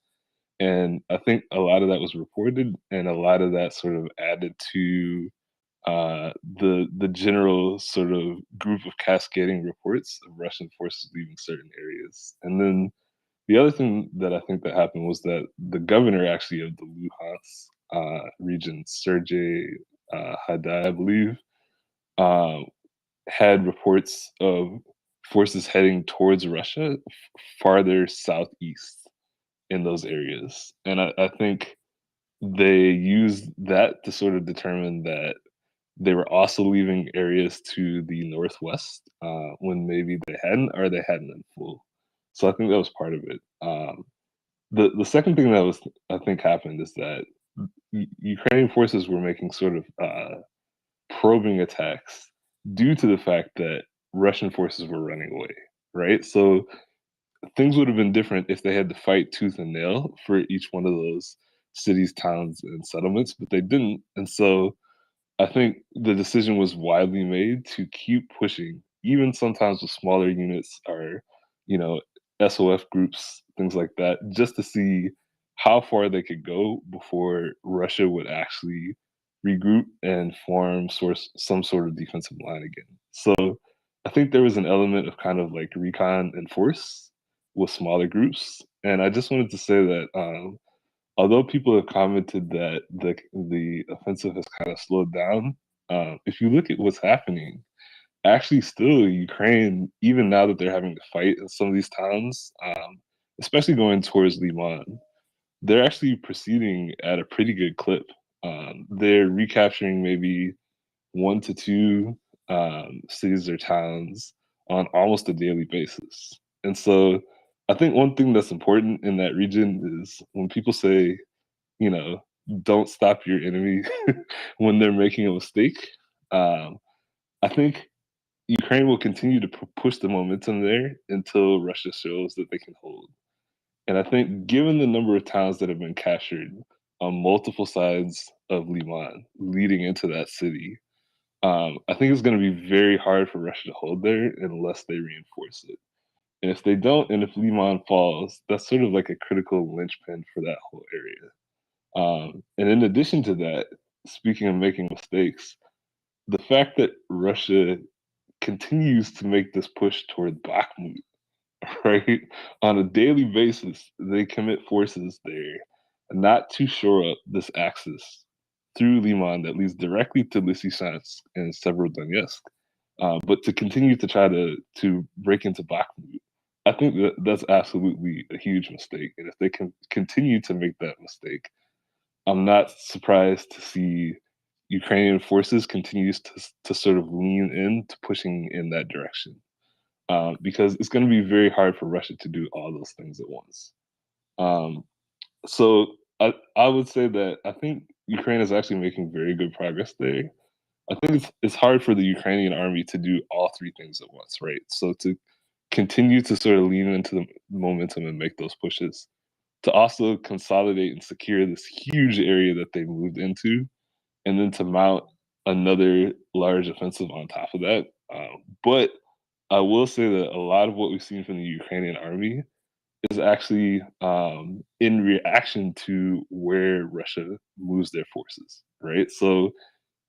And I think a lot of that was reported, and a lot of that sort of added to the general sort of group of cascading reports of Russian forces leaving certain areas. And then the other thing that I think that happened was that the governor actually of the Luhansk region, Sergei Haidai, I believe, had reports of forces heading towards Russia farther southeast in those areas. And I think they used that to sort of determine that they were also leaving areas to the northwest when maybe they hadn't, or they hadn't in full. So I think that was part of it. The second thing that I think happened is that Ukrainian forces were making sort of probing attacks due to the fact that Russian forces were running away, right? So things would have been different if they had to fight tooth and nail for each one of those cities, towns, and settlements, but they didn't. And so I think the decision was widely made to keep pushing, even sometimes with smaller units or, SOF groups, things like that, just to see how far they could go before Russia would actually regroup and form some sort of defensive line again. So I think there was an element of kind of like recon and force with smaller groups. And I just wanted to say that although people have commented that the offensive has kind of slowed down, if you look at what's happening, actually still Ukraine, even now that they're having to fight in some of these towns, especially going towards Liman, they're actually proceeding at a pretty good clip. They're recapturing maybe 1 to 2 cities or towns on almost a daily basis. And so I think one thing that's important in that region is when people say, you know, don't stop your enemy when they're making a mistake. I think Ukraine will continue to push the momentum there until Russia shows that they can hold. And I think, given the number of towns that have been captured on multiple sides of Liman leading into that city, I think it's going to be very hard for Russia to hold there unless they reinforce it. And if they don't, and if Liman falls, that's sort of like a critical linchpin for that whole area. And in addition to that, speaking of making mistakes, the fact that Russia continues to make this push toward Bakhmut, right? On a daily basis, they commit forces there, not to shore up this axis through Liman that leads directly to Lysychansk and Severodonetsk, but to continue to try to break into Bakhmut. I think that that's absolutely a huge mistake. And if they can continue to make that mistake, I'm not surprised to see Ukrainian forces continues to sort of lean into pushing in that direction, because it's going to be very hard for Russia to do all those things at once. So I would say that I think Ukraine is actually making very good progress there. I think it's hard for the Ukrainian army to do all three things at once, right? So to continue to sort of lean into the momentum and make those pushes, to also consolidate and secure this huge area that they moved into, and then to mount another large offensive on top of that. But I will say that a lot of what we've seen from the Ukrainian army is actually in reaction to where Russia moves their forces, right? So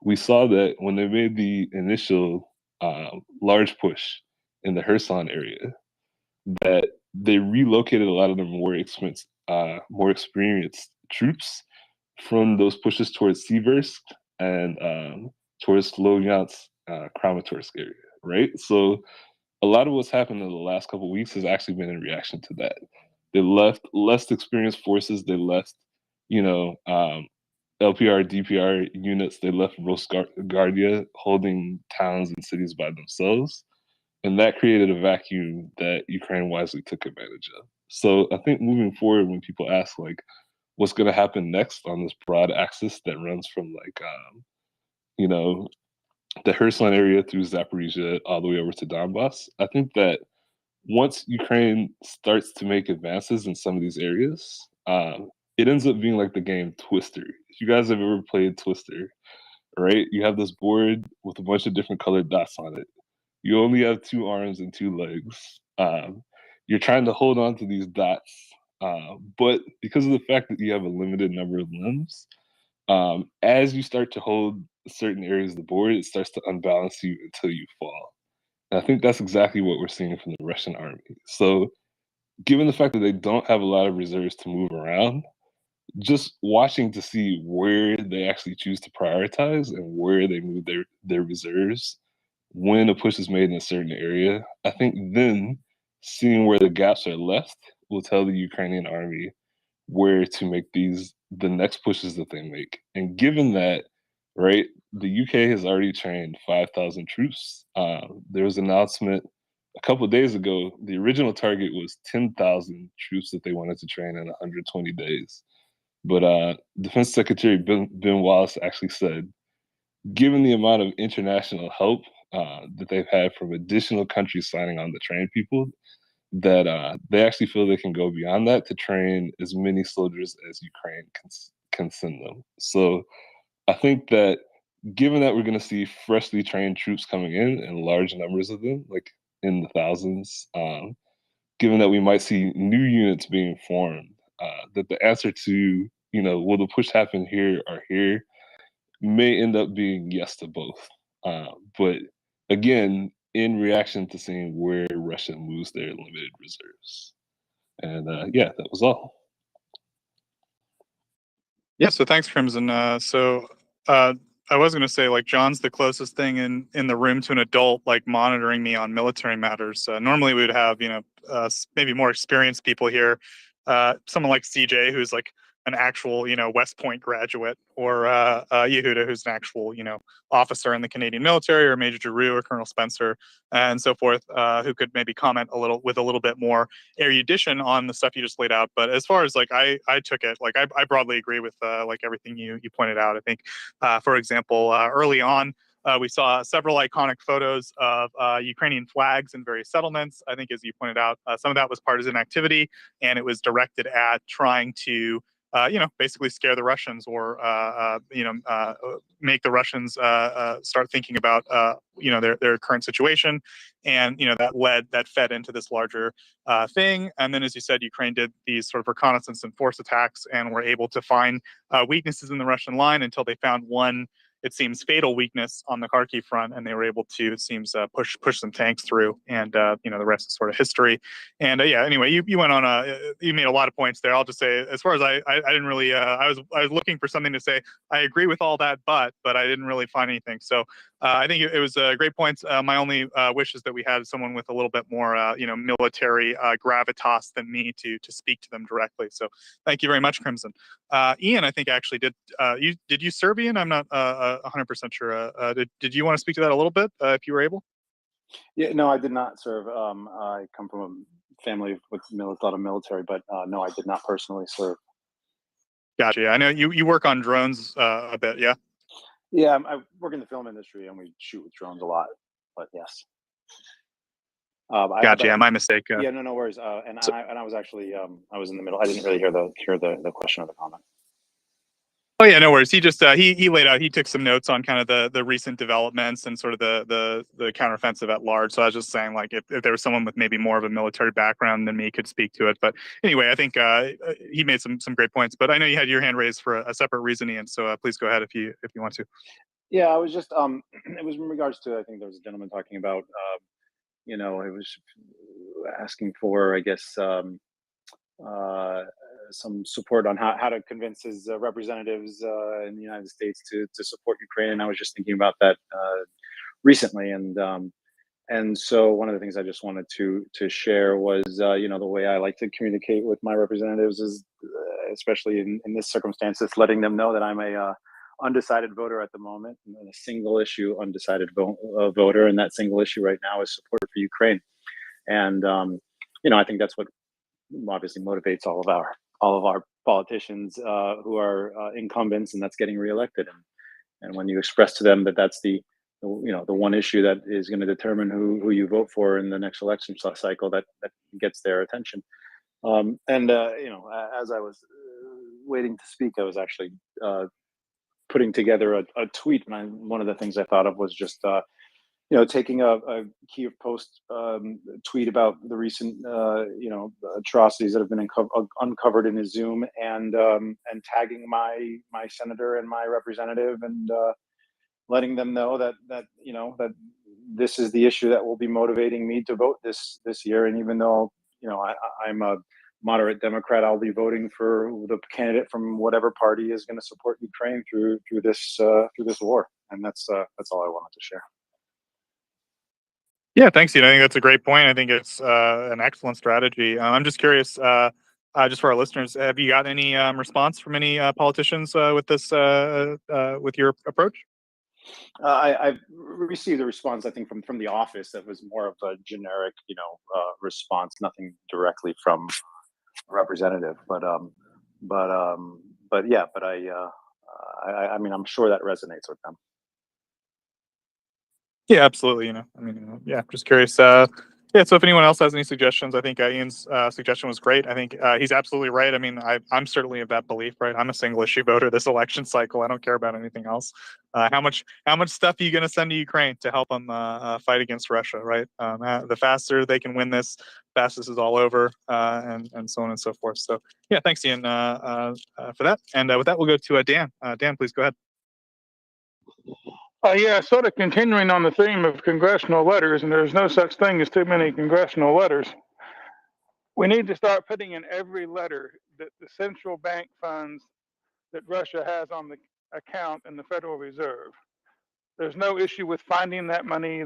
we saw that when they made the initial large push in the Kherson area, that they relocated a lot of the more experienced troops from those pushes towards Siversk and towards Slovyansk, Kramatorsk area, right? So a lot of what's happened in the last couple of weeks has actually been in reaction to that. They left less experienced forces. They left, you know, LPR, DPR units. They left Rosguardia holding towns and cities by themselves. And that created a vacuum that Ukraine wisely took advantage of. So I think moving forward, when people ask, like, what's going to happen next on this broad axis that runs from, like, you know, the Kherson area through Zaporizhia all the way over to Donbass, I think that once Ukraine starts to make advances in some of these areas, it ends up being like the game Twister. If you guys have ever played Twister, right? You have this board with a bunch of different colored dots on it. You only have 2 arms and 2 legs. You're trying to hold on to these dots, but because of the fact that you have a limited number of limbs, as you start to hold certain areas of the board, it starts to unbalance you until you fall. And I think that's exactly what we're seeing from the Russian army. So, given the fact that they don't have a lot of reserves to move around, just watching to see where they actually choose to prioritize and where they move their reserves when a push is made in a certain area, I think then seeing where the gaps are left will tell the Ukrainian army where to make the next pushes that they make. And given that, right, the UK has already trained 5,000 troops. There was an announcement a couple of days ago. The original target was 10,000 troops that they wanted to train in 120 days. But Defense Secretary Ben Wallace actually said, given the amount of international help that they've had from additional countries signing on to train people, that they actually feel they can go beyond that to train as many soldiers as Ukraine can send them. So I think that given that we're going to see freshly trained troops coming in large numbers of them, like in the thousands, given that we might see new units being formed, that the answer to, you know, will the push happen here or here, may end up being yes to both. But again, in reaction to seeing where Russia moves their limited reserves. And yeah, that was all. Yeah, so thanks, Crimson. I was going to say, like, John's the closest thing in the room to an adult, like, monitoring me on military matters. Normally we would have, maybe more experienced people here. Someone like CJ, who's like an actual, West Point graduate, or Yehuda, who's an actual, officer in the Canadian military, or Major Giroux or Colonel Spencer, and so forth, who could maybe comment with a little bit more erudition on the stuff you just laid out. But as far as like I took it, like I broadly agree with like everything you pointed out. I think, for example, early on, we saw several iconic photos of Ukrainian flags in various settlements. I think, as you pointed out, some of that was partisan activity, and it was directed at trying to, basically scare the Russians, or make the Russians start thinking about, their current situation, and that fed into this larger thing. And then, as you said, Ukraine did these sort of reconnaissance and force attacks, and were able to find weaknesses in the Russian line until they found one, it seems, fatal weakness on the Kharkiv front, and they were able to, it seems, push some tanks through, and the rest is sort of history. And anyway, you went on you made a lot of points there. I'll just say, as far as I didn't really, I was looking for something to say. I agree with all that, but I didn't really find anything. So I think it was great points. My only wish is that we had someone with a little bit more, military gravitas than me to speak to them directly. So thank you very much, Crimson. Ian, I think actually did you serve, Ian? I'm not 100% sure. Did you want to speak to that a little bit, if you were able? Yeah, no, I did not serve. I come from a family with a lot of military, but no, I did not personally serve. Gotcha. I know you work on drones a bit, yeah? Yeah, I work in the film industry, and we shoot with drones a lot. But yes. Gotcha. My mistake. Yeah, no worries. And I was actually I was in the middle. I didn't really hear the question or the comment. Oh yeah, no worries. He just he laid out. He took some notes on kind of the recent developments and sort of the counteroffensive at large. So I was just saying, like, if there was someone with maybe more of a military background than me could speak to it. But anyway, I think he made some great points. But I know you had your hand raised for a separate reason, Ian. So please go ahead if you want to. Yeah, I was just it was in regards to, I think there was a gentleman talking about it was asking for, I guess, some support on how to convince his representatives in the United States to support Ukraine. And I was just thinking about that recently, and so one of the things I just wanted to share was the way I like to communicate with my representatives is, especially in this circumstance, it's letting them know that I'm a undecided voter at the moment, and a single issue undecided voter, and that single issue right now is support for Ukraine. And I think that's what obviously motivates all of our politicians who are incumbents, and that's getting reelected. And when you express to them that that's the one issue that is going to determine who you vote for in the next election cycle, that gets their attention. As I was waiting to speak, I was actually putting together a tweet, and one of the things I thought of was just taking a Kiev Post tweet about the recent atrocities that have been uncovered in his Zoom, and tagging my senator and my representative, and letting them know that this is the issue that will be motivating me to vote this year. And even though I'm a moderate Democrat, I'll be voting for the candidate from whatever party is going to support Ukraine through this war. And that's all I wanted to share. Yeah, thanks, Ian. I think that's a great point. I think it's an excellent strategy. I'm just curious, just for our listeners, have you got any response from any politicians with this, with your approach? I've received a response, I think, from the office that was more of a generic, response, nothing directly from a representative. But I mean, I'm sure that resonates with them. Yeah, absolutely. Yeah, just curious. So if anyone else has any suggestions, I think Ian's suggestion was great. I think he's absolutely right. I mean, I'm certainly of that belief, right? I'm a single issue voter this election cycle. I don't care about anything else. How much stuff are you going to send to Ukraine to help them fight against Russia, right? The faster they can win this, faster this is all over, and so on and so forth. So yeah, thanks, Ian, for that. And with that, we'll go to Dan. Dan, please go ahead. Yeah, sort of continuing on the theme of congressional letters, and there's no such thing as too many congressional letters. We need to start putting in every letter that the central bank funds that Russia has on the account in the Federal Reserve. There's no issue with finding that money.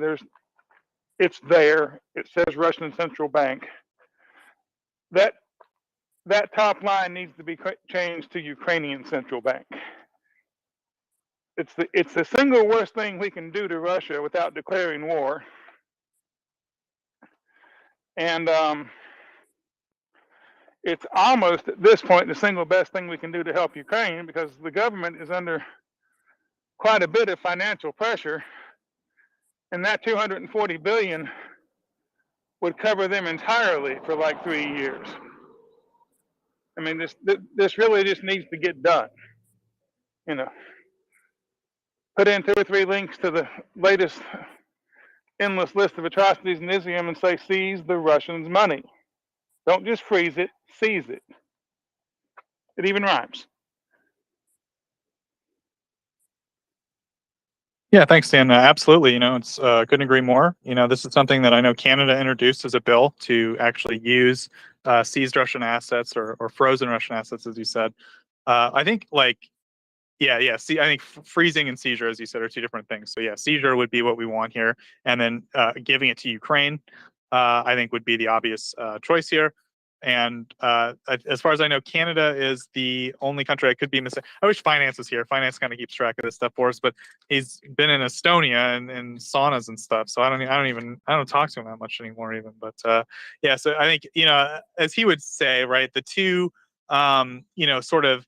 It's there. It says Russian Central Bank. That that top line needs to be changed to Ukrainian central bank. It's the single worst thing we can do to Russia without declaring war. And it's almost at this point the single best thing we can do to help Ukraine, because the government is under quite a bit of financial pressure, and that 240 billion would cover them entirely for like 3 years. I mean, this really just needs to get done. You know, put in 2 or 3 links to the latest endless list of atrocities in Israel and say, seize the Russians' money. Don't just freeze it, seize it. It even rhymes. Yeah, thanks, Dan. Absolutely. It's couldn't agree more. This is something that I know Canada introduced as a bill to actually use seized Russian assets or frozen Russian assets, as you said. I think See, I think freezing and seizure, as you said, are 2 different things. So yeah, seizure would be what we want here, and then giving it to Ukraine, I think would be the obvious choice here. And as far as I know, Canada is the only country. I could be missing. I wish Finance was here. Finance kind of keeps track of this stuff for us, but he's been in Estonia and saunas and stuff. So I don't talk to him that much anymore even. But yeah, so I think as he would say, right, the two sort of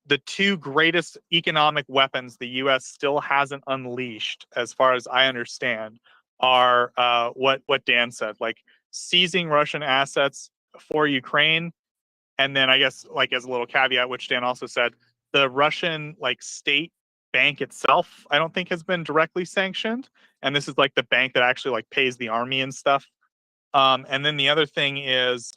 the 2 greatest economic weapons the U.S. still hasn't unleashed, as far as I understand, are what Dan said, like seizing Russian assets for Ukraine, and then I guess, like, as a little caveat, which Dan also said, the Russian state bank itself, I don't think has been directly sanctioned, and this is like the bank that actually pays the army and stuff. And then the other thing is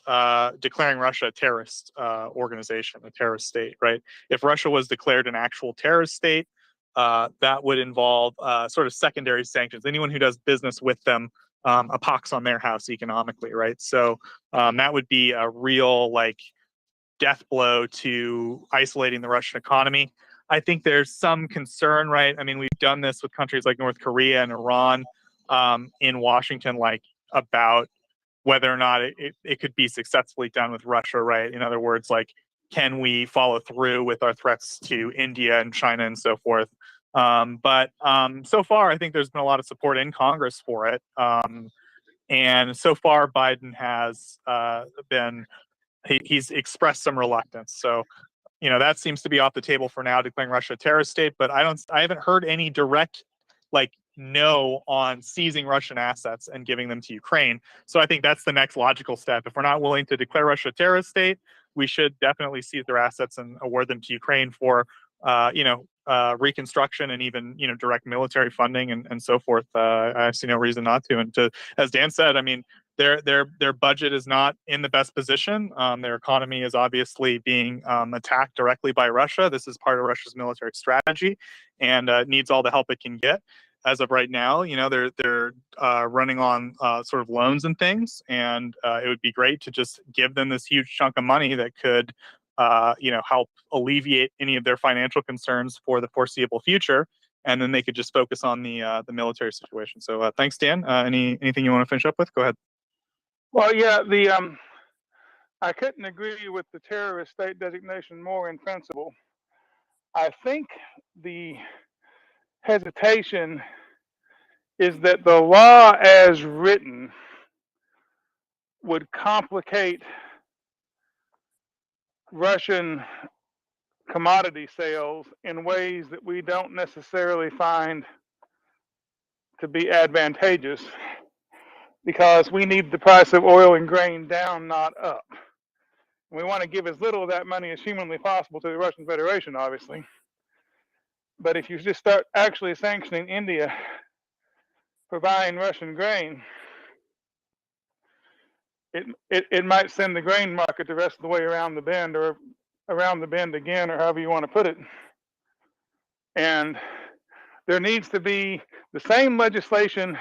declaring Russia a terrorist organization, a terrorist state, right? If Russia was declared an actual terrorist state, that would involve sort of secondary sanctions. Anyone who does business with them, a pox on their house economically, right? So that would be a real death blow to isolating the Russian economy. I think there's some concern, right? I mean, we've done this with countries like North Korea and Iran in Washington, about whether or not it could be successfully done with Russia, right? In other words, can we follow through with our threats to India and China and so forth? But so far, I think there's been a lot of support in Congress for it. And so far, Biden has he's expressed some reluctance. So, that seems to be off the table for now, declaring Russia a terrorist state. But I haven't heard any direct no on seizing Russian assets and giving them to Ukraine. So I think that's the next logical step. If we're not willing to declare Russia a terrorist state, we should definitely seize their assets and award them to Ukraine for, reconstruction and even, direct military funding and so forth. I see no reason not to. And as Dan said, I mean, their budget is not in the best position. Their economy is obviously being attacked directly by Russia. This is part of Russia's military strategy, and needs all the help it can get. As of right now, they're running on sort of loans and things, and it would be great to just give them this huge chunk of money that could, help alleviate any of their financial concerns for the foreseeable future, and then they could just focus on the military situation. So, thanks, Dan. Anything you want to finish up with? Go ahead. Well, yeah, I couldn't agree with the terrorist state designation more in principle. I think the hesitation is that the law as written would complicate Russian commodity sales in ways that we don't necessarily find to be advantageous, because we need the price of oil and grain down, not up. We want to give as little of that money as humanly possible to the Russian Federation, obviously. But if you just start actually sanctioning India for buying Russian grain, it might send the grain market the rest of the way around the bend, or around the bend again, or however you want to put it. And there needs to be the same legislation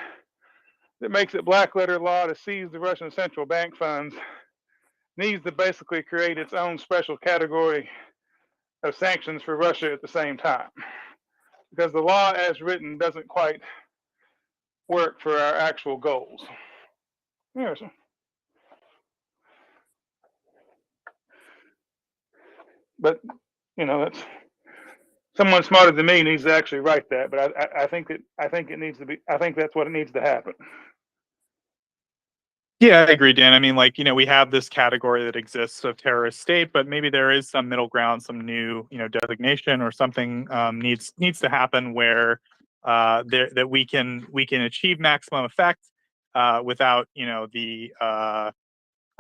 that makes it black letter law to seize the Russian central bank funds needs to basically create its own special category of sanctions for Russia at the same time, because the law as written doesn't quite work for our actual goals. Yes. But that's someone smarter than me needs to actually write that. But I think it needs to be. I think that's what it needs to happen. Yeah, I agree, Dan. I mean, we have this category that exists of terrorist state, but maybe there is some middle ground, some new, designation or something needs to happen where that we can achieve maximum effect without, the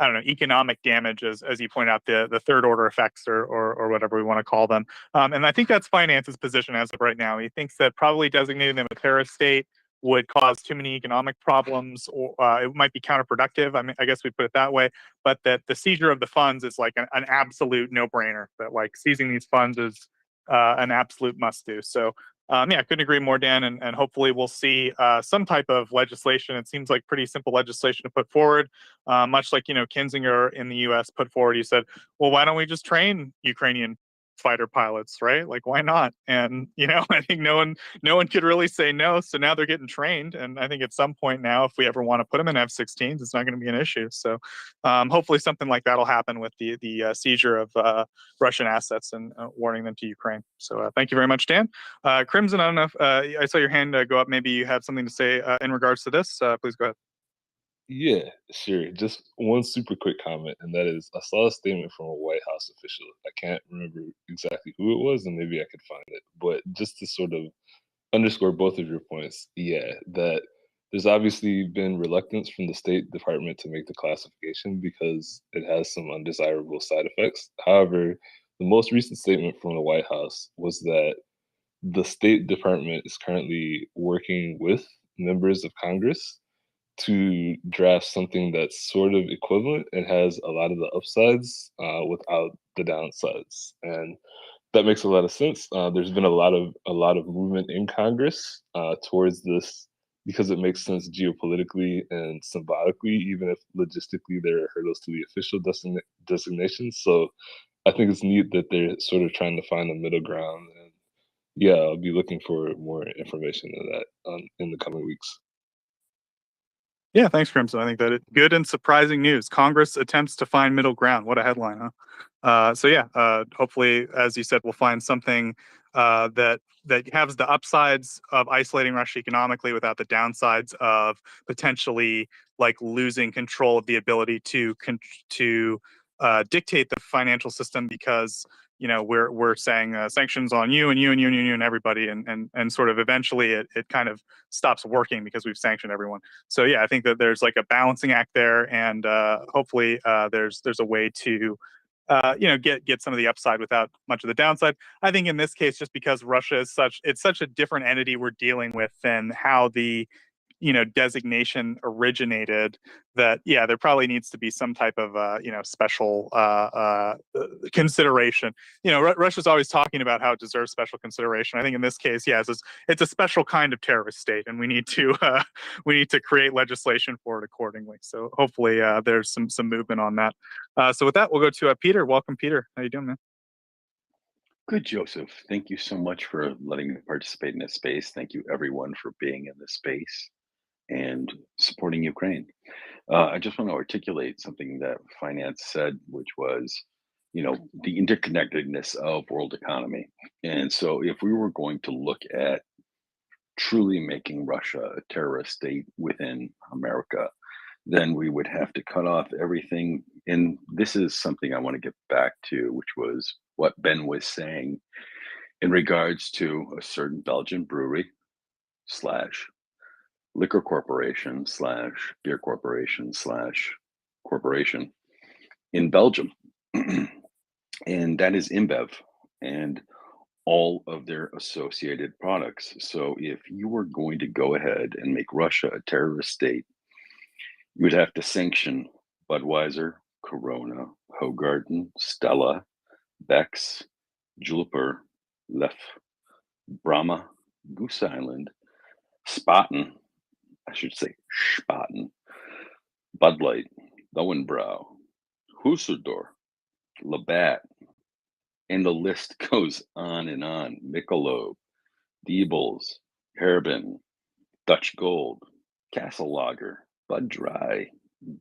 I don't know, economic damage, as you point out, the third order effects or whatever we want to call them. And I think that's Finance's position as of right now. He thinks that probably designating them a terrorist state would cause too many economic problems, or it might be counterproductive. I mean, I guess we put it that way. But that the seizure of the funds is like an absolute no-brainer. That like seizing these funds is an absolute must-do. So yeah, I couldn't agree more, Dan. And hopefully we'll see some type of legislation. It seems like pretty simple legislation to put forward, much like Kinzinger in the U.S. put forward. He said, "Well, why don't we just train Ukrainian fighter pilots, right? Like, why not?" And I think no one could really say no. So now they're getting trained, and I think at some point now, if we ever want to put them in F-16s, it's not going to be an issue. So hopefully something like that'll happen with the seizure of Russian assets and warning them to Ukraine. So thank you very much, Dan. Crimson, I don't know if I saw your hand go up. Maybe you had something to say in regards to this. Please go ahead. Yeah, sure. Just one super quick comment, and that is I saw a statement from a White House official. I can't remember exactly who it was, and maybe I could find it. But just to sort of underscore both of your points, yeah, that there's obviously been reluctance from the State Department to make the classification because it has some undesirable side effects. However, the most recent statement from the White House was that the State Department is currently working with members of Congress to draft something that's sort of equivalent and has a lot of the upsides without the downsides, and that makes a lot of sense. There's been a lot of movement in Congress towards this because it makes sense geopolitically and symbolically, even if logistically there are hurdles to the official designations. So I think it's neat that they're sort of trying to find a middle ground. And yeah, I'll be looking for more information on that in the coming weeks. Yeah, thanks, Crimson. I think that good and surprising news. Congress attempts to find middle ground. What a headline, huh? So yeah, hopefully, as you said, we'll find something that has the upsides of isolating Russia economically without the downsides of potentially like losing control of the ability to dictate the financial system because we're saying sanctions on you and you and you and you and everybody, and sort of eventually it kind of stops working because we've sanctioned everyone. So yeah, I think that there's like a balancing act there, and hopefully there's a way to get some of the upside without much of the downside. I think in this case, just because Russia is such a different entity we're dealing with than how the designation originated, that yeah, there probably needs to be some type of special consideration. Russia's always talking about how it deserves special consideration. I think in this case, yes, it's a special kind of terrorist state, and we need to create legislation for it accordingly. So hopefully there's some movement on that. So with that, we'll go to Peter. Welcome, Peter. How you doing, man? Good, Joseph. Thank you so much for letting me participate in this space. Thank you, everyone, for being in this space and supporting Ukraine. I just want to articulate something that Finance said, which was, the interconnectedness of world economy. And so if we were going to look at truly making Russia a terrorist state within America, then we would have to cut off everything. And this is something I want to get back to, which was what Ben was saying in regards to a certain Belgian brewery slash liquor corporation slash beer corporation slash corporation in Belgium. And that is InBev and all of their associated products. So if you were going to go ahead and make Russia a terrorist state, you would have to sanction Budweiser, Corona, Hoegaarden, Stella, Beck's, Jupiler, Lef, Brahma, Goose Island, Spaten, I should say Spaten, Bud Light, Lowenbrau, Husserldorf, Labatt, and the list goes on and on. Michelob, Diebels, Herbin, Dutch Gold, Castle Lager, Bud Dry,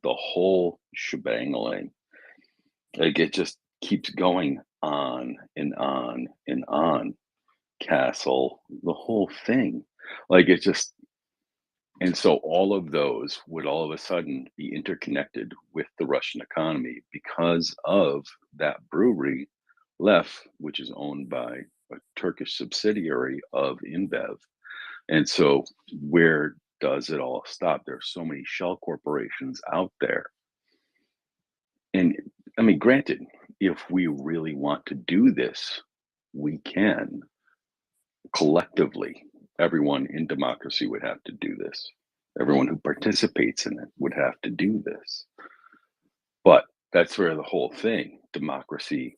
the whole shebang. Like it just keeps going on and on and on. Castle, the whole thing. Like it's just, and so all of those would all of a sudden be interconnected with the Russian economy because of that brewery, Lef, which is owned by a Turkish subsidiary of InBev. And so where does it all stop? There's so many shell corporations out there. And I mean, granted, if we really want to do this, we can collectively. Everyone in democracy would have to do this. Everyone who participates in it would have to do this. But that's where the whole thing, democracy,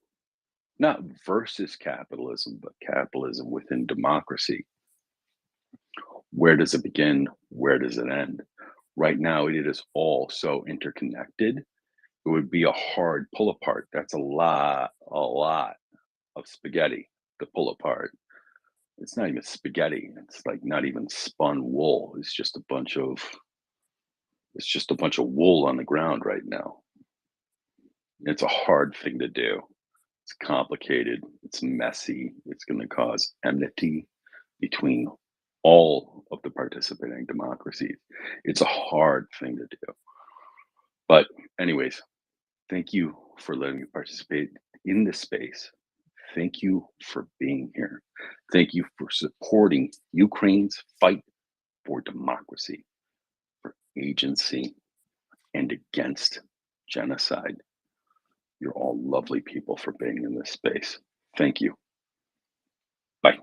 not versus capitalism, but capitalism within democracy. Where does it begin? Where does it end? Right now, it is all so interconnected. It would be a hard pull apart. That's a lot of spaghetti to pull apart. It's not even spaghetti. It's like not even spun wool. It's just a bunch of wool on the ground right now. It's a hard thing to do. It's complicated. It's messy. It's going to cause enmity between all of the participating democracies. It's a hard thing to do. But anyways, thank you for letting me participate in this space. Thank you for being here. Thank you for supporting Ukraine's fight for democracy, for agency, and against genocide. You're all lovely people for being in this space. Thank you. Bye.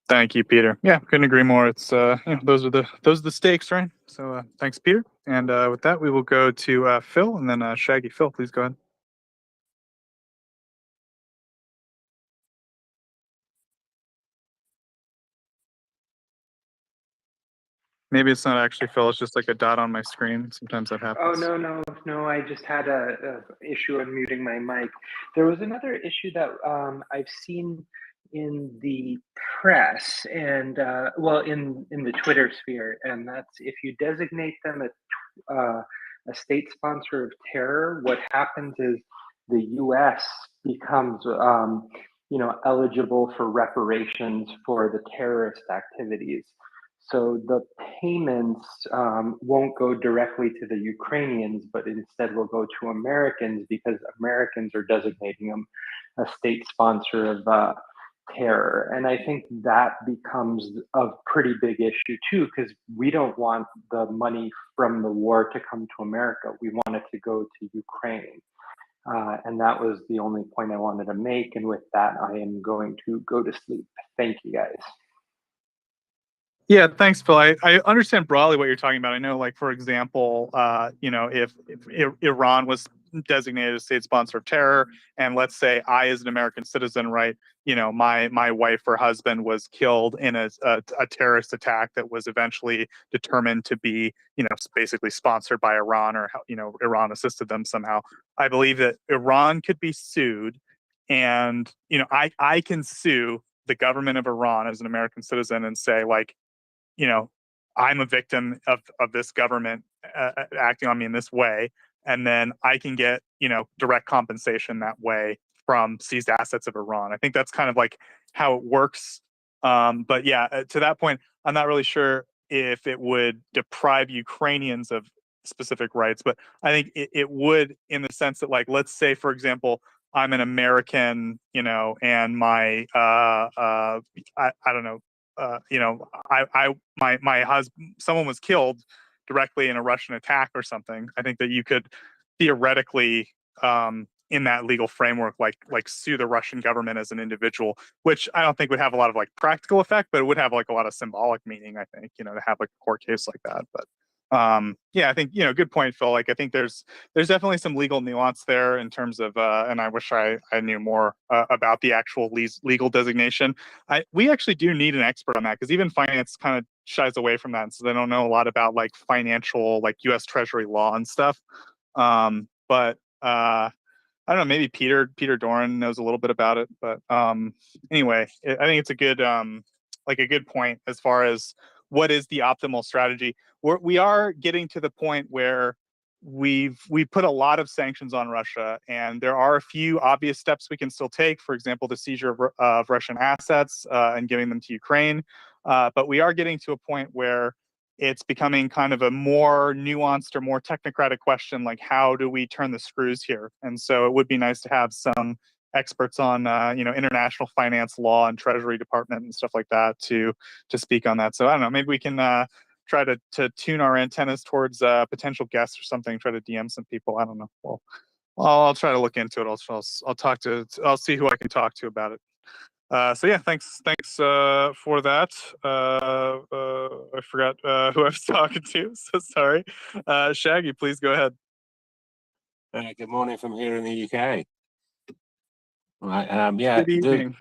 Thank you, Peter. Yeah, couldn't agree more. It's those are the stakes, right? So thanks, Peter. And with that, we will go to Phil and then Shaggy. Phil, please go ahead. Maybe it's not actually Phil. It's just like a dot on my screen. Sometimes that happens. Oh, no. I just had a issue unmuting my mic. There was another issue that I've seen in the press and in the Twitter sphere, and that's if you designate them a state sponsor of terror, what happens is the U.S. becomes eligible for reparations for the terrorist activities. So the payments won't go directly to the Ukrainians, but instead will go to Americans because Americans are designating them a state sponsor of terror. And I think that becomes a pretty big issue too, because we don't want the money from the war to come to America. We want it to go to Ukraine. And that was the only point I wanted to make. And with that, I am going to go to sleep. Thank you, guys. Yeah, thanks, Phil. I understand broadly what you're talking about. I know, like, for example, if Iran was designated a state sponsor of terror, and let's say I, as an American citizen, right, my wife or husband was killed in a terrorist attack that was eventually determined to be, basically sponsored by Iran, or, Iran assisted them somehow. I believe that Iran could be sued, and, I can sue the government of Iran as an American citizen and say, like, I'm a victim of this government acting on me in this way, and then I can get, direct compensation that way from seized assets of Iran. I think that's kind of like how it works. But yeah, to that point, I'm not really sure if it would deprive Ukrainians of specific rights, but I think it would, in the sense that, like, let's say, for example, I'm an American, and my I don't know, my husband, someone was killed directly in a Russian attack or something. I think that you could theoretically, in that legal framework, like sue the Russian government as an individual, which I don't think would have a lot of like practical effect, but it would have like a lot of symbolic meaning, I think, to have like a court case like that. But yeah, I think, good point, Phil. Like, I think there's definitely some legal nuance there in terms of, and I wish I knew more about the actual legal designation. We actually do need an expert on that, because even finance kind of shies away from that, so they don't know a lot about like financial, like U.S. Treasury law and stuff. But I don't know, maybe Peter Doran knows a little bit about it. But anyway, I think it's a good point as far as what is the optimal strategy. We are getting to the point where we've put a lot of sanctions on Russia, and there are a few obvious steps we can still take. For example, the seizure of Russian assets and giving them to Ukraine. But we are getting to a point where it's becoming kind of a more nuanced or more technocratic question, like how do we turn the screws here? And so it would be nice to have some experts on international finance law and Treasury Department and stuff like that to speak on that. So I don't know, maybe we can try to tune our antennas towards potential guests or something. Try to DM some people. I don't know. Well, I'll try to look into it. I'll see who I can talk to about it. So yeah, thanks for that. I forgot who I was talking to, so sorry. Shaggy, please go ahead. Good morning from here in the UK. Right, yeah. Good evening.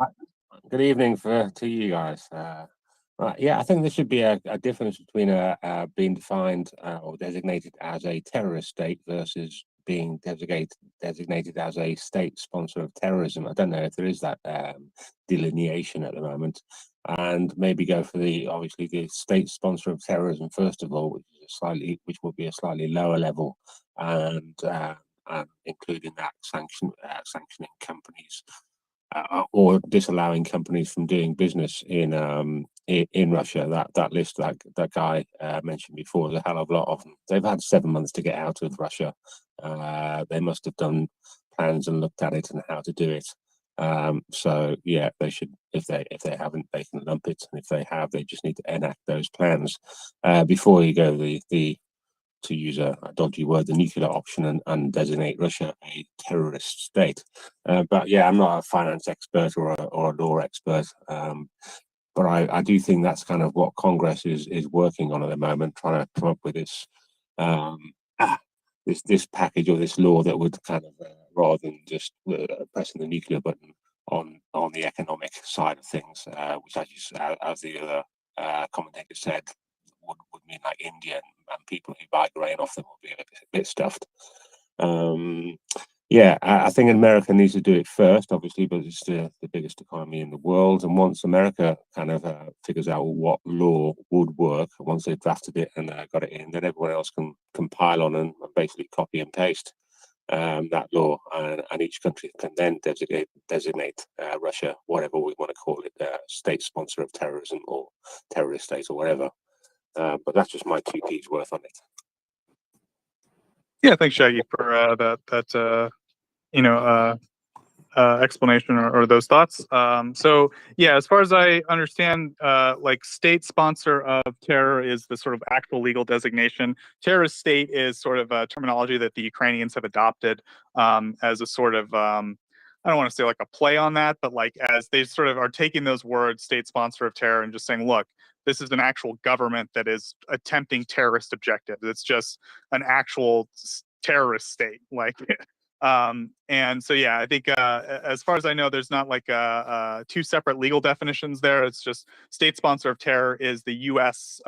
Good evening to you guys. Right, yeah, I think there should be a difference between being defined or designated as a terrorist state versus being designated as a state sponsor of terrorism. I don't know if there is that delineation at the moment, and maybe go for obviously the state sponsor of terrorism first of all, which will be a slightly lower level, and including that sanctioning companies or disallowing companies from doing business in Russia. That list that guy mentioned before, there's a hell of a lot of them. They've had 7 months to get out of Russia. They must have done plans and looked at it and how to do it. So yeah, they should. If they haven't, they can lump it, and if they have, they just need to enact those plans before you go to use a dodgy word, the nuclear option, and designate Russia a terrorist state. But yeah, I'm not a finance expert or a law expert, but I do think that's kind of what Congress is working on at the moment, trying to come up with this this package or this law that would kind of rather than just pressing the nuclear button on the economic side of things, which as the other commentator said, would mean like India and people who buy grain off them will be a bit stuffed. Yeah, I think America needs to do it first, obviously, but it's the biggest economy in the world. And once America kind of figures out what law would work, once they've drafted it and got it in, then everyone else can compile on and basically copy and paste that law, and each country can then designate Russia, whatever we want to call it, state sponsor of terrorism or terrorist state or whatever. But that's just my 2p's worth on it. Yeah, thanks, Shaggy, for that explanation or those thoughts. So yeah, as far as I understand, like state sponsor of terror is the sort of actual legal designation. Terrorist state is sort of a terminology that the Ukrainians have adopted as a sort of I don't want to say like a play on that, but like as they sort of are taking those words, state sponsor of terror, and just saying, look, this is an actual government that is attempting terrorist objectives. It's just an actual terrorist state, like. And so, yeah, I think as far as I know, there's not like two separate legal definitions there. It's just state sponsor of terror is the U.S.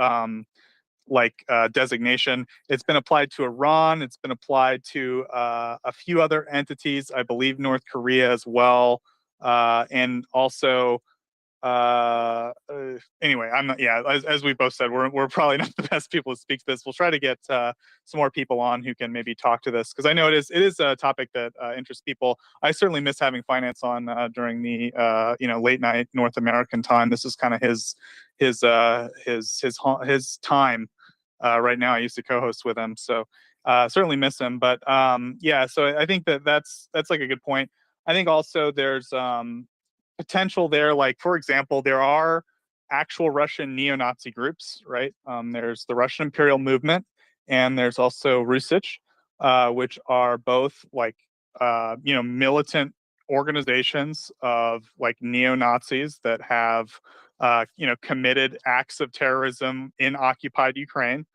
Designation. It's been applied to Iran. It's been applied to a few other entities, I believe North Korea as well, and also. Anyway, I'm not. Yeah, as we both said, we're probably not the best people to speak to this. We'll try to get some more people on who can maybe talk to this, because I know it is a topic that interests people. I certainly miss having finance on during the late night North American time. This is kind of his time right now. I used to co-host with him, so certainly miss him. But yeah, so I think that's like a good point. I think also there's potential there, like for example, there are actual Russian neo-Nazi groups, right? There's the Russian Imperial Movement, and there's also Rusich, which are both like militant organizations of like neo-Nazis that have committed acts of terrorism in occupied Ukraine.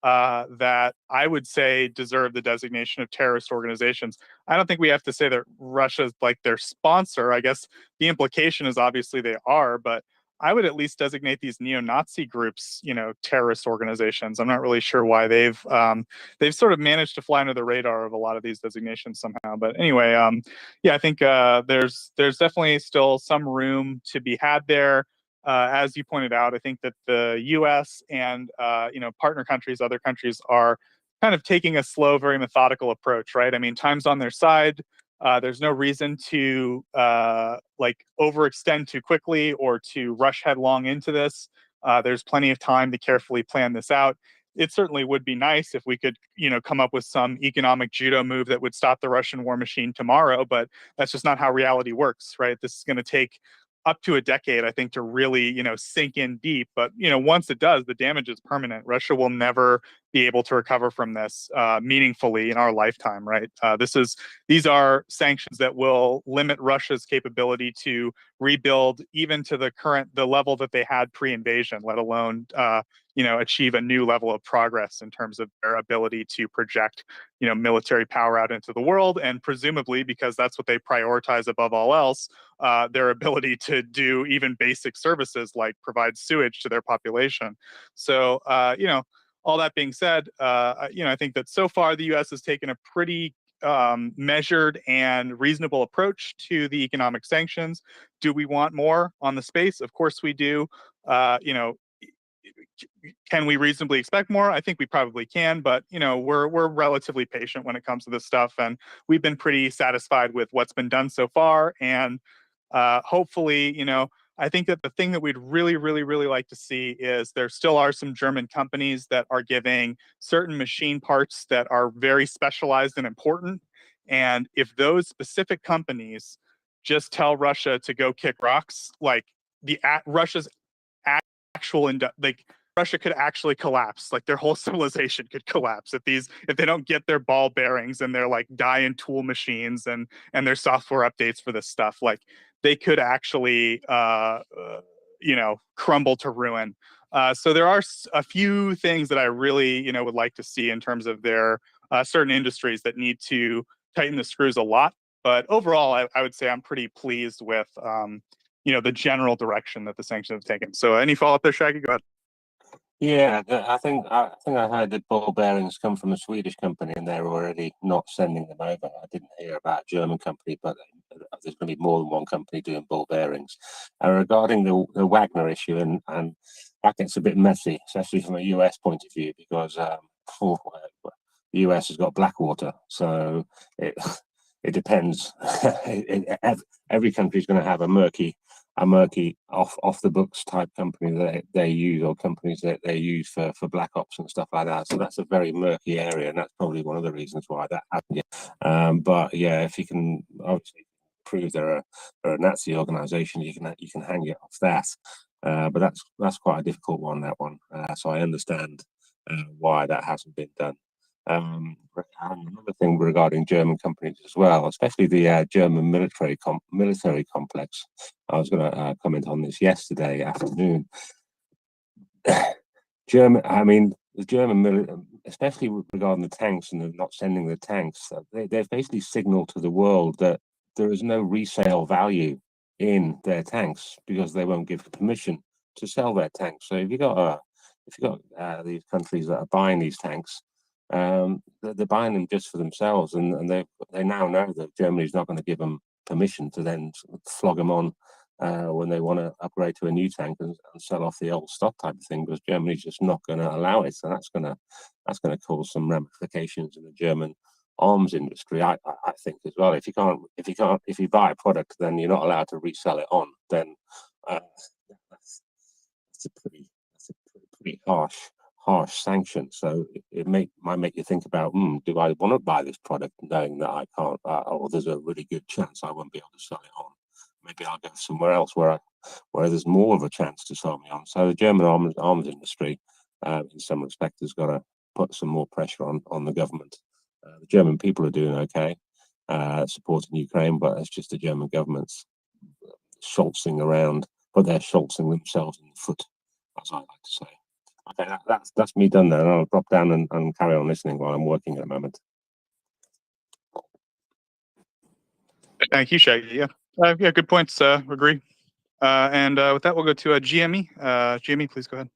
That I would say deserve the designation of terrorist organizations. I don't think we have to say that Russia's like their sponsor. I guess the implication is obviously they are, but I would at least designate these neo-Nazi groups, terrorist organizations. I'm not really sure why they've sort of managed to fly under the radar of a lot of these designations somehow. But anyway, yeah, I think there's definitely still some room to be had there. As you pointed out, I think that the U.S. and partner countries, other countries, are kind of taking a slow, very methodical approach, right? I mean, time's on their side. There's no reason to like overextend too quickly or to rush headlong into this. There's plenty of time to carefully plan this out. It certainly would be nice if we could, come up with some economic judo move that would stop the Russian war machine tomorrow, but that's just not how reality works, right? This is going to take up to a decade, I think, to really, sink in deep. But, once it does, the damage is permanent. Russia will never be able to recover from this meaningfully in our lifetime, right? These are sanctions that will limit Russia's capability to rebuild even to the level that they had pre-invasion, let alone, achieve a new level of progress in terms of their ability to project, military power out into the world, and presumably, because that's what they prioritize above all else, their ability to do even basic services like provide sewage to their population. So, all that being said, I think that so far the U.S. has taken a pretty measured and reasonable approach to the economic sanctions. Do we want more on the space? Of course we do. Can we reasonably expect more? I think we probably can, but we're relatively patient when it comes to this stuff, and we've been pretty satisfied with what's been done so far. And hopefully, I think that the thing that we'd really, really, really like to see is there still are some German companies that are giving certain machine parts that are very specialized and important. And if those specific companies just tell Russia to go kick rocks, like Russia's actual like Russia could actually collapse, like their whole civilization could collapse if they don't get their ball bearings and their like die and tool machines and their software updates for this stuff. Like they could actually crumble to ruin. So there are a few things that I really would like to see in terms of their certain industries that need to tighten the screws a lot. But overall, I would say I'm pretty pleased with the general direction that the sanctions have taken. So any follow-up there, Shaggy? Go ahead. Yeah, I think I heard that ball bearings come from a Swedish company and they're already not sending them over. I didn't hear about a German company, but there's going to be more than one company doing ball bearings. Regarding the Wagner issue, and that gets a bit messy, especially from a US point of view, because the US has got Blackwater, so it depends. Every country is going to have a murky off the books type company that they use, or companies that they use for black ops and stuff like that. So that's a very murky area, and that's probably one of the reasons why that happened. But yeah, if you can obviously prove they're a Nazi organization, you can hang it off that. But that's quite a difficult one, that one. So I understand why that hasn't been done. Another thing regarding German companies as well, especially the German military complex. I was going to comment on this yesterday afternoon. The German, especially regarding the tanks and not sending the tanks, they've basically signaled to the world that there is no resale value in their tanks because they won't give permission to sell their tanks. So if you got these countries that are buying these tanks, they're buying them just for themselves, and they now know that Germany's not going to give them permission to then flog them on when they want to upgrade to a new tank and sell off the old stock type of thing, because Germany's just not going to allow it. So that's going to cause some ramifications in the German arms industry, I think, as well. If you buy a product, then you're not allowed to resell it on. Then that's a pretty harsh sanction. So it might make you think about, do I want to buy this product knowing that I can't, or there's a really good chance I won't be able to sell it on? Maybe I'll go somewhere else where there's more of a chance to sell me on. So the German arms industry, in some respects, has got to put some more pressure on the government. The German people are doing okay, supporting Ukraine, but it's just the German government's schultzing around, but they're schultzing themselves in the foot, as I like to say. Okay, that's me done there, and I'll drop down and carry on listening while I'm working at the moment. Thank you, Shaggy. Yeah, good points. Agree. And with that, we'll go to GME. GME, please go ahead.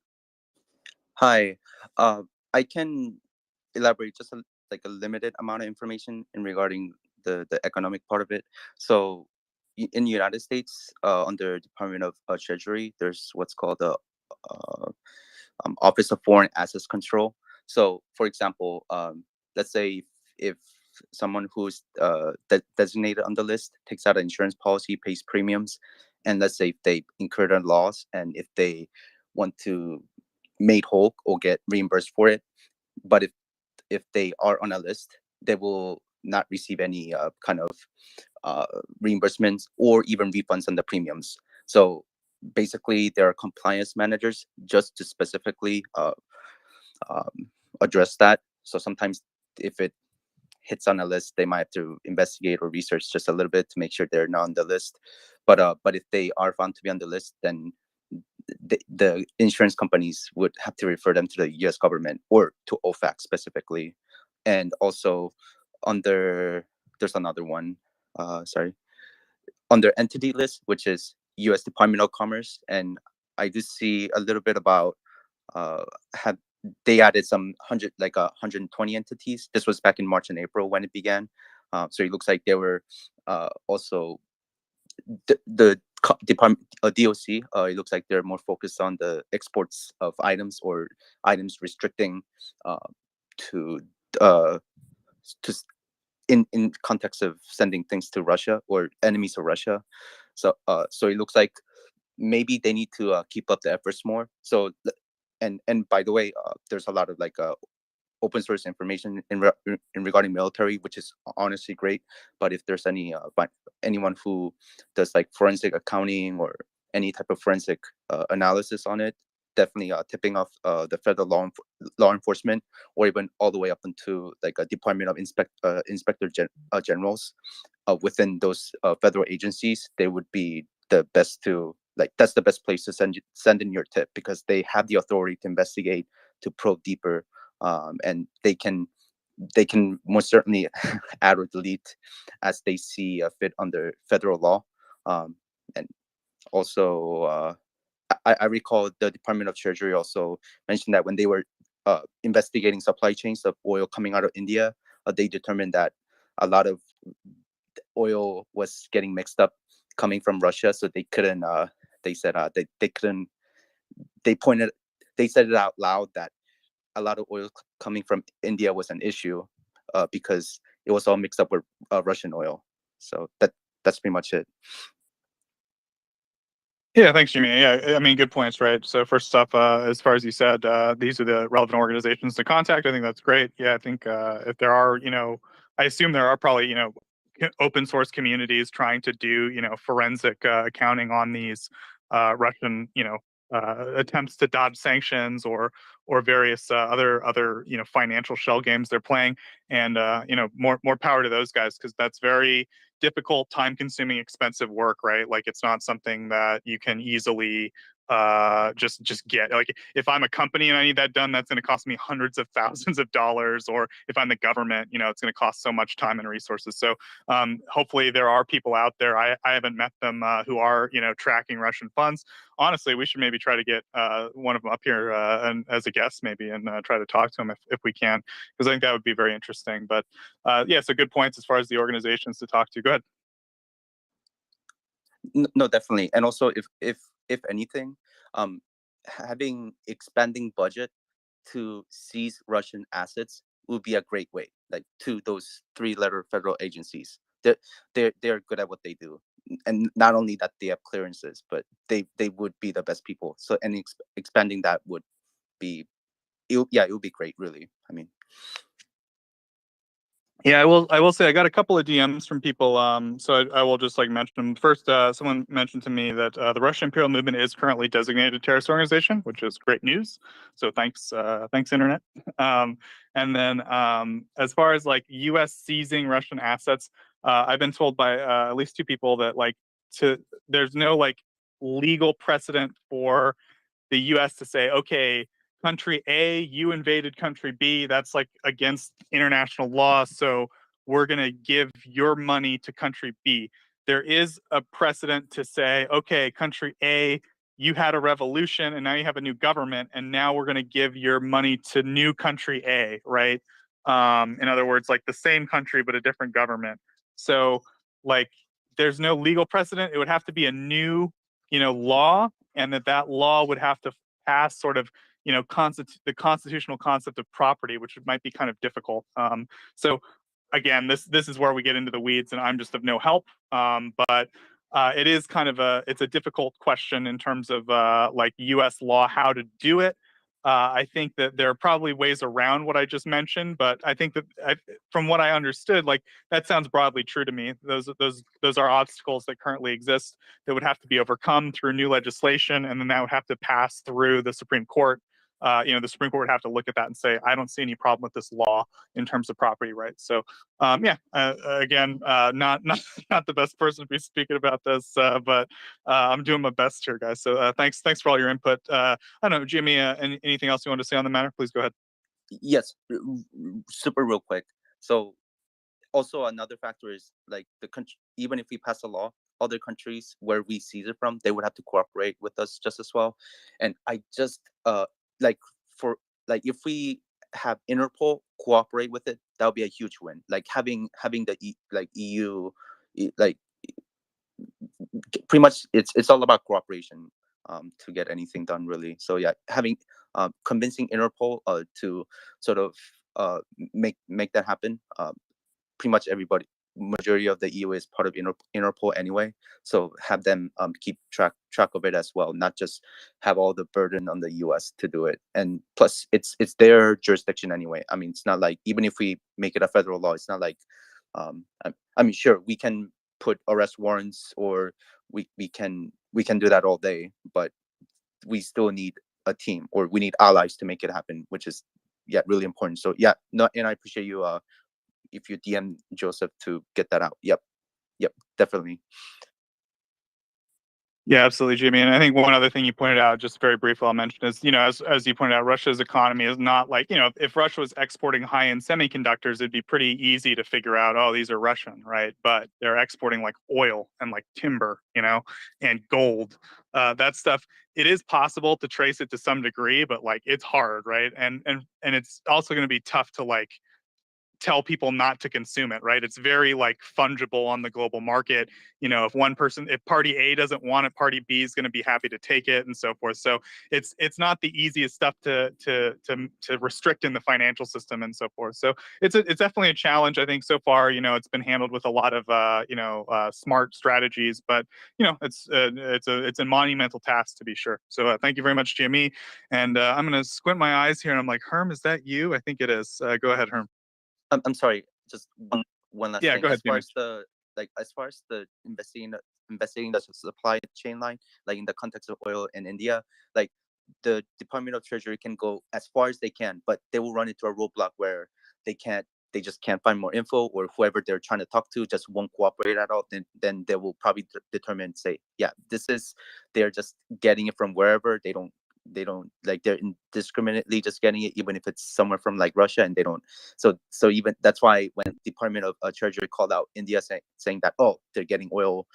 Hi. I can elaborate just a limited amount of information in regarding the economic part of it. So in the United States, under Department of Treasury, there's what's called the Office of Foreign Assets Control. So, for example, let's say if someone who's designated on the list takes out an insurance policy, pays premiums, and let's say if they incurred a loss and if they want to made whole or get reimbursed for it, but if they are on a list, they will not receive any kind of reimbursements or even refunds on the premiums. So basically, there are compliance managers just to specifically address that. So sometimes if it hits on a list, they might have to investigate or research just a little bit to make sure they're not on the list. But if they are found to be on the list, then the insurance companies would have to refer them to the U.S. government or to OFAC specifically. And also there's another one, sorry, on their entity list, which is U.S. Department of Commerce. And I do see a little bit about have they added some 120 entities. This was back in March and April when it began. So it looks like they were also the department DOC. It looks like they're more focused on the exports of items or items restricting to in context of sending things to Russia or enemies of Russia. So so it looks like maybe they need to keep up the efforts more. So and by the way, there's a lot of open source information in regarding military, which is honestly great. But if there's anyone who does forensic accounting or any type of forensic analysis on it, definitely tipping off the federal law enforcement, or even all the way up into a Department of Inspector Generals within those federal agencies. They would be the best to that's the best place to send in your tip, because they have the authority to investigate, to probe deeper, and they can most certainly add or delete as they see fit under federal law. And also, I recall the Department of Treasury also mentioned that when they were investigating supply chains of oil coming out of India, they determined that a lot of oil was getting mixed up coming from Russia, so they couldn't. They said they couldn't. They said it out loud that a lot of oil coming from India was an issue because it was all mixed up with Russian oil. So that's pretty much it. Yeah, thanks, Jimmy. Yeah, I mean, good points, right? So first off, as far as you said, these are the relevant organizations to contact. I think that's great. Yeah, I think if there are, I assume there are probably, open source communities trying to do, forensic accounting on these Russian, attempts to dodge sanctions or various other financial shell games they're playing. And more power to those guys, because that's very difficult, time consuming, expensive work, right? Like it's not something that you can easily just get. Like if I'm a company and I need that done, that's going to cost me hundreds of thousands of dollars. Or if I'm the government, it's going to cost so much time and resources. So hopefully there are people out there. I haven't met them who are tracking Russian funds. Honestly, we should maybe try to get one of them up here and as a guest maybe, and try to talk to him if we can, because I think that would be very interesting. But yeah, so good points as far as the organizations to talk to. Go ahead. No, definitely. And also, if anything, having expanding budget to seize Russian assets would be a great way, to those 3-letter federal agencies. They're good at what they do, and not only that they have clearances, but they would be the best people. So any expanding that would be, it would be great, really. I mean. Yeah, I will say I got a couple of DMs from people. So I will just mention them. First, someone mentioned to me that the Russian Imperial Movement is currently designated a terrorist organization, which is great news. So thanks, Internet. And then as far as U.S. seizing Russian assets, I've been told by at least 2 people that there's no legal precedent for the U.S. to say, okay, country A, you invaded country B. That's against international law. So we're going to give your money to country B. There is a precedent to say, okay, country A, you had a revolution and now you have a new government, and now we're going to give your money to new country A, right? In other words, the same country, but a different government. So there's no legal precedent. It would have to be a new, law, and that law would have to pass sort of the constitutional concept of property, which might be kind of difficult. So again, this is where we get into the weeds, and I'm just of no help. But it is kind of it's a difficult question in terms of like U.S. law, how to do it. I think that there are probably ways around what I just mentioned, but I think that from what I understood, like that sounds broadly true to me. Those are obstacles that currently exist that would have to be overcome through new legislation, and then that would have to pass through the Supreme Court. The Supreme Court would have to look at that and say, I don't see any problem with this law in terms of property rights. So, again, not the best person to be speaking about this, but I'm doing my best here, guys. So thanks for all your input. I don't know, Jimmy, anything else you want to say on the matter? Please go ahead. Yes, super real quick. So also another factor is like the country, even if we pass a law, other countries where we seize it from, they would have to cooperate with us just as well. And I just if we have Interpol cooperate with it, that would be a huge win. Like having the EU, like pretty much it's all about cooperation to get anything done, really. So yeah, having convincing Interpol to sort of make that happen. Pretty much majority of the EU is part of Interpol anyway, so have them keep track of it as well, not just have all the burden on the US to do it. And plus it's their jurisdiction anyway. I mean, it's not like, even if we make it a federal law, it's not like I mean, sure, we can put arrest warrants, or we can do that all day, but we still need a team, or we need allies to make it happen, which is really important. So yeah, no, and I appreciate you if you DM Joseph to get that out. Yep, definitely. Yeah, absolutely, Jimmy. And I think one other thing you pointed out, just very briefly, I'll mention is, as you pointed out, Russia's economy is not like, if Russia was exporting high-end semiconductors, it'd be pretty easy to figure out, oh, these are Russian, right? But they're exporting like oil and like timber, and gold. That stuff, it is possible to trace it to some degree, but like it's hard, right? And it's also going to be tough to like tell people not to consume it, right? It's very like fungible on the global market. If party A doesn't want it, party B is going to be happy to take it, and so forth. So it's not the easiest stuff to restrict in the financial system and so forth. So it's definitely a challenge. I think so far, it's been handled with a lot of smart strategies, but it's a monumental task to be sure. So thank you very much, GME. And I'm going to squint my eyes here, and I'm like, Herm, is that you? I think it is. Go ahead, Herm. I'm sorry, just one last thing. Go ahead, as far as the investigating the supply chain line, like in the context of oil in India, like the Department of Treasury can go as far as they can, but they will run into a roadblock where they just can't find more info, or whoever they're trying to talk to just won't cooperate at all. Then they will probably determine, say, they're just getting it from wherever. They don't like, they're indiscriminately just getting it, even if it's somewhere from like Russia, and they don't. So even that's why when Department of Treasury called out India saying that, oh, they're getting oil,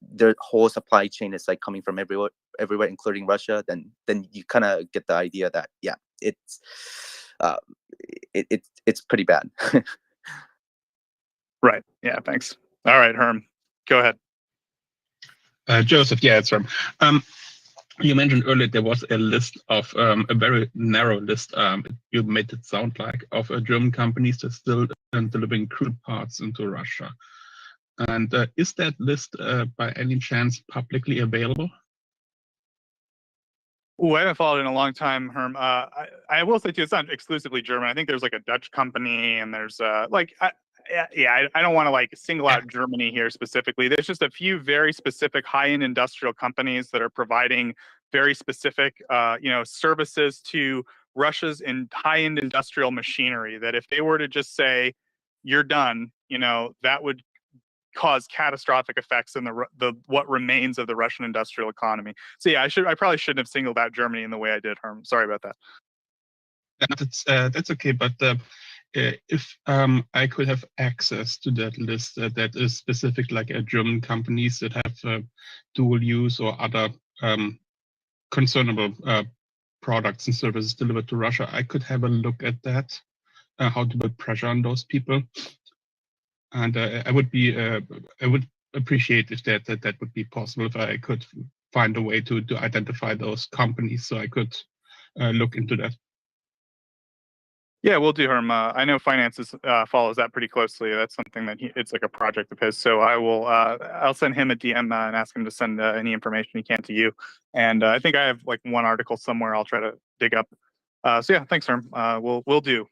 their whole supply chain is like coming from everywhere, including Russia, then you kind of get the idea that it's pretty bad. Right. Yeah. Thanks. All right, Herm, go ahead. Joseph, yeah, it's Herm. You mentioned earlier there was a list of a very narrow list. You made it sound like of German companies that still delivering crude parts into Russia. And is that list by any chance publicly available? Oh, I haven't followed it in a long time, Herm. I will say too, it's not exclusively German. I think there's like a Dutch company, and there's I don't want to like single out Germany here specifically. There's just a few very specific high-end industrial companies that are providing very specific, services to Russia's high-end industrial machinery. That if they were to just say, "You're done," that would cause catastrophic effects in the what remains of the Russian industrial economy. So yeah, I probably shouldn't have singled out Germany in the way I did, Herm. Sorry about that. That's okay, but if I could have access to that list that is specific, like German companies that have dual use or other concernable products and services delivered to Russia, I could have a look at that, how to put pressure on those people. And I would appreciate if that would be possible, if I could find a way to identify those companies, so I could look into that. Yeah, we'll do, Herm. I know finances follows that pretty closely. That's something that it's like a project of his. So I will, I'll send him a DM and ask him to send any information he can to you. And I think I have like one article somewhere I'll try to dig up. So yeah, thanks, Herm. We'll do.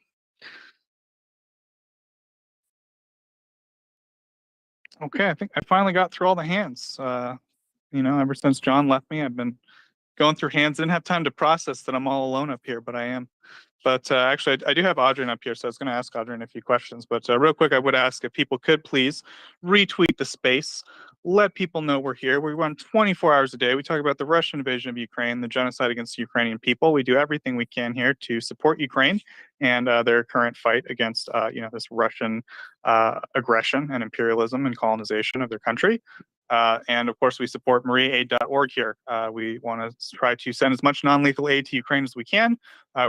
Okay, I think I finally got through all the hands. You know, ever since John left me, I've been going through hands. Didn't have time to process that I'm all alone up here, but I am. But actually, I do have Audrey up here, so I was going to ask Audrey a few questions. But real quick, I would ask if people could please retweet the space, let people know we're here. We run 24 hours a day. We talk about the Russian invasion of Ukraine, the genocide against the Ukrainian people. We do everything we can here to support Ukraine and their current fight against, you know, this Russian aggression and imperialism and colonization of their country. And of course, we support MriyaAid.org here. We want to try to send as much non-lethal aid to Ukraine as we can.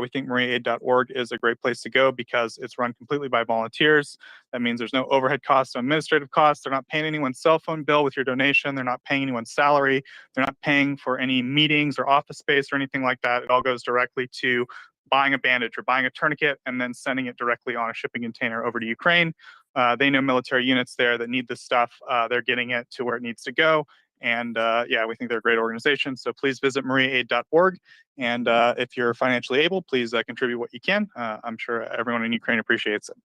We think MriyaAid.org is a great place to go because it's run completely by volunteers. That means there's no overhead costs, no administrative costs. They're not paying anyone's cell phone bill with your donation. They're not paying anyone's salary. They're not paying for any meetings or office space or anything like that. It all goes directly to buying a bandage or buying a tourniquet and then sending it directly on a shipping container over to Ukraine. They know military units there that need this stuff. They're getting it to where it needs to go. And yeah, we think they're a great organization. So please visit MriyaAid.org. And if you're financially able, please contribute what you can. I'm sure everyone in Ukraine appreciates it.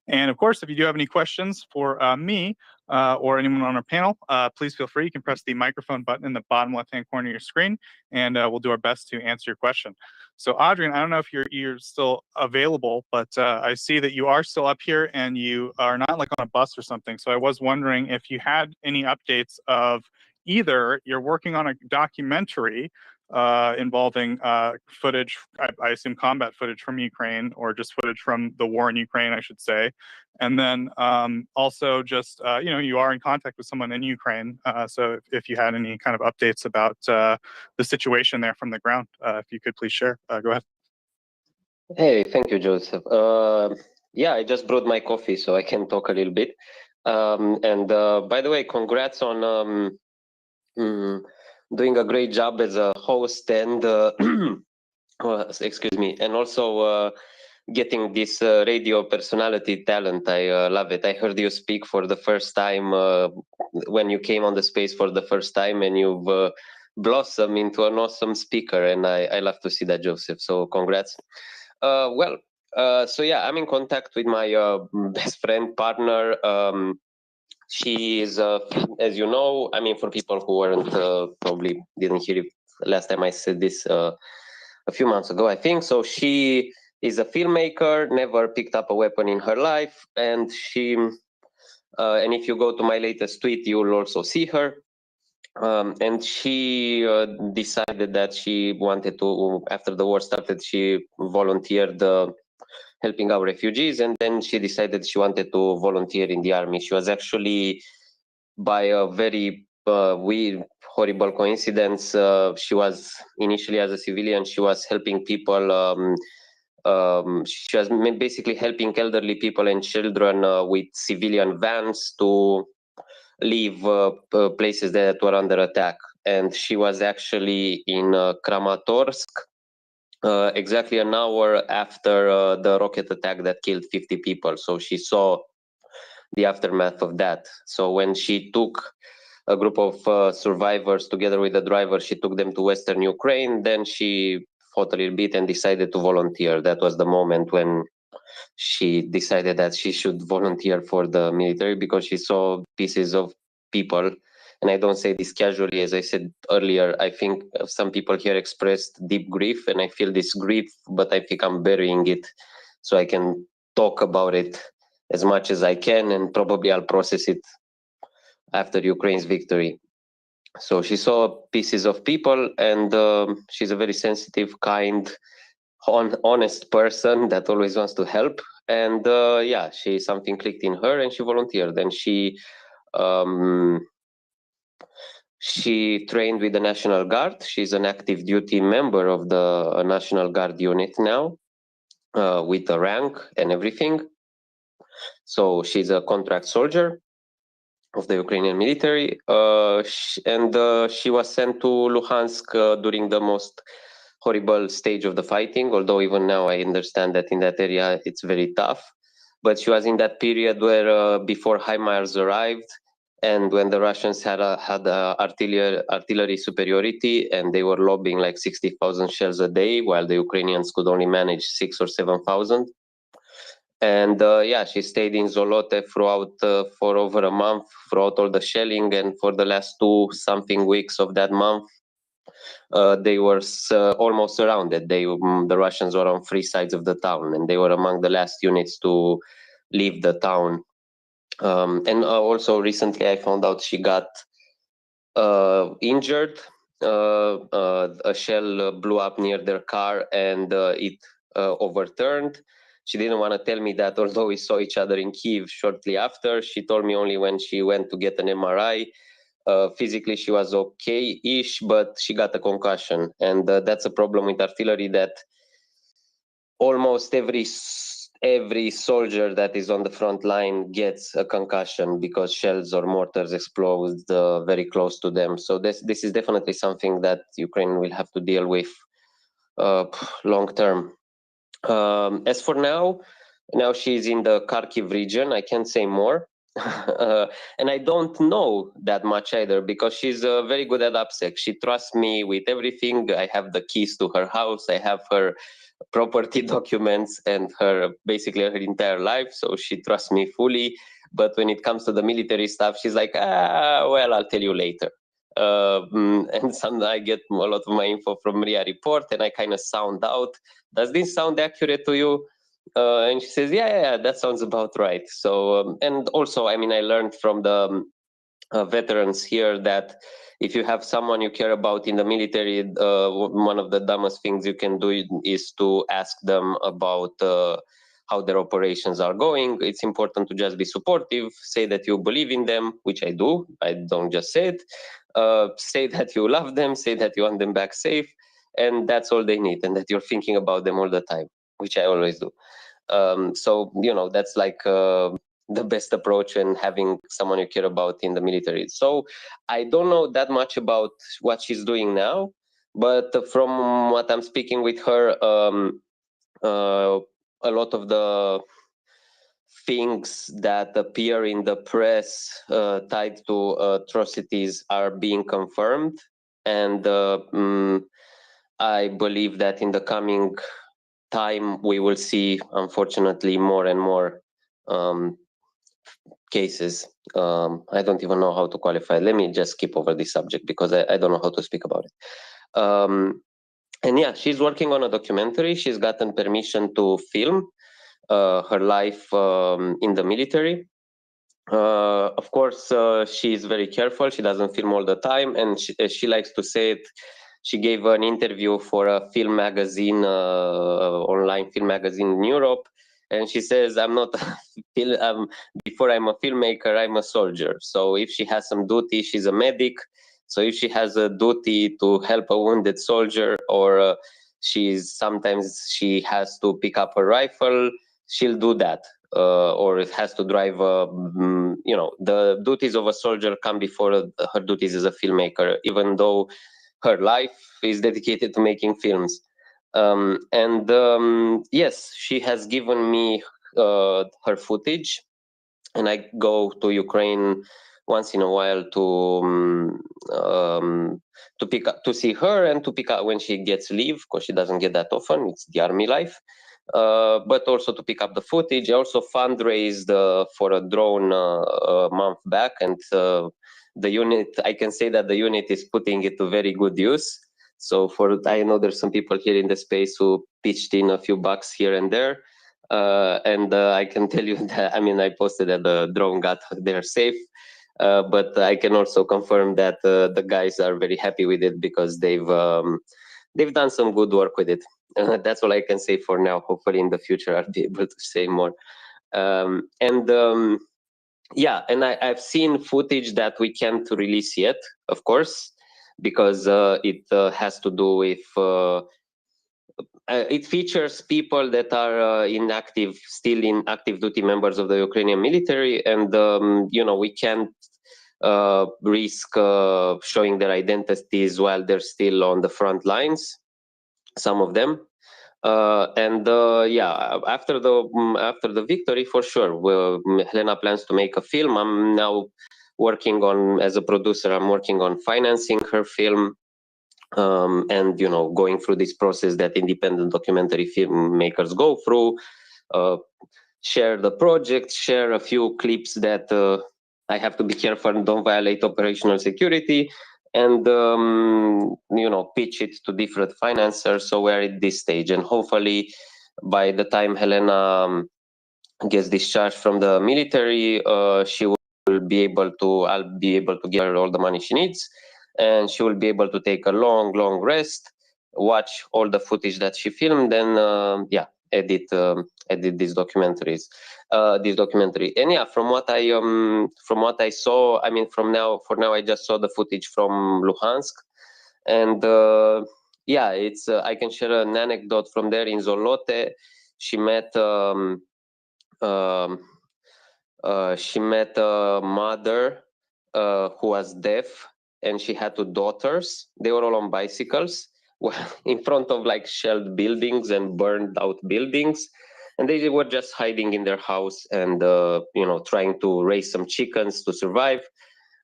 And of course, if you do have any questions for me or anyone on our panel, please feel free. You can press the microphone button in the bottom left-hand corner of your screen, and we'll do our best to answer your question. So, Audrey, I don't know if you're still available, but I see that you are still up here and you are not like on a bus or something. So I was wondering if you had any updates of either you're working on a documentary involving footage, I assume combat footage from Ukraine, or just footage from the war in Ukraine, I should say. And then also just, you know, you are in contact with someone in Ukraine. So if you had any kind of updates about the situation there from the ground, if you could please share, go ahead. Hey, thank you, Joseph. Yeah, I just brought my coffee so I can talk a little bit. And by the way, congrats on doing a great job as a host and excuse me, and also getting this radio personality talent. I love it. I heard you speak for the first time when you came on the space for the first time, and you've blossomed into an awesome speaker, and I love to see that, Joseph. So congrats. Well, so yeah, I'm in contact with my best friend, partner. She is, as you know, I mean, for people who weren't probably didn't hear it last time I said this a few months ago, I think. So she is a filmmaker, never picked up a weapon in her life, and she, and if you go to my latest tweet, you will also see her. And she decided that she wanted to, after the war started, she volunteered helping our refugees, and then she decided she wanted to volunteer in the army. She was actually, by a very weird, horrible coincidence, she was initially as a civilian, she was helping people, she was basically helping elderly people and children with civilian vans to leave places that were under attack. And she was actually in Kramatorsk, exactly an hour after the rocket attack that killed 50 people. So she saw the aftermath of that. So when she took a group of survivors together with the driver, she took them to Western Ukraine. Then she fought a little bit and decided to volunteer. That was the moment when she decided that she should volunteer for the military, because she saw pieces of people. And I don't say this casually, as I said earlier, I think some people here expressed deep grief, and I feel this grief, but I think I'm burying it so I can talk about it as much as I can, and probably I'll process it after Ukraine's victory. So she saw pieces of people, and she's a very sensitive, kind, honest person that always wants to help. And yeah, something clicked in her, and she volunteered. And she trained with the National Guard. She's an active duty member of the National Guard unit now, with a rank and everything. So she's a contract soldier of the Ukrainian military, and she was sent to Luhansk during the most horrible stage of the fighting, although even now I understand that in that area it's very tough. But she was in that period where before HIMARS arrived, and when the Russians had artillery superiority, and they were lobbing like 60,000 shells a day, while the Ukrainians could only manage 6,000 or 7,000. And yeah, she stayed in Zolote throughout for over a month, throughout all the shelling, and for the last 2-something weeks of that month, they were almost surrounded. The Russians were on 3 sides of the town, and they were among the last units to leave the town. And also recently I found out she got injured. A shell blew up near their car, and it overturned. She didn't want to tell me that, although we saw each other in Kyiv shortly after. She told me only when she went to get an MRI. Physically she was okay-ish, but she got a concussion, and that's a problem with artillery, that almost every soldier that is on the front line gets a concussion because shells or mortars explode very close to them. So this is definitely something that Ukraine will have to deal with long term. As for now she's in the Kharkiv region. I can't say more. And I don't know that much either, because she's very good at AppSec. She trusts me with everything. I have the keys to her house. I have her property documents and basically her entire life, so she trusts me fully. But when it comes to the military stuff, she's like, well, I'll tell you later. And sometimes I get a lot of my info from MriyaReport, and I kind of sound out, does this sound accurate to you? And she says, yeah, that sounds about right. So and also, I mean, I learned from the veterans here that if you have someone you care about in the military, one of the dumbest things you can do is to ask them about how their operations are going. It's important to just be supportive, say that you believe in them, which I do. I don't just say it. Say that you love them, say that you want them back safe, and that's all they need, and that you're thinking about them all the time, which I always do. So, you know, that's like the best approach when having someone you care about in the military. So I don't know that much about what she's doing now, but from what I'm speaking with her, a lot of the things that appear in the press tied to atrocities are being confirmed. And I believe that in the coming time, we will see, unfortunately, more and more cases. I don't even know how to qualify. Let me just skip over this subject because I don't know how to speak about it. And yeah, she's working on a documentary. She's gotten permission to film her life in the military. Of course, she's very careful. She doesn't film all the time, and she likes to say it. She gave an interview for a film magazine, online film magazine in Europe, and she says, "I'm not before I'm a filmmaker, I'm a soldier. So if she has some duty, she's a medic. So if she has a duty to help a wounded soldier, or sometimes she has to pick up a rifle, she'll do that." Or it has to drive, you know, the duties of a soldier come before her duties as a filmmaker, even though her life is dedicated to making films. Yes, she has given me her footage, and I go to Ukraine once in a while to see her and to pick up when she gets leave, because she doesn't get that often. It's the army life. But also to pick up the footage. I also fundraised for a drone a month back, and the unit, I can say that the unit is putting it to very good use. So I know there's some people here in the space who pitched in a few bucks here and there. And I can tell you that, I mean, I posted that the drone got there safe. But I can also confirm that the guys are very happy with it, because they've done some good work with it. That's all I can say for now. Hopefully in the future I'll be able to say more. Yeah, and I've seen footage that we can't release yet, of course, because it has to do with it features people that are still in active duty members of the Ukrainian military, and you know, we can't risk showing their identities while they're still on the front lines. some of them. Yeah, after the victory, for sure, Helena plans to make a film. I'm now working on, as a producer, I'm working on financing her film, and going through this process that independent documentary filmmakers go through. Share the project, share a few clips that I have to be careful and don't violate operational security, and pitch it to different financiers. So we're at this stage, and hopefully by the time Helena gets discharged from the military, she will be able to I'll be able to give her all the money she needs, and she will be able to take a long rest, watch all the footage that she filmed, and edit these documentaries, this documentary. And yeah, from what I saw, I mean, for now I just saw the footage from Luhansk, and it's I can share an anecdote from there. In Zolote, she met a mother who was deaf, and she had two daughters. They were all on bicycles in front of like shelled buildings and burned out buildings, and they were just hiding in their house and trying to raise some chickens to survive.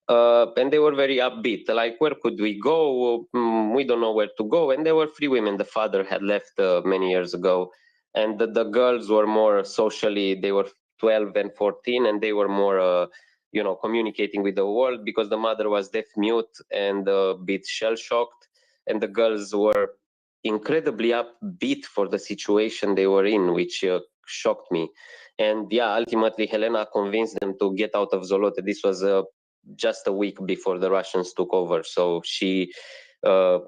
And they were very upbeat, like, where could we go? We don't know where to go. And they were three women. The father had left many years ago, and the girls were more socially, they were 12 and 14, and they were more communicating with the world, because the mother was deaf mute and a bit shell shocked, and the girls were incredibly upbeat for the situation they were in, which shocked me. And yeah, ultimately Helena convinced them to get out of Zolote. This was just a week before the Russians took over, so she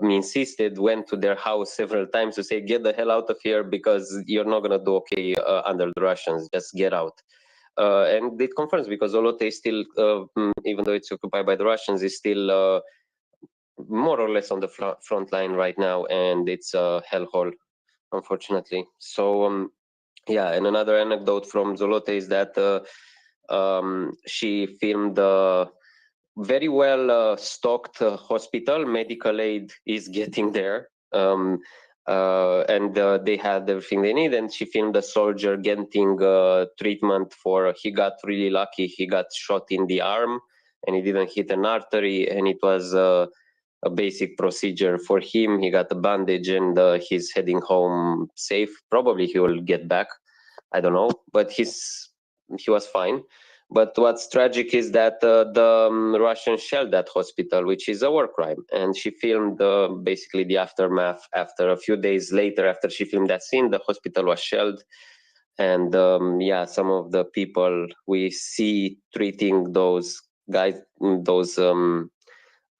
insisted, went to their house several times to say, get the hell out of here, because you're not going to do okay under the Russians, just get out. And it confirms, because Zolote is still, even though it's occupied by the Russians, is still more or less on the front line right now, and it's a hellhole, unfortunately. So yeah, and another anecdote from Zolote is that she filmed very well stocked hospital. Medical aid is getting there, and they had everything they need. And she filmed a soldier getting treatment for. He got really lucky. He got shot in the arm, and he didn't hit an artery, and it was a basic procedure for him. He got a bandage, and he's heading home safe. Probably he will get back. I don't know, but he was fine. But what's tragic is that the Russians shelled that hospital, which is a war crime. And she filmed basically the aftermath. After a few days later, after she filmed that scene, the hospital was shelled. And some of the people we see treating those guys,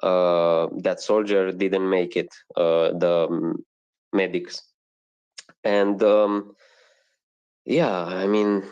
that soldier didn't make it, the medics. And I mean,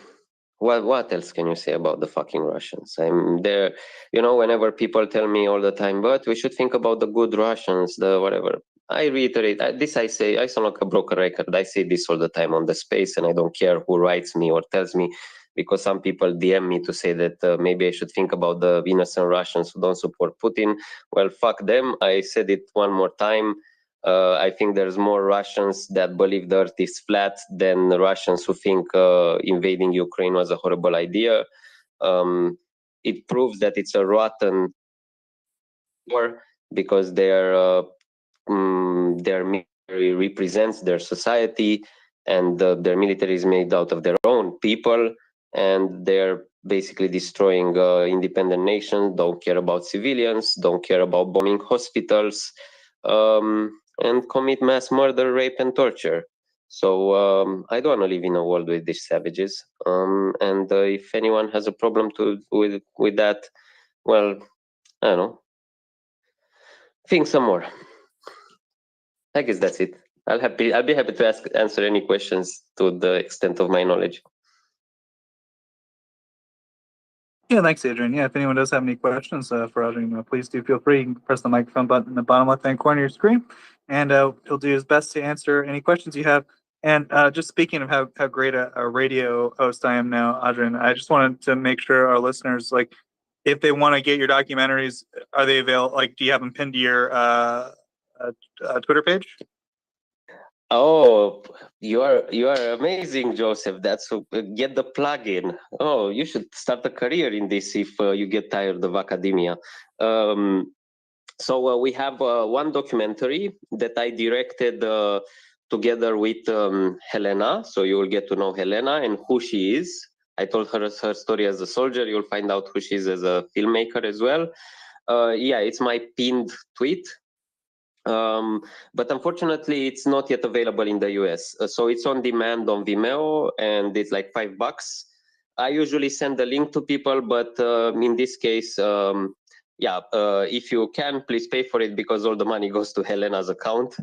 what else can you say about the fucking Russians? I'm there, whenever people tell me all the time, but we should think about the good Russians, the whatever. I reiterate, I say, I sound like a broken record. I say this all the time on the space, and I don't care who writes me or tells me, because some people DM me to say that maybe I should think about the innocent Russians who don't support Putin. Well, fuck them. I said it one more time. I think there's more Russians that believe the earth is flat than Russians who think invading Ukraine was a horrible idea. It proves that it's a rotten war, because their military represents their society, and their military is made out of their own people, and they're basically destroying independent nations, don't care about civilians, don't care about bombing hospitals, and commit mass murder, rape, and torture. So I don't want to live in a world with these savages. And if anyone has a problem with that, well, I don't know. Think some more. I guess that's it. I'll be happy to answer any questions to the extent of my knowledge. Yeah, thanks, Adrian. Yeah, if anyone does have any questions for Adrian, please do feel free. You can press the microphone button in the bottom left-hand corner of your screen, and he'll do his best to answer any questions you have. And just speaking of how great a radio host I am now, Adrian, I just wanted to make sure our listeners, like, if they want to get your documentaries, are they available? Like, do you have them pinned to your Twitter page? Oh, you are amazing, Joseph. That's get the plug-in. Oh, you should start a career in this if you get tired of academia. Um, so we have one documentary that I directed together with Helena. So you will get to know Helena and who she is. I told her her story as a soldier. You'll find out who she is as a filmmaker as well. Yeah, it's my pinned tweet. But unfortunately, it's not yet available in the US. So it's on demand on Vimeo, and it's like $5. I usually send the link to people, but in this case, yeah, if you can, please pay for it because all the money goes to Helena's account.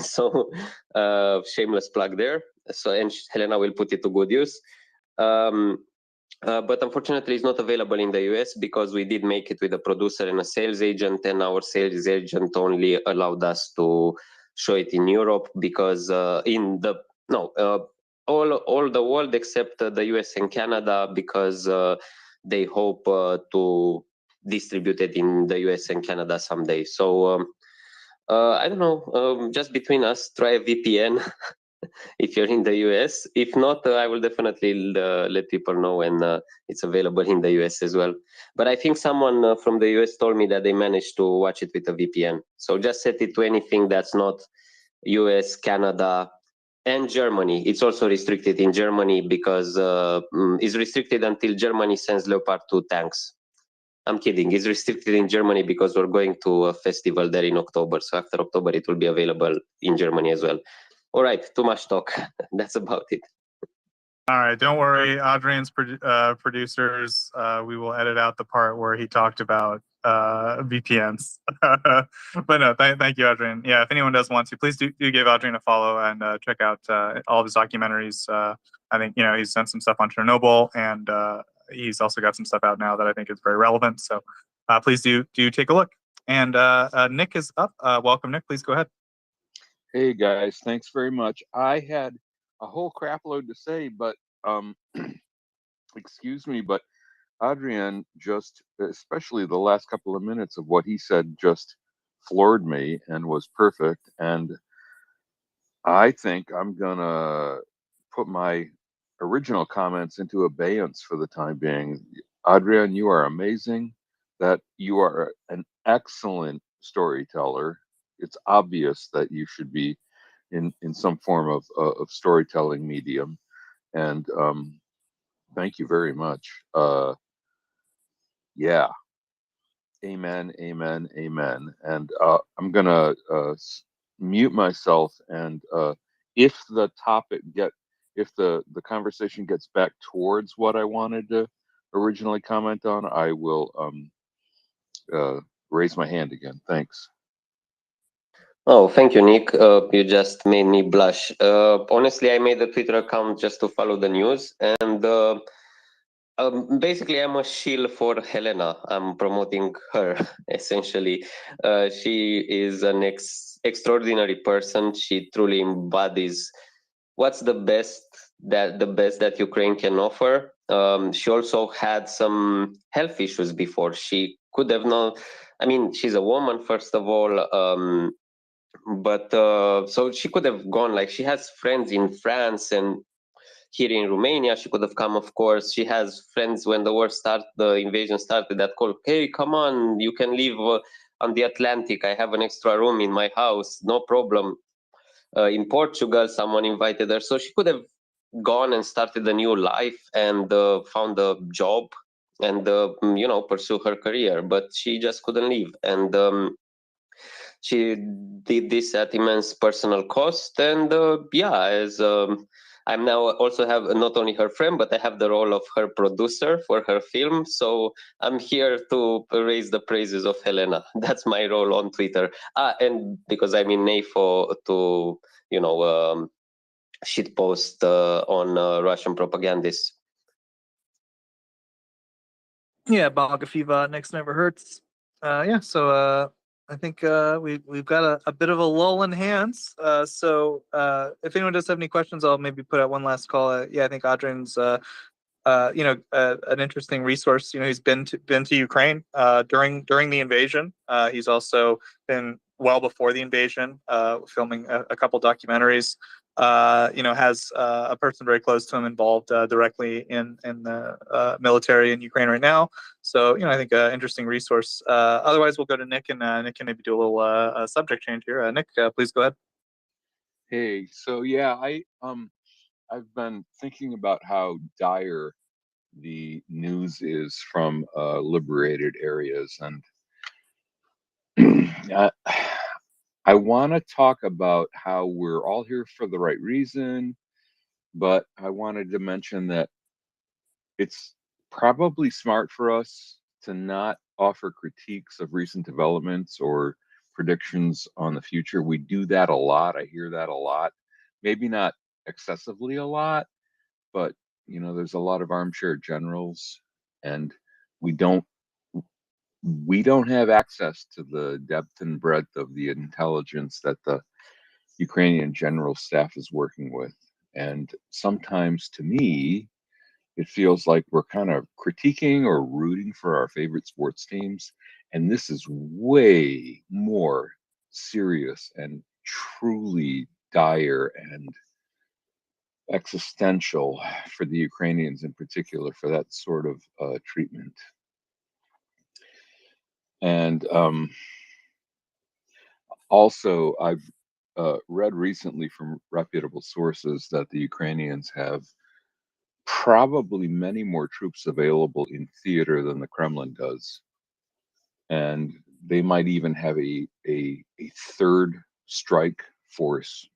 So shameless plug there. So and Helena will put it to good use. But unfortunately, it's not available in the US because we did make it with a producer and a sales agent, and our sales agent only allowed us to show it in Europe because in the no all the world except the US and Canada because they hope to distribute it in the US and Canada someday. So I don't know, just between us, try a VPN. If you're in the US. If not, I will definitely let people know when it's available in the US as well. But I think someone from the US told me that they managed to watch it with a VPN. So just set it to anything that's not US, Canada, and Germany. It's also restricted in Germany because it's restricted until Germany sends Leopard 2 tanks. I'm kidding. It's restricted in Germany because we're going to a festival there in October. So after October, it will be available in Germany as well. All right, too much talk. That's about it. All right, don't worry, Adrian's producers. We will edit out the part where he talked about VPNs. But no, thank you, Adrian. Yeah, if anyone does want to, please do give Adrian a follow and check out all of his documentaries. I think he's done some stuff on Chernobyl, and he's also got some stuff out now that I think is very relevant. So please do take a look. And Nick is up. Welcome, Nick. Please go ahead. Hey guys, thanks very much. I had a whole crap load to say, but excuse me, but Adrian just, especially the last couple of minutes of what he said, just floored me and was perfect. And I think I'm gonna put my original comments into abeyance for the time being. Adrian, you are amazing. That you are an excellent storyteller. It's obvious that you should be in some form of storytelling medium, and thank you very much. Yeah, amen, amen, amen. And I'm gonna mute myself, and if the conversation gets back towards what I wanted to originally comment on, I will raise my hand again. Thanks. Oh, thank you, Nick. You just made me blush. Honestly, I made a Twitter account just to follow the news, and basically, I'm a shill for Helena. I'm promoting her, essentially. She is an extraordinary person. She truly embodies what's the best that Ukraine can offer. She also had some health issues before. She could have known. I mean, she's a woman, first of all. But so she could have gone, like she has friends in France and here in Romania. She could have come, of course. She has friends when the war started, the invasion started, that called, hey, come on, you can live on the Atlantic. I have an extra room in my house, no problem. In Portugal, someone invited her. So she could have gone and started a new life and found a job and, pursue her career. But she just couldn't leave. And she did this at immense personal cost, and yeah, as I'm now also have not only her friend, but I have the role of her producer for her film. So I'm here to raise the praises of Helena. That's my role on Twitter. And because I'm in NAFO to shitpost on Russian propagandists. Yeah, Bagafiva, next never hurts. Yeah, so I think we've got a bit of a lull in hands. So if anyone does have any questions, I'll maybe put out one last call. Yeah, I think Adrian's an interesting resource. He's been to Ukraine during the invasion. He's also been well before the invasion, filming a couple documentaries. Has a person very close to him involved directly in the military in Ukraine right now. So, I think an interesting resource. Otherwise, we'll go to Nick, and Nick can maybe do a little subject change here. Nick, please go ahead. Hey, so yeah, I've been thinking about how dire the news is from liberated areas, and I want to talk about how we're all here for the right reason, but I wanted to mention that it's probably smart for us to not offer critiques of recent developments or predictions on the future. We do that a lot. I hear that a lot. Maybe not excessively a lot, but there's a lot of armchair generals, and we don't have access to the depth and breadth of the intelligence that the Ukrainian general staff is working with. And sometimes, to me, it feels like we're kind of critiquing or rooting for our favorite sports teams. And this is way more serious and truly dire and existential for the Ukrainians in particular for that sort of treatment. And also, I've read recently from reputable sources that the Ukrainians have probably many more troops available in theater than the Kremlin does. And they might even have a third strike force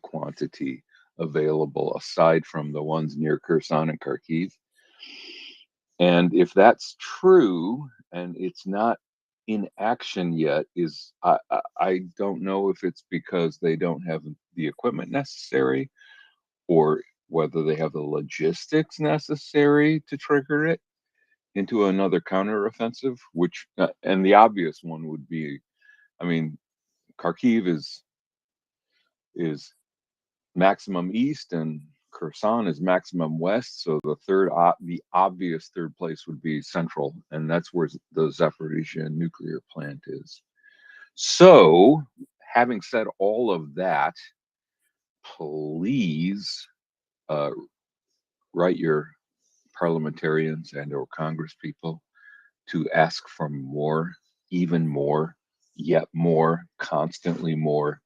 quantity available aside from the ones near Kherson and Kharkiv. And if that's true, and it's not in action yet, I don't know if it's because they don't have the equipment necessary, or whether they have the logistics necessary to trigger it into another counteroffensive. Which and the obvious one would be, Kharkiv is maximum east and Kherson is maximum west, so the obvious third place would be central, and that's where the Zaporizhia nuclear plant is. So, having said all of that, please write your parliamentarians and or Congress people to ask for more, even more, yet more, constantly more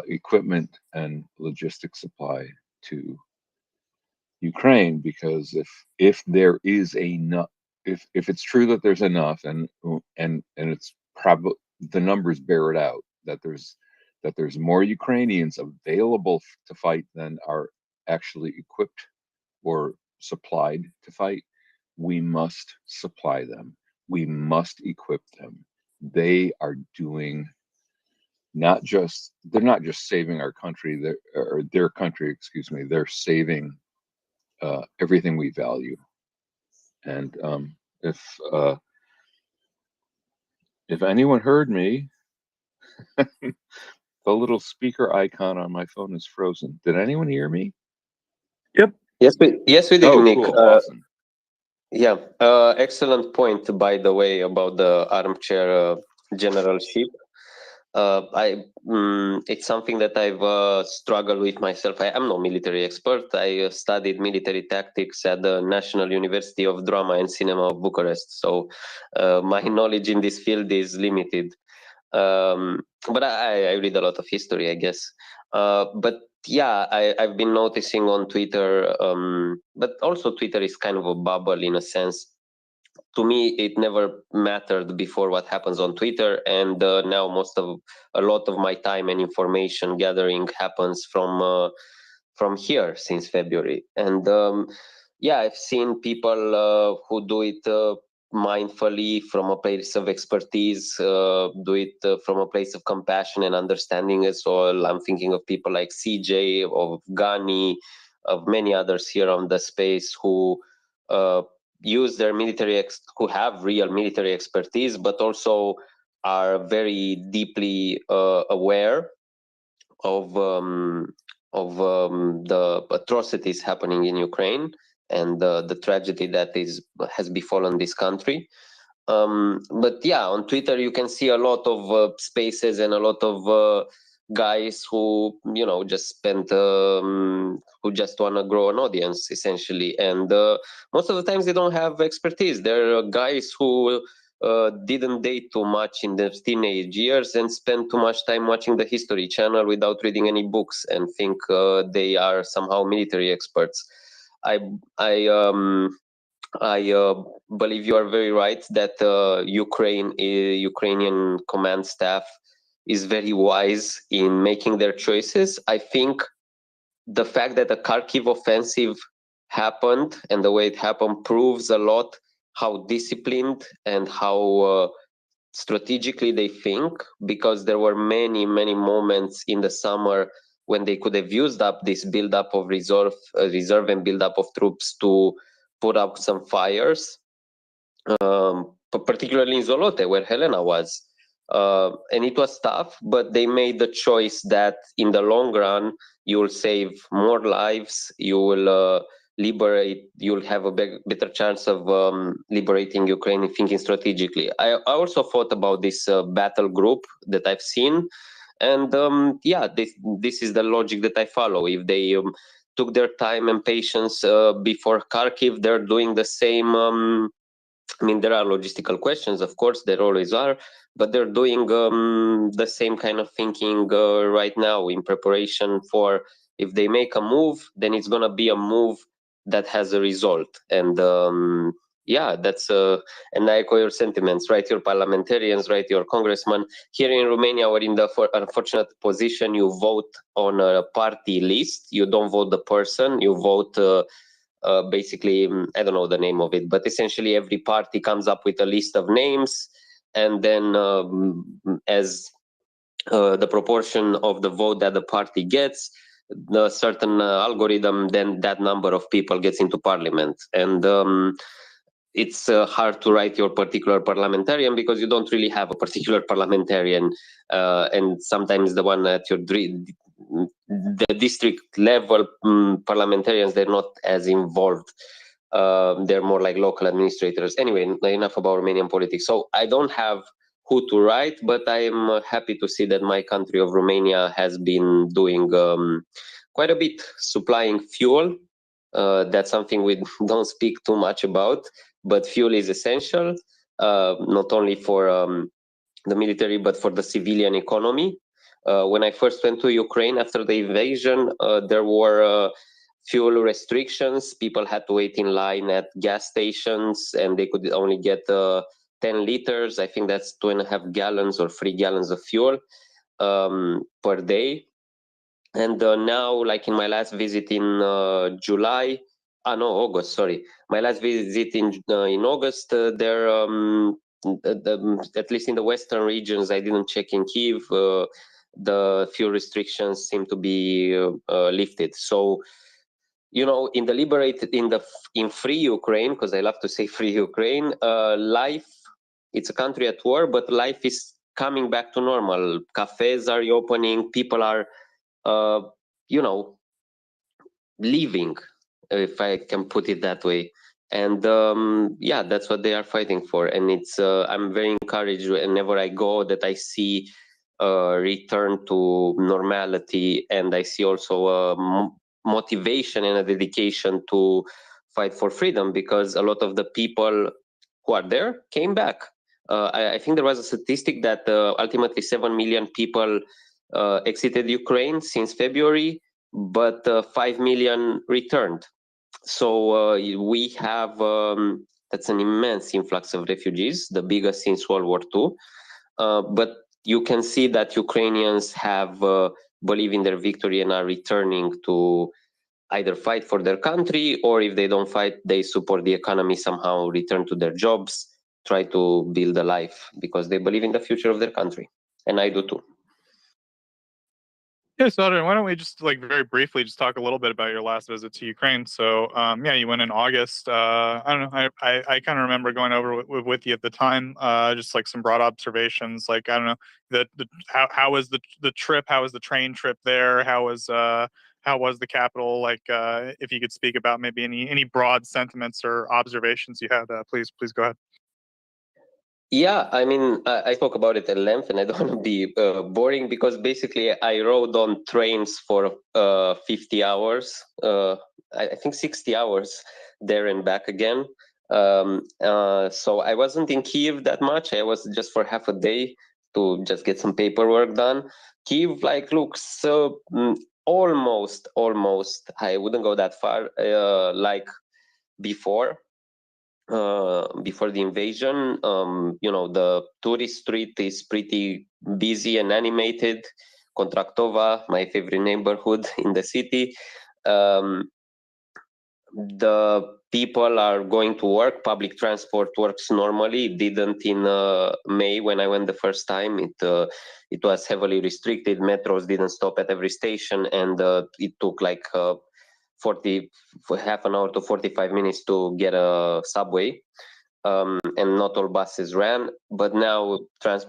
equipment and logistic supply to Ukraine, because if there is enough, if it's true that there's enough, and it's probably, the numbers bear it out, that there's more Ukrainians available to fight than are actually equipped or supplied to fight, we must supply them. We must equip them. They are doing they're not just saving our country, or their country, excuse me, they're saving everything we value. And if anyone heard me, the little speaker icon on my phone is frozen. Did anyone hear me? Yep. Yes, we did, oh, Nick. Cool. Awesome. Yeah, excellent point, by the way, about the armchair generalship. It's something that I've struggled with myself. I am no military expert. I studied military tactics at the National University of Drama and Cinema of Bucharest. So my knowledge in this field is limited. But I read a lot of history, I guess. But yeah, I've been noticing on Twitter, but also Twitter is kind of a bubble in a sense. To me, it never mattered before what happens on Twitter, and now a lot of my time and information gathering happens from here since February. And yeah, I've seen people who do it mindfully from a place of expertise, do it from a place of compassion and understanding as well. I'm thinking of people like CJ, of Gani, of many others here on the space who use their who have real military expertise, but also are very deeply aware of the atrocities happening in Ukraine and the tragedy that has befallen this country. But yeah, on Twitter you can see a lot of spaces and a lot of guys who just spent who just want to grow an audience essentially, and most of the times they don't have expertise. They're guys who didn't date too much in their teenage years and spent too much time watching the History Channel without reading any books and think they are somehow military experts. I believe you are very right that Ukrainian command staff is very wise in making their choices. I think the fact that the Kharkiv offensive happened and the way it happened proves a lot how disciplined and how strategically they think, because there were many moments in the summer when they could have used up this build-up of reserve and build-up of troops to put up some fires, particularly in Zolote, where Helena was. And it was tough, but they made the choice that in the long run, you will save more lives, you will you'll have a better chance of liberating Ukraine and thinking strategically. I also thought about this battle group that I've seen, and yeah, this is the logic that I follow. If they took their time and patience before Kharkiv, they're doing the same. I mean, there are logistical questions, of course, there always are, but they're doing the same kind of thinking right now in preparation for, if they make a move, then it's going to be a move that has a result. And yeah, that's and I echo your sentiments, right? Your parliamentarians, right? Your congressman. Here in Romania, we're in the unfortunate position, you vote on a party list, you don't vote the person, you vote basically, I don't know the name of it, but essentially every party comes up with a list of names, and then as the proportion of the vote that the party gets, the certain algorithm, then that number of people gets into parliament. And it's hard to write your particular parliamentarian because you don't really have a particular parliamentarian, and sometimes the one at your the district level parliamentarians, they're not as involved. They're more like local administrators. Anyway, enough about Romanian politics. So I don't have who to write, but I'm happy to see that my country of Romania has been doing quite a bit, supplying fuel. That's something we don't speak too much about, but fuel is essential, not only for the military, but for the civilian economy. When I first went to Ukraine after the invasion, there were fuel restrictions. People had to wait in line at gas stations, and they could only get 10 liters. I think that's 2.5 gallons or 3 gallons of fuel per day. And now, like in my last visit in August, sorry. My last visit in August, there, at least in the western regions, I didn't check in Kyiv, the fuel restrictions seem to be lifted. So, in the liberated, in free Ukraine, because I love to say free Ukraine, life, it's a country at war, but life is coming back to normal. Cafes are reopening, people are leaving, if I can put it that way. And yeah, that's what they are fighting for. And it's I'm very encouraged whenever I go that I see return to normality, and I see also motivation and a dedication to fight for freedom, because a lot of the people who are there came back. I think there was a statistic that ultimately 7 million people exited Ukraine since February, but 5 million returned. So we have, that's an immense influx of refugees, the biggest since World War II. But you can see that Ukrainians have believe in their victory and are returning to either fight for their country, or if they don't fight, they support the economy somehow, return to their jobs, try to build a life because they believe in the future of their country. And I do too. Yeah, so Adrian, why don't we just very briefly just talk a little bit about your last visit to Ukraine? So yeah, you went in August. I don't know. I kind of remember going over with you at the time. Just some broad observations. I don't know how was the trip? How was the train trip there? How was the capital? If you could speak about maybe any broad sentiments or observations you had, please go ahead. Yeah, I mean, I spoke about it at length, and I don't want to be boring because basically I rode on trains for 50 hours, I think 60 hours there and back again. So I wasn't in Kiev that much. I was just for half a day to just get some paperwork done. Kiev like looks almost, I wouldn't go that far, like before the invasion. The tourist street is pretty busy and animated. Kontraktova, my favorite neighborhood in the city. The people are going to work. Public transport works normally. It didn't in May when I went the first time. It was heavily restricted. Metros didn't stop at every station, and it took like half an hour to 45 minutes to get a subway. And not all buses ran, but now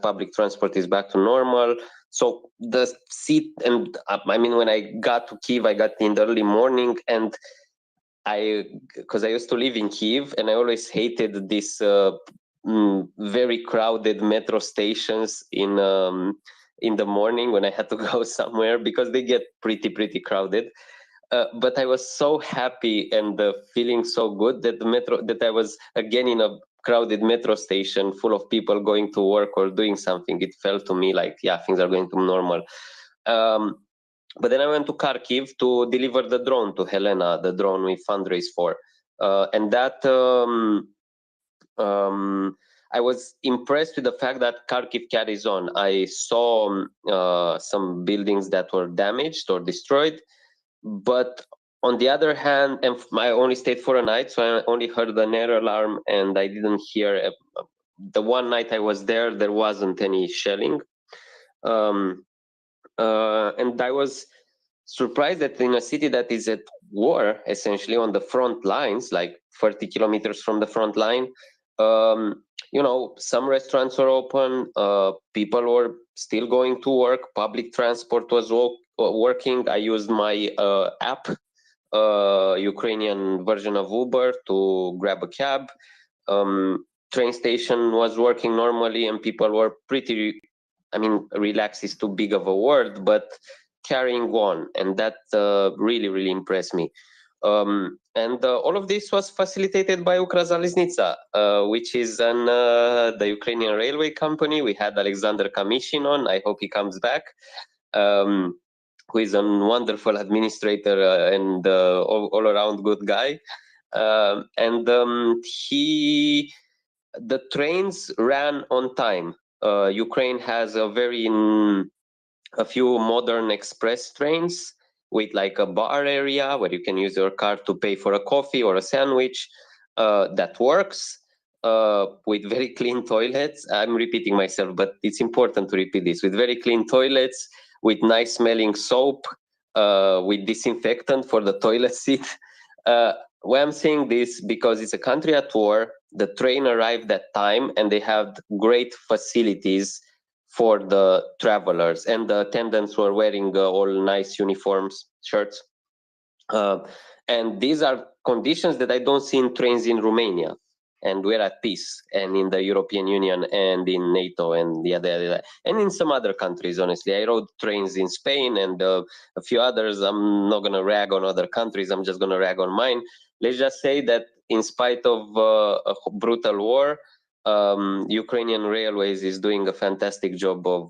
public transport is back to normal. So the seat, and I mean, when I got to Kiev, I got in the early morning, and because I used to live in Kiev, and I always hated this very crowded metro stations in the morning when I had to go somewhere, because they get pretty crowded. But I was so happy and feeling so good that I was again in a crowded metro station full of people going to work or doing something. It felt to me like, yeah, things are going to normal. But then I went to Kharkiv to deliver the drone to Helena, the drone we fundraised for. And that I was impressed with the fact that Kharkiv carries on. I saw some buildings that were damaged or destroyed, but on the other hand, and I only stayed for a night, so I only heard an air alarm, and I didn't hear. The one night I was there wasn't any shelling, and I was surprised that in a city that is at war, essentially on the front lines, like 30 kilometers from the front line, some restaurants were open, people were still going to work, public transport was working. I used my app, Ukrainian version of Uber, to grab a cab. Train station was working normally, and people were pretty, relaxed is too big of a word, but carrying on, and that really impressed me. And all of this was facilitated by Ukrzaliznytsia, which is the Ukrainian railway company. We had Alexander Kamishin on. I hope he comes back. Who is a wonderful administrator and all around good guy. The trains ran on time. Ukraine has a few modern express trains with like a bar area where you can use your card to pay for a coffee or a sandwich. That works with very clean toilets. I'm repeating myself, but it's important to repeat this. With very clean toilets, with nice smelling soap, with disinfectant for the toilet seat. Why I'm saying this, because it's a country at war, the train arrived at time, and they had great facilities for the travelers, and the attendants were wearing all nice uniforms, shirts. And these are conditions that I don't see in trains in Romania. And we're at peace, and in the European Union, and in NATO, and and in some other countries. Honestly, I rode trains in Spain and a few others. I'm not gonna rag on other countries. I'm just gonna rag on mine. Let's just say that in spite of a brutal war, Ukrainian Railways is doing a fantastic job of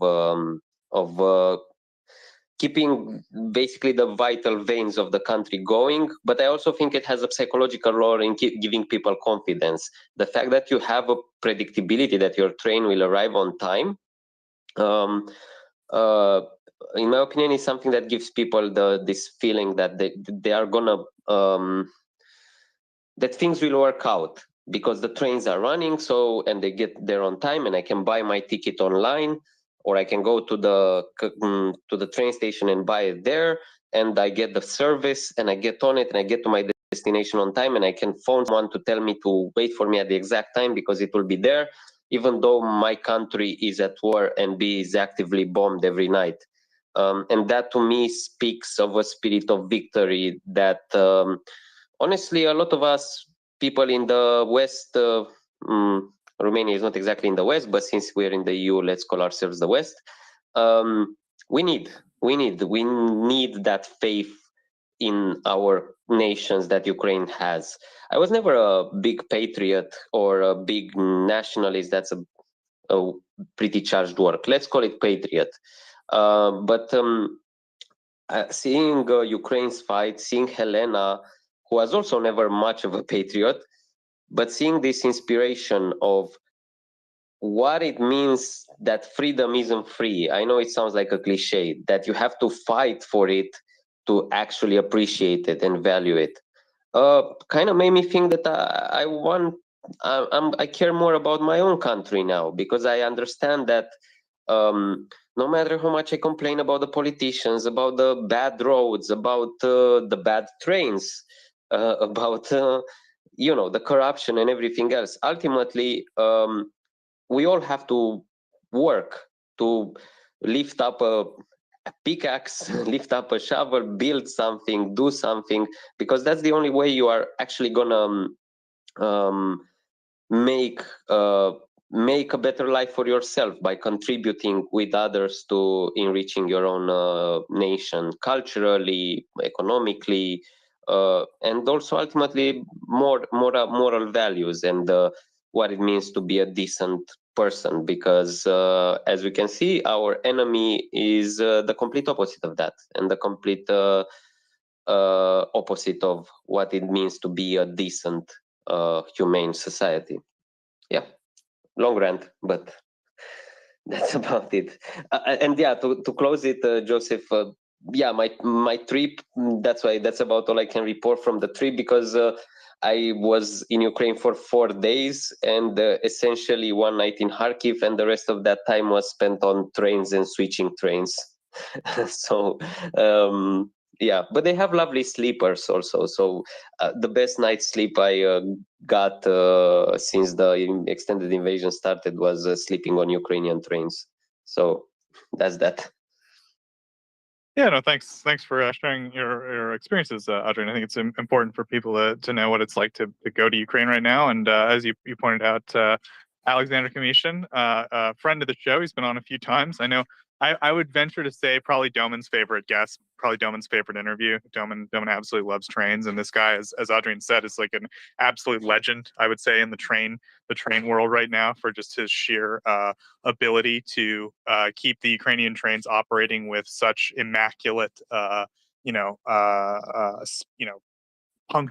keeping basically the vital veins of the country going. But I also think it has a psychological role in giving people confidence. The fact that you have a predictability that your train will arrive on time, in my opinion, is something that gives people this feeling that they are gonna that things will work out, because the trains are running, and they get there on time, and I can buy my ticket online, or I can go to the train station and buy it there, and I get the service, and I get on it, and I get to my destination on time, and I can phone someone to tell me to wait for me at the exact time because it will be there, even though my country is at war and is actively bombed every night. And that to me speaks of a spirit of victory that honestly, a lot of us people in the West Romania is not exactly in the West, but since we're in the EU, let's call ourselves the West. We need that faith in our nations that Ukraine has. I was never a big patriot or a big nationalist. That's a pretty charged word. Let's call it patriot. But seeing Ukraine's fight, seeing Helena, who was also never much of a patriot, but seeing this inspiration of what it means that freedom isn't free. I know it sounds like a cliche, that you have to fight for it to actually appreciate it and value it. Kind of made me think that I care more about my own country now, because I understand that no matter how much I complain about the politicians, about the bad roads, about the bad trains, about the corruption and everything else, ultimately we all have to work to lift up a pickaxe, lift up a shovel, build something, do something, because that's the only way you are actually gonna make a better life for yourself, by contributing with others to enriching your own nation, culturally, economically, and also ultimately moral values and what it means to be a decent person, because as we can see, our enemy is the complete opposite of that, and the complete opposite of what it means to be a decent humane society. Yeah, long rant, but that's about it. And yeah, to close it, Joseph, yeah, my trip, that's about all I can report from the trip, because I was in Ukraine for 4 days, and essentially one night in Kharkiv, and the rest of that time was spent on trains and switching trains. So yeah, but they have lovely sleepers also. So the best night's sleep I got since the extended invasion started was sleeping on Ukrainian trains. So that's that. Yeah, no, thanks for sharing your experiences, Adrian. I think it's important for people to know what it's like to go to Ukraine right now. And as you pointed out, Alexander Kamishin, a friend of the show, he's been on a few times. I know I would venture to say probably Doman's favorite guest, probably Doman's favorite interview. Doman absolutely loves trains, and this guy, as Adrian said, is like an absolute legend, I would say, in the train world right now, for just his sheer ability to keep the Ukrainian trains operating with such immaculate,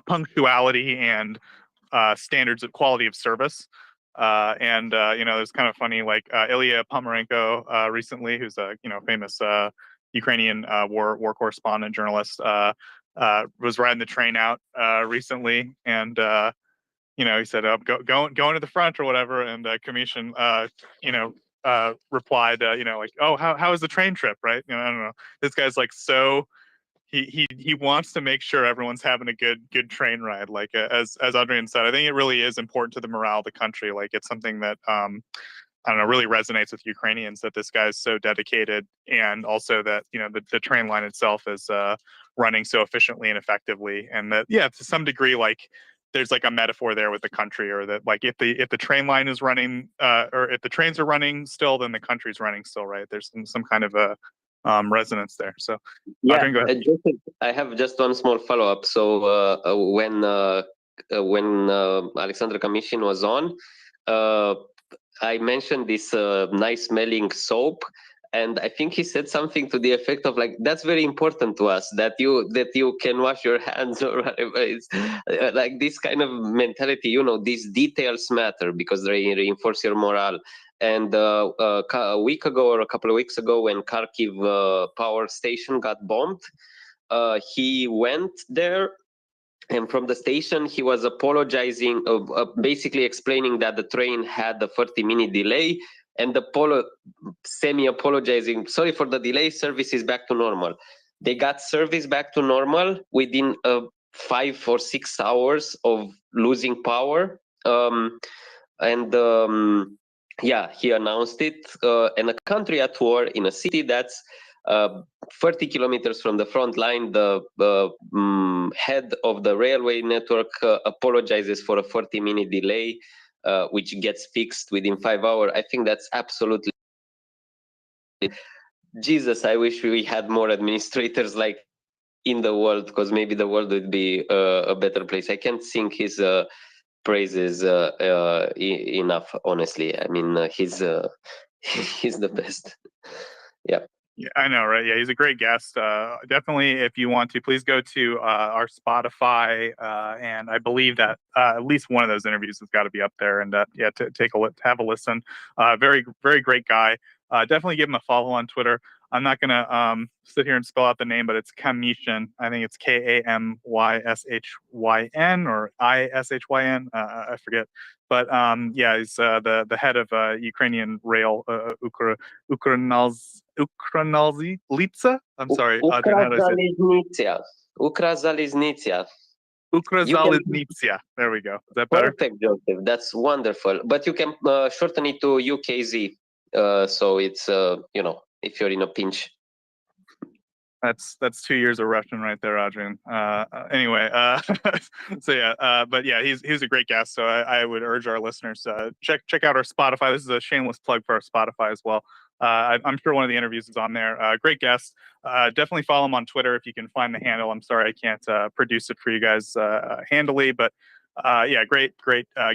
punctuality and standards of quality of service. And it's kind of funny, like Ilya Pomerenko recently, who's a famous Ukrainian war correspondent journalist, was riding the train out recently, and he said, going to the front or whatever, and Kamishin replied, like, oh, how was the train trip, right? I don't know. This guy's like, so he wants to make sure everyone's having a good train ride. Like as Adrian said, I think it really is important to the morale of the country. Like it's something that I don't know, really resonates with Ukrainians, that this guy's so dedicated, and also that the train line itself is running so efficiently and effectively, and that to some degree, like there's like a metaphor there with the country, or that like if the train line is running or if the trains are running still, then the country's running still, right? There's some kind of a resonance there. So yeah, Adrian, go ahead. I have just one small follow-up. So when Alexander Kamishin was on, I mentioned this nice smelling soap, and I think he said something to the effect of like, that's very important to us, that you can wash your hands or whatever. It's like this kind of mentality, these details matter because they reinforce your morale. And a week ago or a couple of weeks ago, when Kharkiv power station got bombed, he went there, and from the station he was apologizing, basically explaining that the train had a 30-minute delay, and semi-apologizing, sorry for the delay, service is back to normal. They got service back to normal within 5 or 6 hours of losing power. He announced it in a country at war, in a city that's 30 kilometers from the front line. The head of the railway network apologizes for a 30-minute delay. which gets fixed within 5 hours. I think that's absolutely Jesus. I wish we had more administrators like in the world, because maybe the world would be a better place. I can't sing his praises enough, honestly. I mean, he's he's the best. Yeah. Yeah, I know, right? Yeah, he's a great guest. Definitely, if you want to, please go to our Spotify, and I believe that at least one of those interviews has got to be up there. And yeah, take a have a listen. Very, very great guy. Definitely give him a follow on Twitter. I'm not gonna sit here and spell out the name, but it's Kamyshin. I think it's Kamyshyn or Ishyn. I forget. But yeah, he's the head of Ukrainian Rail, Ukrazaliznytsia. I'm sorry, Adrian, how do I say it? Ukrazaliznytsia. Ukrazaliznytsia. There we go. Is that better? Perfect, Joseph. That's wonderful. But you can shorten it to UKZ. So it's you know, if you're in a pinch. That's 2 years of Russian right there, Adrian. Anyway, so yeah, but yeah, he's a great guest. So I would urge our listeners check out our Spotify. This is a shameless plug for our Spotify as well. I'm sure one of the interviews is on there. Great guest. Definitely follow him on Twitter if you can find the handle. I'm sorry I can't produce it for you guys handily, but yeah, great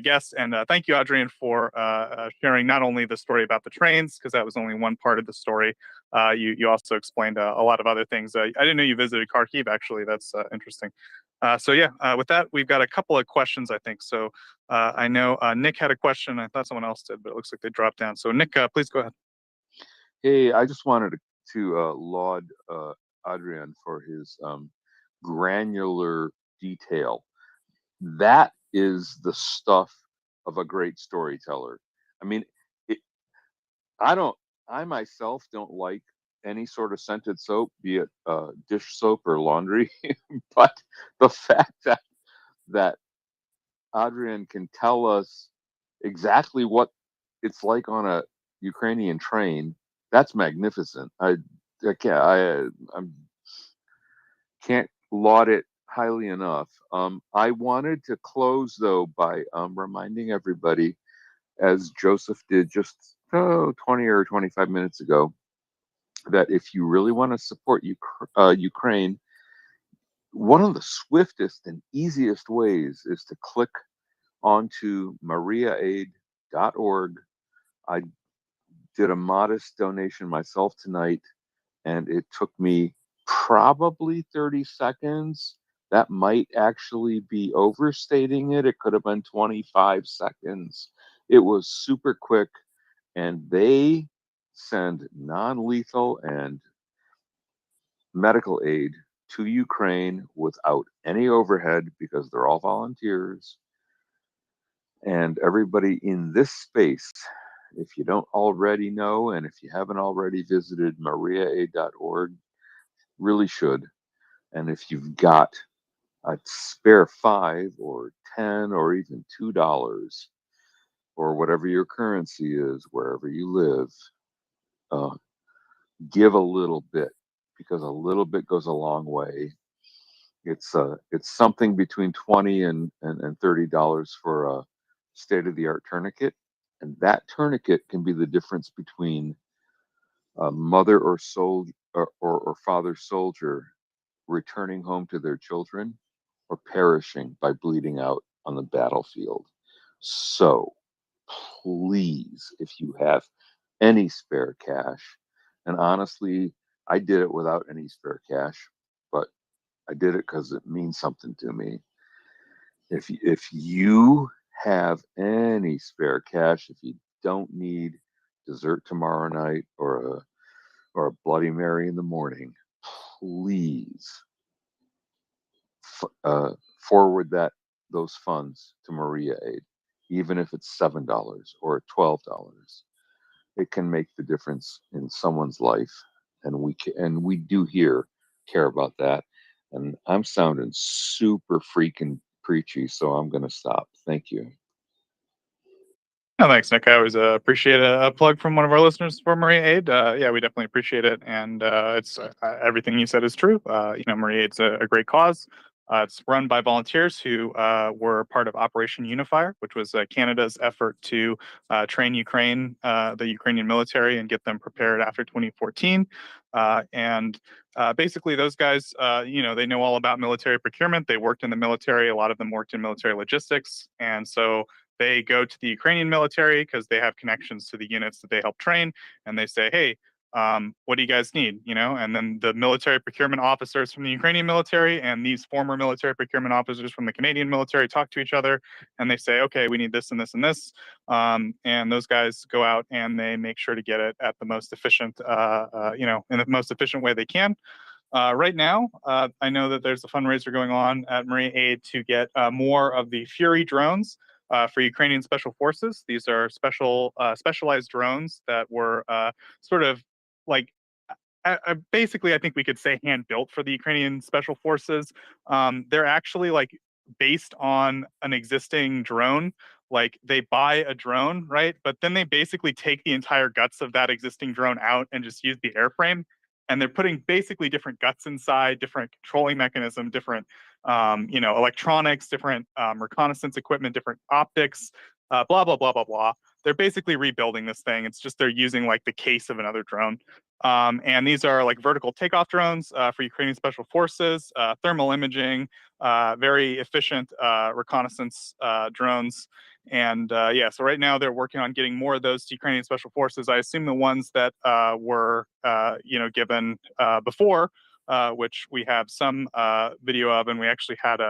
guest. And thank you, Adrian, for sharing not only the story about the trains, because that was only one part of the story. You also explained a lot of other things. I didn't know you visited Kharkiv, actually. That's interesting. So yeah, with that, we've got a couple of questions, I think. So I know Nick had a question. I thought someone else did, but it looks like they dropped down. So Nick, please go ahead. Hey, I just wanted to laud Adrian for his granular detail. That is the stuff of a great storyteller. I mean, I myself don't like any sort of scented soap, be it dish soap or laundry, but the fact that Adrian can tell us exactly what it's like on a Ukrainian train, that's magnificent. I can't laud it highly enough. I wanted to close though by reminding everybody, as Joseph did just 20 or 25 minutes ago, that if you really want to support Ukraine, one of the swiftest and easiest ways is to click onto MriyaAid.org. I did a modest donation myself tonight, and it took me probably 30 seconds. That might actually be overstating it. It could have been 25 seconds. It was super quick, and they send non-lethal and medical aid to Ukraine without any overhead because they're all volunteers. And everybody in this space, if you don't already know, and if you haven't already visited MriyaAid.org, really should. And if you've got a spare $5 or $10 or even $2 or whatever your currency is, wherever you live, give a little bit, because a little bit goes a long way. It's something between $20 and $30 for a state-of-the-art tourniquet, and that tourniquet can be the difference between a mother or father soldier returning home to their children or perishing by bleeding out on the battlefield. So please, if you have any spare cash, and honestly, I did it without any spare cash, but I did it because it means something to me. If you have any spare cash, if you don't need dessert tomorrow night or a Bloody Mary in the morning, please forward those funds to Mariya Aid, even if it's $7 or $12. It can make the difference in someone's life, and we do here care about that. And I'm sounding super freaking preachy, so I'm going to stop. Thank you. No, thanks, Nick. I always appreciate a plug from one of our listeners for Mariya Aid. Yeah, we definitely appreciate it, and it's everything you said is true. You know, Mariya Aid's a great cause. It's run by volunteers who were part of Operation Unifier, which was Canada's effort to train Ukraine, the Ukrainian military, and get them prepared after 2014. And basically, those guys, they know all about military procurement. They worked in the military. A lot of them worked in military logistics, and so they go to the Ukrainian military because they have connections to the units that they help train, and they say, "Hey, what do you guys need?" And then the military procurement officers from the Ukrainian military and these former military procurement officers from the Canadian military talk to each other, and they say, "Okay, we need this and this and this," and those guys go out and they make sure to get it at the most efficient, in the most efficient way they can. Right now, I know that there's a fundraiser going on at MriyaAid to get more of the Fury drones for Ukrainian special forces. These are specialized drones that were sort of like basically, I think we could say hand built for the Ukrainian special forces. They're actually like based on an existing drone. Like they buy a drone, right? But then they basically take the entire guts of that existing drone out and just use the airframe. And they're putting basically different guts inside, different controlling mechanism, different electronics, different reconnaissance equipment, different optics, blah blah blah blah blah. They're basically rebuilding this thing. It's just they're using like the case of another drone. And these are like vertical takeoff drones for Ukrainian special forces, thermal imaging, very efficient reconnaissance drones. And so right now they're working on getting more of those to Ukrainian special forces. I assume the ones that were, given before, which we have some video of, and we actually had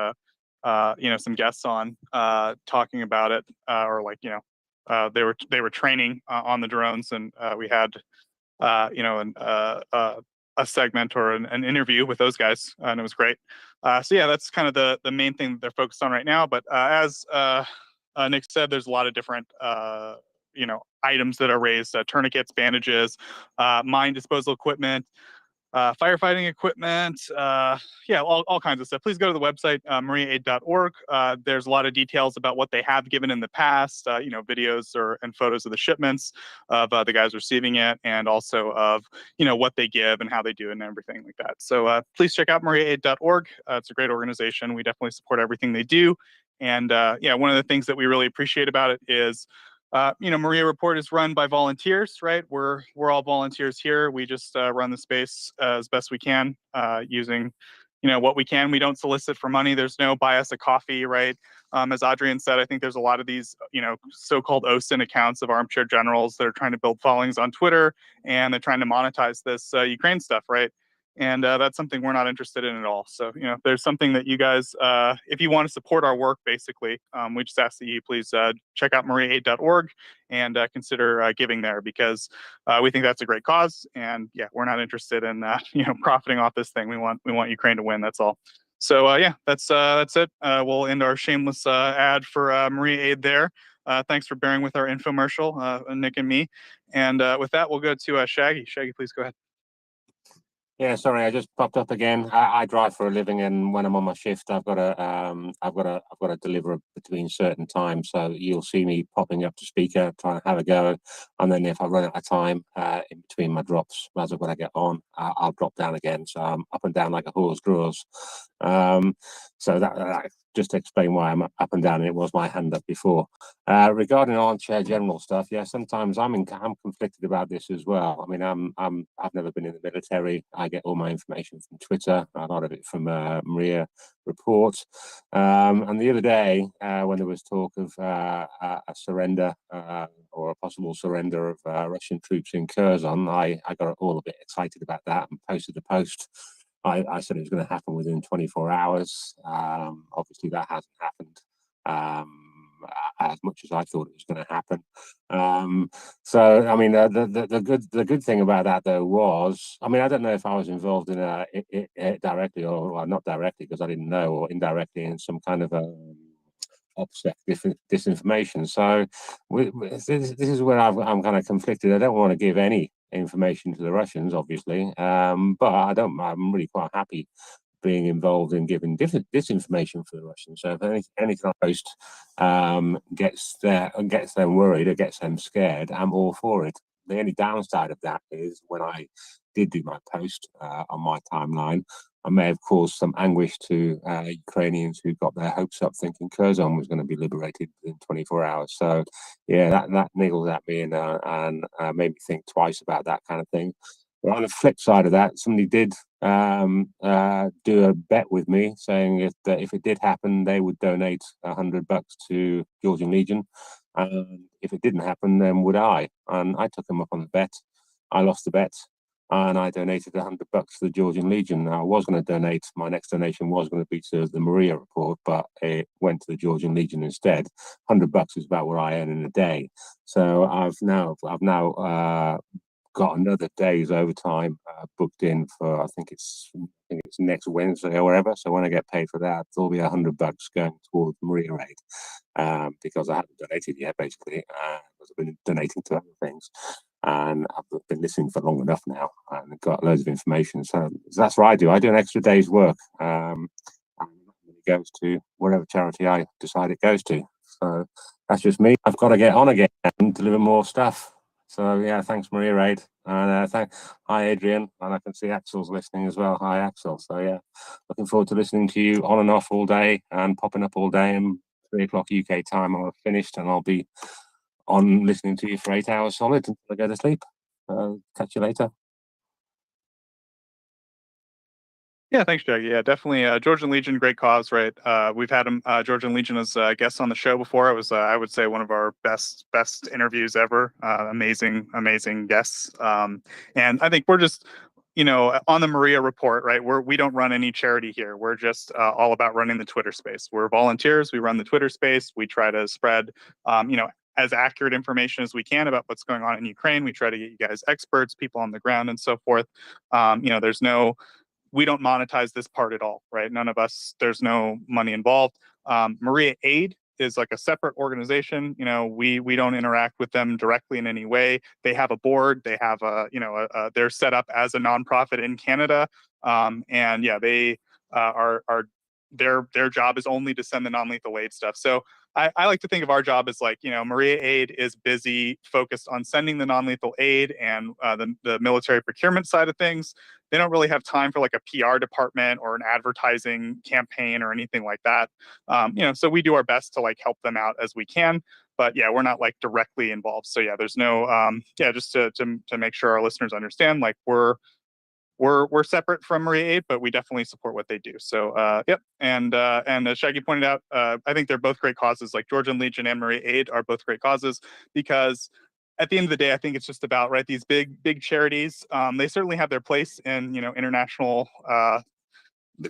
some guests on talking about it, they were training on the drones, and we had a segment or an interview with those guys, and it was great. That's kind of the main thing that they're focused on right now. But as Nick said, there's a lot of different items that are raised: tourniquets, bandages, mine disposal equipment, firefighting equipment, all kinds of stuff. Please go to the website, MriyaAid.org. There's a lot of details about what they have given in the past, videos and photos of the shipments of the guys receiving it, and also of, what they give and how they do it and everything like that. So please check out MriyaAid.org. It's a great organization. We definitely support everything they do. And one of the things that we really appreciate about it is MriyaReport is run by volunteers, right? We're all volunteers here. We just run the space as best we can, using, what we can. We don't solicit for money. There's no buy us a coffee, right? As Adrian said, I think there's a lot of these, so-called OSINT accounts of armchair generals that are trying to build followings on Twitter, and they're trying to monetize this Ukraine stuff, right? And that's something we're not interested in at all. So, if there's something that you guys, if you want to support our work, basically, we just ask that you please check out MriyaAid.org and consider giving there, because we think that's a great cause. And we're not interested in, profiting off this thing. We want Ukraine to win. That's all. So that's it. We'll end our shameless ad for MriyaAid there. Thanks for bearing with our infomercial, Nick and me. And with that, we'll go to Shaggy. Shaggy, please go ahead. Yeah, sorry, I just popped up again. I drive for a living, and when I'm on my shift, I've got to deliver between certain times. So you'll see me popping up to speaker, trying to have a go, and then if I run out of time in between my drops, as I've got to get on, I'll drop down again. So I'm up and down like a horse draws. So that just to explain why I'm up and down. And it was my hand up before. Regarding armchair general stuff, sometimes I'm conflicted about this as well. I mean, I've never been in the military. I get all my information from Twitter, a lot of it from MriyaReport. And the other day, when there was talk of a surrender or a possible surrender of Russian troops in Kherson, I got all a bit excited about that and posted a post. I said it was going to happen within 24 hours. Obviously, that hasn't happened as much as I thought it was going to happen. So, I mean, the good thing about that though was, I mean, I don't know if I was involved in it directly or well, not directly because I didn't know, or indirectly in some kind of offset disinformation. So this is where I'm kind of conflicted. I don't want to give any information to the Russians, obviously, but I'm really quite happy being involved in giving disinformation for the Russians. So if anything I post gets them worried or gets them scared, I'm all for it. The only downside of that is when I did do my post on my timeline, I may have caused some anguish to Ukrainians who got their hopes up thinking Kherson was going to be liberated within 24 hours. So, yeah, that niggles at me and made me think twice about that kind of thing. But on the flip side of that, somebody did do a bet with me saying if it did happen, they would donate $100 to Georgian Legion. And if it didn't happen, then would I? And I took him up on the bet. I lost the bet, and I donated $100 to the Georgian Legion. Now, I was going to donate, my next donation was going to be to the MriyaReport, but it went to the Georgian Legion instead. $100 is about what I earn in a day. So I've now got another day's overtime booked in for I think it's next Wednesday or whatever. So when I get paid for that, there'll be $100 going towards MriyaReport because I haven't donated yet, basically, because I've been donating to other things. And I've been listening for long enough now and got loads of information. So that's what I do. I do an extra day's work. And it goes to whatever charity I decide it goes to. So that's just me. I've got to get on again and deliver more stuff. So yeah, thanks MriyaReport. And hi Adrian. And I can see Axel's listening as well. Hi Axel. So yeah, looking forward to listening to you on and off all day and popping up all day. And 3 o'clock UK time I'll have finished and I'll be on listening to you for 8 hours solid until I go to sleep. Catch you later. Yeah, thanks, Jackie. Yeah, definitely. Georgian Legion, great cause, right? We've had Georgian Legion as guests on the show before. It was, I would say, one of our best interviews ever. Amazing guests. And I think we're just, on the MriyaReport, right? We don't run any charity here. We're just all about running the Twitter space. We're volunteers. We run the Twitter space. We try to spread, as accurate information as we can about what's going on in Ukraine. We try to get you guys experts, people on the ground, and so forth. We don't monetize this part at all, right? None of us, there's no money involved. MriyaAid is like a separate organization. We don't interact with them directly in any way. They have a board. They have they're set up as a nonprofit in Canada. And yeah, they their job is only to send the non-lethal aid stuff. So I like to think of our job as like, MriyaAid is busy focused on sending the non-lethal aid and the military procurement side of things. They don't really have time for like a PR department or an advertising campaign or anything like that. So we do our best to like help them out as we can. But yeah, we're not like directly involved. So yeah, there's no just to make sure our listeners understand, like we're separate from MriyaAid, but we definitely support what they do. So yep. And as Shaggy pointed out, I think they're both great causes. Like Georgian Legion and MriyaAid are both great causes because at the end of the day, I think it's just about, right, these big charities. They certainly have their place in, international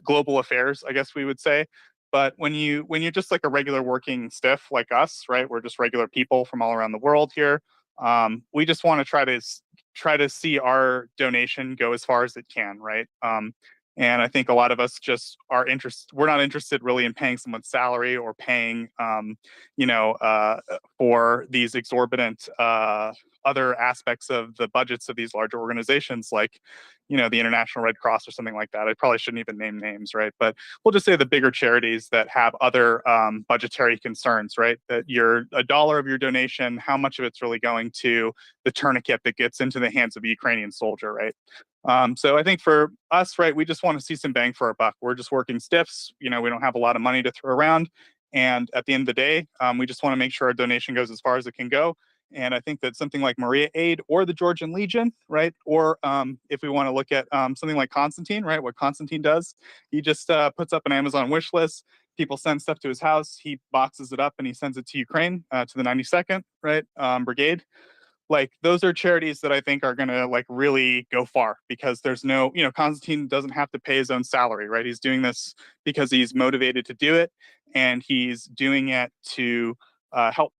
global affairs, I guess we would say. But when you're just like a regular working stiff like us, right? We're just regular people from all around the world here. We just want to try to see our donation go as far as it can, right? And I think a lot of us just we're not interested really in paying someone's salary or paying, for these exorbitant other aspects of the budgets of these larger organizations like, the International Red Cross or something like that. I probably shouldn't even name names, right? But we'll just say the bigger charities that have other budgetary concerns, right? That a dollar of your donation, how much of it's really going to the tourniquet that gets into the hands of a Ukrainian soldier, right? So I think for us, right, we just want to see some bang for our buck. We're just working stiffs. We don't have a lot of money to throw around. And at the end of the day, we just want to make sure our donation goes as far as it can go. And I think that something like MriyaAid or the Georgian Legion, right? Or if we want to look at something like Constantine, right? What Constantine does, he just puts up an Amazon wish list. People send stuff to his house. He boxes it up and he sends it to Ukraine, to the 92nd, right? Brigade. Like those are charities that I think are going to like really go far because there's no, Constantine doesn't have to pay his own salary, right? He's doing this because he's motivated to do it and he's doing it to help,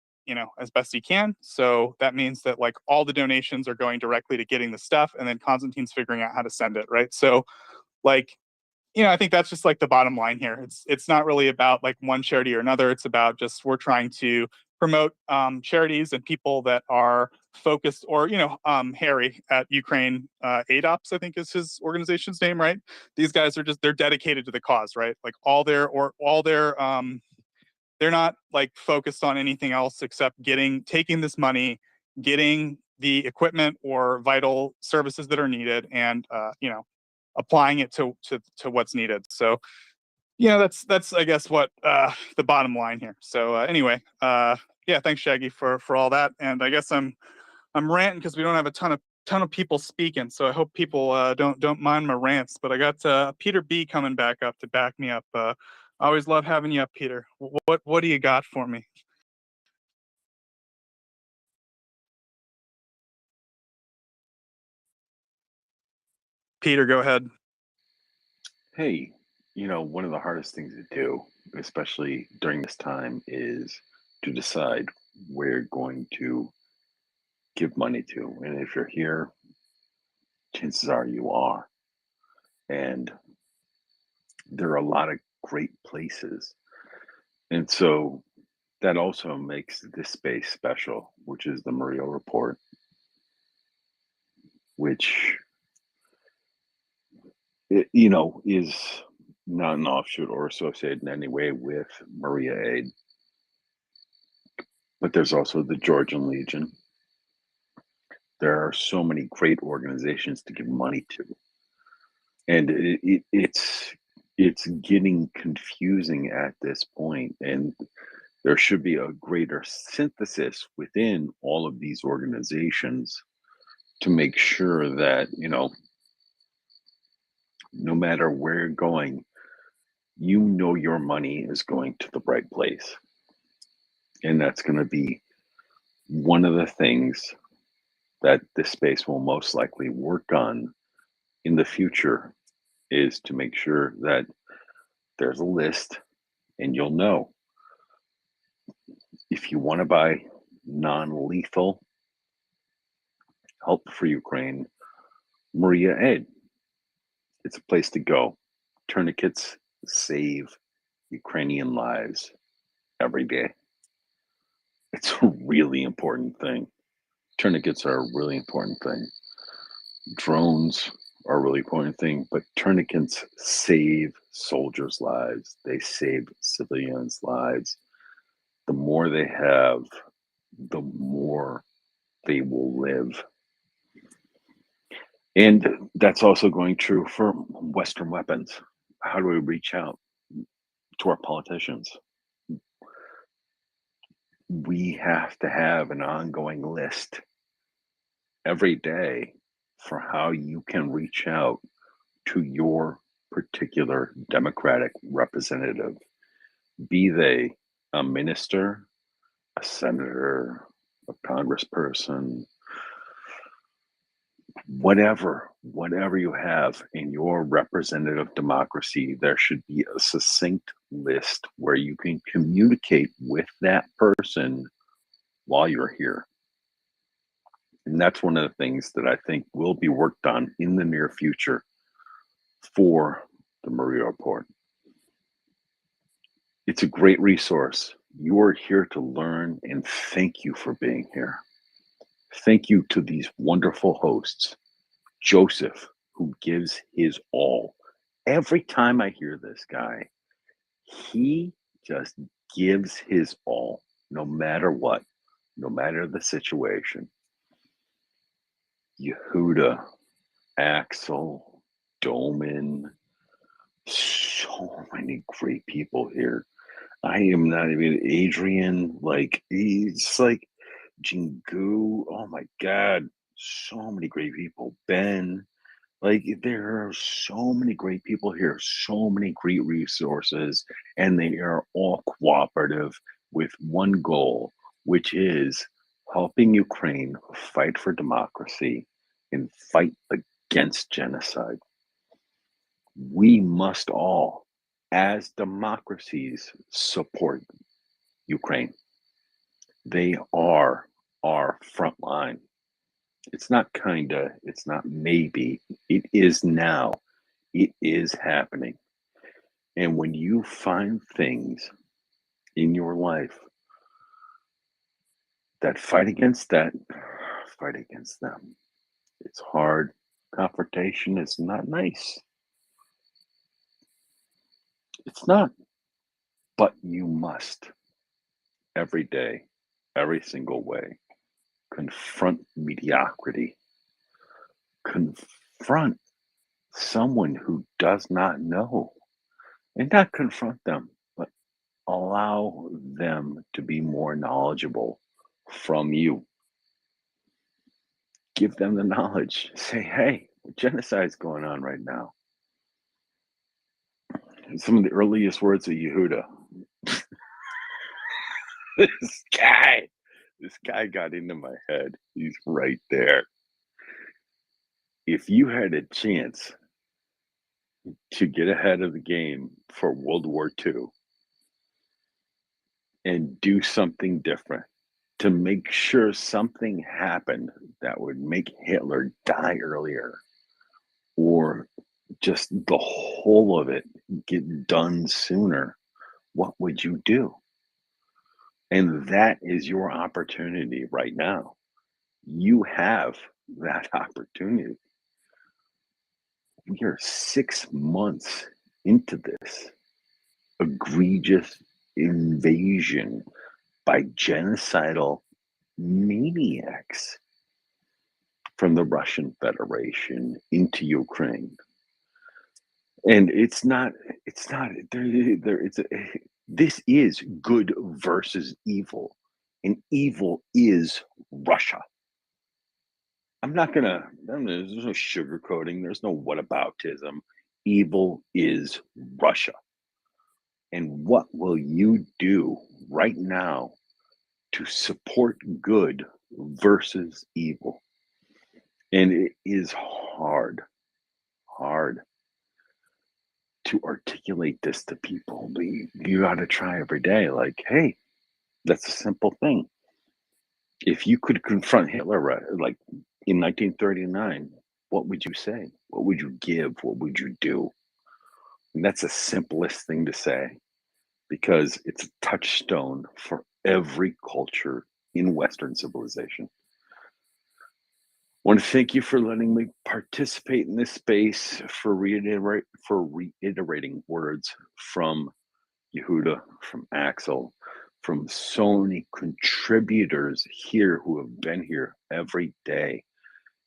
as best he can. So that means that like all the donations are going directly to getting the stuff and then Constantine's figuring out how to send it, right? So like, I think that's just like the bottom line here. It's not really about like one charity or another. It's about just we're trying to promote charities and people that are focused, or Harry at Ukraine ADOPS, I think is his organization's name, right? These guys are they're dedicated to the cause, right? Like they're not like focused on anything else except taking this money, getting the equipment or vital services that are needed, and applying it to what's needed. So, that's I guess what the bottom line here. So anyway, yeah, thanks Shaggy for all that. And I guess I'm ranting because we don't have a ton of people speaking. So I hope people don't mind my rants. But I got Peter B coming back up to back me up. I always love having you up, Peter. What do you got for me? Peter, go ahead. Hey, one of the hardest things to do, especially during this time, is to decide where you're going to give money to. And if you're here, chances are you are. And there are a lot of great places. And so that also makes this space special, which is the MriyaReport, which is not an offshoot or associated in any way with Maria Aid. But there's also the Georgian Legion. There are so many great organizations to give money to, and it's getting confusing at this point, and there should be a greater synthesis within all of these organizations to make sure that no matter where you're going, your money is going to the right place. And that's going to be one of the things that this space will most likely work on in the future, is to make sure that there's a list, and you'll know if you want to buy non-lethal help for Ukraine. Maria Aid, it's a place to go. Tourniquets save Ukrainian lives every day. It's a really important thing. Tourniquets are a really important thing. Drones are a really important thing, but tourniquets save soldiers' lives. They save civilians' lives. The more they have, the more they will live. And that's also going true for Western weapons. How do we reach out to our politicians? We have to have an ongoing list every day for how you can reach out to your particular Democratic representative, be they a minister, a senator, a congressperson, whatever you have in your representative democracy. There should be a succinct list where you can communicate with that person while you're here. And that's one of the things that I think will be worked on in the near future for the MriyaReport. It's a great resource. You are here to learn, and thank you for being here. Thank you to these wonderful hosts. Joseph, who gives his all. Every time I hear this guy, he just gives his all, no matter what, no matter the situation. Yehuda, Axel, Doman, so many great people here. I am not even Adrian, he's like Jingu. Oh my God, so many great people. Ben, there are so many great people here, so many great resources, and they are all cooperative with one goal, which is helping Ukraine fight for democracy and fight against genocide. We must all, as democracies, support Ukraine. They are our front line. It's not kinda, it's not maybe, it is now. It is happening. And when you find things in your life that fight against that, fight against them. It's hard. Confrontation is not nice. It's not. But you must, every day, every single way, confront mediocrity. Confront someone who does not know, and not confront them, but allow them to be more knowledgeable from you. Give them the knowledge. Say, hey, genocide's going on right now. Some of the earliest words of Yehuda. this guy got into my head. He's right there. If you had a chance to get ahead of the game for World War II and do something different, to make sure something happened that would make Hitler die earlier, or just the whole of it get done sooner, what would you do? And that is your opportunity right now. You have that opportunity. We are 6 months into this egregious invasion by genocidal maniacs from the Russian Federation into Ukraine. And it's not this is good versus evil, and evil is Russia. There's no sugarcoating, there's no whataboutism. Evil is Russia. And what will you do right now to support good versus evil? And it is hard to articulate this to people. But you got to try every day. Like, hey, that's a simple thing. If you could confront Hitler, like in 1939, what would you say? What would you give? What would you do? And that's the simplest thing to say, because it's a touchstone for every culture in Western civilization. I want to thank you for letting me participate in this space, for reiterating words from Yehuda, from Axel, from so many contributors here who have been here every day.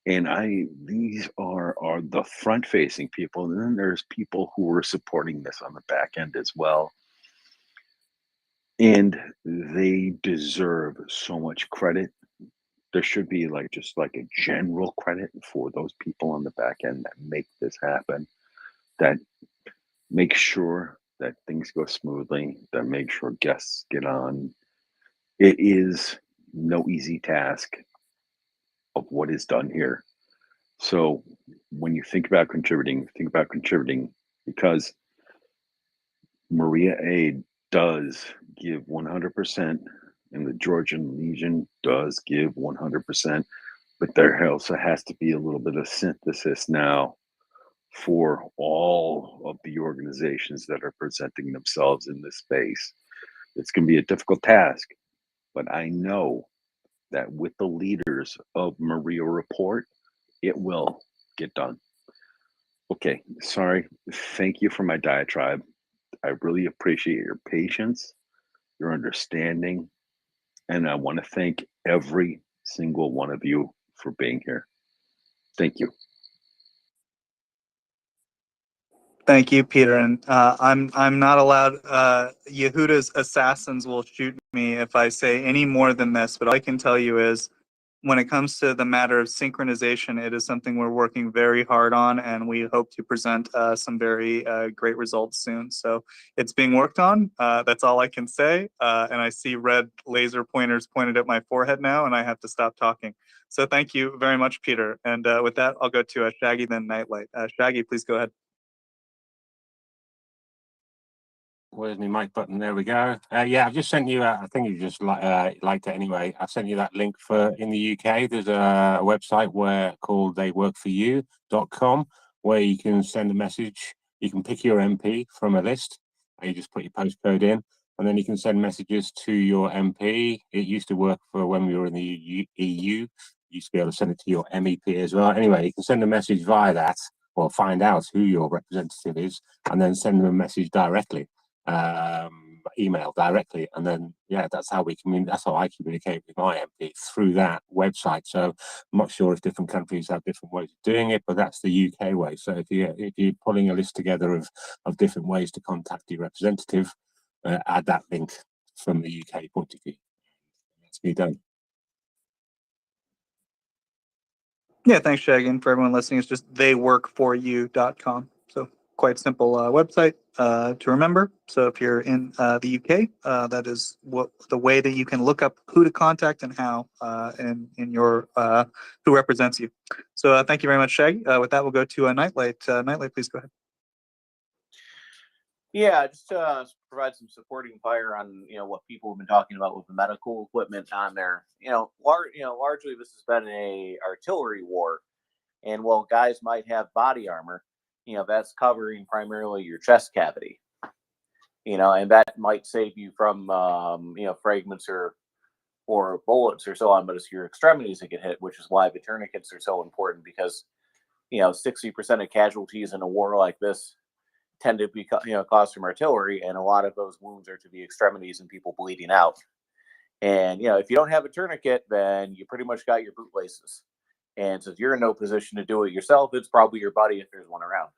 And these are the front-facing people, and then there's people who are supporting this on the back end as well. And they deserve so much credit. There should be just a general credit for those people on the back end that make this happen, that make sure that things go smoothly, that make sure guests get on. It is no easy task of what is done here. So when you think about contributing because Maria Aid does give 100%, and the Georgian Legion does give 100%, but there also has to be a little bit of synthesis now for all of the organizations that are presenting themselves in this space. It's going to be a difficult task, but I know that with the leaders of MriyaReport, it will get done. Okay, sorry. Thank you for my diatribe. I really appreciate your patience, your understanding, and I want to thank every single one of you for being here. Thank you. Thank you, Peter. And I'm not allowed. Yehuda's assassins will shoot me if I say any more than this. But all I can tell you is, when it comes to the matter of synchronization, it is something we're working very hard on, and we hope to present some very great results soon. So it's being worked on. That's all I can say. And I see red laser pointers pointed at my forehead now, and I have to stop talking. So thank you very much, Peter. And with that, I'll go to Shaggy, then Nightlight. Shaggy, please go ahead. Where's my mic button? There we go. Yeah, I've just sent you. I think you just liked it anyway. I've sent you that link for in the UK. There's a website called theyworkforyou.com where you can send a message. You can pick your MP from a list. And you just put your postcode in, and then you can send messages to your MP. It used to work for when we were in the EU. You used to be able to send it to your MEP as well. Anyway, you can send a message via that, or find out who your representative is, and then send them a message directly. email directly, and then that's how that's how I communicate with my MP, through that website. So I'm not sure if different countries have different ways of doing it, but that's the UK way. So if you're pulling a list together of different ways to contact your representative, add that link from the UK point of view. That's me done. Yeah, thanks, Shaggy. And for everyone listening, it's just theyworkforyou.com. So quite simple website to remember. So if you're in the UK, that is the way that you can look up who to contact and how in your who represents you. So thank you very much, Shaggy. With that, we'll go to Nightlight. Nightlight, please go ahead. Yeah, just to provide some supporting fire on what people have been talking about with the medical equipment on there. Largely this has been a artillery war, and while guys might have body armor, that's covering primarily your chest cavity. And that might save you from fragments or bullets or so on, but it's your extremities that get hit, which is why the tourniquets are so important, because 60% of casualties in a war like this tend to be caused from artillery, and a lot of those wounds are to the extremities and people bleeding out. And if you don't have a tourniquet, then you pretty much got your bootlaces. And since you're in no position to do it yourself, it's probably your buddy if there's one around.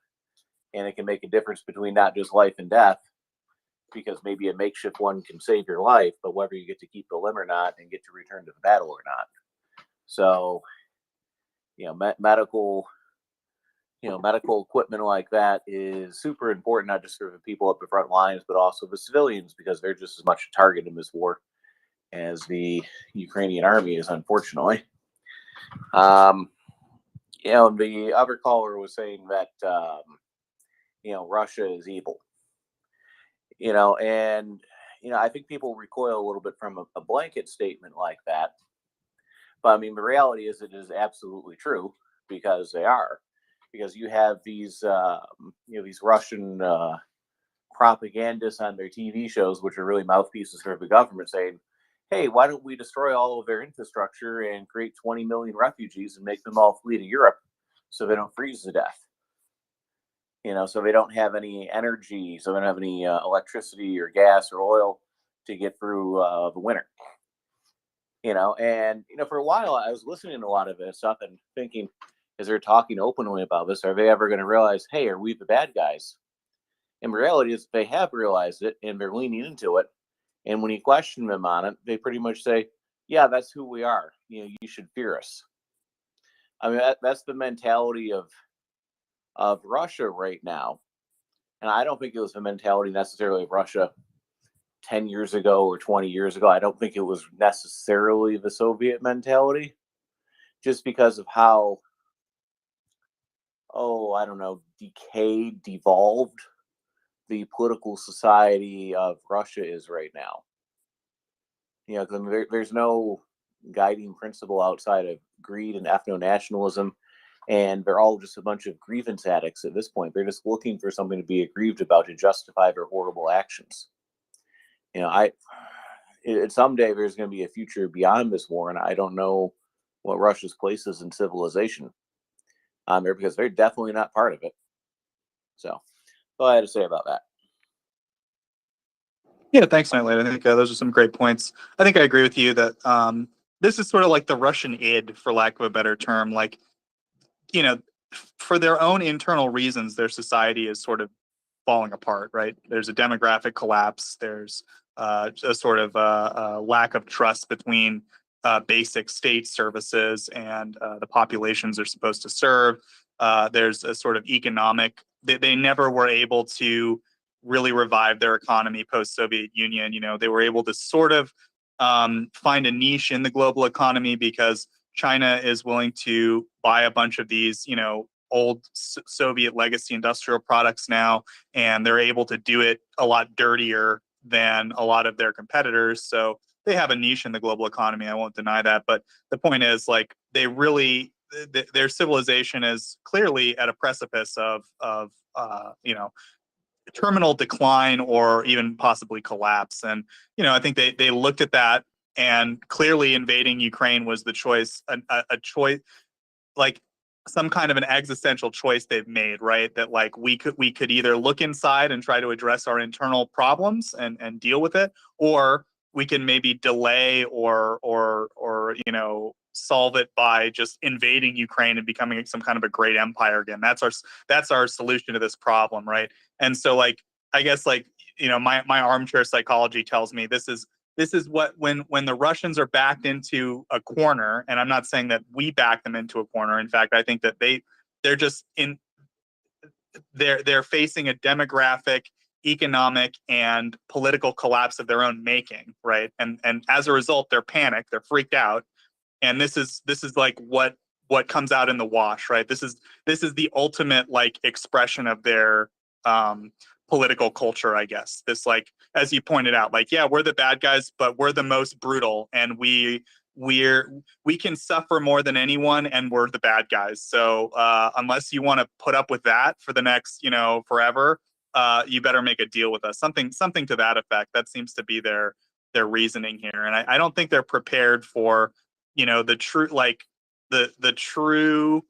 And it can make a difference between not just life and death, because maybe a makeshift one can save your life, but whether you get to keep the limb or not and get to return to the battle or not. So, medical equipment like that is super important, not just for the people at the front lines, but also the civilians, because they're just as much a target in this war as the Ukrainian army is, unfortunately. The other caller was saying that, Russia is evil. I think people recoil a little bit from a blanket statement like that. But I mean, the reality is it is absolutely true, because they are. Because you have these Russian propagandists on their TV shows, which are really mouthpieces for the government, saying, hey, why don't we destroy all of their infrastructure and create 20 million refugees and make them all flee to Europe so they don't freeze to death? So they don't have any energy, so they don't have any electricity or gas or oil to get through the winter. For a while I was listening to a lot of this stuff and thinking, as they're talking openly about this, are they ever going to realize, hey, are we the bad guys? And the reality is they have realized it and they're leaning into it. And when you question them on it, they pretty much say, yeah, that's who we are. You should fear us. I mean, that's the mentality of Russia right now. And I don't think it was the mentality necessarily of Russia 10 years ago or 20 years ago. I don't think it was necessarily the Soviet mentality, just because of how, decayed, devolved the political society of Russia is right now. Because there's no guiding principle outside of greed and ethno-nationalism, and they're all just a bunch of grievance addicts at this point. They're just looking for something to be aggrieved about to justify their horrible actions. Someday there's going to be a future beyond this war, and I don't know what Russia's place is in civilization because they're definitely not part of it. So, all I had to say about that. Yeah, thanks, Nightlight. I think those are some great points. I think I agree with you that this is sort of like the Russian id, for lack of a better term. Like, for their own internal reasons, their society is sort of falling apart, right? There's a demographic collapse. There's a sort of lack of trust between basic state services and the populations they're supposed to serve. There's a sort of economic, they never were able to really revive their economy post-Soviet Union. They were able to sort of find a niche in the global economy because China is willing to buy a bunch of these, old Soviet legacy industrial products now, and they're able to do it a lot dirtier than a lot of their competitors. So they have a niche in the global economy. I won't deny that. But the point is, like, they really, their civilization is clearly at a precipice of terminal decline or even possibly collapse. And, I think they looked at that, and clearly invading Ukraine was the choice, a choice. Like, some kind of an existential choice they've made, right? That like we could either look inside and try to address our internal problems and deal with it, or we can maybe delay or solve it by just invading Ukraine and becoming some kind of a great empire again. That's our solution to this problem, right? And so like I guess like my armchair psychology tells me this is what when the Russians are backed into a corner, and I'm not saying that we back them into a corner. In fact, I think that they're just they're facing a demographic, economic, and political collapse of their own making, right? And as a result, they're panicked, they're freaked out, and this is like what comes out in the wash, right? This is the ultimate like expression of their political culture, I guess. This, like, as you pointed out, like, yeah, we're the bad guys, but we're the most brutal, and we can suffer more than anyone, and we're the bad guys. So unless you want to put up with that for the next, forever, you better make a deal with us. Something to that effect. That seems to be their reasoning here, and I don't think they're prepared for, the true, like the true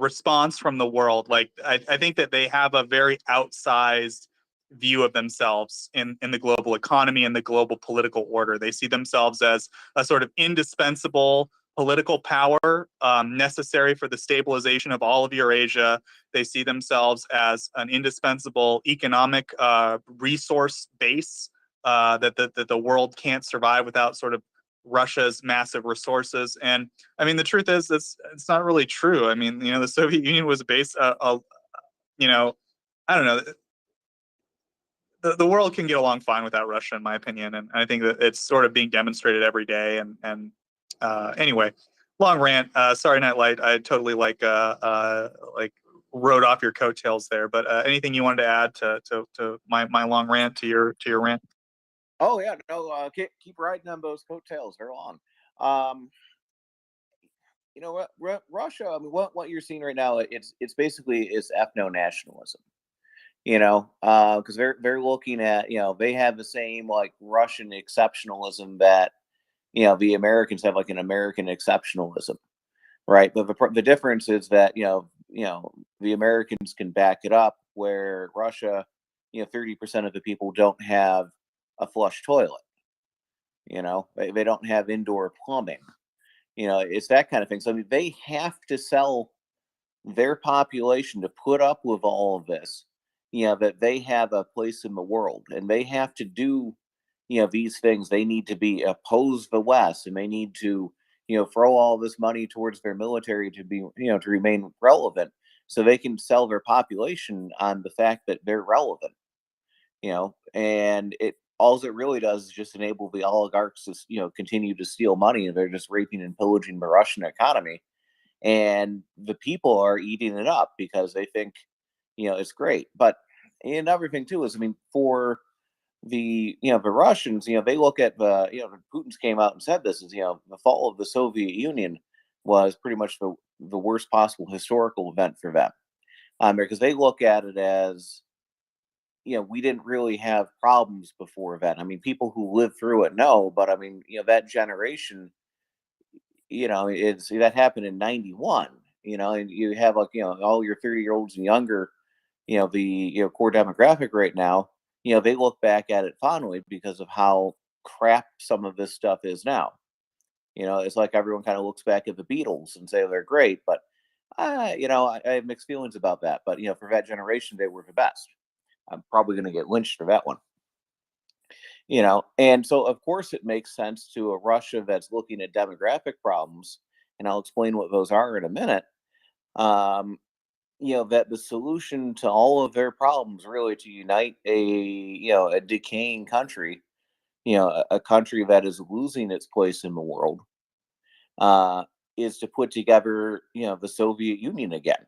response from the world. Like I think that they have a very outsized view of themselves in the global economy and the global political order. They see themselves as a sort of indispensable political power necessary for the stabilization of all of Eurasia. They see themselves as an indispensable economic resource base that the world can't survive without sort of Russia's massive resources. And I mean, the truth is, it's not really true. I mean, the Soviet Union was based, I don't know. The world can get along fine without Russia, in my opinion, and I think that it's sort of being demonstrated every day. And anyway, long rant. Sorry, Night Light. I totally like rode off your coattails there. But anything you wanted to add to my long rant, to your rant? Oh yeah, no, keep riding on those coattails. They're long. You know what, Russia. I mean, what you're seeing right now, it's basically ethno nationalism. Because they're looking at, they have the same like Russian exceptionalism that the Americans have, like an American exceptionalism, right? But the difference is that the Americans can back it up, where Russia, 30% of the people don't have a flush toilet. They don't have indoor plumbing. It's that kind of thing. So I mean, they have to sell their population to put up with all of this, that they have a place in the world, and they have to do, these things. They need to be oppose the West, and they need to, throw all this money towards their military to be, to remain relevant, so they can sell their population on the fact that they're relevant. And all it really does is just enable the oligarchs to, continue to steal money, and they're just raping and pillaging the Russian economy. And the people are eating it up because they think, it's great. But another thing too is, I mean, for the Russians, they look at the Putin's came out and said this is, the fall of the Soviet Union was pretty much the worst possible historical event for them, because they look at it as, we didn't really have problems before that. I mean, people who lived through it know, but I mean, that generation, that happened in 91, and you have like, all your 30-year-olds and younger, the core demographic right now, they look back at it fondly because of how crap some of this stuff is now. It's like everyone kind of looks back at the Beatles and say they're great, but I have mixed feelings about that. But for that generation, they were the best. I'm probably going to get lynched for that one. And so of course it makes sense to a Russia that's looking at demographic problems, and I'll explain what those are in a minute. That the solution to all of their problems, really, to unite a decaying country, a country that is losing its place in the world, is to put together, the Soviet Union again,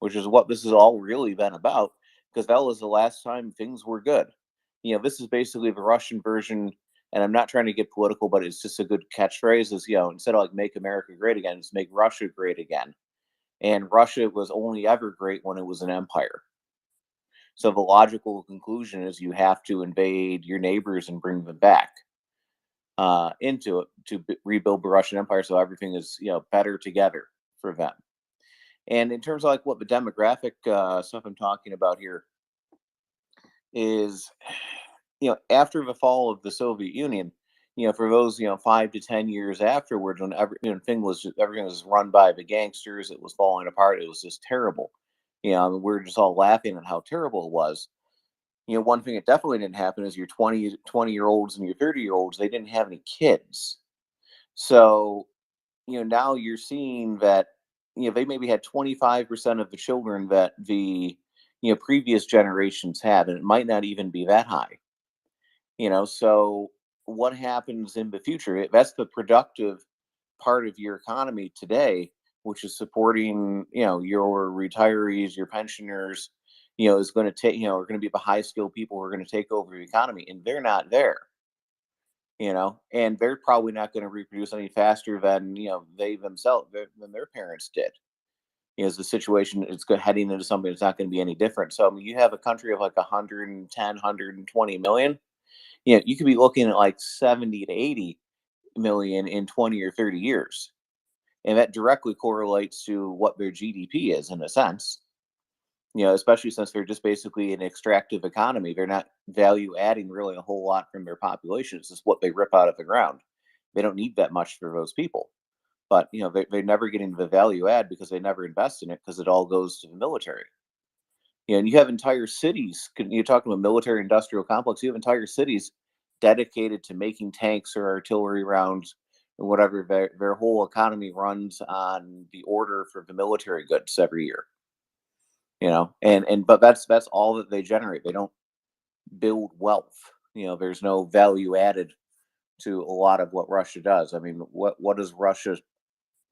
which is what this has all really been about, because that was the last time things were good. This is basically the Russian version, and I'm not trying to get political, but it's just a good catchphrase, is, instead of like make America great again, it's make Russia great again. And Russia was only ever great when it was an empire. So the logical conclusion is you have to invade your neighbors and bring them back into it to rebuild the Russian Empire, so everything is, better together. for them. And in terms of like what the demographic stuff I'm talking about here is, after the fall of the Soviet Union, for those 5 to 10 years afterwards, when everything was run by the gangsters, it was falling apart. It was just terrible. We're just all laughing at how terrible it was. One thing that definitely didn't happen is your 20-year-olds and your 30-year-olds, they didn't have any kids. So, now you're seeing that, they maybe had 25% of the children that the, previous generations had, and it might not even be that high. So what happens in the future? That's the productive part of your economy today, which is supporting, your retirees, your pensioners, is going to take, are going to be the high skilled people who are going to take over the economy, and they're not there. And they're probably not going to reproduce any faster than they themselves than their parents did. As the situation is heading into something that's not going to be any different. So I mean, you have a country of like 110, 120 million. You could be looking at like 70 to 80 million in 20 or 30 years. And that directly correlates to what their GDP is in a sense. Especially since they're just basically an extractive economy. They're not value adding really a whole lot from their population. It's just what they rip out of the ground. They don't need that much for those people. But, they're never getting the value add because they never invest in it because it all goes to the military. And you have entire cities, you're talking about military industrial complex, you have entire cities dedicated to making tanks or artillery rounds or whatever. Their whole economy runs on the order for the military goods every year. But that's all that they generate. They don't build wealth. There's no value added to a lot of what Russia does. I mean, what does Russia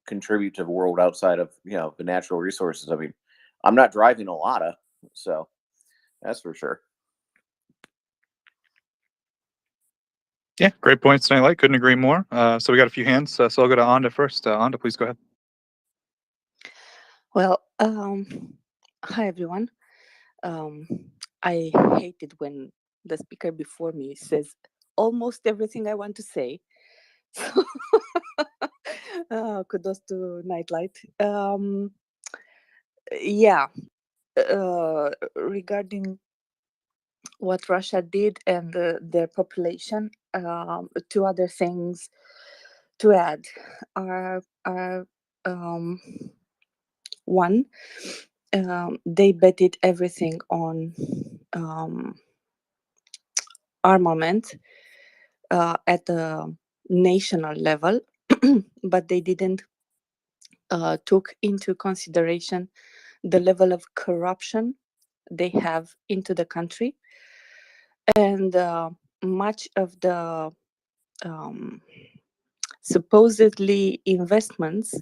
contribute to the world outside of the natural resources? I mean, I'm not driving a lot of, so that's for sure. Yeah, great points tonight, Light. Couldn't agree more. So we got a few hands. So I'll go to Anda first. Anda, please go ahead. Well, hi everyone. I hate it when the speaker before me says almost everything I want to say. Kudos to Nightlight. Yeah, regarding what Russia did and their population, two other things to add are one, they betted everything on armament at the national level, but they didn't took into consideration the level of corruption they have into the country, and much of the supposedly investments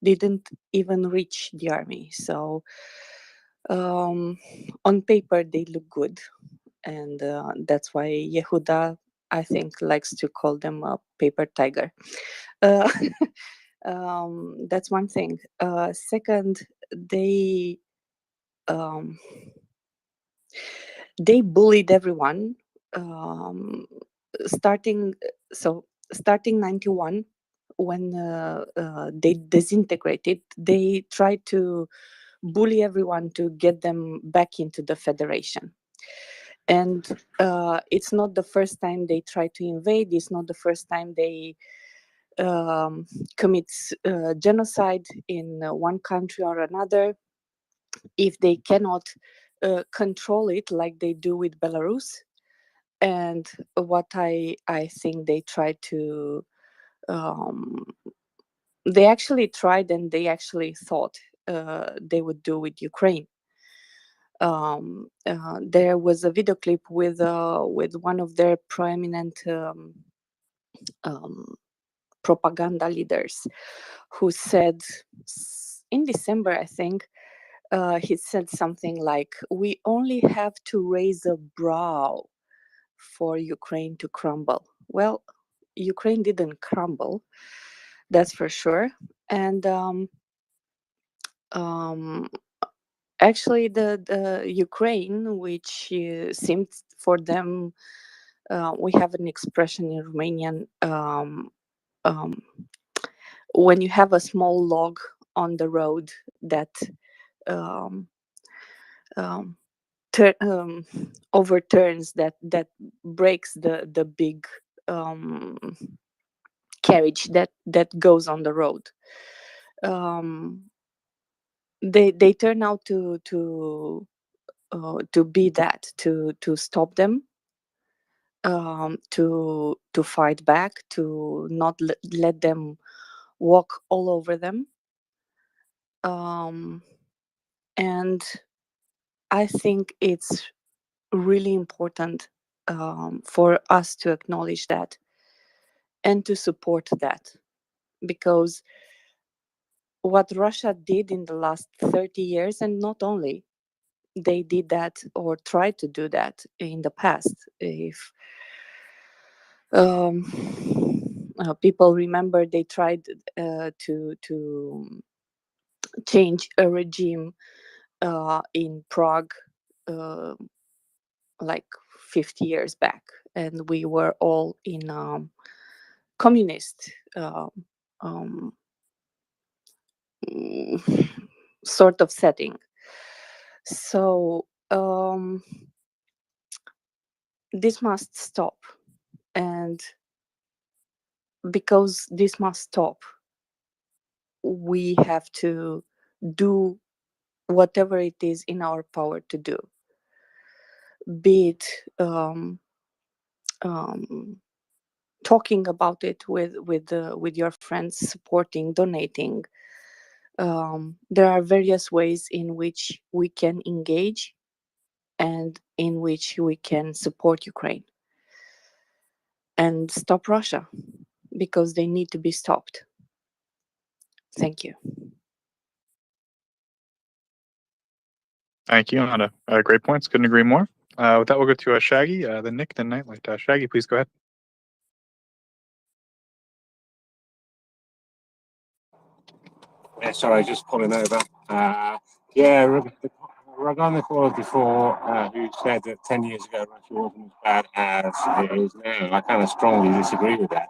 didn't even reach the army. So on paper they look good, and that's why Yehuda, I think, likes to call them a paper tiger. That's one thing. Second, they bullied everyone, starting 91, when they disintegrated. They tried to bully everyone to get them back into the federation. And it's not the first time they try to invade. It's not the first time they commit genocide in one country or another. If they cannot control it like they do with Belarus, and what I think they try to, they actually tried and they actually thought they would do with Ukraine. There was a video clip with one of their prominent propaganda leaders who said in December, I think, he said something like, "We only have to raise a brow for Ukraine to crumble." Well, Ukraine didn't crumble, that's for sure. And actually, the Ukraine, which seemed for them, we have an expression in Romanian, when you have a small log on the road that overturns, that breaks the big carriage that goes on the road. They turn out to be that, to stop them, to fight back, to not let them walk all over them. And I think it's really important for us to acknowledge that and to support that, because what Russia did in the last 30 years, and not only, they did that or tried to do that in the past. If people remember, they tried to change a regime in Prague like 50 years back, and we were all in communist sort of setting. So this must stop, and because this must stop, we have to do whatever it is in our power to do, be it talking about it with your friends, supporting, donating. There are various ways in which we can engage and in which we can support Ukraine and stop Russia, because they need to be stopped. Thank you. Thank you, Anna. Great points. Couldn't agree more. With that, we'll go to Shaggy, then Nick, then Nightlight. Shaggy, please go ahead. Yeah, sorry, just pulling over. Yeah, Ragon called before, who said that 10 years ago Russia wasn't as bad as it is now. I kind of strongly disagree with that.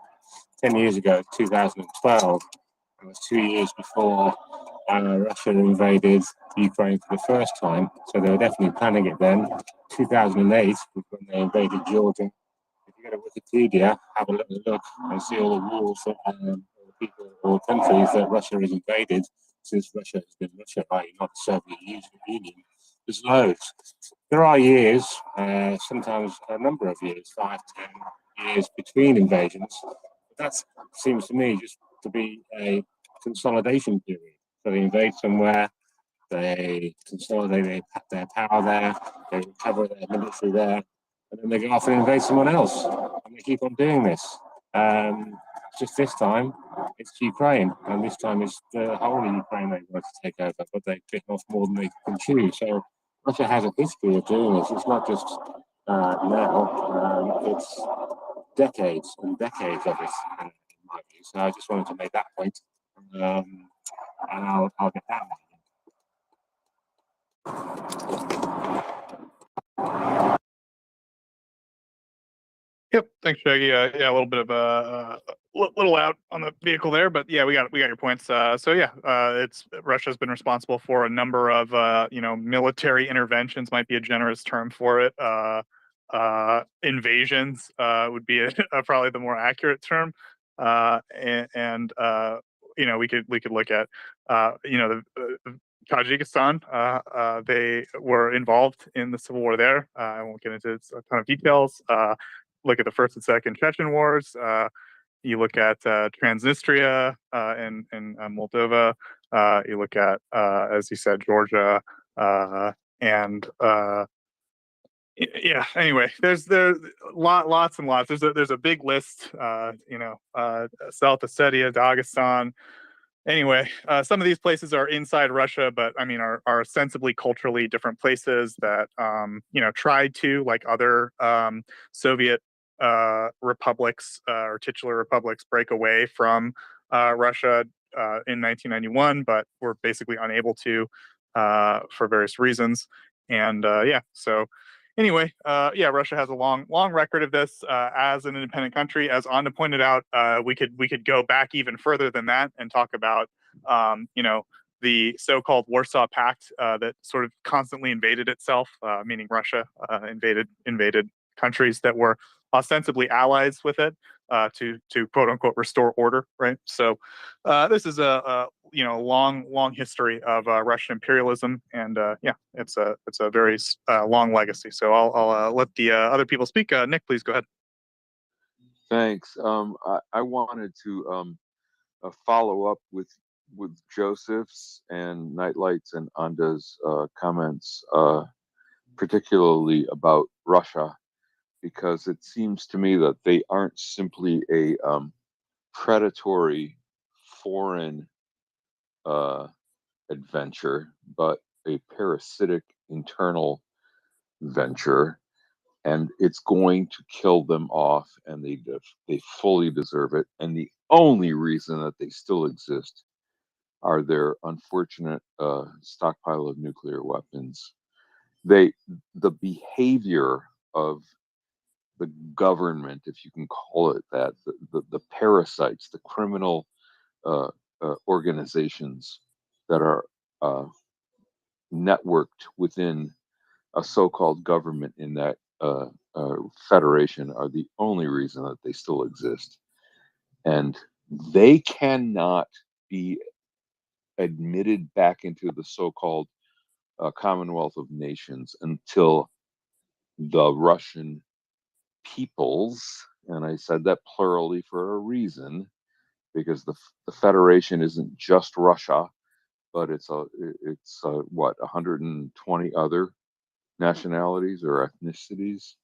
10 years ago, 2012, it was 2 years before Russia invaded Ukraine for the first time, so they were definitely planning it then. 2008 was when they invaded Georgia. If you go to Wikipedia, have a little look and see all the wars that people or countries that Russia has invaded since Russia has been Russia, right? Not the Soviet Union. There's loads. There are years, sometimes a number of years, 5, 10 years between invasions. But that seems to me just to be a consolidation period. So they invade somewhere, they consolidate their power there, they recover their military there, and then they go off and invade someone else, and they keep on doing this. Just this time, it's Ukraine, and this time it's the whole of Ukraine they want to take over, but they've bitten off more than they can chew. So Russia has a history of doing this. It's not just now, it's decades and decades of it, in my view. So I just wanted to make that point, and I'll get that one. Yep, thanks, Shaggy. Yeah, a little bit of a little out on the vehicle there, but yeah, we got your points. So yeah, it's Russia's been responsible for a number of military interventions, might be a generous term for it. Invasions would be probably the more accurate term. And we could look at the Tajikistan. They were involved in the civil war there. I won't get into a ton of details. Look at the first and second Chechen wars. You look at Transnistria and Moldova. You look at, as you said, Georgia, and yeah. Anyway, there's lots and lots. There's a big list. South Ossetia, Dagestan. Anyway, some of these places are inside Russia, but I mean are ostensibly culturally different places that tried to, like other Soviet republics or titular republics, break away from Russia in 1991, but were basically unable to for various reasons. And so Anyway, yeah, Russia has a long record of this as an independent country. As Anna pointed out, we could go back even further than that and talk about, the so-called Warsaw Pact that sort of constantly invaded itself, meaning Russia invaded countries that were ostensibly allies with it to quote unquote restore order, right? So this is a long history of Russian imperialism, and yeah, it's a very long legacy. So I'll let the other people speak. Nick, please go ahead. Thanks. I wanted to follow up with Joseph's and Nightlight's and Anda's comments, particularly about Russia, because it seems to me that they aren't simply a predatory foreign adventure, but a parasitic internal venture, and it's going to kill them off, and they fully deserve it. And the only reason that they still exist are their unfortunate stockpile of nuclear weapons. The behavior of the government, if you can call it that, the parasites, the criminal organizations that are networked within a so-called government in that federation are the only reason that they still exist. And they cannot be admitted back into the so-called Commonwealth of Nations until the Russian peoples, and I said that plurally for a reason, because the Federation isn't just Russia, but it's what, 120 other nationalities or ethnicities.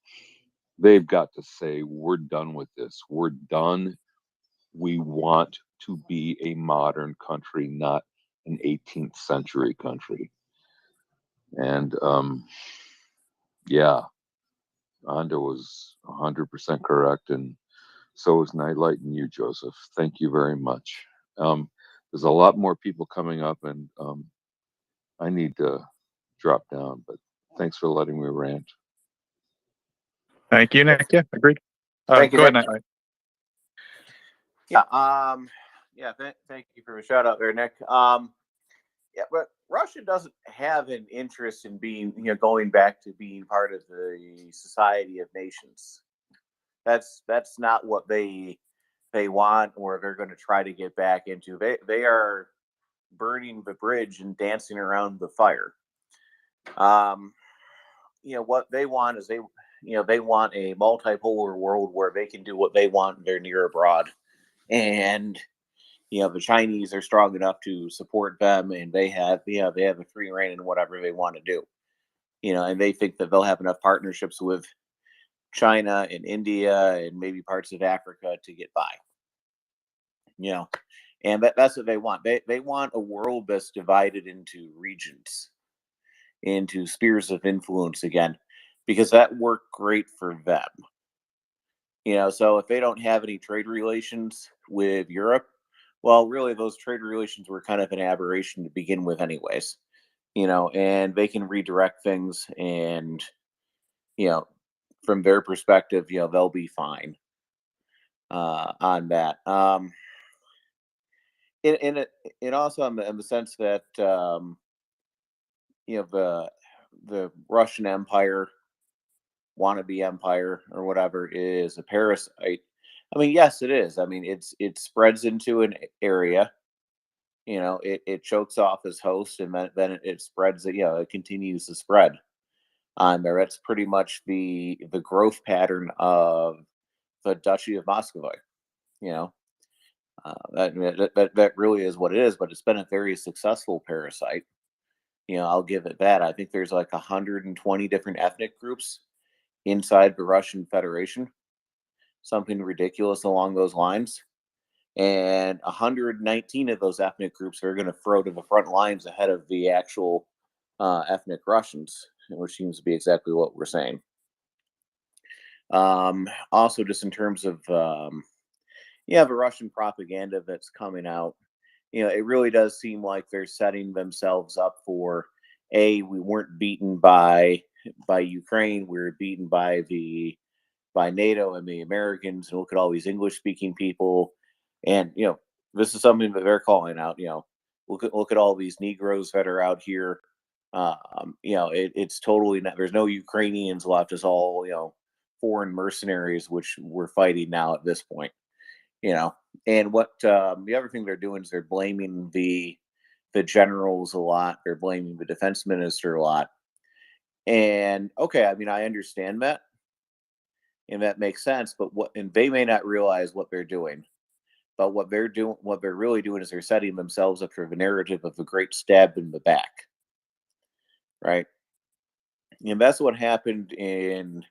They've got to say, we're done with this. We're done. We want to be a modern country, not an 18th century country. And yeah, Anda was 100% correct, and so was Nightlight and you, Joseph. Thank you very much. There's a lot more people coming up, and I need to drop down, but thanks for letting me rant. Thank you, Nick. Yeah, agreed. Thank you, Go ahead, Nick. Nightlight. Yeah. Yeah. Thank you for a shout out there, Nick. Yeah, but Russia doesn't have an interest in being, going back to being part of the Society of Nations. That's not what they want, or they're going to try to get back into. They are burning the bridge and dancing around the fire. What they want is they want a multipolar world where they can do what they want and they're near abroad. And the Chinese are strong enough to support them, and they have a free reign in whatever they want to do. And they think that they'll have enough partnerships with China and India and maybe parts of Africa to get by. And that's what they want. They want a world that's divided into regions, into spheres of influence again, because that worked great for them. So if they don't have any trade relations with Europe, well, really those trade relations were kind of an aberration to begin with anyways. And they can redirect things, and from their perspective, they'll be fine on that. And also in the sense that the Russian Empire, wannabe empire or whatever, is a parasite. I mean, yes, it is. I mean, it spreads into an area. It chokes off its host, and then it spreads. It continues to spread on there. That's pretty much the growth pattern of the Duchy of Muscovy. That really is what it is. But it's been a very successful parasite. I'll give it that. I think there's like 120 different ethnic groups inside the Russian Federation, something ridiculous along those lines. And 119 of those ethnic groups are going to throw to the front lines ahead of the actual ethnic Russians, which seems to be exactly what we're saying. Also, just in terms of the Russian propaganda that's coming out, it really does seem like they're setting themselves up for we weren't beaten by Ukraine. We were beaten by NATO and the Americans. And look at all these English speaking people. And this is something that they're calling out. Look at all these Negroes that are out here. It's totally not. There's no Ukrainians left. It's all foreign mercenaries, which we're fighting now at this point. And what the other thing they're doing is they're blaming the generals a lot. They're blaming the defense minister a lot. And okay, I mean, I understand that, and that makes sense. But and they may not realize what they're doing. But what they're really doing is they're setting themselves up for the narrative of a great stab in the back, right? And that's what happened in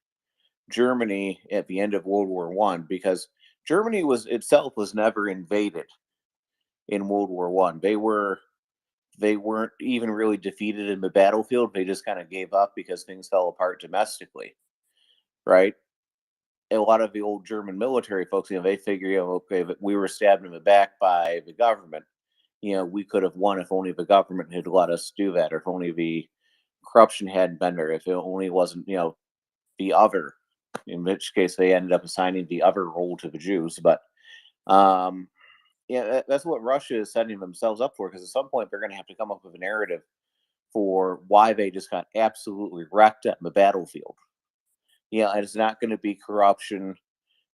Germany at the end of World War One, because Germany itself was never invaded in World War One. They weren't even really defeated in the battlefield. They just kind of gave up because things fell apart domestically, right? And a lot of the old German military folks, they figure, okay, that we were stabbed in the back by the government. We could have won if only the government had let us do that, or if only the corruption hadn't been there, if it only wasn't, the other, in which case they ended up assigning the other role to the Jews. But that's what Russia is setting themselves up for, because at some point they're going to have to come up with a narrative for why they just got absolutely wrecked on the battlefield. And it's not going to be corruption.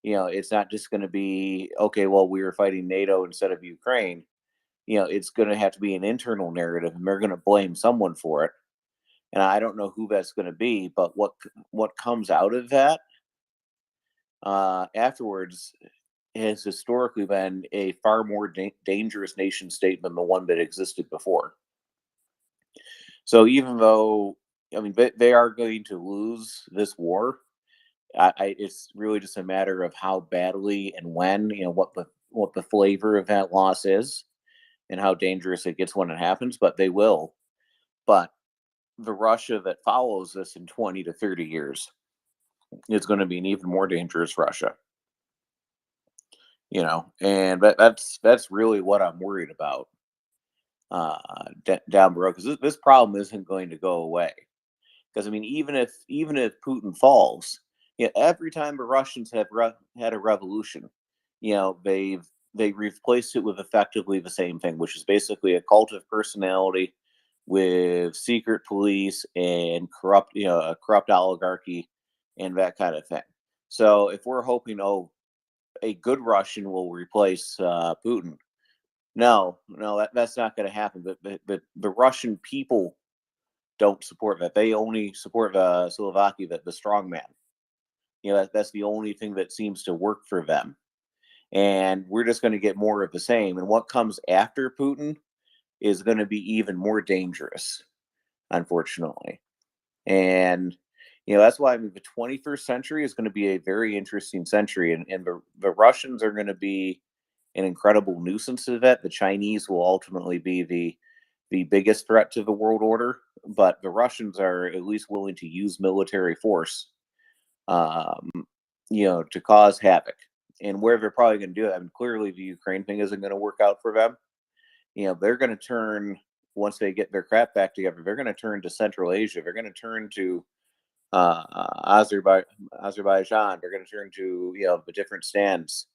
It's not just going to be, okay, well, we were fighting NATO instead of Ukraine. It's going to have to be an internal narrative, and they're going to blame someone for it. And I don't know who that's going to be, but what comes out of that afterwards has historically been a far more dangerous nation state than the one that existed before. So even though, they are going to lose this war, it's really just a matter of how badly and when, what the flavor of that loss is and how dangerous it gets when it happens, but they will. But the Russia that follows this in 20 to 30 years is going to be an even more dangerous Russia. And that's really what I'm worried about down the road, because this problem isn't going to go away. Because even if Putin falls, every time the Russians have had a revolution, they replaced it with effectively the same thing, which is basically a cult of personality with secret police and a corrupt oligarchy and that kind of thing. So if we're hoping, a good Russian will replace Putin, no, that's not going to happen. But the Russian people don't support that. They only support Slovakia, the strong man. That's the only thing that seems to work for them. And we're just going to get more of the same. And what comes after Putin is going to be even more dangerous, unfortunately. And that's why the 21st century is going to be a very interesting century, and the Russians are going to be an incredible nuisance to that. The Chinese will ultimately be the biggest threat to the world order, but the Russians are at least willing to use military force, to cause havoc. And where they're probably going to do it, clearly the Ukraine thing isn't going to work out for them. They're going to turn, once they get their crap back together, they're going to turn to Central Asia. They're going to turn to Azerbaijan. They're going to turn to the different stands,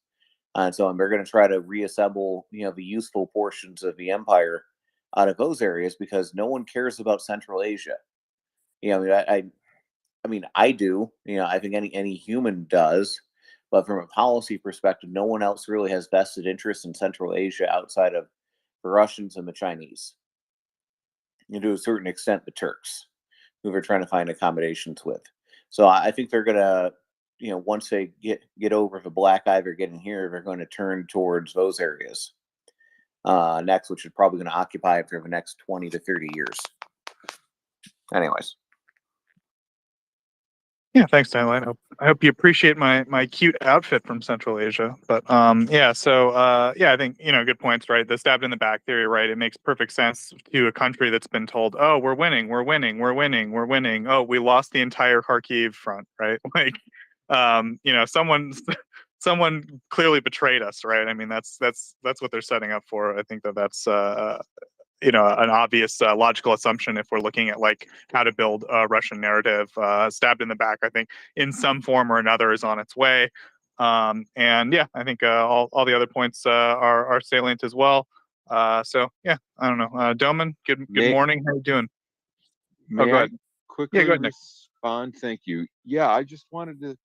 and so on. They're going to try to reassemble the useful portions of the empire out of those areas, because no one cares about Central Asia. I do. I think any human does, but from a policy perspective, no one else really has vested interest in Central Asia outside of the Russians and the Chinese, and to a certain extent the Turks, who they're trying to find accommodations with. So I think they're gonna, once they get over the black eye they're getting here, they're going to turn towards those areas next, which is probably going to occupy for the next 20 to 30 years. Anyways. Yeah, thanks, Daniel. I hope you appreciate my cute outfit from Central Asia. But I think good points, right? The stabbed in the back theory, right? It makes perfect sense to a country that's been told, "Oh, we're winning, we're winning, we're winning, we're winning." Oh, we lost the entire Kharkiv front, right? Someone clearly betrayed us, right? That's what they're setting up for. I think that's an obvious logical assumption if we're looking at like how to build a Russian narrative. Stabbed in the back, I think, in some form or another, is on its way. And yeah, I think all the other points are salient as well. So yeah, I don't know. Doman, good morning. How you doing? Oh, May go I ahead. quickly Yeah, go ahead, Nick. respond? Thank you. Yeah, I just wanted to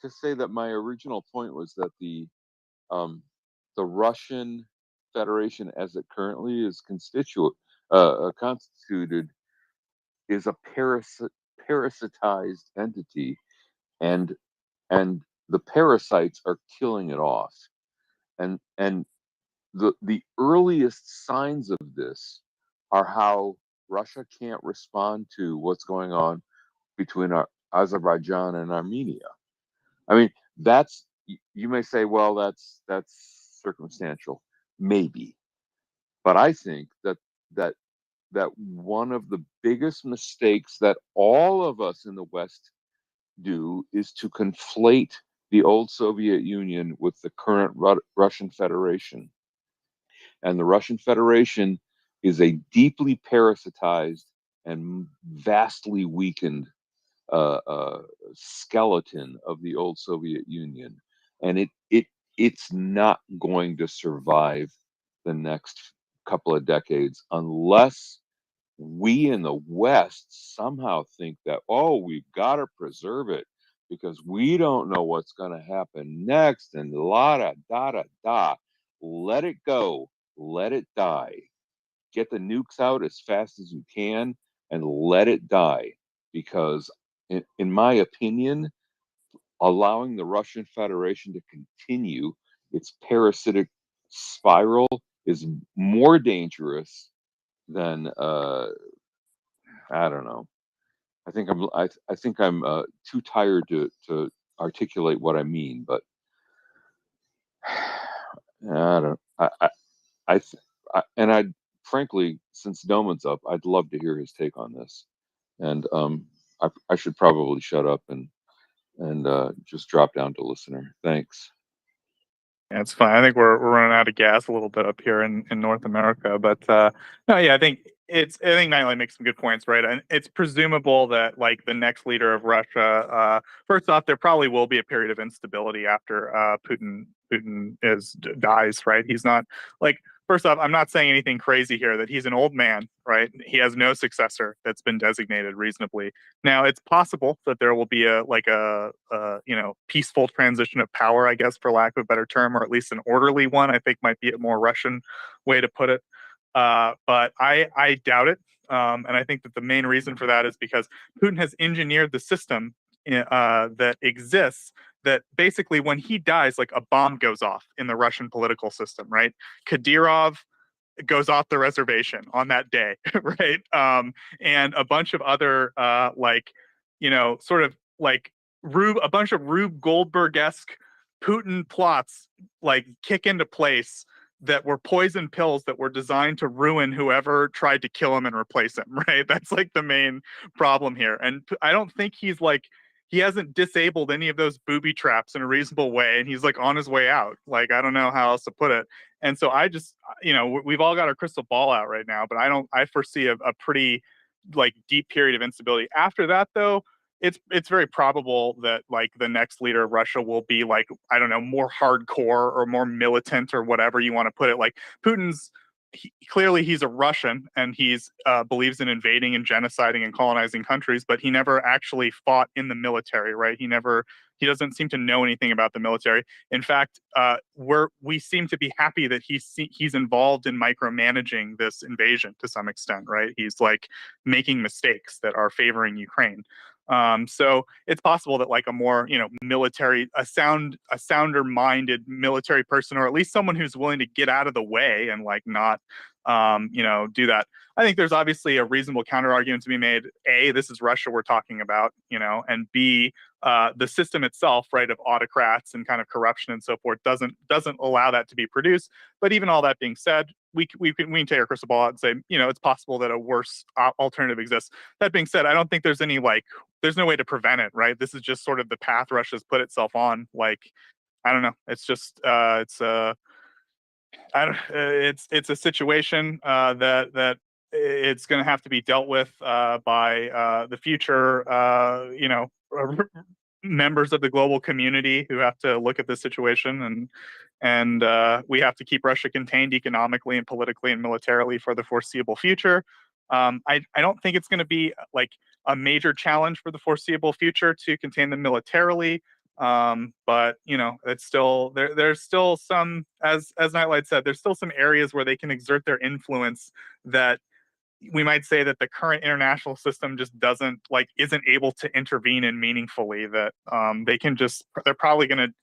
say that my original point was that the Russian Federation, as it currently is constituted, is a parasitized entity, and the parasites are killing it off. And the earliest signs of this are how Russia can't respond to what's going on between Azerbaijan and Armenia. I mean, you may say, well, that's circumstantial, maybe, but I think that one of the biggest mistakes that all of us in the West do is to conflate the old Soviet Union with the current Russian Federation. And the Russian Federation is a deeply parasitized and vastly weakened skeleton of the old Soviet Union, and it's not going to survive the next couple of decades unless we in the West somehow think that, oh, we've got to preserve it because we don't know what's going to happen next, and la da da da da. Let it go, let it die. Get the nukes out as fast as you can and let it die, because in my opinion, allowing the Russian Federation to continue its parasitic spiral is more dangerous than I don't know. I think I'm too tired to articulate what I mean, but I don't. And I frankly, since Doman's up, I'd love to hear his take on this. And I should probably shut up and just drop down to listener. Thanks. Yeah, it's fine. I think we're running out of gas a little bit up here in North America, but no, yeah, I think Nightlight makes some good points, right? And it's presumable that like the next leader of Russia, first off, there probably will be a period of instability after Putin dies, right? He's not like. First off, I'm not saying anything crazy here, that he's an old man, right? He has no successor that's been designated reasonably. Now, it's possible that there will be a peaceful transition of power, I guess, for lack of a better term, or at least an orderly one, I think might be a more Russian way to put it. But I doubt it. And I think that the main reason for that is because Putin has engineered the system that exists, that basically when he dies, like a bomb goes off in the Russian political system, right? Kadyrov goes off the reservation on that day, right? And a bunch of other sort of like a bunch of Rube Goldberg-esque Putin plots like kick into place that were poison pills that were designed to ruin whoever tried to kill him and replace him, right? That's like the main problem here. And I don't think he hasn't disabled any of those booby traps in a reasonable way, and he's like on his way out. Like, I don't know how else to put it. And so I just, we've all got our crystal ball out right now, but I foresee a pretty like deep period of instability. After that, though, it's very probable that like the next leader of Russia will be like, I don't know, more hardcore or more militant or whatever you want to put it. Like clearly he's a Russian and he's believes in invading and genociding and colonizing countries, but he never actually fought in the military, right? He doesn't seem to know anything about the military. In fact, we seem to be happy that he's involved in micromanaging this invasion to some extent, right? He's like making mistakes that are favoring Ukraine. So it's possible that like a more, military, a sounder minded military person, or at least someone who's willing to get out of the way and like not, do that. I think there's obviously a reasonable counter argument to be made. A, this is Russia we're talking about, and B, the system itself, right, of autocrats and kind of corruption and so forth doesn't allow that to be produced. But even all that being said, we can take our crystal ball out and say, it's possible that a worse alternative exists. That being said, I don't think there's no way to prevent it, right? This is just sort of the path Russia's put itself on. Like, I don't know. It's just it's a situation that it's going to have to be dealt with by the future, members of the global community who have to look at this situation, and we have to keep Russia contained economically and politically and militarily for the foreseeable future. I don't think it's going to be like a major challenge for the foreseeable future to contain them militarily. But it's still there's still some, as Nightlight said, there's still some areas where they can exert their influence that we might say that the current international system just isn't able to intervene in meaningfully, that they're probably going to,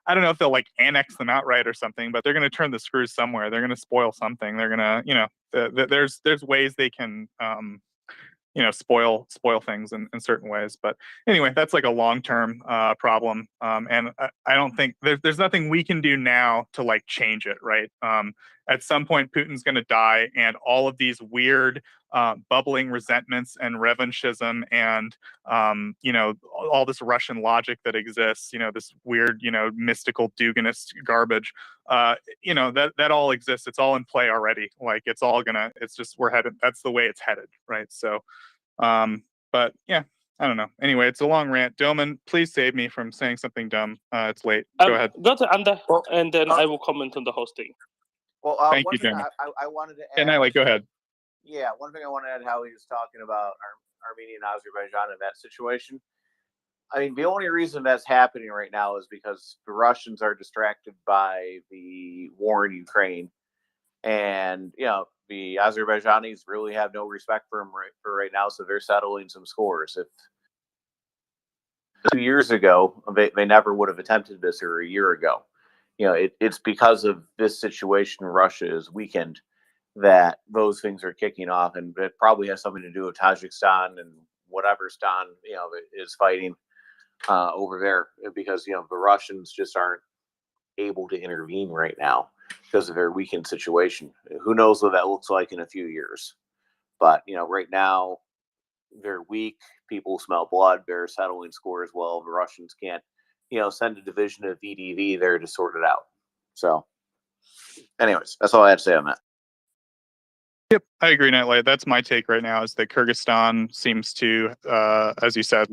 I don't know if they'll like annex them outright or something, but they're going to turn the screws somewhere. They're going to spoil something. They're going to, there's ways they can, spoil things in certain ways. But anyway, that's like a long-term problem. And I don't think there's nothing we can do now to like change it, right? At some point, Putin's going to die, and all of these weird bubbling resentments and revanchism and, all this Russian logic that exists, this weird, mystical Duginist garbage, that all exists. It's all in play already. Like it's just, we're headed, that's the way it's headed. Right. So, but yeah, I don't know. Anyway, it's a long rant. Doman, please save me from saying something dumb. It's late. Go ahead. Go to Anda, and then I will comment on the hosting. Well, thank one you, thing Doman. I wanted to add. And Nightlight, go ahead. Yeah, one thing I want to add, how he was talking about Armenia and Azerbaijan in that situation. I mean, the only reason that's happening right now is because the Russians are distracted by the war in Ukraine, and the Azerbaijanis really have no respect for them for right now, so they're settling some scores. If 2 years ago they never would have attempted this, or a year ago, it's because of this situation Russia is weakened that those things are kicking off, and it probably has something to do with Tajikistan and whatever stan is fighting over there, because the Russians just aren't able to intervene right now because of their weakened situation. Who knows what that looks like in a few years? But right now they're weak. People smell blood. They're settling scores. Well, the Russians can't send a division of VDV there to sort it out. So, anyways, that's all I had to say on that. Yep, I agree, Nightlight. That's my take right now, is that Kyrgyzstan seems to, as you said,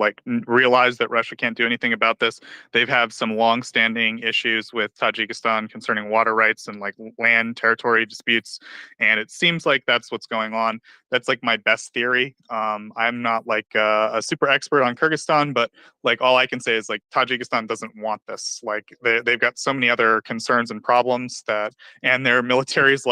realize that Russia can't do anything about this. They've had some long-standing issues with Tajikistan concerning water rights and land territory disputes, and it seems like that's what's going on. That's my best theory. I'm not a super expert on Kyrgyzstan, but all I can say is Tajikistan doesn't want this. They've got so many other concerns and problems and their military is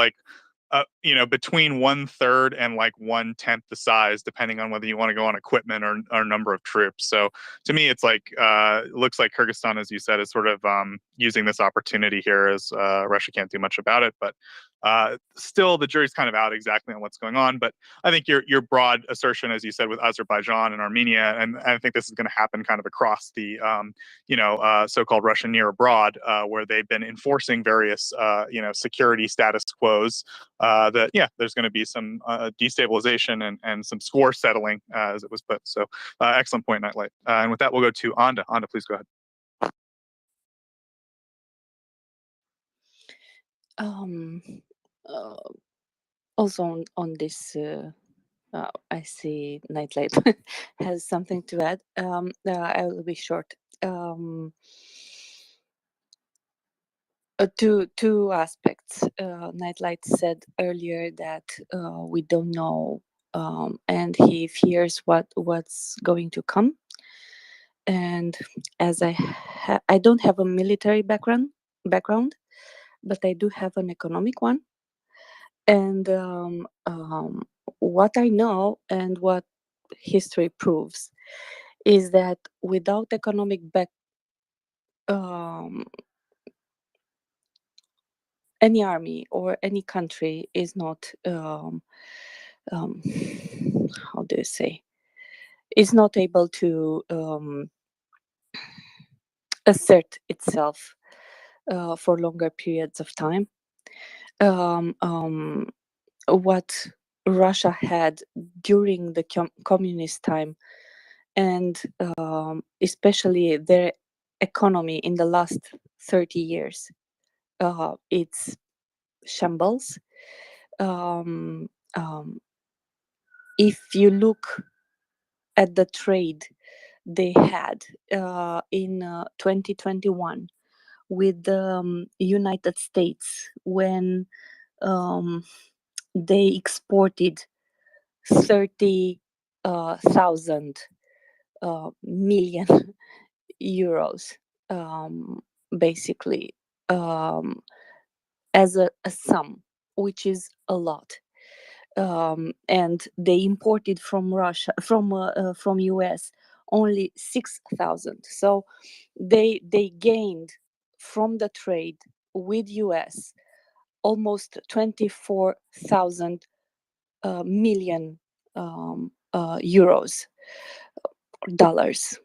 between 1/3 and 1/10 the size, depending on whether you want to go on equipment or number of troops. So to me, it's it looks like Kyrgyzstan, as you said, is sort of using this opportunity here, as Russia can't do much about it. But still, the jury's kind of out exactly on what's going on. But I think your broad assertion, as you said, with Azerbaijan and Armenia, and I think this is going to happen kind of across the so-called Russian near abroad, where they've been enforcing various security status quos. There's going to be some destabilization and some score settling, as it was put. So excellent point, Nightlight. And with that, we'll go to Anda. Anda, please go ahead. Also on this, I see Nightlight has something to add. I will be short. Two aspects. Nightlight said earlier that we don't know, and he fears what's going to come. And as I don't have a military background, but I do have an economic one. And what I know and what history proves is that without economic any army or any country is not how do you say, is not able to assert itself for longer periods of time. What Russia had during the communist time, and especially their economy in the last 30 years, it's shambles. Um, um, if you look at the trade they had in 2021 with the United States when they exported 30,000 million euros, basically, as a sum, which is a lot. And they imported from Russia, from US, only 6,000. So they gained from the trade with US almost 24,000 million euros, dollars.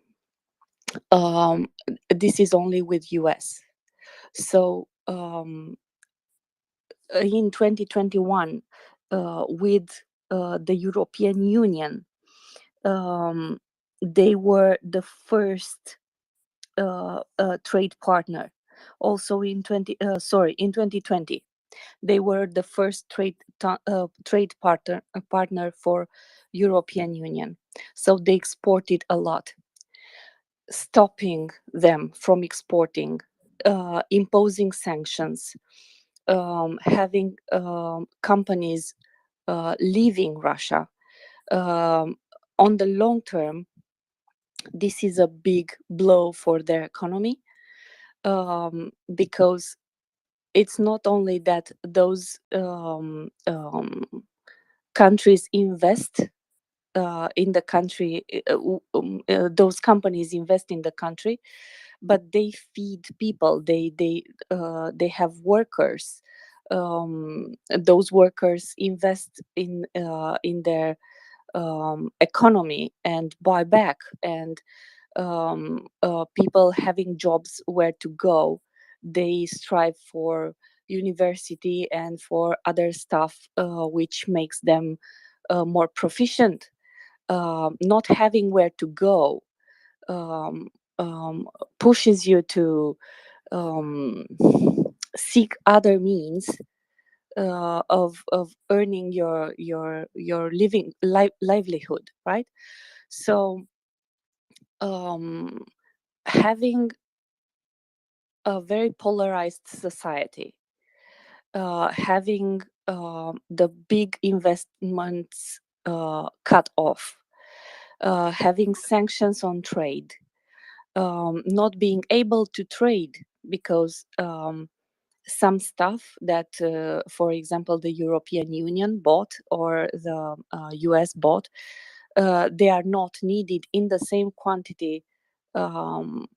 This is only with US. So in 2021, with the European Union, they were the first trade partner. Also in 2020, they were the first trade partner for European Union. So they exported a lot. Stopping them from exporting, imposing sanctions, having companies leaving Russia. On the long term, this is a big blow for their economy, because it's not only that those countries invest in the country, those companies invest in the country, but they feed people. They have workers. Those workers invest in their economy and buy back, and people having jobs where to go. They strive for university and for other stuff, which makes them more proficient. Not having where to go um, pushes you to seek other means of earning your livelihood, right? So having a very polarized society, having the big investments cut off, having sanctions on trade, not being able to trade because some stuff that, for example, the European Union bought or the US bought, they are not needed in the same quantity from,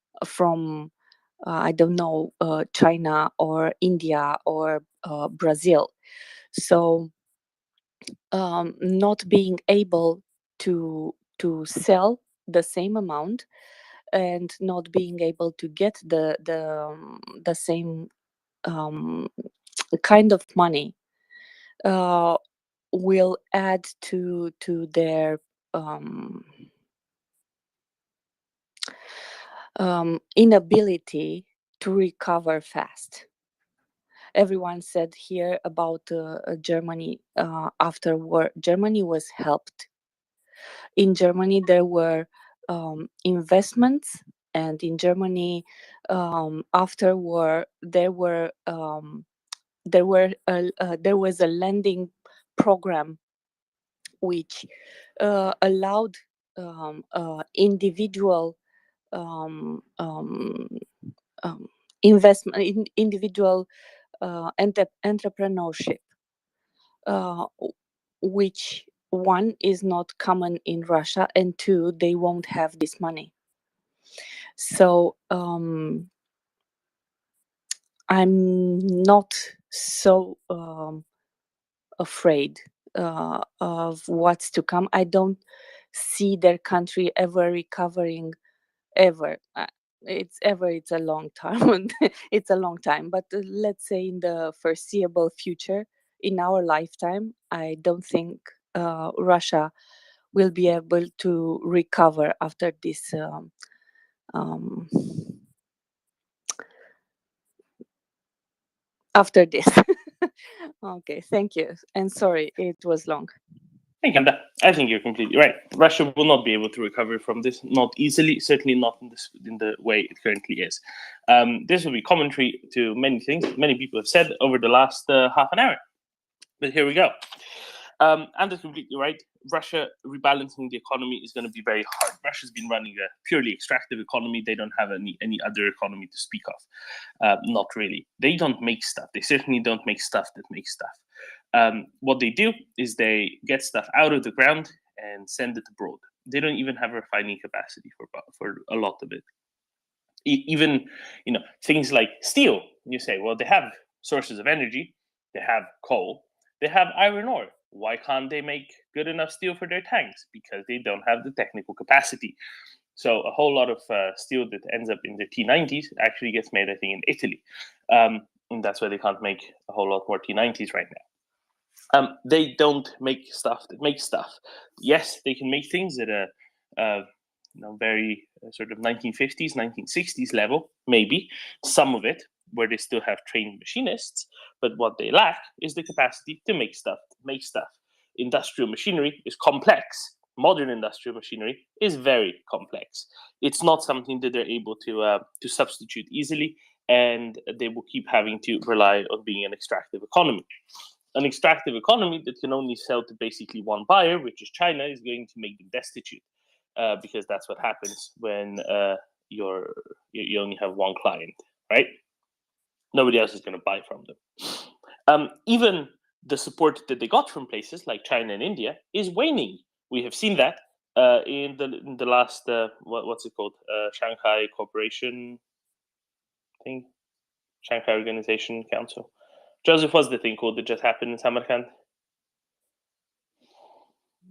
I don't know, China or India or Brazil. So not being able to sell the same amount and not being able to get the same kind of money will add to their inability to recover fast. Everyone said here about Germany after war. Germany was helped. In Germany, there were investments, and in Germany, after war, there was a lending program which allowed individual investment, individual entrepreneurship, which one is not common in Russia, and two, they won't have this money. So I'm not so afraid of what's to come. I don't see their country ever recovering, ever. It's a long time. It's a long time, but let's say in the foreseeable future, in our lifetime, I don't think Russia will be able to recover after this after this. Okay, thank you. And sorry, it was long. Hey, Kanda, I think you're completely right. Russia will not be able to recover from this, not easily, certainly not in the way it currently is. This will be commentary to many things many people have said over the last half an hour. But here we go. Andy's completely right. Russia rebalancing the economy is going to be very hard. Russia's been running a purely extractive economy. They don't have any other economy to speak of. Not really. They don't make stuff. They certainly don't make stuff that makes stuff. What they do is they get stuff out of the ground and send it abroad. They don't even have refining capacity for a lot of it. Even things like steel. You say, well, they have sources of energy. They have coal. They have iron ore. Why can't they make good enough steel for their tanks? Because they don't have the technical capacity. So a whole lot of steel that ends up in the T90s actually gets made, I think, in Italy. And that's why they can't make a whole lot more T90s right now. They don't make stuff that makes stuff. Yes, they can make things at a very sort of 1950s, 1960s level, maybe, some of it, where they still have trained machinists, but what they lack is the capacity to make stuff. Industrial machinery is complex. Modern industrial machinery is very complex. It's not something that they're able to substitute easily, and they will keep having to rely on being an extractive economy. An extractive economy that can only sell to basically one buyer, which is China, is going to make them destitute, because that's what happens when you only have one client, right? Nobody else is going to buy from them. Even the support that they got from places like China and India is waning. We have seen that in the last what's it called, Shanghai Cooperation thing, Shanghai Organization Council. Joseph, what's the thing called that just happened in Samarkand?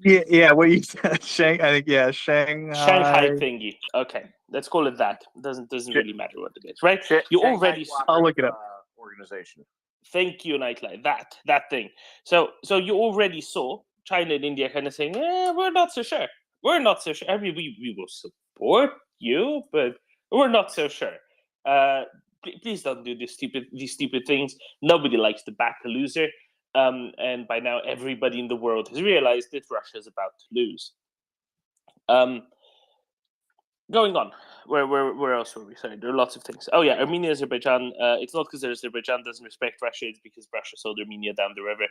Yeah, what you said, I think, yeah, Shanghai thingy. Okay, let's call it that. Doesn't really matter what it is, right? You already. I'll look it up. Organization. Thank you, Nightlight. That thing. So you already saw China and India kind of saying, we're not so sure. We're not so sure. I mean, we will support you, but we're not so sure. Please don't do these stupid things. Nobody likes to back a loser. And by now, everybody in the world has realized that Russia is about to lose. Going on, where else were we? Sorry, there are lots of things. Oh yeah, Armenia, Azerbaijan. It's not because Azerbaijan doesn't respect Russia. It's because Russia sold Armenia down the river.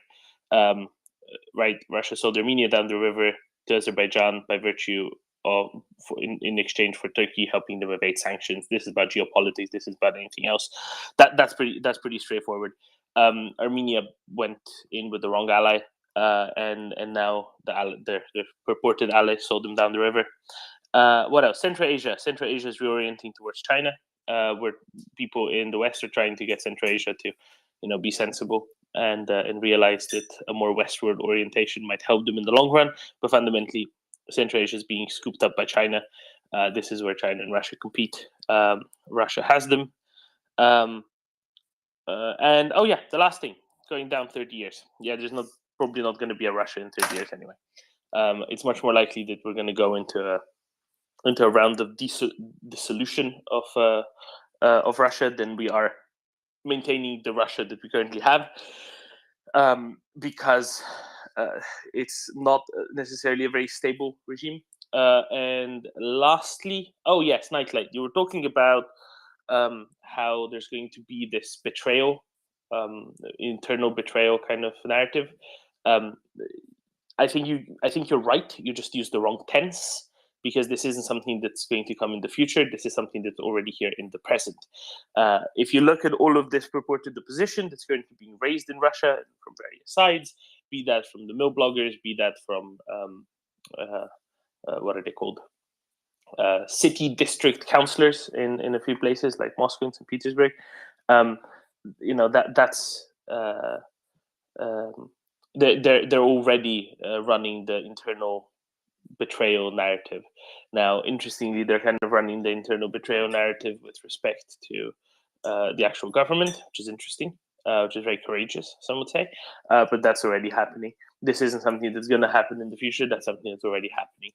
Right, Russia sold Armenia down the river to Azerbaijan by virtue of in exchange for Turkey helping them evade sanctions. This is about geopolitics. This is about anything else. That's pretty straightforward. Armenia went in with the wrong ally, and now their purported ally sold them down the river. What else? Central Asia. Central Asia is reorienting towards China, where people in the West are trying to get Central Asia to, be sensible and realize that a more westward orientation might help them in the long run. But fundamentally, Central Asia is being scooped up by China. This is where China and Russia compete. Russia has them. And oh yeah, the last thing, going down 30 years. Yeah, there's probably not going to be a Russia in 30 years anyway. It's much more likely that we're going to go into a round of dissolution of Russia than we are maintaining the Russia that we currently have, because it's not necessarily a very stable regime. And lastly, oh yes, Nightlight, you were talking about how there's going to be this betrayal, internal betrayal kind of narrative. I think you're right. You just used the wrong tense, because this isn't something that's going to come in the future. This is something that's already here in the present. If you look at all of this purported opposition that's currently being raised in Russia from various sides, be that from the mill bloggers, be that from what are they called? City district councillors in a few places like Moscow and St. Petersburg. That's they're already running the internal betrayal narrative. Now, interestingly, they're kind of running the internal betrayal narrative with respect to the actual government, which is interesting, which is very courageous, some would say, but that's already happening. This isn't something that's going to happen in the future. That's something that's already happening.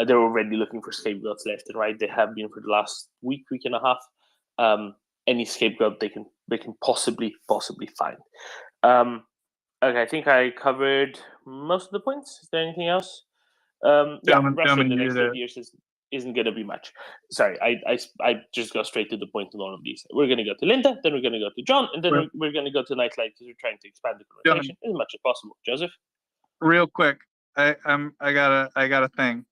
They're already looking for scapegoats left and right. They have been for the last week and a half. Any scapegoat they can possibly find. Okay, I think I covered most of the points. Is there anything else? Yeah, Russia in the next 8 years isn't going to be much. Sorry, I just go straight to the point in all of these. We're going to go to Linda, then we're going to go to John, and then we're going to go to Nightlight because we're trying to expand the conversation as much as possible. Joseph? Real quick, I got a thing.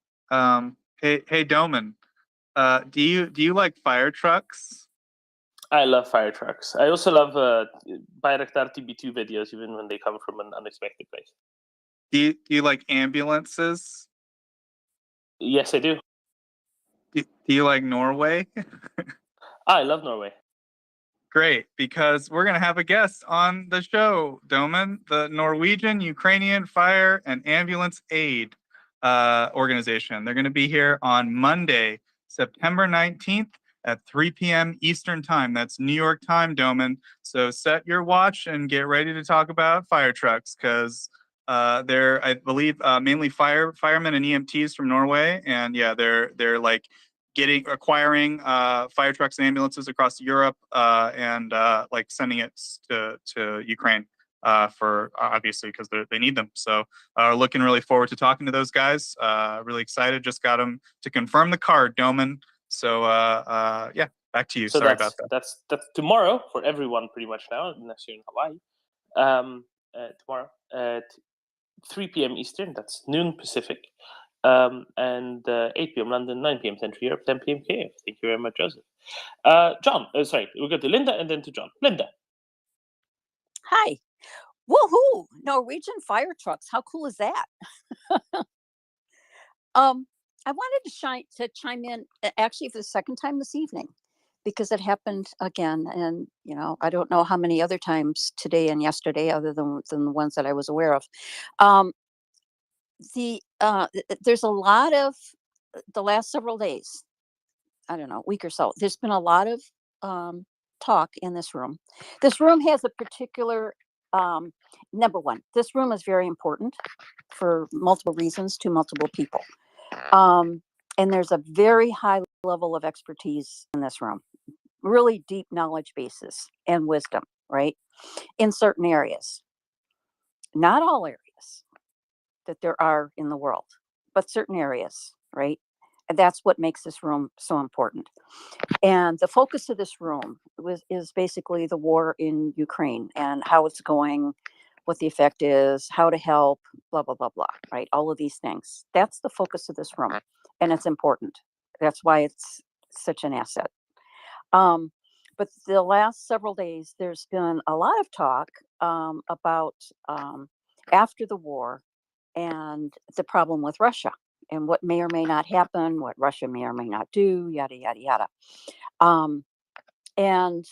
Hey Doman, do you like fire trucks? I love fire trucks. I also love Bayraktar TB2 videos, even when they come from an unexpected place. Do you like ambulances? Yes, I do. Do you like Norway? I love Norway. Great, because we're going to have a guest on the show, Doman, the Norwegian Ukrainian Fire and Ambulance Aid organization. They're going to be here on Monday, September 19th at 3 p.m. Eastern Time. That's New York time, Doman. So set your watch and get ready to talk about fire trucks, because they're, I believe, mainly firemen and EMTs from Norway. And yeah, they're like acquiring fire trucks and ambulances across Europe and like sending it to Ukraine for obviously because they need them. So looking really forward to talking to those guys. Really excited. Just got them to confirm the card, Doman. So yeah, back to you. So Sorry about that. That's tomorrow for everyone pretty much now, unless you're in Hawaii. Tomorrow at 3 p.m. Eastern, that's noon Pacific. And 8 p.m. London, 9 p.m. Central Europe, 10 p.m. Kiev. Thank you very much, Joseph. John, sorry, we'll go to Linda and then to John. Linda. Hi. Woohoo! Norwegian fire trucks. How cool is that? I wanted to chime in actually for the second time this evening, because it happened again. And, I don't know how many other times today and yesterday, other than the ones that I was aware of. There's a lot of the last several days, I don't know, week or so, there's been a lot of talk in this room. This room has a particular number one, this room is very important for multiple reasons to multiple people. And there's a very high level of expertise in this room, really deep knowledge bases and wisdom, right? In certain areas, not all areas that there are in the world, but certain areas, right? And that's what makes this room so important. And the focus of this room is basically the war in Ukraine and how it's going, what the effect is, how to help, blah, blah, blah, blah, right? All of these things. That's the focus of this room. And it's important. That's why it's such an asset. But the last several days, there's been a lot of talk about after the war and the problem with Russia and what may or may not happen, what Russia may or may not do, yada, yada, yada. And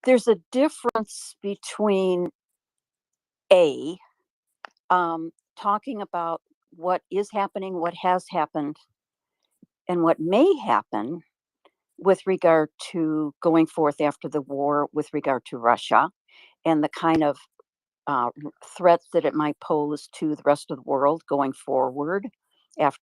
there's a difference between talking about what is happening, what has happened, and what may happen with regard to going forth after the war with regard to Russia and the kind of threats that it might pose to the rest of the world going forward after